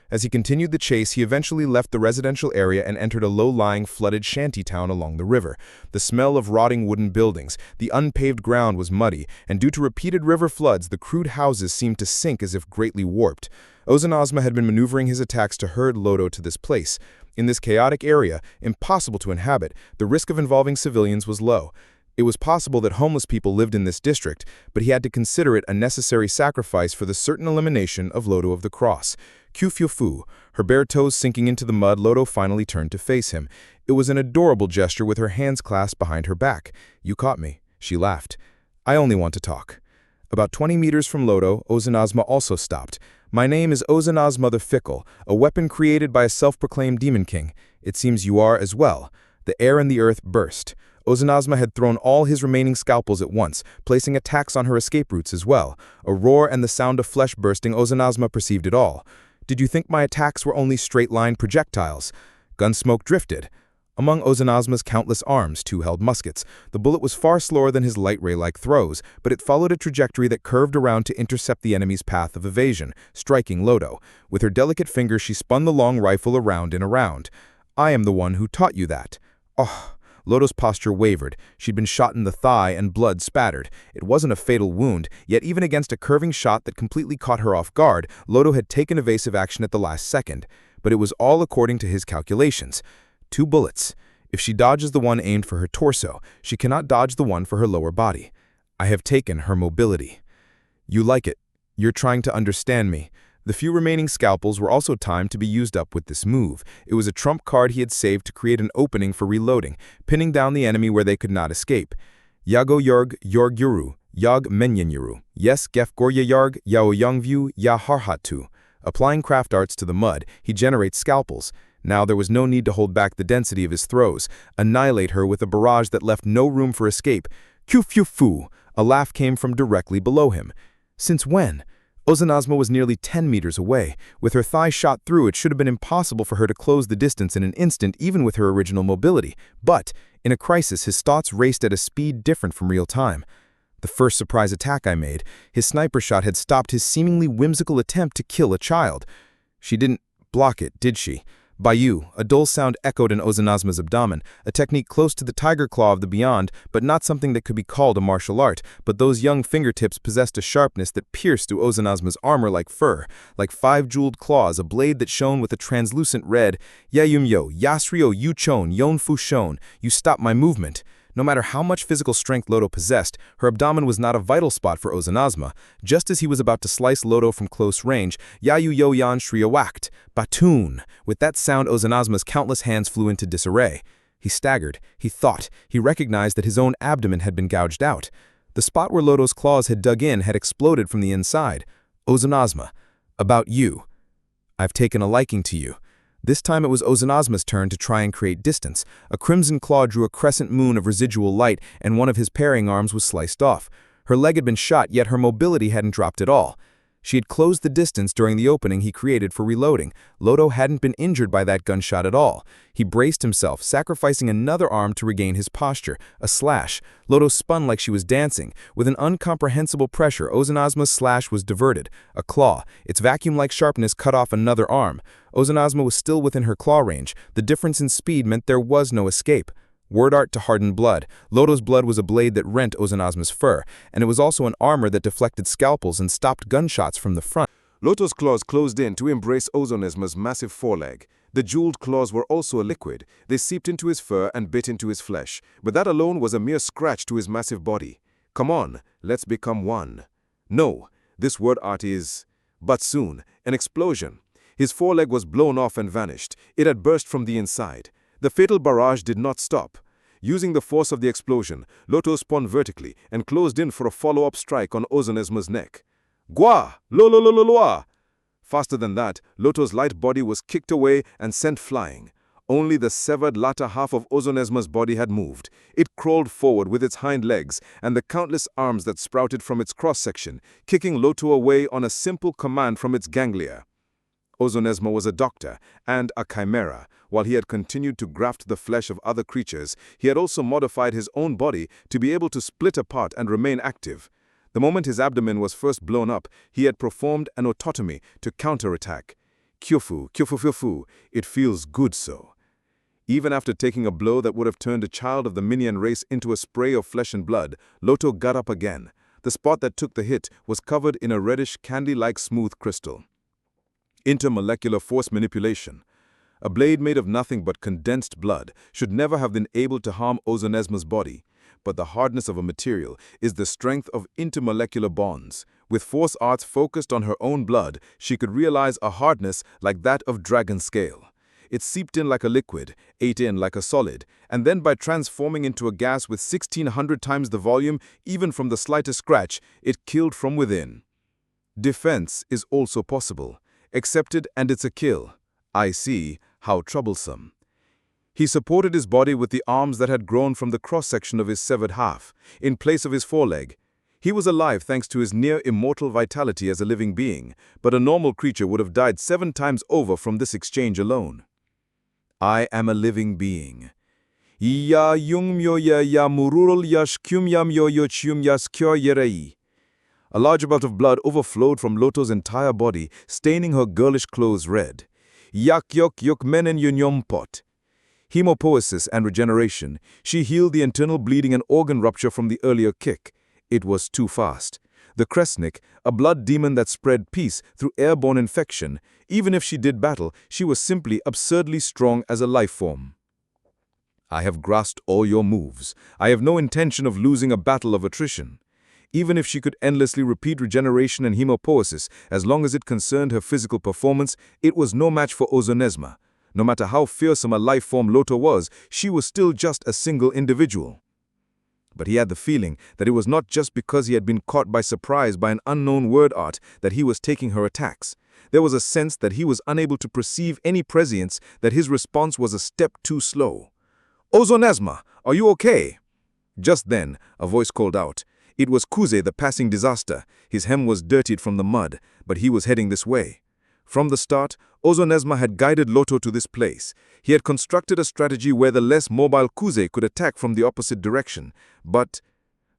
As he continued the chase, he eventually left the residential area and entered a low-lying, flooded shanty town along the river. The smell of rotting wooden buildings, the unpaved ground was muddy, and due to repeated river floods, the crude houses seemed to sink as if greatly warped. Ozanazma had been maneuvering his attacks to herd Lodo to this place. In this chaotic area, impossible to inhabit, the risk of involving civilians was low. It was possible that homeless people lived in this district, but he had to consider it a necessary sacrifice for the certain elimination of Lodo of the Cross. Q-fu-fu. Her bare toes sinking into the mud, Lodo finally turned to face him. It was an adorable gesture with her hands clasped behind her back. "You caught me," she laughed. "I only want to talk." About 20 meters from Lodo, Ozanazma also stopped. "My name is Ozanazma the Fickle, a weapon created by a self-proclaimed demon king. It seems you are as well." The air and the earth burst. Ozanazma had thrown all his remaining scalpels at once, placing attacks on her escape routes as well. A roar and the sound of flesh bursting, Ozanazma perceived it all. "Did you think my attacks were only straight-line projectiles?" Gunsmoke drifted. Among Ozanazma's countless arms, 2 held muskets. The bullet was far slower than his light ray-like throws, but it followed a trajectory that curved around to intercept the enemy's path of evasion, striking Lodo. With her delicate fingers, she spun the long rifle around and around. "I am the one who taught you that." "Oh." Lodo's posture wavered. She'd been shot in the thigh and blood spattered. It wasn't a fatal wound, yet even against a curving shot that completely caught her off guard, Lodo had taken evasive action at the last second. But it was all according to his calculations. 2 bullets. If she dodges the one aimed for her torso, she cannot dodge the one for her lower body. I have taken her mobility. You like it. You're trying to understand me. The few remaining scalpels were also timed to be used up with this move. It was a trump card he had saved to create an opening for reloading, pinning down the enemy where they could not escape. Yago Yorg Yorg Yuru, Yag Menyen Yuru, Yes Gef Gorya Yarg, Yao Yongview, Ya Harhatu. Applying craft arts to the mud, he generates scalpels. Now there was no need to hold back the density of his throws, annihilate her with a barrage that left no room for escape. Q-fu-fu! A laugh came from directly below him. Since when? Ozanazma was nearly 10 meters away. With her thigh shot through, it should have been impossible for her to close the distance in an instant, even with her original mobility. But, in a crisis, his thoughts raced at a speed different from real time. The first surprise attack I made, his sniper shot had stopped his seemingly whimsical attempt to kill a child. She didn't block it, did she? Bayou, a dull sound echoed in Ozanazma's abdomen, a technique close to the tiger claw of the Beyond, but not something that could be called a martial art. But those young fingertips possessed a sharpness that pierced through Ozanazma's armor like fur, like 5 jeweled claws, a blade that shone with a translucent red. Yayumyo, Yasrio Yuchon, Yon Fu Shon, you stopped my movement. No matter how much physical strength Lodo possessed, her abdomen was not a vital spot for Ozanazma. Just as he was about to slice Lodo from close range, Yayu Yo Yan Shriya whacked. Batoon! With that sound, Ozanazma's countless hands flew into disarray. He staggered. He thought. He recognized that his own abdomen had been gouged out. The spot where Lodo's claws had dug in had exploded from the inside. Ozanazma, about you. I've taken a liking to you. This time it was Ozanazma's turn to try and create distance. A crimson claw drew a crescent moon of residual light, and one of his parrying arms was sliced off. Her leg had been shot, yet her mobility hadn't dropped at all. She had closed the distance during the opening he created for reloading. Loto hadn't been injured by that gunshot at all. He braced himself, sacrificing another arm to regain his posture. A slash. Loto spun like she was dancing. With an incomprehensible pressure, Ozanazma's slash was diverted. A claw. Its vacuum-like sharpness cut off another arm. Ozanazma was still within her claw range. The difference in speed meant there was no escape. Word art to harden blood. Loto's blood was a blade that rent Ozanazma's fur, and it was also an armor that deflected scalpels and stopped gunshots from the front. Loto's claws closed in to embrace Ozanazma's massive foreleg. The jeweled claws were also a liquid. They seeped into his fur and bit into his flesh, but that alone was a mere scratch to his massive body. Come on, let's become one. No, this word art is... But soon, an explosion. His foreleg was blown off and vanished. It had burst from the inside. The fatal barrage did not stop. Using the force of the explosion, Loto spun vertically and closed in for a follow-up strike on Ozanazma's neck. Gua! Lo! Faster than that, Loto's light body was kicked away and sent flying. Only the severed latter half of Ozanazma's body had moved. It crawled forward with its hind legs and the countless arms that sprouted from its cross-section, kicking Loto away on a simple command from its ganglia. Ozanazma was a doctor and a chimera. While he had continued to graft the flesh of other creatures, he had also modified his own body to be able to split apart and remain active. The moment his abdomen was first blown up, he had performed an autotomy to counterattack. Kyofu, it feels good so. Even after taking a blow that would have turned a child of the minion race into a spray of flesh and blood, Loto got up again. The spot that took the hit was covered in a reddish, candy-like smooth crystal. Intermolecular force manipulation. A blade made of nothing but condensed blood should never have been able to harm Ozanazma's body, but the hardness of a material is the strength of intermolecular bonds. With force arts focused on her own blood, she could realize a hardness like that of dragon scale. It seeped in like a liquid, ate in like a solid, and then by transforming into a gas with 1,600 times the volume, even from the slightest scratch, it killed from within. Defense is also possible. Accepted and it's a kill. I see. How troublesome. He supported his body with the arms that had grown from the cross-section of his severed half, in place of his foreleg. He was alive thanks to his near-immortal vitality as a living being, but a normal creature would have died 7 times over from this exchange alone. I am a living being. Ya yung myo ya mururul yash kyum yam yo chum yas kyo yerei. A large amount of blood overflowed from Loto's entire body, staining her girlish clothes red. Yak yok menen yunyom pot. Hemopoiesis and regeneration. She healed the internal bleeding and organ rupture from the earlier kick. It was too fast. The Kresnik, a blood demon that spread peace through airborne infection. Even if she did battle, she was simply absurdly strong as a life form. I have grasped all your moves. I have no intention of losing a battle of attrition. Even if she could endlessly repeat regeneration and hemopoiesis, as long as it concerned her physical performance, it was no match for Ozanazma. No matter how fearsome a life form Loto was, she was still just a single individual. But he had the feeling that it was not just because he had been caught by surprise by an unknown word art that he was taking her attacks. There was a sense that he was unable to perceive any prescience, that his response was a step too slow. Ozanazma, are you okay? Just then, a voice called out. It was Kuze, the passing disaster. His hem was dirtied from the mud, but he was heading this way. From the start, Ozanazma had guided Loto to this place. He had constructed a strategy where the less mobile Kuze could attack from the opposite direction. But,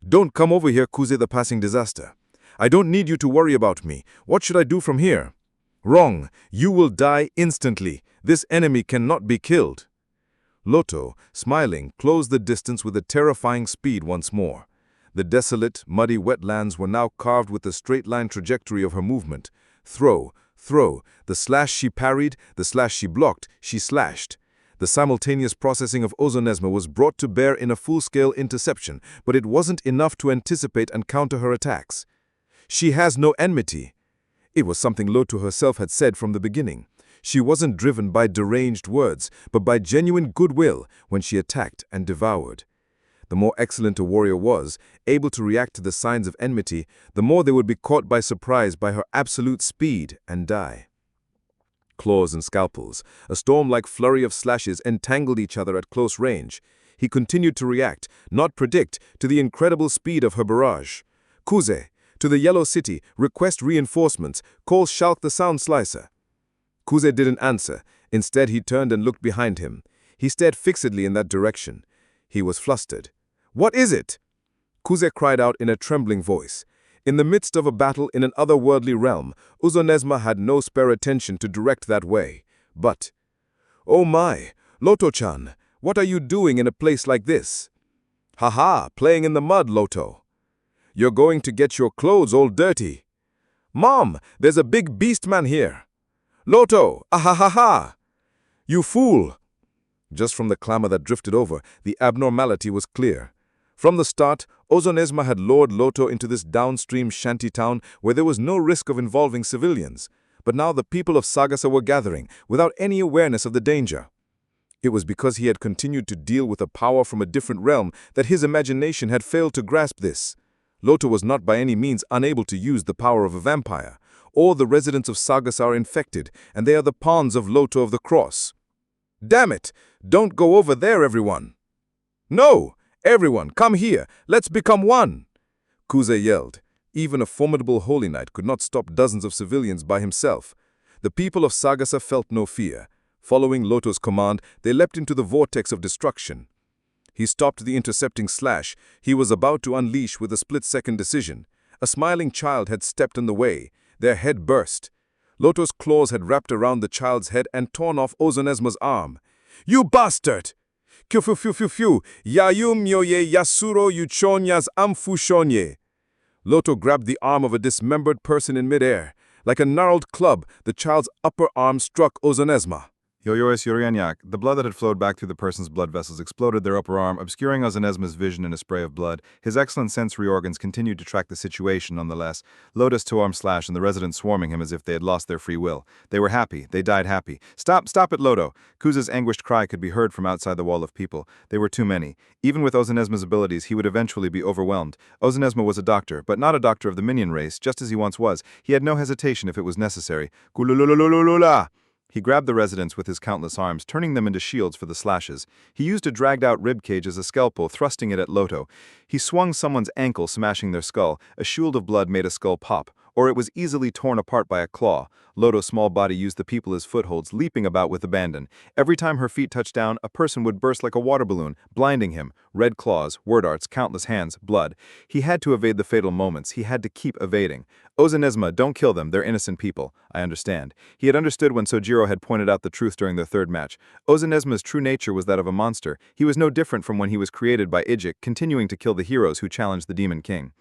don't come over here, Kuze, the passing disaster. I don't need you to worry about me. What should I do from here? Wrong. You will die instantly. This enemy cannot be killed. Loto, smiling, closed the distance with a terrifying speed once more. The desolate, muddy wetlands were now carved with the straight-line trajectory of her movement. Throw. The slash she parried, the slash she blocked, she slashed. The simultaneous processing of Ozanazma was brought to bear in a full-scale interception, but it wasn't enough to anticipate and counter her attacks. She has no enmity. It was something Loto herself had said from the beginning. She wasn't driven by deranged words, but by genuine goodwill when she attacked and devoured. The more excellent a warrior was, able to react to the signs of enmity, the more they would be caught by surprise by her absolute speed and die. Claws and scalpels, a storm-like flurry of slashes entangled each other at close range. He continued to react, not predict, to the incredible speed of her barrage. Kuze, To the Yellow City, request reinforcements, call Shulk the Sound Slicer. Kuze didn't answer. Instead, he turned and looked behind him. He stared fixedly in that direction. He was flustered. "What is it?" Kuze cried out in a trembling voice. In the midst of a battle in an otherworldly realm, Uzonesma had no spare attention to direct that way. But, "Oh my, Loto-chan, what are you doing in a place like this?" "Ha-ha, playing in the mud, Loto. You're going to get your clothes all dirty." "Mom, there's a big beast man here." "Loto, ah-ha-ha-ha." "You fool." Just from the clamor that drifted over, the abnormality was clear. From the start, Ozonesma had lured Loto into this downstream shanty town where there was no risk of involving civilians. But now the people of Sagasa were gathering, without any awareness of the danger. It was because he had continued to deal with a power from a different realm that his imagination had failed to grasp this. Loto was not by any means unable to use the power of a vampire. All the residents of Sagasa are infected, and they are the pawns of Loto of the Cross. "Damn it! Don't go over there, everyone!" "No! Everyone, come here! Let's become one!" Kuze yelled. Even a formidable holy knight could not stop dozens of civilians by himself. The people of Sagasa felt no fear. Following Loto's command, they leapt into the vortex of destruction. He stopped the intercepting slash he was about to unleash with a split-second decision. A smiling child had stepped in the way. Their head burst. Loto's claws had wrapped around the child's head and torn off Ozonesma's arm. "You bastard! Kyu-fu-fu-fu-fu, Yayum myoye yasuro yuchonyas amfushonye." Loto grabbed the arm of a dismembered person in midair. Like a gnarled club, the child's upper arm struck Ozonesma. Yoyoes Yorianyak, the blood that had flowed back through the person's blood vessels exploded their upper arm, obscuring Ozonesma's vision in a spray of blood. His excellent sensory organs continued to track the situation nonetheless. Lotus two-arm slash and the residents swarming him as if they had lost their free will. They were happy. They died happy. Stop it, Loto! Kuze's anguished cry could be heard from outside the wall of people. They were too many. Even with Ozonesma's abilities, he would eventually be overwhelmed. Ozonesma was a doctor, but not a doctor of the minion race, just as he once was. He had no hesitation if it was necessary. Kulululululula! He grabbed the residents with his countless arms, turning them into shields for the slashes. He used a dragged-out ribcage as a scalpel, thrusting it at Loto. He swung someone's ankle, smashing their skull. A shield of blood made a skull pop, or it was easily torn apart by a claw. Loto's small body used the people as footholds, leaping about with abandon. Every time her feet touched down, a person would burst like a water balloon, blinding him. Red claws, word arts, countless hands, blood. He had to evade the fatal moments. He had to keep evading. Ozonesma, don't kill them. They're innocent people. I understand. He had understood when Sojiro had pointed out the truth during their third match. Ozonesma's true nature was that of a monster. He was no different from when he was created by Ijik, continuing to kill the heroes who challenged the Demon King.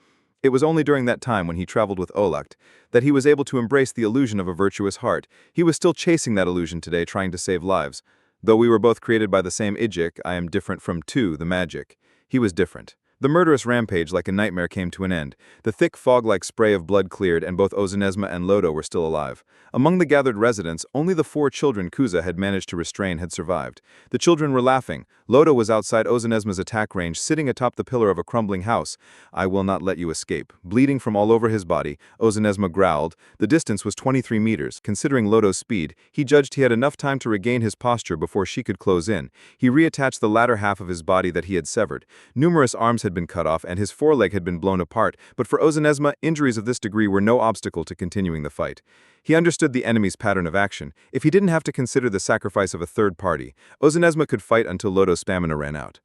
It was only during that time when he traveled with Olakt that he was able to embrace the illusion of a virtuous heart. He was still chasing that illusion today, trying to save lives. Though we were both created by the same Ijik, I am different from the magic. He was different. The murderous rampage like a nightmare came to an end. The thick fog-like spray of blood cleared and both Ozonesma and Loto were still alive. Among the gathered residents, only the 4 children Kuze had managed to restrain had survived. The children were laughing. Loto was outside Ozonesma's attack range, sitting atop the pillar of a crumbling house. "I will not let you escape." Bleeding from all over his body, Ozonesma growled. The distance was 23 meters. Considering Loto's speed, he judged he had enough time to regain his posture before she could close in. He reattached the latter half of his body that he had severed. Numerous arms had been cut off and his foreleg had been blown apart, but for Ozonesma, injuries of this degree were no obstacle to continuing the fight. He understood the enemy's pattern of action. If he didn't have to consider the sacrifice of a third party, Ozonesma could fight until Loto's stamina ran out.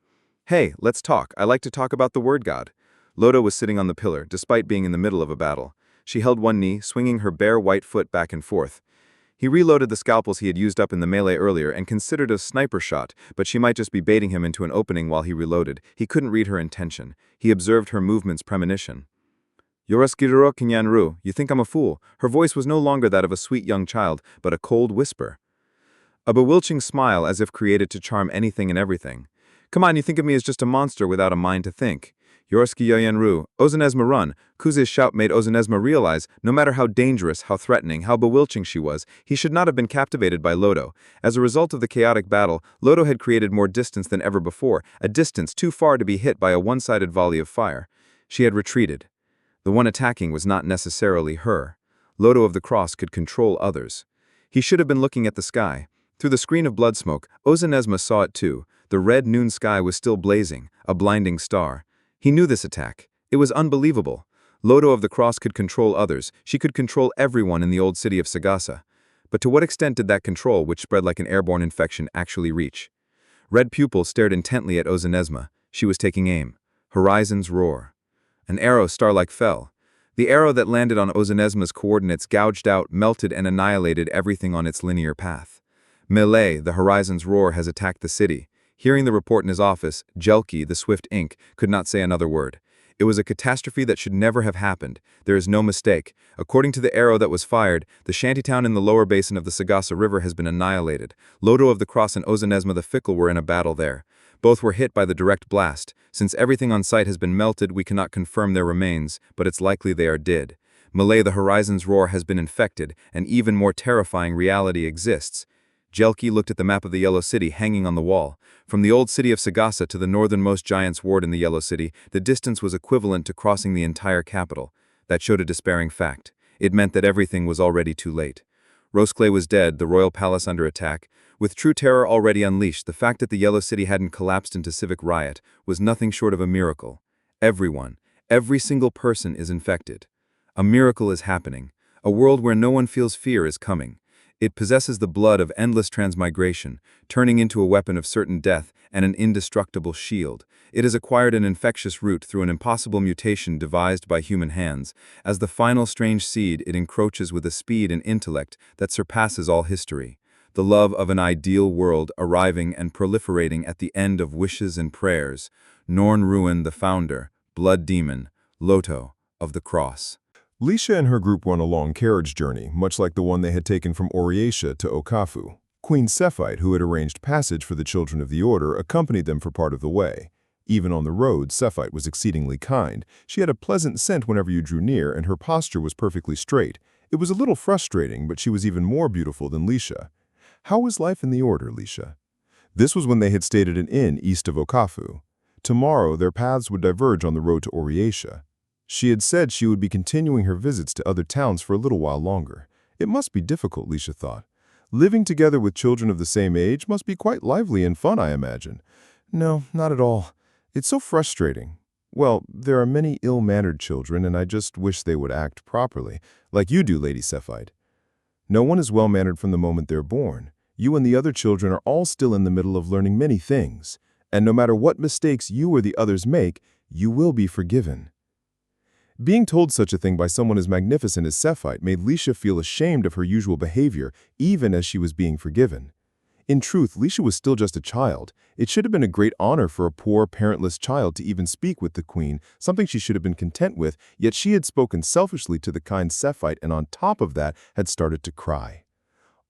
"Hey, let's talk. I like to talk about the word god." Loto was sitting on the pillar, despite being in the middle of a battle. She held one knee, swinging her bare white foot back and forth. He reloaded the scalpels he had used up in the melee earlier and considered a sniper shot, but she might just be baiting him into an opening while he reloaded. He couldn't read her intention. He observed her movements premonition. "Yorosukiro Kinyanru, you think I'm a fool." Her voice was no longer that of a sweet young child, but a cold whisper. A bewilching smile as if created to charm anything and everything. "Come on, you think of me as just a monster without a mind to think." Yorosukiro Yoyenru, Ozonesma run. Kuze's shout made Ozonesma realize, no matter how dangerous, how threatening, how bewilching she was, he should not have been captivated by Loto. As a result of the chaotic battle, Loto had created more distance than ever before, a distance too far to be hit by a one-sided volley of fire. She had retreated. The one attacking was not necessarily her. Loto of the Cross could control others. He should have been looking at the sky. Through the screen of blood smoke, Ozonesma saw it too. The red noon sky was still blazing, a blinding star. He knew this attack. It was unbelievable. Loto of the Cross could control others. She could control everyone in the old city of Sagasa. But to what extent did that control, which spread like an airborne infection, actually reach? Red pupils stared intently at Ozanesma. She was taking aim. Horizon's roar. An arrow star-like fell. The arrow that landed on Ozanesma's coordinates gouged out, melted, and annihilated everything on its linear path. Melee, the Horizon's roar, has attacked the city. Hearing the report in his office, Jelki, the swift ink, could not say another word. It was a catastrophe that should never have happened. There is no mistake. According to the arrow that was fired, the shantytown in the lower basin of the Sagasa River has been annihilated. Loto of the Cross and Ozanesma the Fickle were in a battle there. Both were hit by the direct blast. Since everything on site has been melted, we cannot confirm their remains, but it's likely they are dead. Malay, the Horizon's roar, has been infected. An even more terrifying reality exists. Jelki looked at the map of the Yellow City hanging on the wall. From the old city of Sagasa to the northernmost giant's ward in the Yellow City, the distance was equivalent to crossing the entire capital. That showed a despairing fact. It meant that everything was already too late. Roskilde was dead, the royal palace under attack. With true terror already unleashed, the fact that the Yellow City hadn't collapsed into civic riot was nothing short of a miracle. Everyone, every single person is infected. A miracle is happening. A world where no one feels fear is coming. It possesses the blood of endless transmigration, turning into a weapon of certain death and an indestructible shield. It has acquired an infectious root through an impossible mutation devised by human hands. As the final strange seed, it encroaches with a speed and intellect that surpasses all history. The love of an ideal world arriving and proliferating at the end of wishes and prayers. Norn Ruin, the founder, blood demon, Loto of the Cross. Lisha and her group were on a long carriage journey, much like the one they had taken from Oriatia to Okafu. Queen Cephite, who had arranged passage for the children of the Order, accompanied them for part of the way. Even on the road, Cephite was exceedingly kind. She had a pleasant scent whenever you drew near, and her posture was perfectly straight. It was a little frustrating, but she was even more beautiful than Lisha. How was life in the Order, Lisha? This was when they had stayed at an inn east of Okafu. Tomorrow, their paths would diverge on the road to Oriatia. She had said she would be continuing her visits to other towns for a little while longer. It must be difficult, Lisha thought. Living together with children of the same age must be quite lively and fun, I imagine. No, not at all. It's so frustrating. Well, there are many ill-mannered children, and I just wish they would act properly, like you do, Lady Cephite. No one is well-mannered from the moment they're born. You and the other children are all still in the middle of learning many things, and no matter what mistakes you or the others make, you will be forgiven. Being told such a thing by someone as magnificent as Cephite made Lisha feel ashamed of her usual behavior, even as she was being forgiven. In truth, Lisha was still just a child. It should have been a great honor for a poor, parentless child to even speak with the queen, something she should have been content with, yet she had spoken selfishly to the kind Cephite and on top of that had started to cry.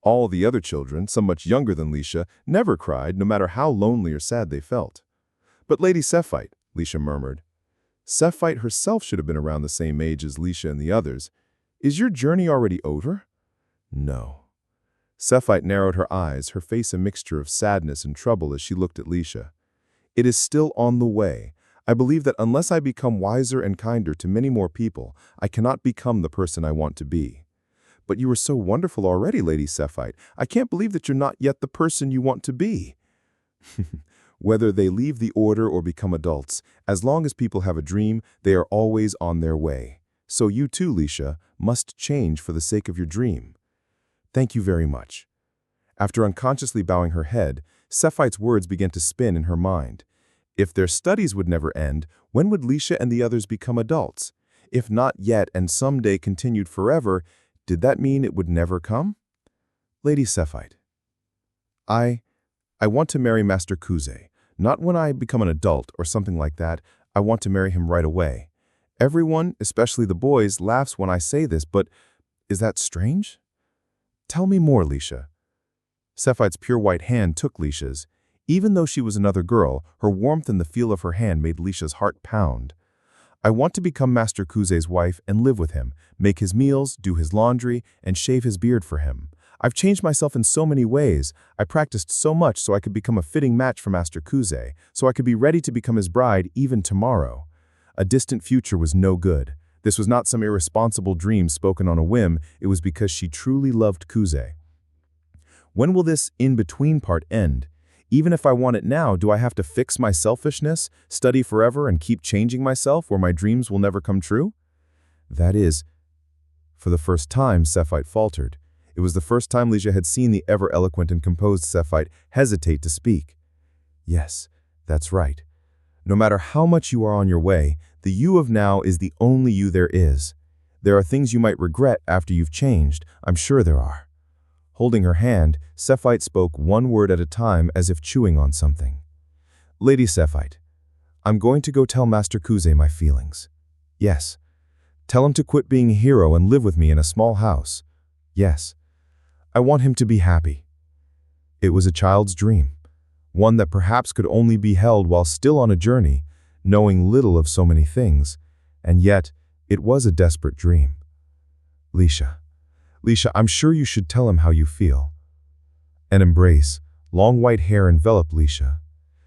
All the other children, some much younger than Lisha, never cried, no matter how lonely or sad they felt. But Lady Cephite, Lisha murmured. Cephite herself should have been around the same age as Lisha and the others. Is your journey already over? No. Cephite narrowed her eyes, her face a mixture of sadness and trouble as she looked at Lisha. It is still on the way. I believe that unless I become wiser and kinder to many more people, I cannot become the person I want to be. But you are so wonderful already, Lady Cephite. I can't believe that you're not yet the person you want to be. Whether they leave the Order or become adults, as long as people have a dream, they are always on their way. So you too, Lisha, must change for the sake of your dream. Thank you very much. After unconsciously bowing her head, Cephite's words began to spin in her mind. If their studies would never end, when would Lisha and the others become adults? If not yet and someday continued forever, did that mean it would never come? Lady Cephite. I want to marry Master Kuze. Not when I become an adult or something like that. I want to marry him right away. Everyone, especially the boys, laughs when I say this, but is that strange? Tell me more, Lisha. Cephite's pure white hand took Lisha's. Even though she was another girl, her warmth and the feel of her hand made Lisha's heart pound. I want to become Master Kuze's wife and live with him, make his meals, do his laundry, and shave his beard for him. I've changed myself in so many ways. I practiced so much so I could become a fitting match for Master Kuze, so I could be ready to become his bride even tomorrow. A distant future was no good. This was not some irresponsible dream spoken on a whim. It was because she truly loved Kuze. When will this in-between part end? Even if I want it now, do I have to fix my selfishness, study forever, and keep changing myself where my dreams will never come true? That is, for the first time, Cephite faltered. It was the first time Licia had seen the ever-eloquent and composed Cephite hesitate to speak. Yes, that's right. No matter how much you are on your way, the you of now is the only you there is. There are things you might regret after you've changed, I'm sure there are. Holding her hand, Cephite spoke one word at a time as if chewing on something. Lady Cephite, I'm going to go tell Master Kuze my feelings. Yes. Tell him to quit being a hero and live with me in a small house. Yes. I want him to be happy. It was a child's dream, one that perhaps could only be held while still on a journey, knowing little of so many things, and yet it was a desperate dream. Licia, I'm sure you should tell him how you feel. An embrace, long white hair enveloped Licia.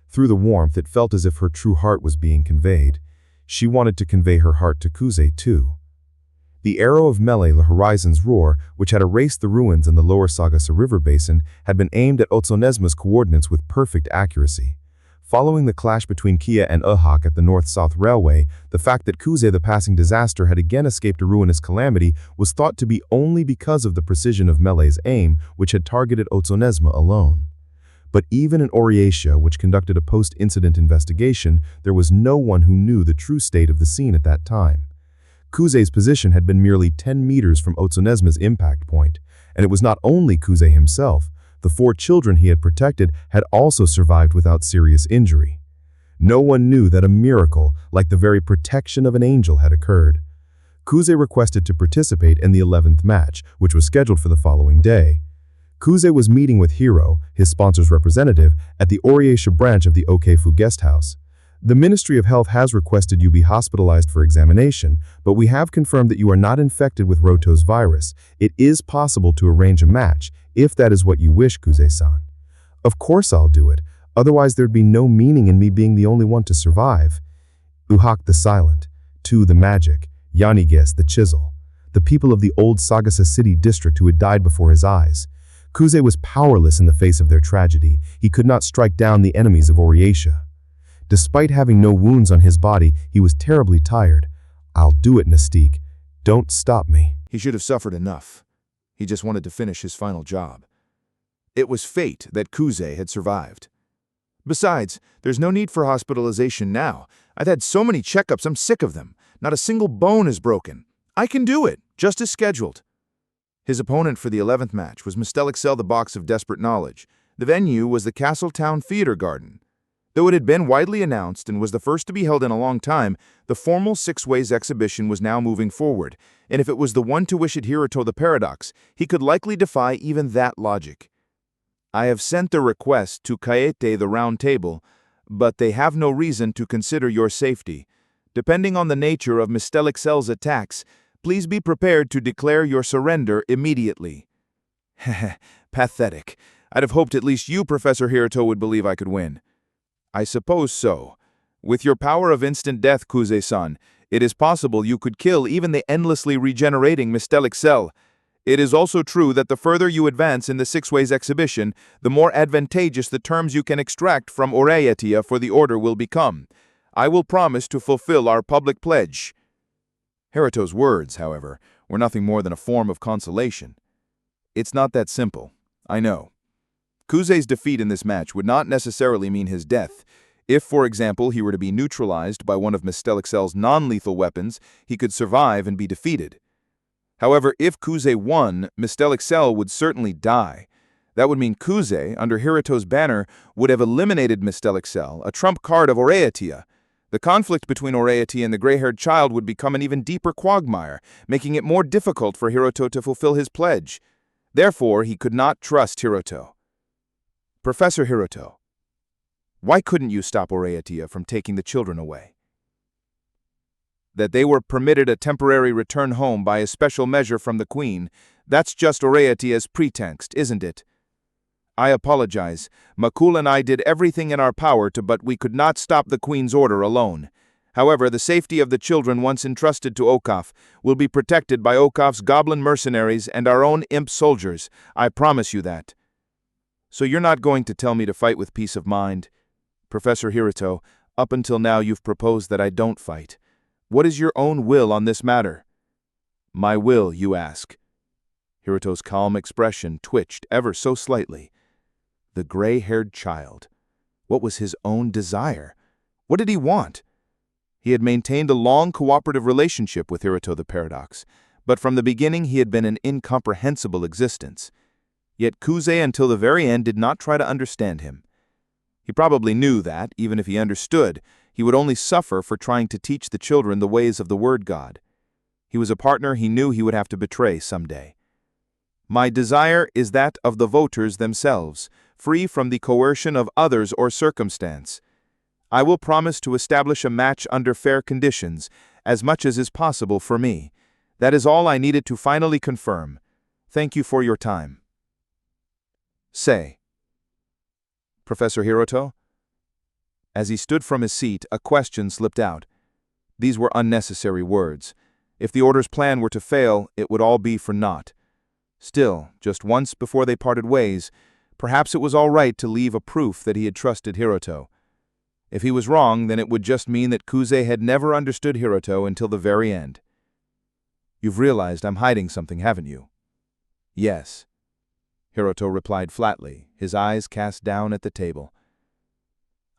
Through the warmth, it felt as if her true heart was being conveyed. She wanted to convey her heart to Kuze, too. The arrow of Mele, the horizon's roar, which had erased the ruins in the lower Sagasa River basin, had been aimed at Otsonesma's coordinates with perfect accuracy. Following the clash between Kia and Uhak at the North-South Railway, the fact that Kuze, the passing disaster, had again escaped a ruinous calamity was thought to be only because of the precision of Mele's aim, which had targeted Otsonesma alone. But even in Oriatia, which conducted a post-incident investigation, there was no one who knew the true state of the scene at that time. Kuze's position had been merely 10 meters from Otsonesma's impact point, and it was not only Kuze himself. The 4 children he had protected had also survived without serious injury. No one knew that a miracle, like the very protection of an angel, had occurred. Kuze requested to participate in the 11th match, which was scheduled for the following day. Kuze was meeting with Hiro, his sponsor's representative, at the Oriatia branch of the Okefu guest house. The Ministry of Health has requested you be hospitalized for examination, but we have confirmed that you are not infected with Roto's virus. It is possible to arrange a match, if that is what you wish, Kuze-san. Of course I'll do it, otherwise there'd be no meaning in me being the only one to survive. Uhak the Silent, Tu the Magic, Yaniges the Chisel, the people of the old Sagasa City district who had died before his eyes. Kuze was powerless in the face of their tragedy. He could not strike down the enemies of Oriatia. Despite having no wounds on his body, he was terribly tired. I'll do it, Nastique. Don't stop me. He should have suffered enough. He just wanted to finish his final job. It was fate that Kuze had survived. Besides, there's no need for hospitalization now. I've had so many checkups, I'm sick of them. Not a single bone is broken. I can do it, just as scheduled. His opponent for the 11th match was Mistelixel, the Box of Desperate Knowledge. The venue was the Castletown Theater Garden. Though it had been widely announced and was the first to be held in a long time, the formal Six Ways exhibition was now moving forward, and if it was the one to wish it Hiroto the Paradox, he could likely defy even that logic. I have sent the request to Kaete the Round Table, but they have no reason to consider your safety. Depending on the nature of Mistelixel's attacks, please be prepared to declare your surrender immediately. Pathetic. I'd have hoped at least you, Professor Hiroto, would believe I could win. I suppose so. With your power of instant death, Kuze-san, it is possible you could kill even the endlessly regenerating Mistelixel. It is also true that the further you advance in the Six Ways exhibition, the more advantageous the terms you can extract from Oriatia for the Order will become. I will promise to fulfill our public pledge. Hiroto's words, however, were nothing more than a form of consolation. It's not that simple, I know. Kuze's defeat in this match would not necessarily mean his death. If, for example, he were to be neutralized by one of Mistelixel's non-lethal weapons, he could survive and be defeated. However, if Kuze won, Mistelixel would certainly die. That would mean Kuze, under Hiroto's banner, would have eliminated Mistelixel, a trump card of Oriatia. The conflict between Oriatia and the gray-haired child would become an even deeper quagmire, making it more difficult for Hiroto to fulfill his pledge. Therefore, he could not trust Hiroto. Professor Hiroto, why couldn't you stop Oriatia from taking the children away? That they were permitted a temporary return home by a special measure from the Queen, that's just Oriatia's pretext, isn't it? I apologize. Makul and I did everything in our power but we could not stop the Queen's order alone. However, the safety of the children once entrusted to Okaf will be protected by Okaf's goblin mercenaries and our own imp soldiers. I promise you that. So you're not going to tell me to fight with peace of mind? Professor Hiroto, up until now you've proposed that I don't fight. What is your own will on this matter? My will, you ask? Hiroto's calm expression twitched ever so slightly. The gray-haired child. What was his own desire? What did he want? He had maintained a long cooperative relationship with Hiroto the Paradox, but from the beginning he had been an incomprehensible existence. Yet Kuze until the very end did not try to understand him. He probably knew that, even if he understood, he would only suffer for trying to teach the children the ways of the Word God. He was a partner he knew he would have to betray someday. My desire is that of the voters themselves, free from the coercion of others or circumstance. I will promise to establish a match under fair conditions, as much as is possible for me. That is all I needed to finally confirm. Thank you for your time. Say. Professor Hiroto? As he stood from his seat, a question slipped out. These were unnecessary words. If the Order's plan were to fail, it would all be for naught. Still, just once before they parted ways, perhaps it was all right to leave a proof that he had trusted Hiroto. If he was wrong, then it would just mean that Kuze had never understood Hiroto until the very end. You've realized I'm hiding something, haven't you? Yes. Hiroto replied flatly, his eyes cast down at the table.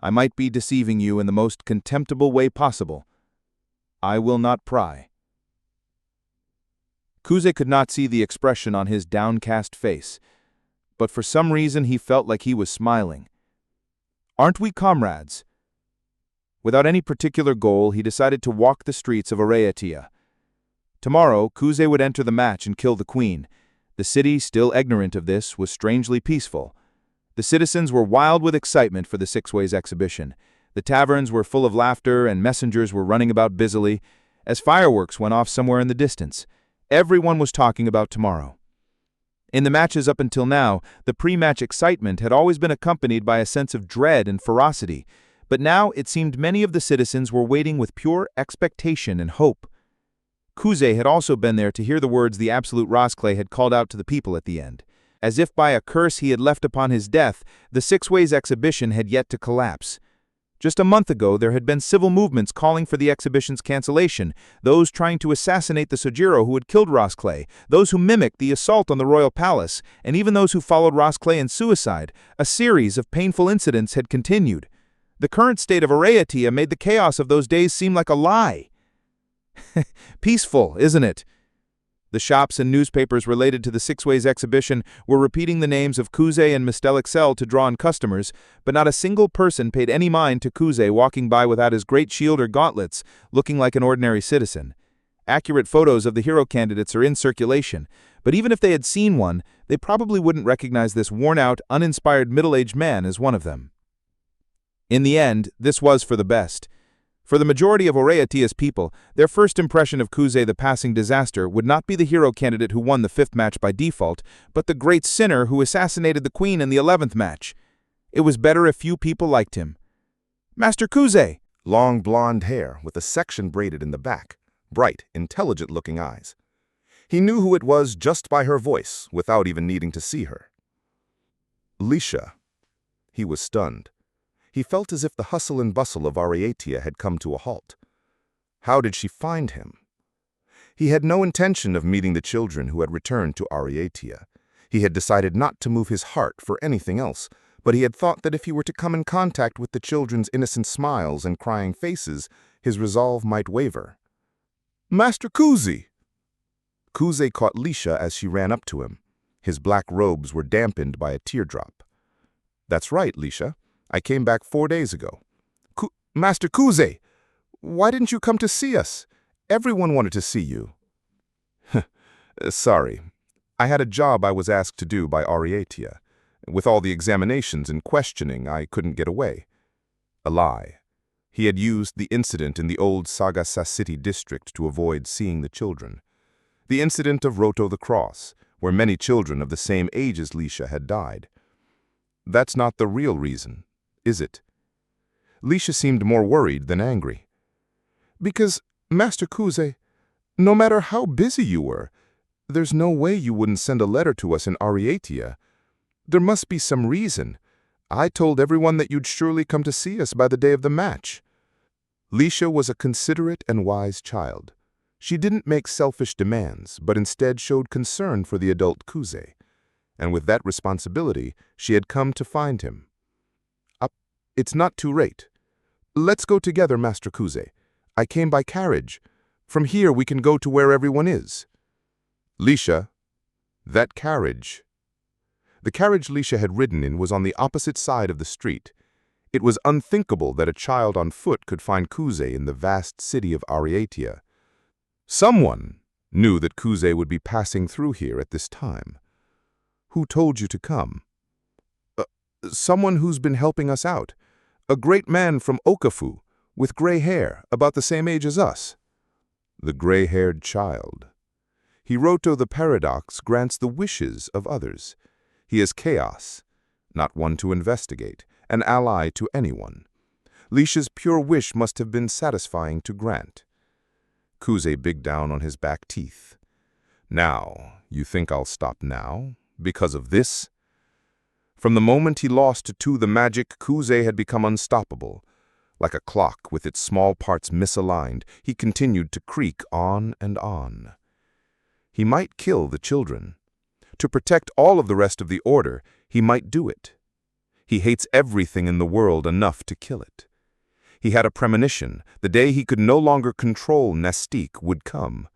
I might be deceiving you in the most contemptible way possible. I will not pry. Kuze could not see the expression on his downcast face, but for some reason he felt like he was smiling. Aren't we comrades? Without any particular goal, he decided to walk the streets of Arayatia. Tomorrow, Kuze would enter the match and kill the queen. The city, still ignorant of this, was strangely peaceful. The citizens were wild with excitement for the Six Ways exhibition. The taverns were full of laughter and messengers were running about busily, as fireworks went off somewhere in the distance. Everyone was talking about tomorrow. In the matches up until now, the pre-match excitement had always been accompanied by a sense of dread and ferocity, but now it seemed many of the citizens were waiting with pure expectation and hope. Kuze had also been there to hear the words the absolute Rosclay had called out to the people at the end. As if by a curse he had left upon his death, the Six Ways exhibition had yet to collapse. Just a month ago, there had been civil movements calling for the exhibition's cancellation, those trying to assassinate the Sojiro who had killed Rosclay, those who mimicked the assault on the royal palace, and even those who followed Rosclay in suicide. A series of painful incidents had continued. The current state of Arayatia made the chaos of those days seem like a lie. Peaceful, isn't it? The shops and newspapers related to the Six Ways exhibition were repeating the names of Kuze and Mistel Excel to draw in customers, but not a single person paid any mind to Kuze walking by without his great shield or gauntlets, looking like an ordinary citizen. Accurate photos of the hero candidates are in circulation, but even if they had seen one, they probably wouldn't recognize this worn-out, uninspired middle-aged man as one of them. In the end, this was for the best. For the majority of Orayatia's people, their first impression of Kuze the passing disaster would not be the hero candidate who won the 5th match by default, but the great sinner who assassinated the queen in the 11th match. It was better if few people liked him. Master Kuze! Long blonde hair with a section braided in the back, bright, intelligent-looking eyes. He knew who it was just by her voice, without even needing to see her. Lisha. He was stunned. He felt as if the hustle and bustle of Arayatia had come to a halt. How did she find him? He had no intention of meeting the children who had returned to Arayatia. He had decided not to move his heart for anything else, but he had thought that if he were to come in contact with the children's innocent smiles and crying faces, his resolve might waver. Master Kuze! Kuze caught Lisha as she ran up to him. His black robes were dampened by a teardrop. That's right, Lisha. I came back 4 days ago. Master Kuze, why didn't you come to see us? Everyone wanted to see you. Sorry. I had a job I was asked to do by Arayatia. With all the examinations and questioning, I couldn't get away. A lie. He had used the incident in the old Sagasa City district to avoid seeing the children. The incident of Roto the Cross, where many children of the same age as Lisha had died. That's not the real reason, is it? Lisha seemed more worried than angry. Because, Master Kuze, no matter how busy you were, there's no way you wouldn't send a letter to us in Arayatia. There must be some reason. I told everyone that you'd surely come to see us by the day of the match. Lisha was a considerate and wise child. She didn't make selfish demands, but instead showed concern for the adult Kuze. And with that responsibility, she had come to find him. It's not too late. Let's go together, Master Kuze. I came by carriage. From here we can go to where everyone is. Lisha, that carriage. The carriage Lisha had ridden in was on the opposite side of the street. It was unthinkable that a child on foot could find Kuze in the vast city of Ariatia. Someone knew that Kuze would be passing through here at this time. Who told you to come? Someone who's been helping us out. A great man from Okafu, with gray hair, about the same age as us. The gray-haired child. Hiroto the Paradox grants the wishes of others. He is chaos, not one to investigate, an ally to anyone. Lisha's pure wish must have been satisfying to grant. Kuze bit down on his back teeth. Now, you think I'll stop now? Because of this? From the moment he lost to the magic, Kuze had become unstoppable. Like a clock with its small parts misaligned, he continued to creak on and on. He might kill the children. To protect all of the rest of the order, he might do it. He hates everything in the world enough to kill it. He had a premonition. The day he could no longer control Nestique would come.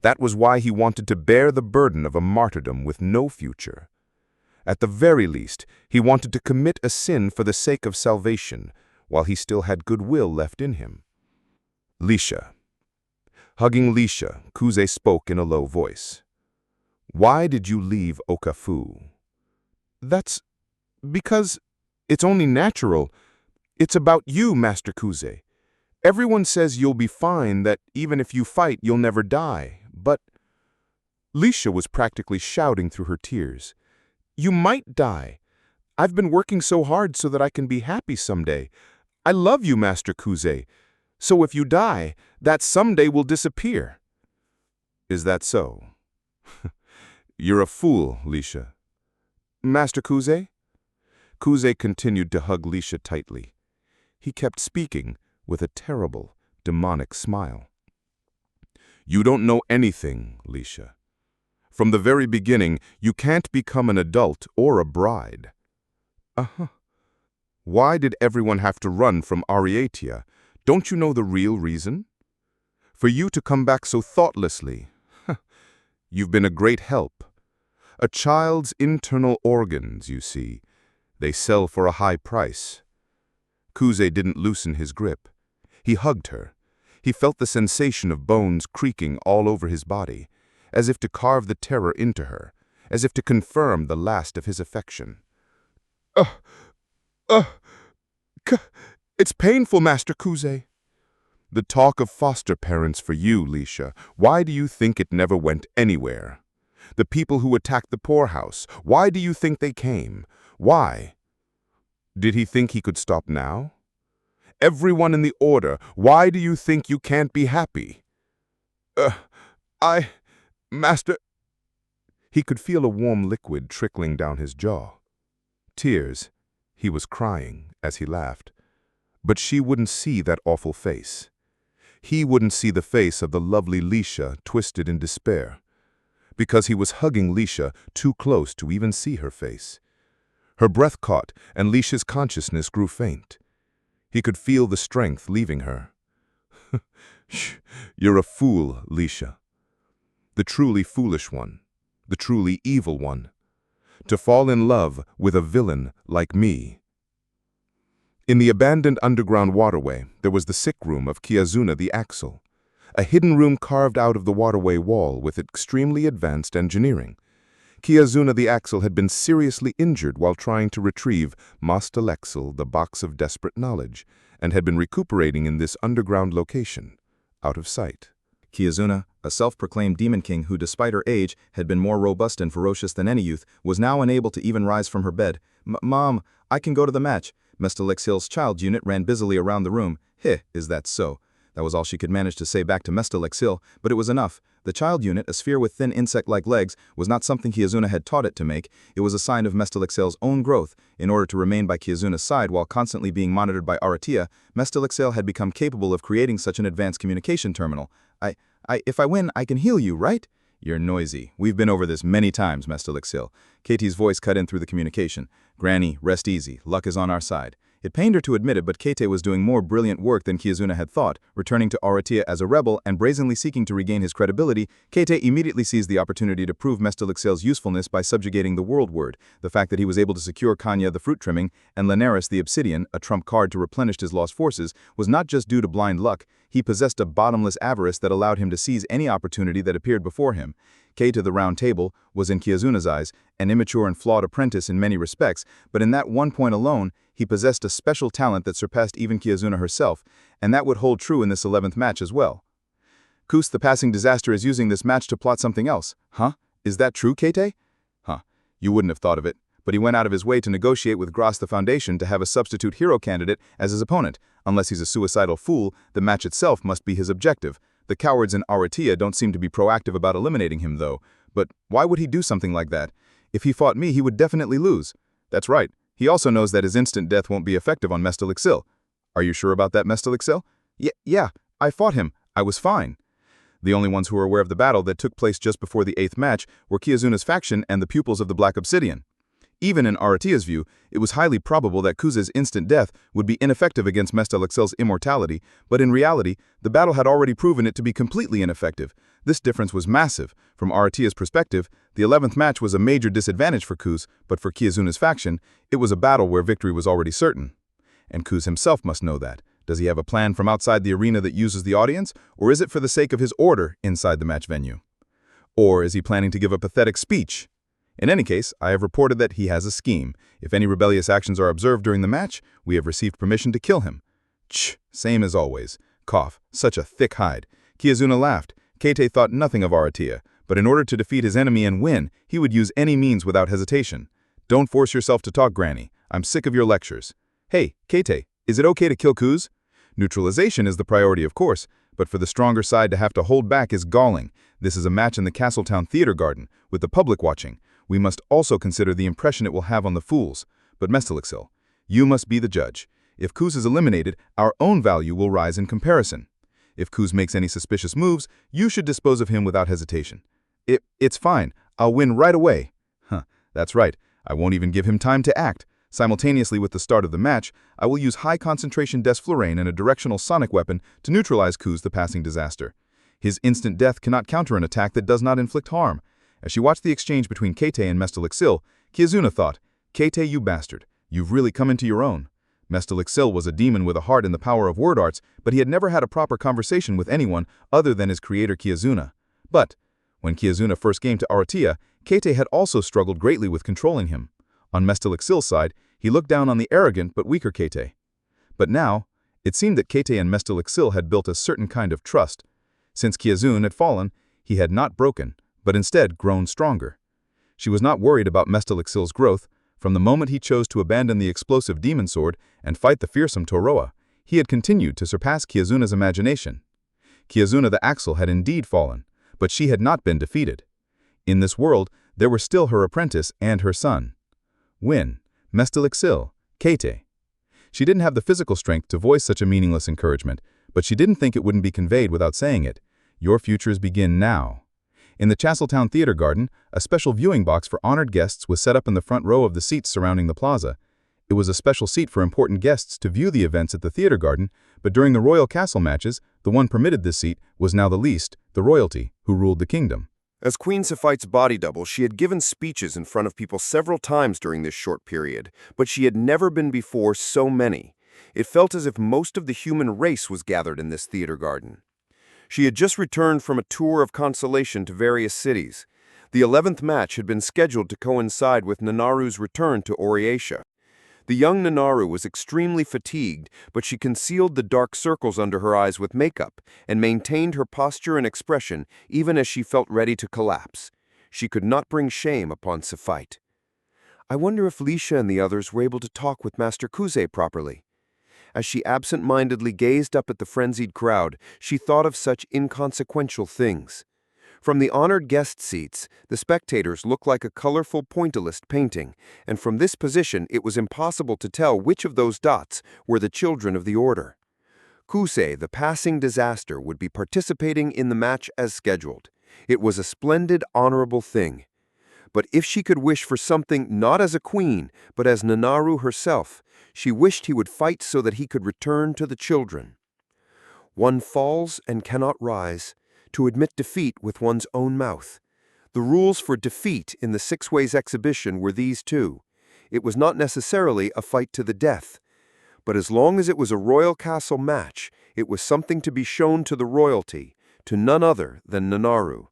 That was why he wanted to bear the burden of a martyrdom with no future. At the very least, he wanted to commit a sin for the sake of salvation, while he still had goodwill left in him. Lisha. Hugging Lisha, Kuze spoke in a low voice. Why did you leave Okafu? That's because it's only natural. It's about you, Master Kuze. Everyone says you'll be fine, that even if you fight, you'll never die. But Lisha was practically shouting through her tears. You might die. I've been working so hard so that I can be happy someday. I love you, Master Kuze. So if you die, that someday will disappear. Is that so? You're a fool, Lisha. Master Kuze? Kuze continued to hug Lisha tightly. He kept speaking with a terrible, demonic smile. You don't know anything, Lisha. From the very beginning, you can't become an adult or a bride. Why did everyone have to run from Ariatia? Don't you know the real reason? For you to come back so thoughtlessly. You've been a great help. A child's internal organs, you see. They sell for a high price. Kuze didn't loosen his grip. He hugged her. He felt the sensation of bones creaking all over his body, as if to carve the terror into her, as if to confirm the last of his affection. It's painful, Master Kuze. The talk of foster parents for you, Lisha, why do you think it never went anywhere? The people who attacked the poorhouse, why do you think they came? Why? Did he think he could stop now? Everyone in the order, why do you think you can't be happy? Master... He could feel a warm liquid trickling down his jaw. Tears. He was crying as he laughed. But she wouldn't see that awful face. He wouldn't see the face of the lovely Lisha twisted in despair. Because he was hugging Lisha too close to even see her face. Her breath caught, and Lisha's consciousness grew faint. He could feel the strength leaving her. You're a fool, Lisha. The truly foolish one. The truly evil one. To fall in love with a villain like me. In the abandoned underground waterway, there was the sick room of Kiyazuna the Axle, a hidden room carved out of the waterway wall with extremely advanced engineering. Kiyazuna the Axle had been seriously injured while trying to retrieve Mostelexel, the box of desperate knowledge, and had been recuperating in this underground location, out of sight. Kiyazuna, a self-proclaimed demon king who, despite her age, had been more robust and ferocious than any youth, was now unable to even rise from her bed. Mom, I can go to the match. Mestelexil's child unit ran busily around the room. Is that so? That was all she could manage to say back to Mestelexil, but it was enough. The child unit, a sphere with thin insect-like legs, was not something Kiyazuna had taught it to make. It was a sign of Mestelexil's own growth. In order to remain by Kiyazuna's side while constantly being monitored by Aratia, Mestelexil had become capable of creating such an advanced communication terminal. If I win, I can heal you, right? You're noisy. We've been over this many times, Mestelixil. Katie's voice cut in through the communication. Granny, rest easy. Luck is on our side. It pained her to admit it, but Kate was doing more brilliant work than Kiazuna had thought. Returning to Auratia as a rebel and brazenly seeking to regain his credibility, Kate immediately seized the opportunity to prove Mestelixil's usefulness by subjugating the World Word. The fact that he was able to secure Kanya the fruit trimming and Linares the obsidian, a trump card to replenish his lost forces, was not just due to blind luck. He possessed a bottomless avarice that allowed him to seize any opportunity that appeared before him. Kate of the Round Table was, in Kiazuna's eyes, an immature and flawed apprentice in many respects, but in that one point alone, he possessed a special talent that surpassed even Kiazuna herself, and that would hold true in this 11th match as well. Kus the Passing Disaster is using this match to plot something else. Huh? Is that true, Kate? Huh. You wouldn't have thought of it, but he went out of his way to negotiate with Gras the Foundation to have a substitute hero candidate as his opponent. Unless he's a suicidal fool, the match itself must be his objective. The cowards in Auratia don't seem to be proactive about eliminating him, though. But why would he do something like that? If he fought me, he would definitely lose. That's right. He also knows that his instant death won't be effective on Mestelixil. Are you sure about that, Mestelixil? Yeah, I fought him. I was fine. The only ones who were aware of the battle that took place just before the 8th match were Kiazuna's faction and the pupils of the Black Obsidian. Even in Auratia's view, it was highly probable that Kuze's instant death would be ineffective against Mestelixil's immortality, but in reality, the battle had already proven it to be completely ineffective. This difference was massive. From Auratia's perspective, the 11th match was a major disadvantage for Kuz, but for Kiazuna's faction, it was a battle where victory was already certain. And Kuz himself must know that. Does he have a plan from outside the arena that uses the audience, or is it for the sake of his order inside the match venue? Or is he planning to give a pathetic speech? In any case, I have reported that he has a scheme. If any rebellious actions are observed during the match, we have received permission to kill him. Same as always. Cough. Such a thick hide. Kiazuna laughed. Kate thought nothing of Auratia, but in order to defeat his enemy and win, he would use any means without hesitation. Don't force yourself to talk, Granny. I'm sick of your lectures. Hey, Kate, is it okay to kill Kuz? Neutralization is the priority, of course, but for the stronger side to have to hold back is galling. This is a match in the Castletown Theater Garden, with the public watching. We must also consider the impression it will have on the fools. But Mestelixil, you must be the judge. If Kuz is eliminated, our own value will rise in comparison. If Kuz makes any suspicious moves, you should dispose of him without hesitation. It's fine. I'll win right away. That's right. I won't even give him time to act. Simultaneously with the start of the match, I will use high-concentration desflurane and a directional sonic weapon to neutralize Kuz the Passing Disaster. His instant death cannot counter an attack that does not inflict harm. As she watched the exchange between Kate and Mestelixil, Kiazuna thought, Kate, you bastard, you've really come into your own. Mestelixil was a demon with a heart and the power of word arts, but he had never had a proper conversation with anyone other than his creator Kiazuna. But when Kiazuna first came to Auratia, Kate had also struggled greatly with controlling him. On Mestelixil's side, he looked down on the arrogant but weaker Kate. But now, it seemed that Kate and Mestelixil had built a certain kind of trust. Since Kiazun had fallen, he had not broken, but instead grown stronger. She was not worried about Mestelixil's growth. From the moment he chose to abandon the explosive demon sword and fight the fearsome Toroa, he had continued to surpass Kiazuna's imagination. Kiazuna the Axle had indeed fallen, but she had not been defeated. In this world, there were still her apprentice and her son. Win, Mestelixil, Kate. She didn't have the physical strength to voice such a meaningless encouragement, but she didn't think it wouldn't be conveyed without saying it. Your futures begin now. In the Castletown Theater Garden, a special viewing box for honored guests was set up in the front row of the seats surrounding the plaza. It was a special seat for important guests to view the events at the theater garden, but during the royal castle matches, the one permitted this seat was now the least, the royalty, who ruled the kingdom. As Queen Safite's body double, she had given speeches in front of people several times during this short period, but she had never been before so many. It felt as if most of the human race was gathered in this theater garden. She had just returned from a tour of consolation to various cities. The 11th match had been scheduled to coincide with Nanaru's return to Auratia. The young Nanaru was extremely fatigued, but she concealed the dark circles under her eyes with makeup and maintained her posture and expression even as she felt ready to collapse. She could not bring shame upon Safite. I wonder if Lisha and the others were able to talk with Master Kuze properly. As she absent-mindedly gazed up at the frenzied crowd, she thought of such inconsequential things. From the honored guest seats, the spectators looked like a colorful pointillist painting, and from this position it was impossible to tell which of those dots were the children of the order. Kusei, the passing disaster, would be participating in the match as scheduled. It was a splendid, honorable thing. But if she could wish for something not as a queen, but as Nanaru herself, she wished he would fight so that he could return to the children. One falls and cannot rise, to admit defeat with one's own mouth. The rules for defeat in the Six Ways exhibition were these two. It was not necessarily a fight to the death. But as long as it was a royal castle match, it was something to be shown to the royalty, to none other than Nanaru.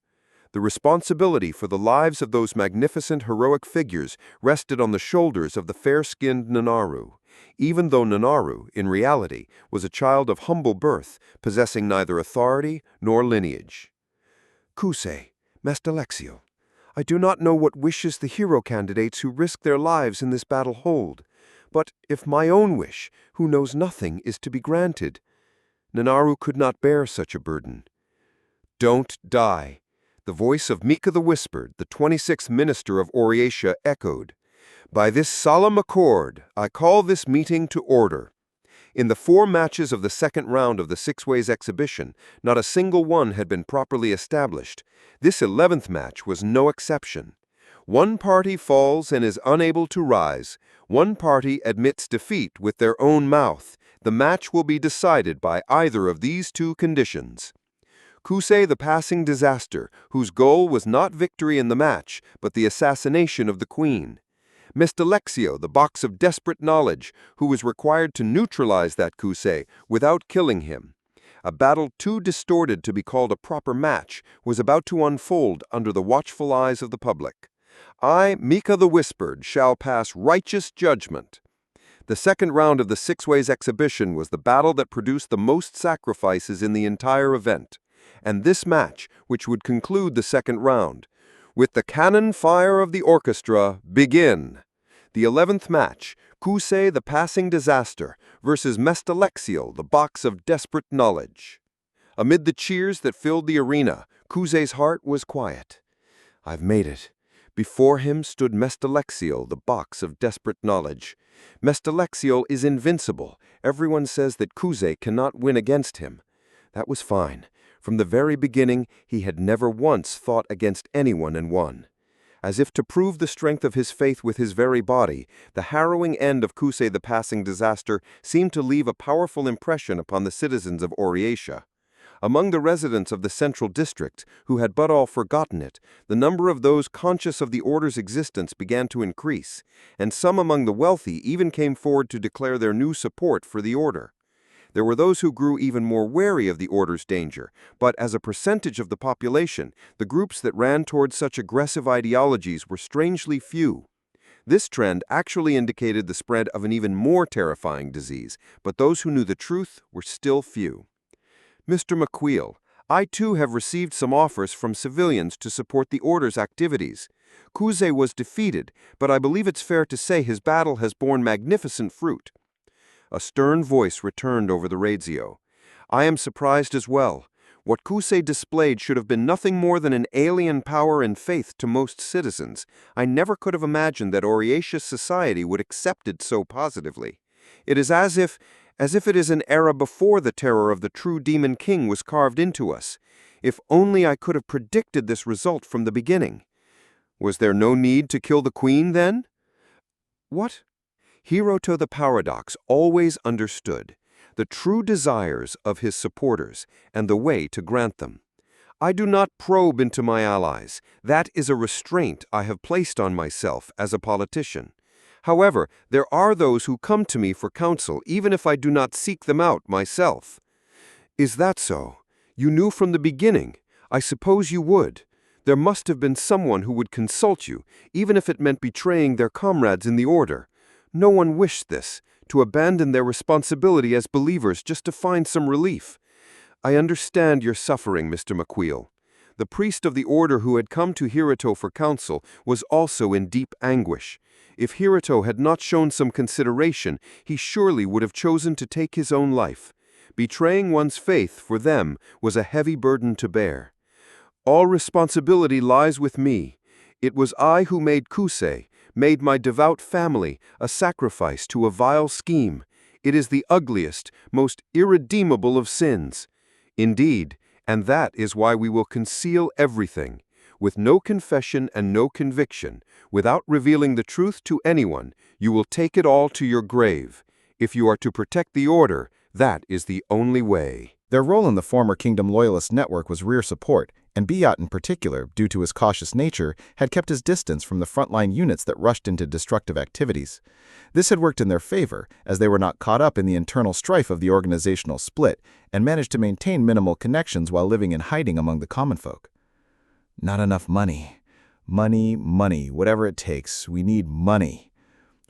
The responsibility for the lives of those magnificent heroic figures rested on the shoulders of the fair-skinned Nanaru, even though Nanaru, in reality, was a child of humble birth, possessing neither authority nor lineage. Kusei, Mestalexio, I do not know what wishes the hero candidates who risk their lives in this battle hold, but if my own wish, who knows nothing, is to be granted, Nanaru could not bear such a burden. Don't die. The voice of Mika the Whispered, the 26th minister of Oriatia, echoed. By this solemn accord, I call this meeting to order. In the 4 matches of the second round of the Six Ways exhibition, not a single one had been properly established. This 11th match was no exception. One party falls and is unable to rise. One party admits defeat with their own mouth. The match will be decided by either of these 2 conditions. Kusei, the passing disaster, whose goal was not victory in the match, but the assassination of the queen. Mestalexio, the box of desperate knowledge, who was required to neutralize that Kusei without killing him. A battle too distorted to be called a proper match was about to unfold under the watchful eyes of the public. I, Mika the Whispered, shall pass righteous judgment. The second round of the Six Ways exhibition was the battle that produced the most sacrifices in the entire event. And this match, which would conclude the second round, with the cannon fire of the orchestra, begin. The 11th match, Kusei the Passing Disaster versus Mestalexio, the Box of Desperate Knowledge. Amid the cheers that filled the arena, Kusei's heart was quiet. I've made it. Before him stood Mestalexio, the Box of Desperate Knowledge. Mestalexio is invincible. Everyone says that Kusei cannot win against him. That was fine. From the very beginning, he had never once fought against anyone and won. As if to prove the strength of his faith with his very body, the harrowing end of Kusei the Passing Disaster seemed to leave a powerful impression upon the citizens of Oriatia. Among the residents of the central district, who had but all forgotten it, the number of those conscious of the order's existence began to increase, and some among the wealthy even came forward to declare their new support for the order. There were those who grew even more wary of the order's danger, but as a percentage of the population, the groups that ran towards such aggressive ideologies were strangely few. This trend actually indicated the spread of an even more terrifying disease, but those who knew the truth were still few. Mr. McQueel, I too have received some offers from civilians to support the order's activities. Kusei was defeated, but I believe it's fair to say his battle has borne magnificent fruit. A stern voice returned over the radio. I am surprised as well. What Kusei displayed should have been nothing more than an alien power and faith to most citizens. I never could have imagined that Oriatia society would accept it so positively. It is as if it is an era before the terror of the true Demon King was carved into us. If only I could have predicted this result from the beginning. Was there no need to kill the queen, then? What? Hiroto the Paradox always understood the true desires of his supporters and the way to grant them. I do not probe into my allies. That is a restraint I have placed on myself as a politician. However, there are those who come to me for counsel even if I do not seek them out myself. Is that so? You knew from the beginning. I suppose you would. There must have been someone who would consult you, even if it meant betraying their comrades in the order. No one wished this, to abandon their responsibility as believers just to find some relief. I understand your suffering, Mr. McQueel. The priest of the order who had come to Hiroto for counsel was also in deep anguish. If Hiroto had not shown some consideration, he surely would have chosen to take his own life. Betraying one's faith for them was a heavy burden to bear. All responsibility lies with me. It was I who made Kusei, made my devout family a sacrifice to a vile scheme. It is the ugliest, most irredeemable of sins. Indeed, and that is why we will conceal everything. With no confession and no conviction, without revealing the truth to anyone, you will take it all to your grave. If you are to protect the order, that is the only way. Their role in the former Kingdom Loyalist network was rear support, and Biat in particular, due to his cautious nature, had kept his distance from the frontline units that rushed into destructive activities. This had worked in their favor, as they were not caught up in the internal strife of the organizational split, and managed to maintain minimal connections while living in hiding among the common folk. Not enough money. Money, whatever it takes. We need money.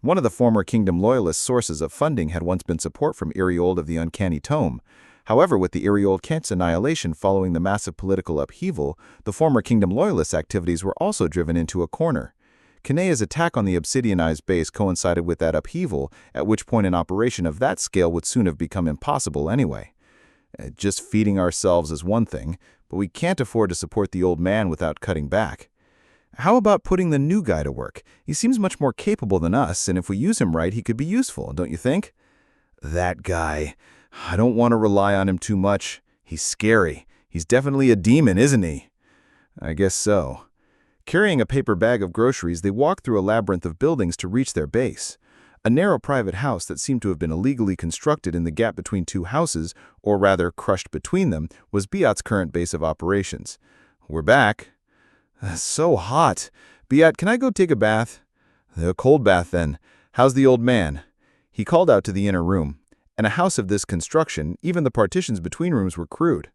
One of the former Kingdom Loyalist sources of funding had once been support from Iriold of the Uncanny Tome. However, with the Iriold Kent's annihilation following the massive political upheaval, the former Kingdom Loyalist activities were also driven into a corner. Kanea's attack on the Obsidianized base coincided with that upheaval, at which point an operation of that scale would soon have become impossible anyway. Just feeding ourselves is one thing, but we can't afford to support the old man without cutting back. How about putting the new guy to work? He seems much more capable than us, and if we use him right, he could be useful, don't you think? That guy. I don't want to rely on him too much. He's scary. He's definitely a demon, isn't he? I guess so. Carrying a paper bag of groceries, they walked through a labyrinth of buildings to reach their base. A narrow private house that seemed to have been illegally constructed in the gap between two houses, or rather crushed between them, was Biat's current base of operations. We're back. So hot. Biat, can I go take a bath? A cold bath, then. How's the old man? He called out to the inner room. In a house of this construction, even the partitions between rooms were crude.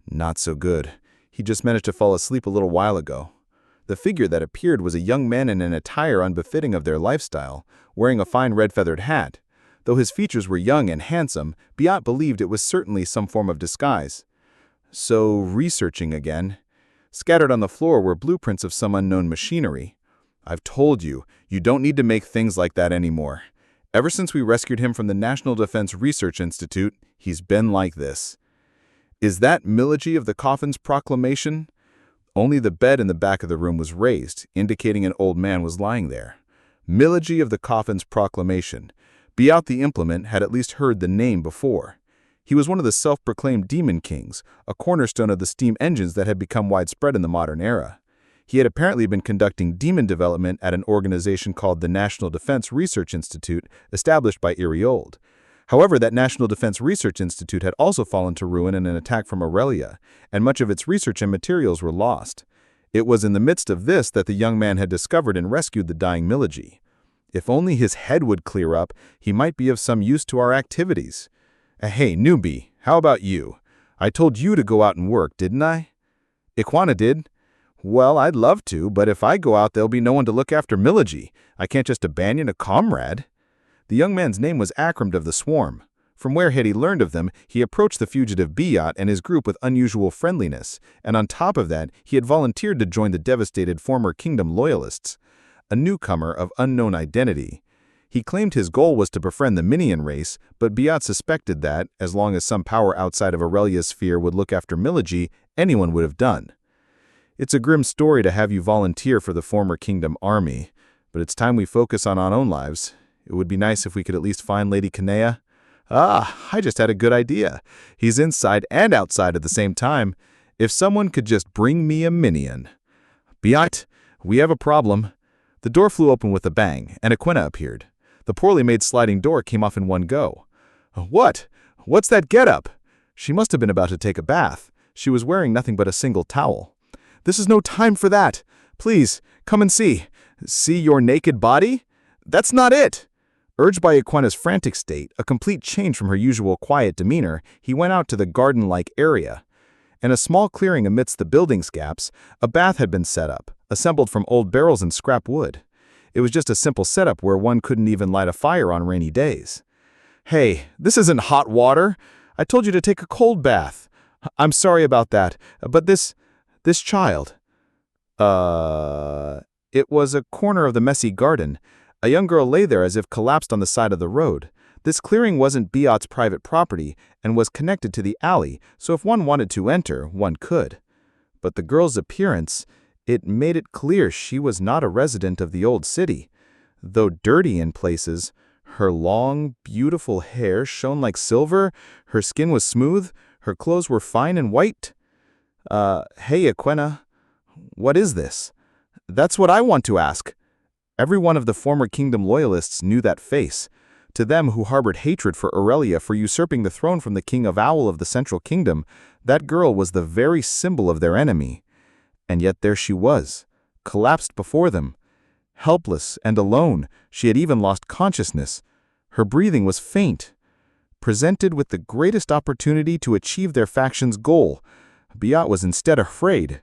Not so good. He just managed to fall asleep a little while ago. The figure that appeared was a young man in an attire unbefitting of their lifestyle, wearing a fine red-feathered hat. Though his features were young and handsome, Biat believed it was certainly some form of disguise. So, researching again. Scattered on the floor were blueprints of some unknown machinery. I've told you, you don't need to make things like that anymore. Ever since we rescued him from the National Defense Research Institute, he's been like this. Is that Milogy of the Coffin's proclamation? Only the bed in the back of the room was raised, indicating an old man was lying there. Milogy of the Coffin's proclamation. Biat the Implement had at least heard the name before. He was one of the self-proclaimed Demon Kings, a cornerstone of the steam engines that had become widespread in the modern era. He had apparently been conducting demon development at an organization called the National Defense Research Institute, established by Iriold. However, that National Defense Research Institute had also fallen to ruin in an attack from Aurelia, and much of its research and materials were lost. It was in the midst of this that the young man had discovered and rescued the dying Milogy. If only his head would clear up, he might be of some use to our activities. Hey, newbie, how about you? I told you to go out and work, didn't I? Ikwana did. Well, I'd love to, but if I go out, there'll be no one to look after Milogy. I can't just abandon a comrade. The young man's name was Akram of the Swarm. From where had he learned of them, he approached the fugitive Biat and his group with unusual friendliness, and on top of that, he had volunteered to join the devastated former Kingdom Loyalists. A newcomer of unknown identity. He claimed his goal was to befriend the Minion race, but Biat suspected that, as long as some power outside of Aurelia's sphere would look after Milogy, anyone would have done. It's a grim story to have you volunteer for the former Kingdom army, but it's time we focus on our own lives. It would be nice if we could at least find Lady Kanea. I just had a good idea. He's inside and outside at the same time. If someone could just bring me a minion. Biat, we have a problem. The door flew open with a bang, and Ikwana appeared. The poorly made sliding door came off in one go. What? What's that get-up? She must have been about to take a bath. She was wearing nothing but a single towel. This is no time for that. Please, come and see. See your naked body? That's not it. Urged by Ikwana's frantic state, a complete change from her usual quiet demeanor, he went out to the garden-like area. In a small clearing amidst the building's gaps, a bath had been set up, assembled from old barrels and scrap wood. It was just a simple setup where one couldn't even light a fire on rainy days. Hey, this isn't hot water. I told you to take a cold bath. I'm sorry about that, but this child. It was a corner of the messy garden. A young girl lay there as if collapsed on the side of the road. This clearing wasn't Biat's private property and was connected to the alley, so if one wanted to enter, one could. But the girl's appearance, it made it clear she was not a resident of the old city. Though dirty in places, Her long, beautiful hair shone like silver, her skin was smooth, her clothes were fine and white. Hey, Equena, what is this? That's what I want to ask. Every one of the former kingdom loyalists knew that face. To them who harbored hatred for Aurelia for usurping the throne from the king of Owl of the Central Kingdom, that girl was the very symbol of their enemy. And yet there she was, collapsed before them. Helpless and alone, she had even lost consciousness. Her breathing was faint. Presented with the greatest opportunity to achieve their faction's goal, Biat was instead afraid.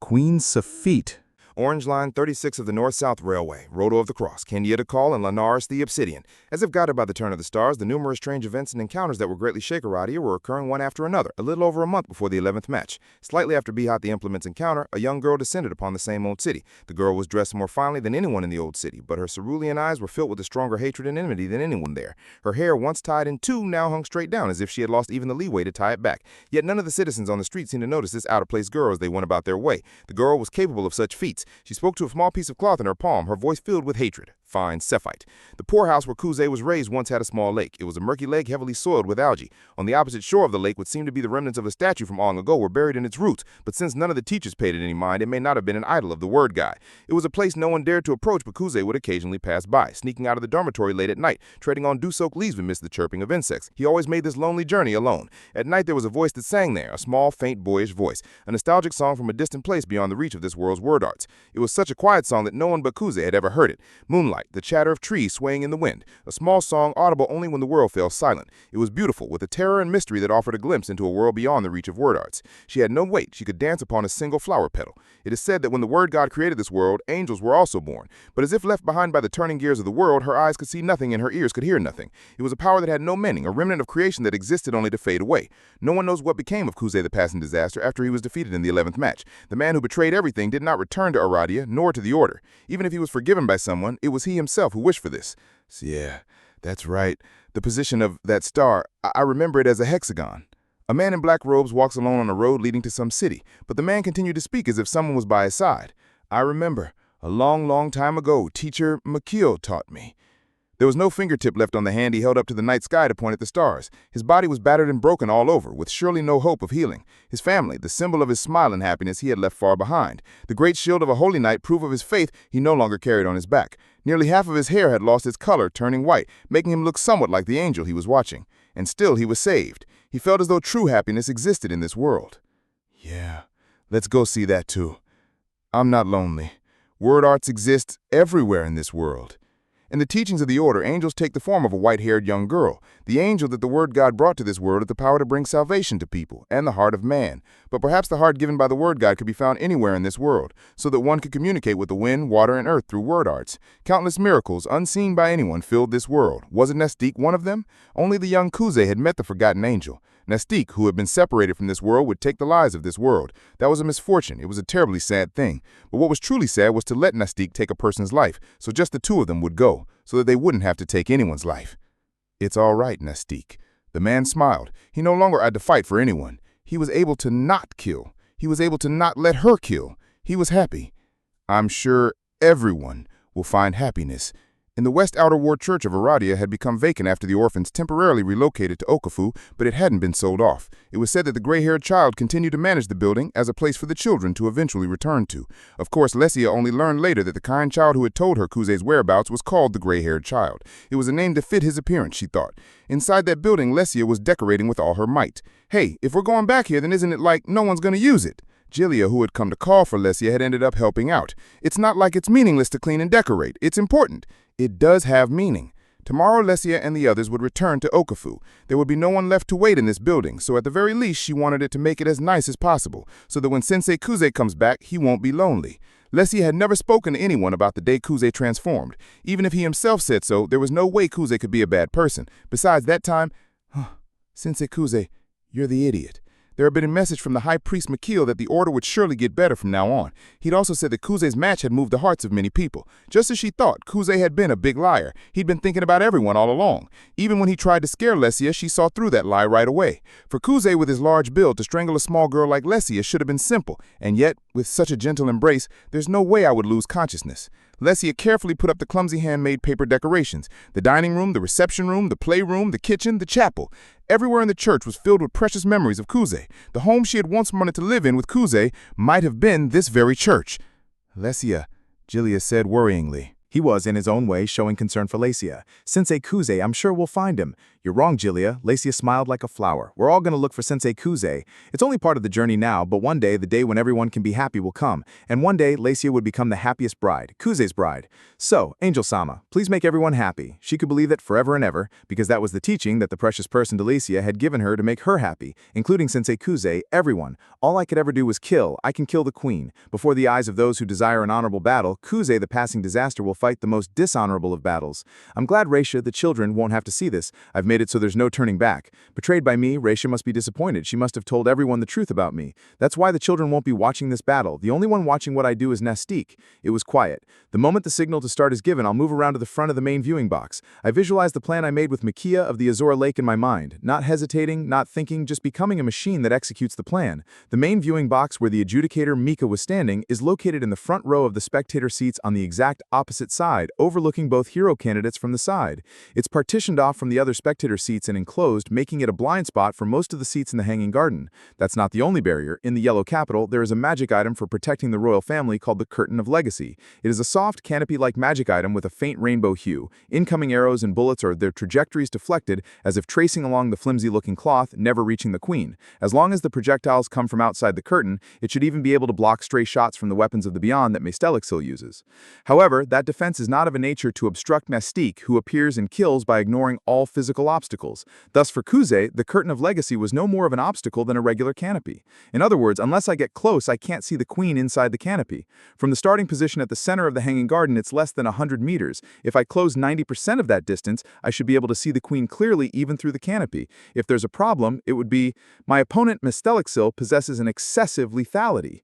Queen Safit. Orange Line 36 of the North-South Railway, Roto of the Cross, Kenya to Call, and Lanaris the Obsidian. As if guided by the turn of the stars, the numerous strange events and encounters that would greatly shake Aradia were occurring one after another, a little over a month before the 11th match. Slightly after Bihat the Implement's encounter, a young girl descended upon the same old city. The girl was dressed more finely than anyone in the old city, but her cerulean eyes were filled with a stronger hatred and enmity than anyone there. Her hair, once tied in two, now hung straight down, as if she had lost even the leeway to tie it back. Yet none of the citizens on the street seemed to notice this out-of-place girl as they went about their way. The girl was capable of such feats. She spoke to a small piece of cloth in her palm, her voice filled with hatred. Fine Cephite. The poorhouse where Kuze was raised once had a small lake. It was a murky lake heavily soiled with algae. On the opposite shore of the lake, what seemed to be the remnants of a statue from long ago were buried in its roots, but since none of the teachers paid it any mind, it may not have been an idol of the word guy. It was a place no one dared to approach, but Kuze would occasionally pass by, sneaking out of the dormitory late at night, treading on dew-soaked leaves amidst the chirping of insects. He always made this lonely journey alone. At night there was a voice that sang there, a small, faint, boyish voice, a nostalgic song from a distant place beyond the reach of this world's word arts. It was such a quiet song that no one but Kuze had ever heard it. Moonlight, the chatter of trees swaying in the wind, a small song audible only when the world fell silent. It was beautiful, with a terror and mystery that offered a glimpse into a world beyond the reach of word arts. She had no weight, she could dance upon a single flower petal. It is said that when the word god created this world, angels were also born. But as if left behind by the turning gears of the world, her eyes could see nothing and her ears could hear nothing. It was a power that had no meaning, a remnant of creation that existed only to fade away. No one knows what became of Kuze the Passing Disaster after he was defeated in the 11th match. The man who betrayed everything did not return to Aradia, nor to the Order. Even if he was forgiven by someone, it was he himself who wished for this. So yeah, that's right. The position of that star, I remember it as a hexagon. A man in black robes walks alone on a road leading to some city, but the man continued to speak as if someone was by his side. I remember, a long, long time ago, teacher Makio taught me. There was no fingertip left on the hand he held up to the night sky to point at the stars. His body was battered and broken all over, with surely no hope of healing. His family, the symbol of his smile and happiness, he had left far behind. The great shield of a holy knight, proof of his faith, he no longer carried on his back. Nearly half of his hair had lost its color, turning white, making him look somewhat like the angel he was watching. And still he was saved. He felt as though true happiness existed in this world. Yeah, let's go see that too. I'm not lonely. Word arts exist everywhere in this world. In the teachings of the Order, angels take the form of a white-haired young girl. The angel that the Word God brought to this world had the power to bring salvation to people and the heart of man. But perhaps the heart given by the Word God could be found anywhere in this world, so that one could communicate with the wind, water, and earth through word arts. Countless miracles, unseen by anyone, filled this world. Wasn't Nestique one of them? Only the young Kuze had met the forgotten angel. Nestique, who had been separated from this world, would take the lives of this world. That was a misfortune. It was a terribly sad thing. But what was truly sad was to let Nestique take a person's life, so just the two of them would go, so that they wouldn't have to take anyone's life. It's all right, Nestique. The man smiled. He no longer had to fight for anyone. He was able to not kill. He was able to not let her kill. He was happy. I'm sure everyone will find happiness. In the West Outer Ward Church of Aradia had become vacant after the orphans temporarily relocated to Okafu, but it hadn't been sold off. It was said that the gray-haired child continued to manage the building as a place for the children to eventually return to. Of course, Lesia only learned later that the kind child who had told her Kuze's whereabouts was called the gray-haired child. It was a name to fit his appearance, she thought. Inside that building, Lesia was decorating with all her might. Hey, if we're going back here, then isn't it like no one's going to use it? Jilia, who had come to call for Lesia, had ended up helping out. It's not like it's meaningless to clean and decorate. It's important. It does have meaning. Tomorrow, Lesia and the others would return to Okafu. There would be no one left to wait in this building, so at the very least, she wanted it to make it as nice as possible, so that when Sensei Kuze comes back, he won't be lonely. Lesia had never spoken to anyone about the day Kuze transformed. Even if he himself said so, there was no way Kuze could be a bad person. Besides, that time, Sensei Kuze, you're the idiot. There had been a message from the High Priest Makil that the order would surely get better from now on. He'd also said that Kuze's match had moved the hearts of many people. Just as she thought, Kuze had been a big liar. He'd been thinking about everyone all along. Even when he tried to scare Lesia, she saw through that lie right away. For Kuze, with his large build, to strangle a small girl like Lesia should have been simple, and yet, with such a gentle embrace, there's no way I would lose consciousness. Lesia carefully put up the clumsy handmade paper decorations. The dining room, the reception room, the playroom, the kitchen, the chapel. Everywhere in the church was filled with precious memories of Kuze. The home she had once wanted to live in with Kuze might have been this very church. Lesia, Julia said worryingly. He was, in his own way, showing concern for Lesia. Sensei Kuze, I'm sure we'll find him. You're wrong, Julia. Lesia smiled like a flower. We're all going to look for Sensei Kuze. It's only part of the journey now, but one day, the day when everyone can be happy will come. And one day, Lesia would become the happiest bride, Kuze's bride. So, Angel-sama, please make everyone happy. She could believe that forever and ever, because that was the teaching that the precious person Delicia had given her to make her happy, including Sensei Kuze, everyone. All I could ever do was kill. I can kill the queen. Before the eyes of those who desire an honorable battle, Kuze, the passing disaster, will fight the most dishonorable of battles. I'm glad Reisha, the children, won't have to see this. I've made it so there's no turning back. Betrayed by me, Reisha must be disappointed. She must have told everyone the truth about me. That's why the children won't be watching this battle. The only one watching what I do is Nastique. It was quiet. The moment the signal to start is given, I'll move around to the front of the main viewing box. I visualize the plan I made with Makia of the Azora Lake in my mind. Not hesitating, not thinking, just becoming a machine that executes the plan. The main viewing box where the adjudicator Mika was standing is located in the front row of the spectator seats on the exact opposite side, overlooking both hero candidates from the side. It's partitioned off from the other spectator seats and enclosed, making it a blind spot for most of the seats in the Hanging Garden. That's not the only barrier. In the Yellow Capital, there is a magic item for protecting the royal family called the Curtain of Legacy. It is a soft, canopy-like magic item with a faint rainbow hue. Incoming arrows and bullets are their trajectories deflected, as if tracing along the flimsy-looking cloth, never reaching the queen. As long as the projectiles come from outside the curtain, it should even be able to block stray shots from the weapons of the beyond that Mestelixil uses. However, that defense is not of a nature to obstruct Nastique, who appears and kills by ignoring all physical obstacles. Thus, for Kuze, the Curtain of Legacy was no more of an obstacle than a regular canopy. In other words, unless I get close, I can't see the queen inside the canopy. From the starting position at the center of the Hanging Garden, it's less than 100 meters. If I close 90% of that distance, I should be able to see the queen clearly even through the canopy. If there's a problem, it would be, my opponent Mestelixil possesses an excessive lethality.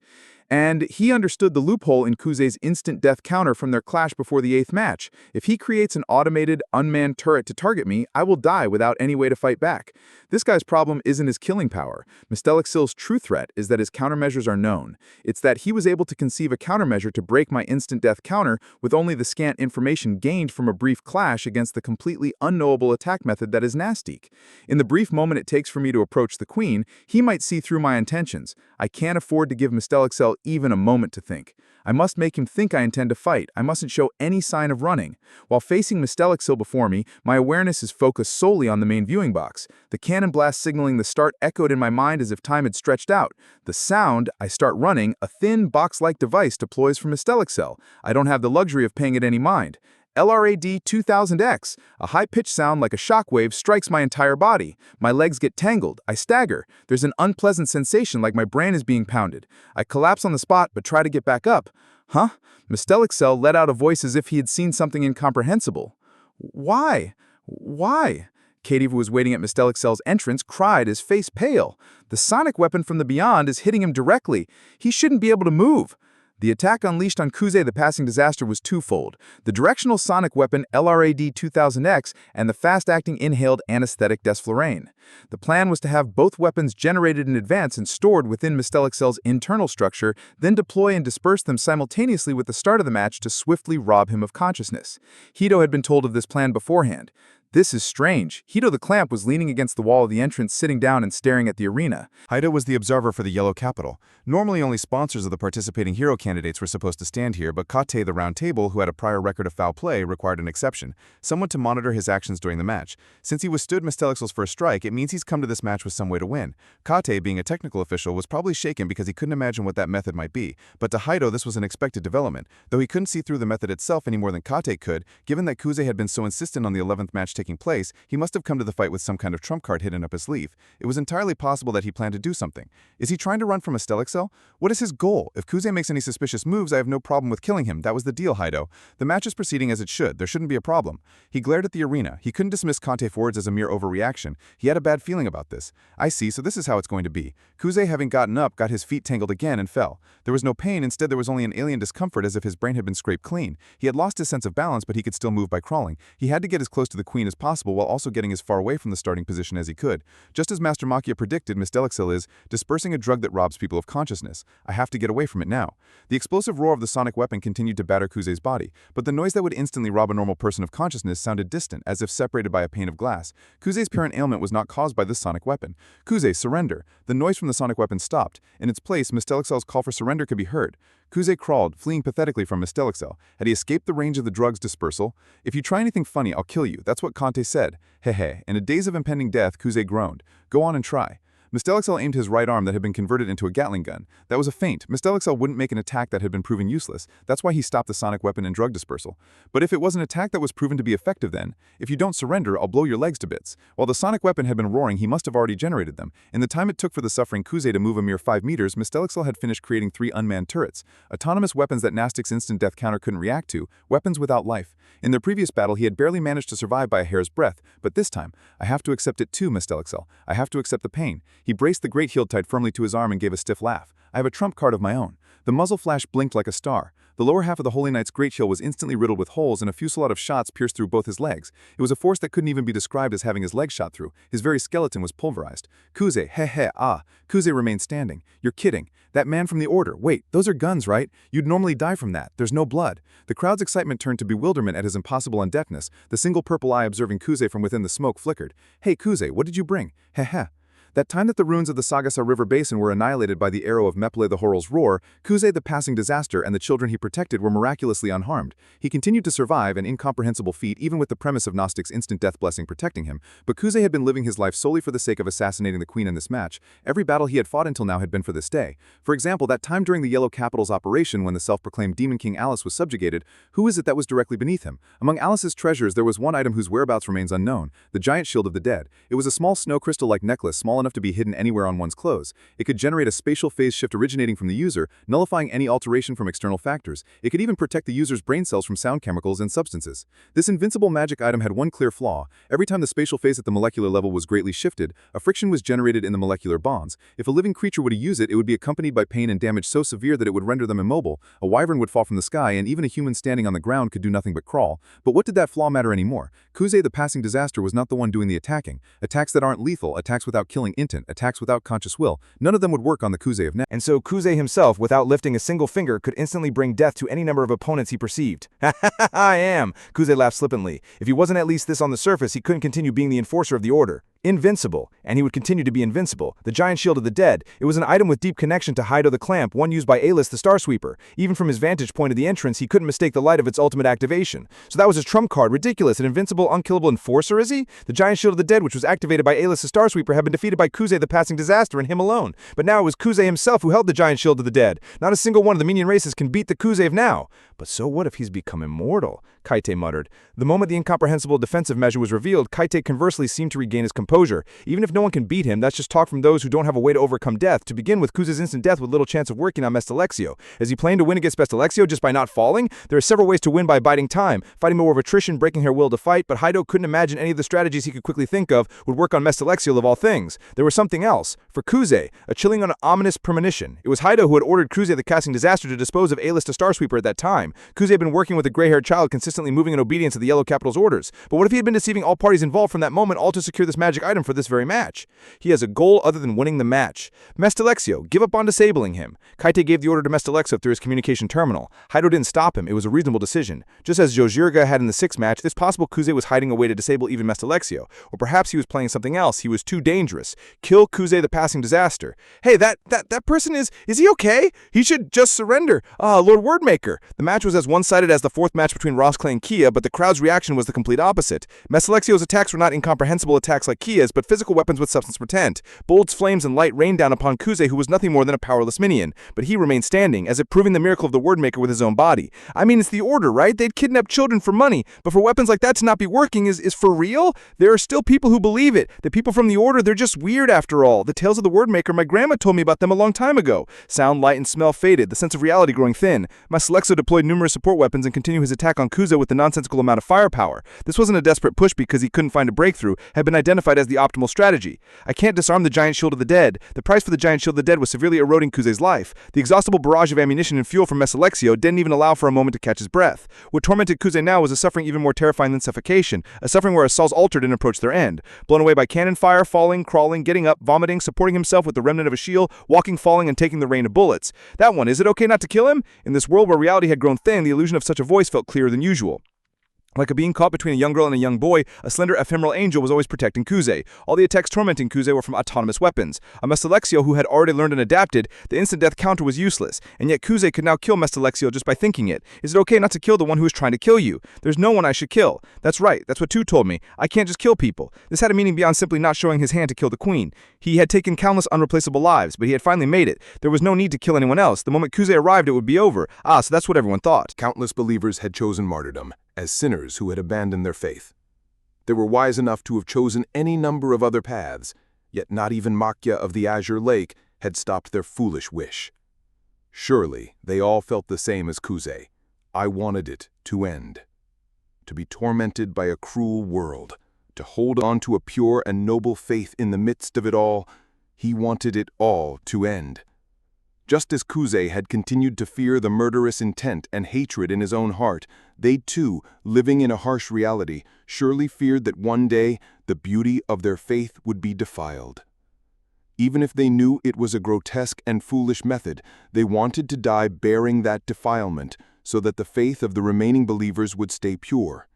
And he understood the loophole in Kuze's instant death counter from their clash before the 8th match. If he creates an automated, unmanned turret to target me, I will die without any way to fight back. This guy's problem isn't his killing power. Mestelixil's true threat is that his countermeasures are known. It's that he was able to conceive a countermeasure to break my instant death counter with only the scant information gained from a brief clash against the completely unknowable attack method that is Nastique. In the brief moment it takes for me to approach the queen, he might see through my intentions. I can't afford to give Mestelixil even a moment to think. I must make him think I intend to fight. I mustn't show any sign of running. While facing Mestelixil before me, my awareness is focused solely on the main viewing box. The cannon blast signaling the start echoed in my mind as if time had stretched out. The sound, I start running, a thin, box-like device deploys from Mestelixil. I don't have the luxury of paying it any mind. LRAD 2000X. A high-pitched sound like a shockwave strikes my entire body. My legs get tangled. I stagger. There's an unpleasant sensation like my brain is being pounded. I collapse on the spot but try to get back up. Huh? Mestelixil let out a voice as if he had seen something incomprehensible. Why? Why? Katie, who was waiting at Mestelixil's entrance, cried, his face pale. The sonic weapon from the beyond is hitting him directly. He shouldn't be able to move. The attack unleashed on Kuze the Passing Disaster was twofold: the directional sonic weapon LRAD 2000X and the fast-acting inhaled anesthetic Desflurane. The plan was to have both weapons generated in advance and stored within Mestelixil's internal structure, then deploy and disperse them simultaneously with the start of the match to swiftly rob him of consciousness. Hito had been told of this plan beforehand. This is strange. Hito the Clamp was leaning against the wall of the entrance, sitting down and staring at the arena. Hito was the observer for the Yellow Capital. Normally only sponsors of the participating hero candidates were supposed to stand here, but Kate, the Round Table, who had a prior record of foul play, required an exception, someone to monitor his actions during the match. Since he withstood Mestelixil's first strike, it means he's come to this match with some way to win. Kate, being a technical official, was probably shaken because he couldn't imagine what that method might be, but to Hito this was an expected development, though he couldn't see through the method itself any more than Kate could, given that Kuze had been so insistent on the 11th match taking place, he must have come to the fight with some kind of trump card hidden up his sleeve. It was entirely possible that he planned to do something. Is he trying to run from a Stelexel? What is his goal? If Kuze makes any suspicious moves, I have no problem with killing him. That was the deal, Haido. The match is proceeding as it should. There shouldn't be a problem. He glared at the arena. He couldn't dismiss Conte forwards as a mere overreaction. He had a bad feeling about this. I see, so this is how it's going to be. Kuze, having gotten up, got his feet tangled again and fell. There was no pain, instead there was only an alien discomfort as if his brain had been scraped clean. He had lost his sense of balance, but he could still move by crawling. He had to get as close to the queen as possible while also getting as far away from the starting position as he could. Just as Master Makia predicted, Miss Delixil is dispersing a drug that robs people of consciousness. I have to get away from it now. The explosive roar of the sonic weapon continued to batter Kuze's body, but the noise that would instantly rob a normal person of consciousness sounded distant, as if separated by a pane of glass. Kuze's apparent ailment was not caused by this sonic weapon. Kuze, surrender. The noise from the sonic weapon stopped. In its place, Miss Delixil's call for surrender could be heard. Kuze crawled, fleeing pathetically from Miss Delixil. Had he escaped the range of the drug's dispersal? If you try anything funny, I'll kill you. That's what Conte said. Hehe. In a daze of impending death, Kuze groaned. Go on and try. Miss Delixil aimed his right arm that had been converted into a Gatling gun. That was a feint. Miss Delixil wouldn't make an attack that had been proven useless. That's why he stopped the sonic weapon and drug dispersal. But if it was an attack that was proven to be effective then, if you don't surrender, I'll blow your legs to bits. While the sonic weapon had been roaring, he must have already generated them. In the time it took for the suffering Kuze to move a mere 5 meters, Miss Delixil had finished creating 3 unmanned turrets. Autonomous weapons that Nastic's instant death counter couldn't react to, weapons without life. In their previous battle, he had barely managed to survive by a hair's breadth, but this time, I have to accept it too, Miss Delixil. I have to accept the pain. He braced the great shield tied firmly to his arm and gave a stiff laugh. I have a trump card of my own. The muzzle flash blinked like a star. The lower half of the Holy Knight's great shield was instantly riddled with holes, and a fusillade of shots pierced through both his legs. It was a force that couldn't even be described as having his leg shot through. His very skeleton was pulverized. Kuze, ah. Kuze remained standing. You're kidding. That man from the Order. Wait, those are guns, right? You'd normally die from that. There's no blood. The crowd's excitement turned to bewilderment at his impossible undeadness. The single purple eye observing Kuze from within the smoke flickered. Hey, Kuze, what did you bring? Heh. That time that the ruins of the Sagasa River Basin were annihilated by the arrow of Meple the Horal's roar, Kuze the passing disaster and the children he protected were miraculously unharmed. He continued to survive, an incomprehensible feat even with the premise of Gnostic's instant death blessing protecting him, but Kuze had been living his life solely for the sake of assassinating the queen in this match. Every battle he had fought until now had been for this day. For example, that time during the Yellow Capital's operation when the self-proclaimed Demon King Alice was subjugated, who is it that was directly beneath him? Among Alice's treasures there was one item whose whereabouts remains unknown, the giant shield of the dead. It was a small snow crystal-like necklace small enough to be hidden anywhere on one's clothes. It could generate a spatial phase shift originating from the user, nullifying any alteration from external factors. It could even protect the user's brain cells from sound chemicals and substances. This invincible magic item had one clear flaw. Every time the spatial phase at the molecular level was greatly shifted, a friction was generated in the molecular bonds. If a living creature were to use it, it would be accompanied by pain and damage so severe that it would render them immobile. A wyvern would fall from the sky, and even a human standing on the ground could do nothing but crawl. But what did that flaw matter anymore? Kuze the passing disaster was not the one doing the attacking. Attacks that aren't lethal, attacks without killing intent, attacks without conscious will, none of them would work on the Kuze of now. And so Kuze himself, without lifting a single finger, could instantly bring death to any number of opponents he perceived. Ha ha ha, I am! Kuze laughed flippantly. If he wasn't at least this on the surface, he couldn't continue being the enforcer of the Order. Invincible, and he would continue to be invincible. The giant shield of the dead, it was an item with deep connection to Haido the Clamp, one used by Alis the Star Sweeper. Even from his vantage point of the entrance, he couldn't mistake the light of its ultimate activation. So that was his trump card. Ridiculous, an invincible, unkillable enforcer, is he? The giant shield of the dead, which was activated by Alis the Star Sweeper, had been defeated by Kuze the passing disaster and him alone. But now it was Kuze himself who held the giant shield of the dead. Not a single one of the minion races can beat the Kuze of now. But so what if he's become immortal? Kaite muttered. The moment the incomprehensible defensive measure was revealed, Kaite conversely seemed to regain his composure. Even if no one can beat him, that's just talk from those who don't have a way to overcome death. To begin with, Kuze's instant death with little chance of working on Mestalexio. Is he planning to win against Mestalexio just by not falling? There are several ways to win by biding time, fighting more of attrition, breaking her will to fight, but Haido couldn't imagine any of the strategies he could quickly think of would work on Mestalexio of all things. There was something else. For Kuze, a chilling and ominous premonition. It was Haido who had ordered Kuze the casting disaster to dispose of Alis the Star Sweeper at that time. Kuze had been working with a gray-haired child consistently moving in obedience to the Yellow Capital's orders. But what if he had been deceiving all parties involved from that moment, all to secure this magic item for this very match? He has a goal other than winning the match. Mestalexio, give up on disabling him. Kaite gave the order to Mestalexio through his communication terminal. Haido didn't stop him. It was a reasonable decision. Just as Jojirga had in the 6th match, it's possible Kuze was hiding a way to disable even Mestalexio. Or perhaps he was playing something else. He was too dangerous. Kill Kuze the passing disaster. Hey, that person is he okay? He should just surrender. Lord Wordmaker. The match match was as one-sided as the fourth match between Ross Clay and Kia, but the crowd's reaction was the complete opposite. Mesalexio's attacks were not incomprehensible attacks like Kia's, but physical weapons with substance pretend. Bolts, flames, and light rained down upon Kuze, who was nothing more than a powerless minion. But he remained standing, as if proving the miracle of the Wordmaker with his own body. I mean, it's the Order, right? They'd kidnap children for money, but for weapons like that to not be working is for real? There are still people who believe it. The people from the Order, they're just weird after all. The tales of the Wordmaker, my grandma told me about them a long time ago. Sound, light, and smell faded, the sense of reality growing thin. Mesalexio deployed numerous support weapons and continued his attack on Kuze with the nonsensical amount of firepower. This wasn't a desperate push because he couldn't find a breakthrough, had been identified as the optimal strategy. I can't disarm the giant shield of the dead. The price for the giant shield of the dead was severely eroding Kuze's life. The exhaustible barrage of ammunition and fuel from Mesalexio didn't even allow for a moment to catch his breath. What tormented Kuze now was a suffering even more terrifying than suffocation, a suffering where his cells altered and approached their end. Blown away by cannon fire, falling, crawling, getting up, vomiting, supporting himself with the remnant of a shield, walking, falling, and taking the rain of bullets. That one, is it okay not to kill him? In this world where reality had grown thin, the illusion of such a voice felt clearer than usual. Like a being caught between a young girl and a young boy, a slender ephemeral angel was always protecting Kuze. All the attacks tormenting Kuze were from autonomous weapons. A Mesalexio who had already learned and adapted, the instant death counter was useless, and yet Kuze could now kill Mesalexio just by thinking it. Is it okay not to kill the one who is trying to kill you? There's no one I should kill. That's right, that's what Tu told me. I can't just kill people. This had a meaning beyond simply not showing his hand to kill the queen. He had taken countless unreplaceable lives, but he had finally made it. There was no need to kill anyone else. The moment Kuze arrived, it would be over. So that's what everyone thought. Countless believers had chosen martyrdom, as sinners who had abandoned their faith. They were wise enough to have chosen any number of other paths, yet not even Makya of the Azure Lake had stopped their foolish wish. Surely they all felt the same as Kuze. I wanted it to end. To be tormented by a cruel world, to hold on to a pure and noble faith in the midst of it all, he wanted it all to end. Just as Kuze had continued to fear the murderous intent and hatred in his own heart, they too, living in a harsh reality, surely feared that one day the beauty of their faith would be defiled. Even if they knew it was a grotesque and foolish method, they wanted to die bearing that defilement so that the faith of the remaining believers would stay pure.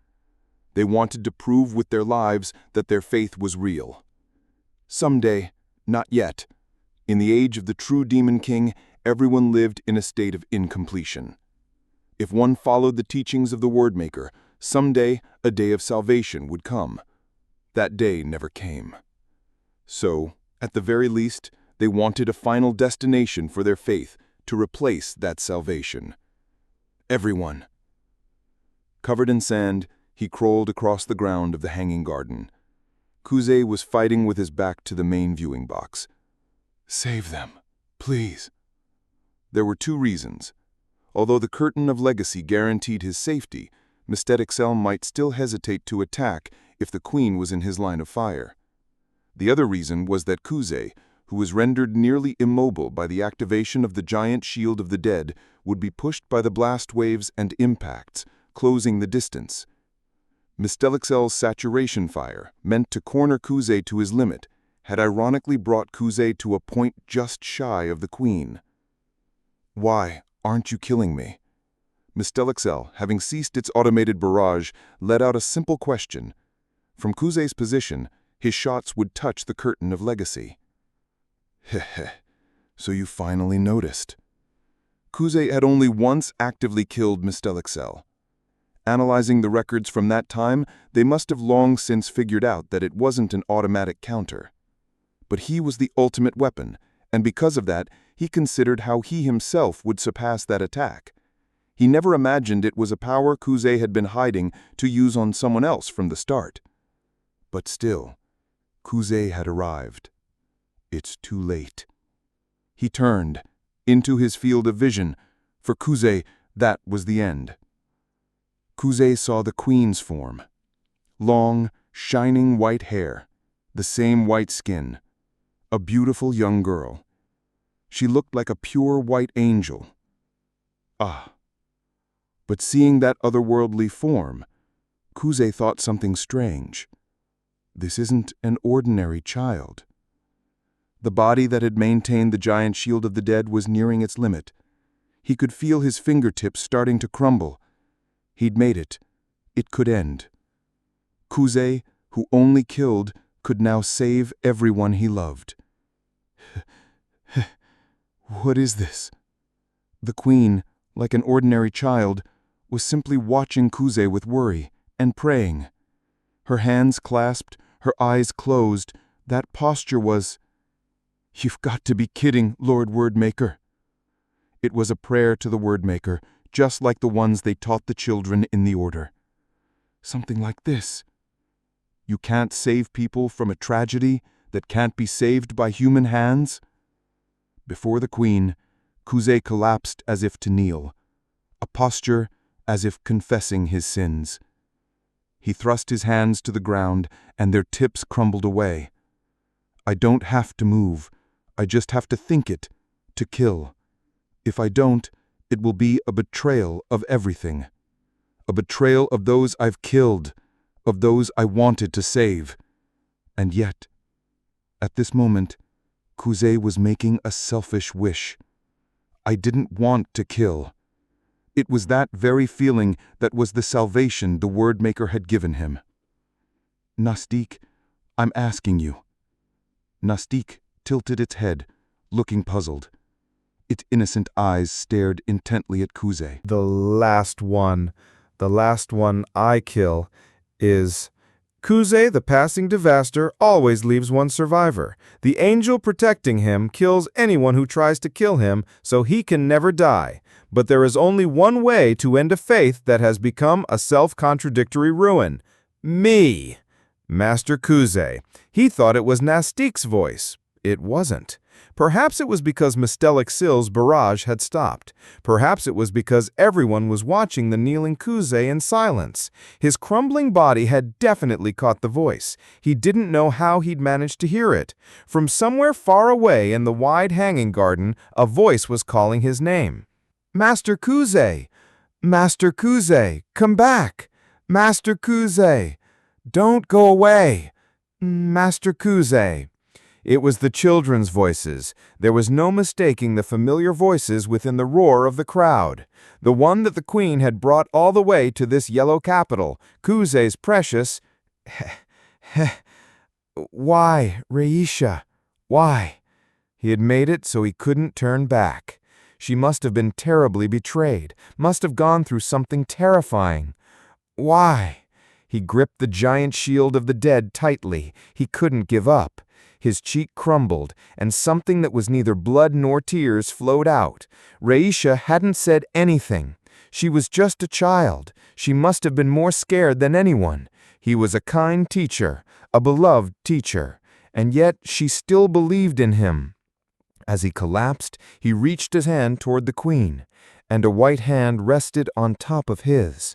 They wanted to prove with their lives that their faith was real. Someday, not yet. In the age of the true Demon King, everyone lived in a state of incompletion. If one followed the teachings of the Wordmaker, someday a day of salvation would come. That day never came. So, at the very least, they wanted a final destination for their faith to replace that salvation. Everyone. Covered in sand, he crawled across the ground of the hanging garden. Kuze was fighting with his back to the main viewing box. Save them, please. There were two reasons. Although the curtain of legacy guaranteed his safety, Mesalexio might still hesitate to attack if the queen was in his line of fire. The other reason was that Kuze, who was rendered nearly immobile by the activation of the giant shield of the dead, would be pushed by the blast waves and impacts, closing the distance. Mesalexio's saturation fire, meant to corner Kuze to his limit, had ironically brought Kuze to a point just shy of the queen. Why aren't you killing me? Mesalexio, having ceased its automated barrage, let out a simple question. From Kuze's position, his shots would touch the curtain of legacy. Heh, so you finally noticed. Kuze had only once actively killed Mesalexio. Analyzing the records from that time, they must have long since figured out that it wasn't an automatic counter. But he was the ultimate weapon, and because of that, he considered how he himself would surpass that attack. He never imagined it was a power Kuze had been hiding to use on someone else from the start. But still, Kuze had arrived. It's too late. He turned into his field of vision. For Kuze, that was the end. Kuze saw the queen's form. Long, shining white hair, the same white skin. A beautiful young girl. She looked like a pure white angel. But seeing that otherworldly form, Kuze thought something strange. This isn't an ordinary child. The body that had maintained the giant shield of the dead was nearing its limit. He could feel his fingertips starting to crumble. He'd made it. It could end. Kuze, who only killed, could now save everyone he loved. What is this? The queen, like an ordinary child, was simply watching Kuze with worry and praying. Her hands clasped, her eyes closed. That posture was, "You've got to be kidding, Lord Wordmaker." It was a prayer to the Wordmaker, just like the ones they taught the children in the Order. Something like this: "You can't save people from a tragedy that can't be saved by human hands?" Before the Queen, Kuze collapsed as if to kneel, a posture as if confessing his sins. He thrust his hands to the ground, and their tips crumbled away. "I don't have to move. I just have to think it, to kill. If I don't, it will be a betrayal of everything. A betrayal of those I've killed, of those I wanted to save." And yet, at this moment, Kuze was making a selfish wish. I didn't want to kill. It was that very feeling that was the salvation the Wordmaker had given him. "Nastik, I'm asking you." Nastik tilted its head, looking puzzled. Its innocent eyes stared intently at Kuze. The last one I kill is... Kuze, the passing devastator, always leaves one survivor. The angel protecting him kills anyone who tries to kill him, so he can never die. But there is only one way to end a faith that has become a self-contradictory ruin. Me. Master Kuze. He thought it was Nastik's voice. It wasn't. Perhaps it was because Mystelic Sill's barrage had stopped. Perhaps it was because everyone was watching the kneeling Kuze in silence. His crumbling body had definitely caught the voice. He didn't know how he'd managed to hear it. From somewhere far away in the wide hanging garden, a voice was calling his name. "Master Kuze! Master Kuze! Come back! Master Kuze! Don't go away! Master Kuze!" It was the children's voices. There was no mistaking the familiar voices within the roar of the crowd. The one that the Queen had brought all the way to this yellow capital, Kuze's precious... Why, Reisha? Why? He had made it so he couldn't turn back. She must have been terribly betrayed, must have gone through something terrifying. Why? He gripped the giant shield of the dead tightly. He couldn't give up. His cheek crumbled, and something that was neither blood nor tears flowed out. Reisha hadn't said anything. She was just a child. She must have been more scared than anyone. He was a kind teacher, a beloved teacher, and yet she still believed in him. As he collapsed, he reached his hand toward the Queen, and a white hand rested on top of his.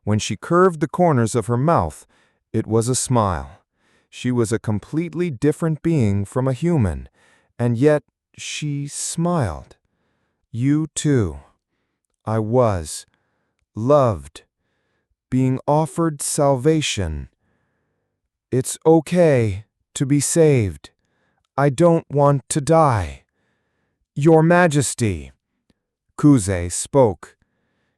When she curved the corners of her mouth, it was a smile. She was a completely different being from a human, and yet she smiled. You too. I was. Loved. Being offered salvation. It's okay to be saved. I don't want to die. Your Majesty. Kuze spoke.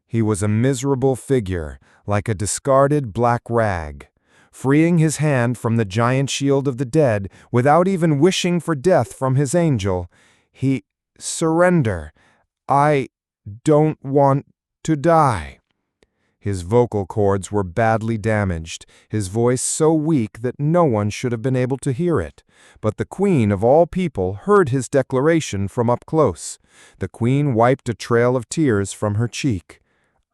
He was a miserable figure, like a discarded black rag. Freeing his hand from the giant shield of the dead, without even wishing for death from his angel, he... Surrender. I don't want to die. His vocal cords were badly damaged, his voice so weak that no one should have been able to hear it. But the Queen of all people heard his declaration from up close. The Queen wiped a trail of tears from her cheek.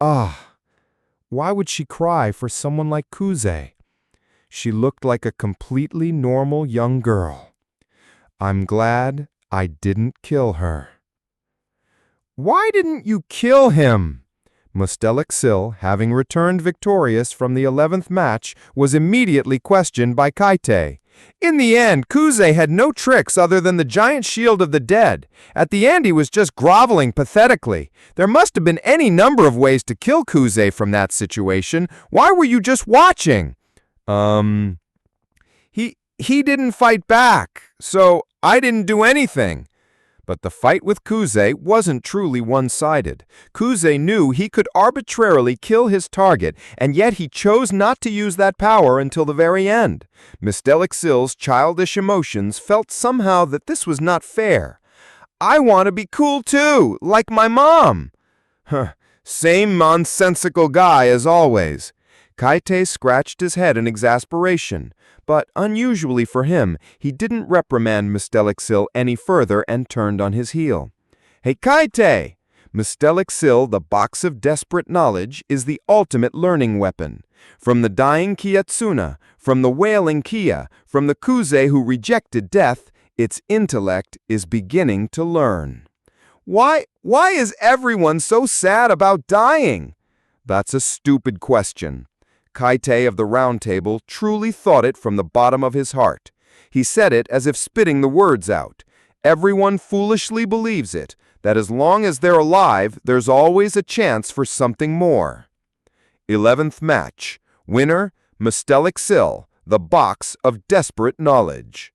Ah! Why would she cry for someone like Kuze? She looked like a completely normal young girl. I'm glad I didn't kill her. Why didn't you kill him? Mystelic Sill, having returned victorious from the 11th match, was immediately questioned by Kaite. In the end, Kuze had no tricks other than the giant shield of the dead. At the end, he was just groveling pathetically. There must have been any number of ways to kill Kuze from that situation. Why were you just watching? He didn't fight back, so I didn't do anything. But the fight with Kuze wasn't truly one-sided. Kuze knew he could arbitrarily kill his target, and yet he chose not to use that power until the very end. Mystelic Sill's childish emotions felt somehow that this was not fair. I want to be cool too, like my mom. Huh, same nonsensical guy as always. Kaite scratched his head in exasperation, but unusually for him, he didn't reprimand Mistelixil any further and turned on his heel. Hey Kaite! Mistelixil, the box of desperate knowledge, is the ultimate learning weapon. From the dying Kiyatsuna, from the wailing Kiya, from the Kuze who rejected death, its intellect is beginning to learn. Why is everyone so sad about dying? That's a stupid question. Kaite of the Round Table truly thought it from the bottom of his heart. He said it as if spitting the words out. Everyone foolishly believes it, that as long as they're alive, there's always a chance for something more. 11th match. Winner, Mistelixil, the box of desperate knowledge.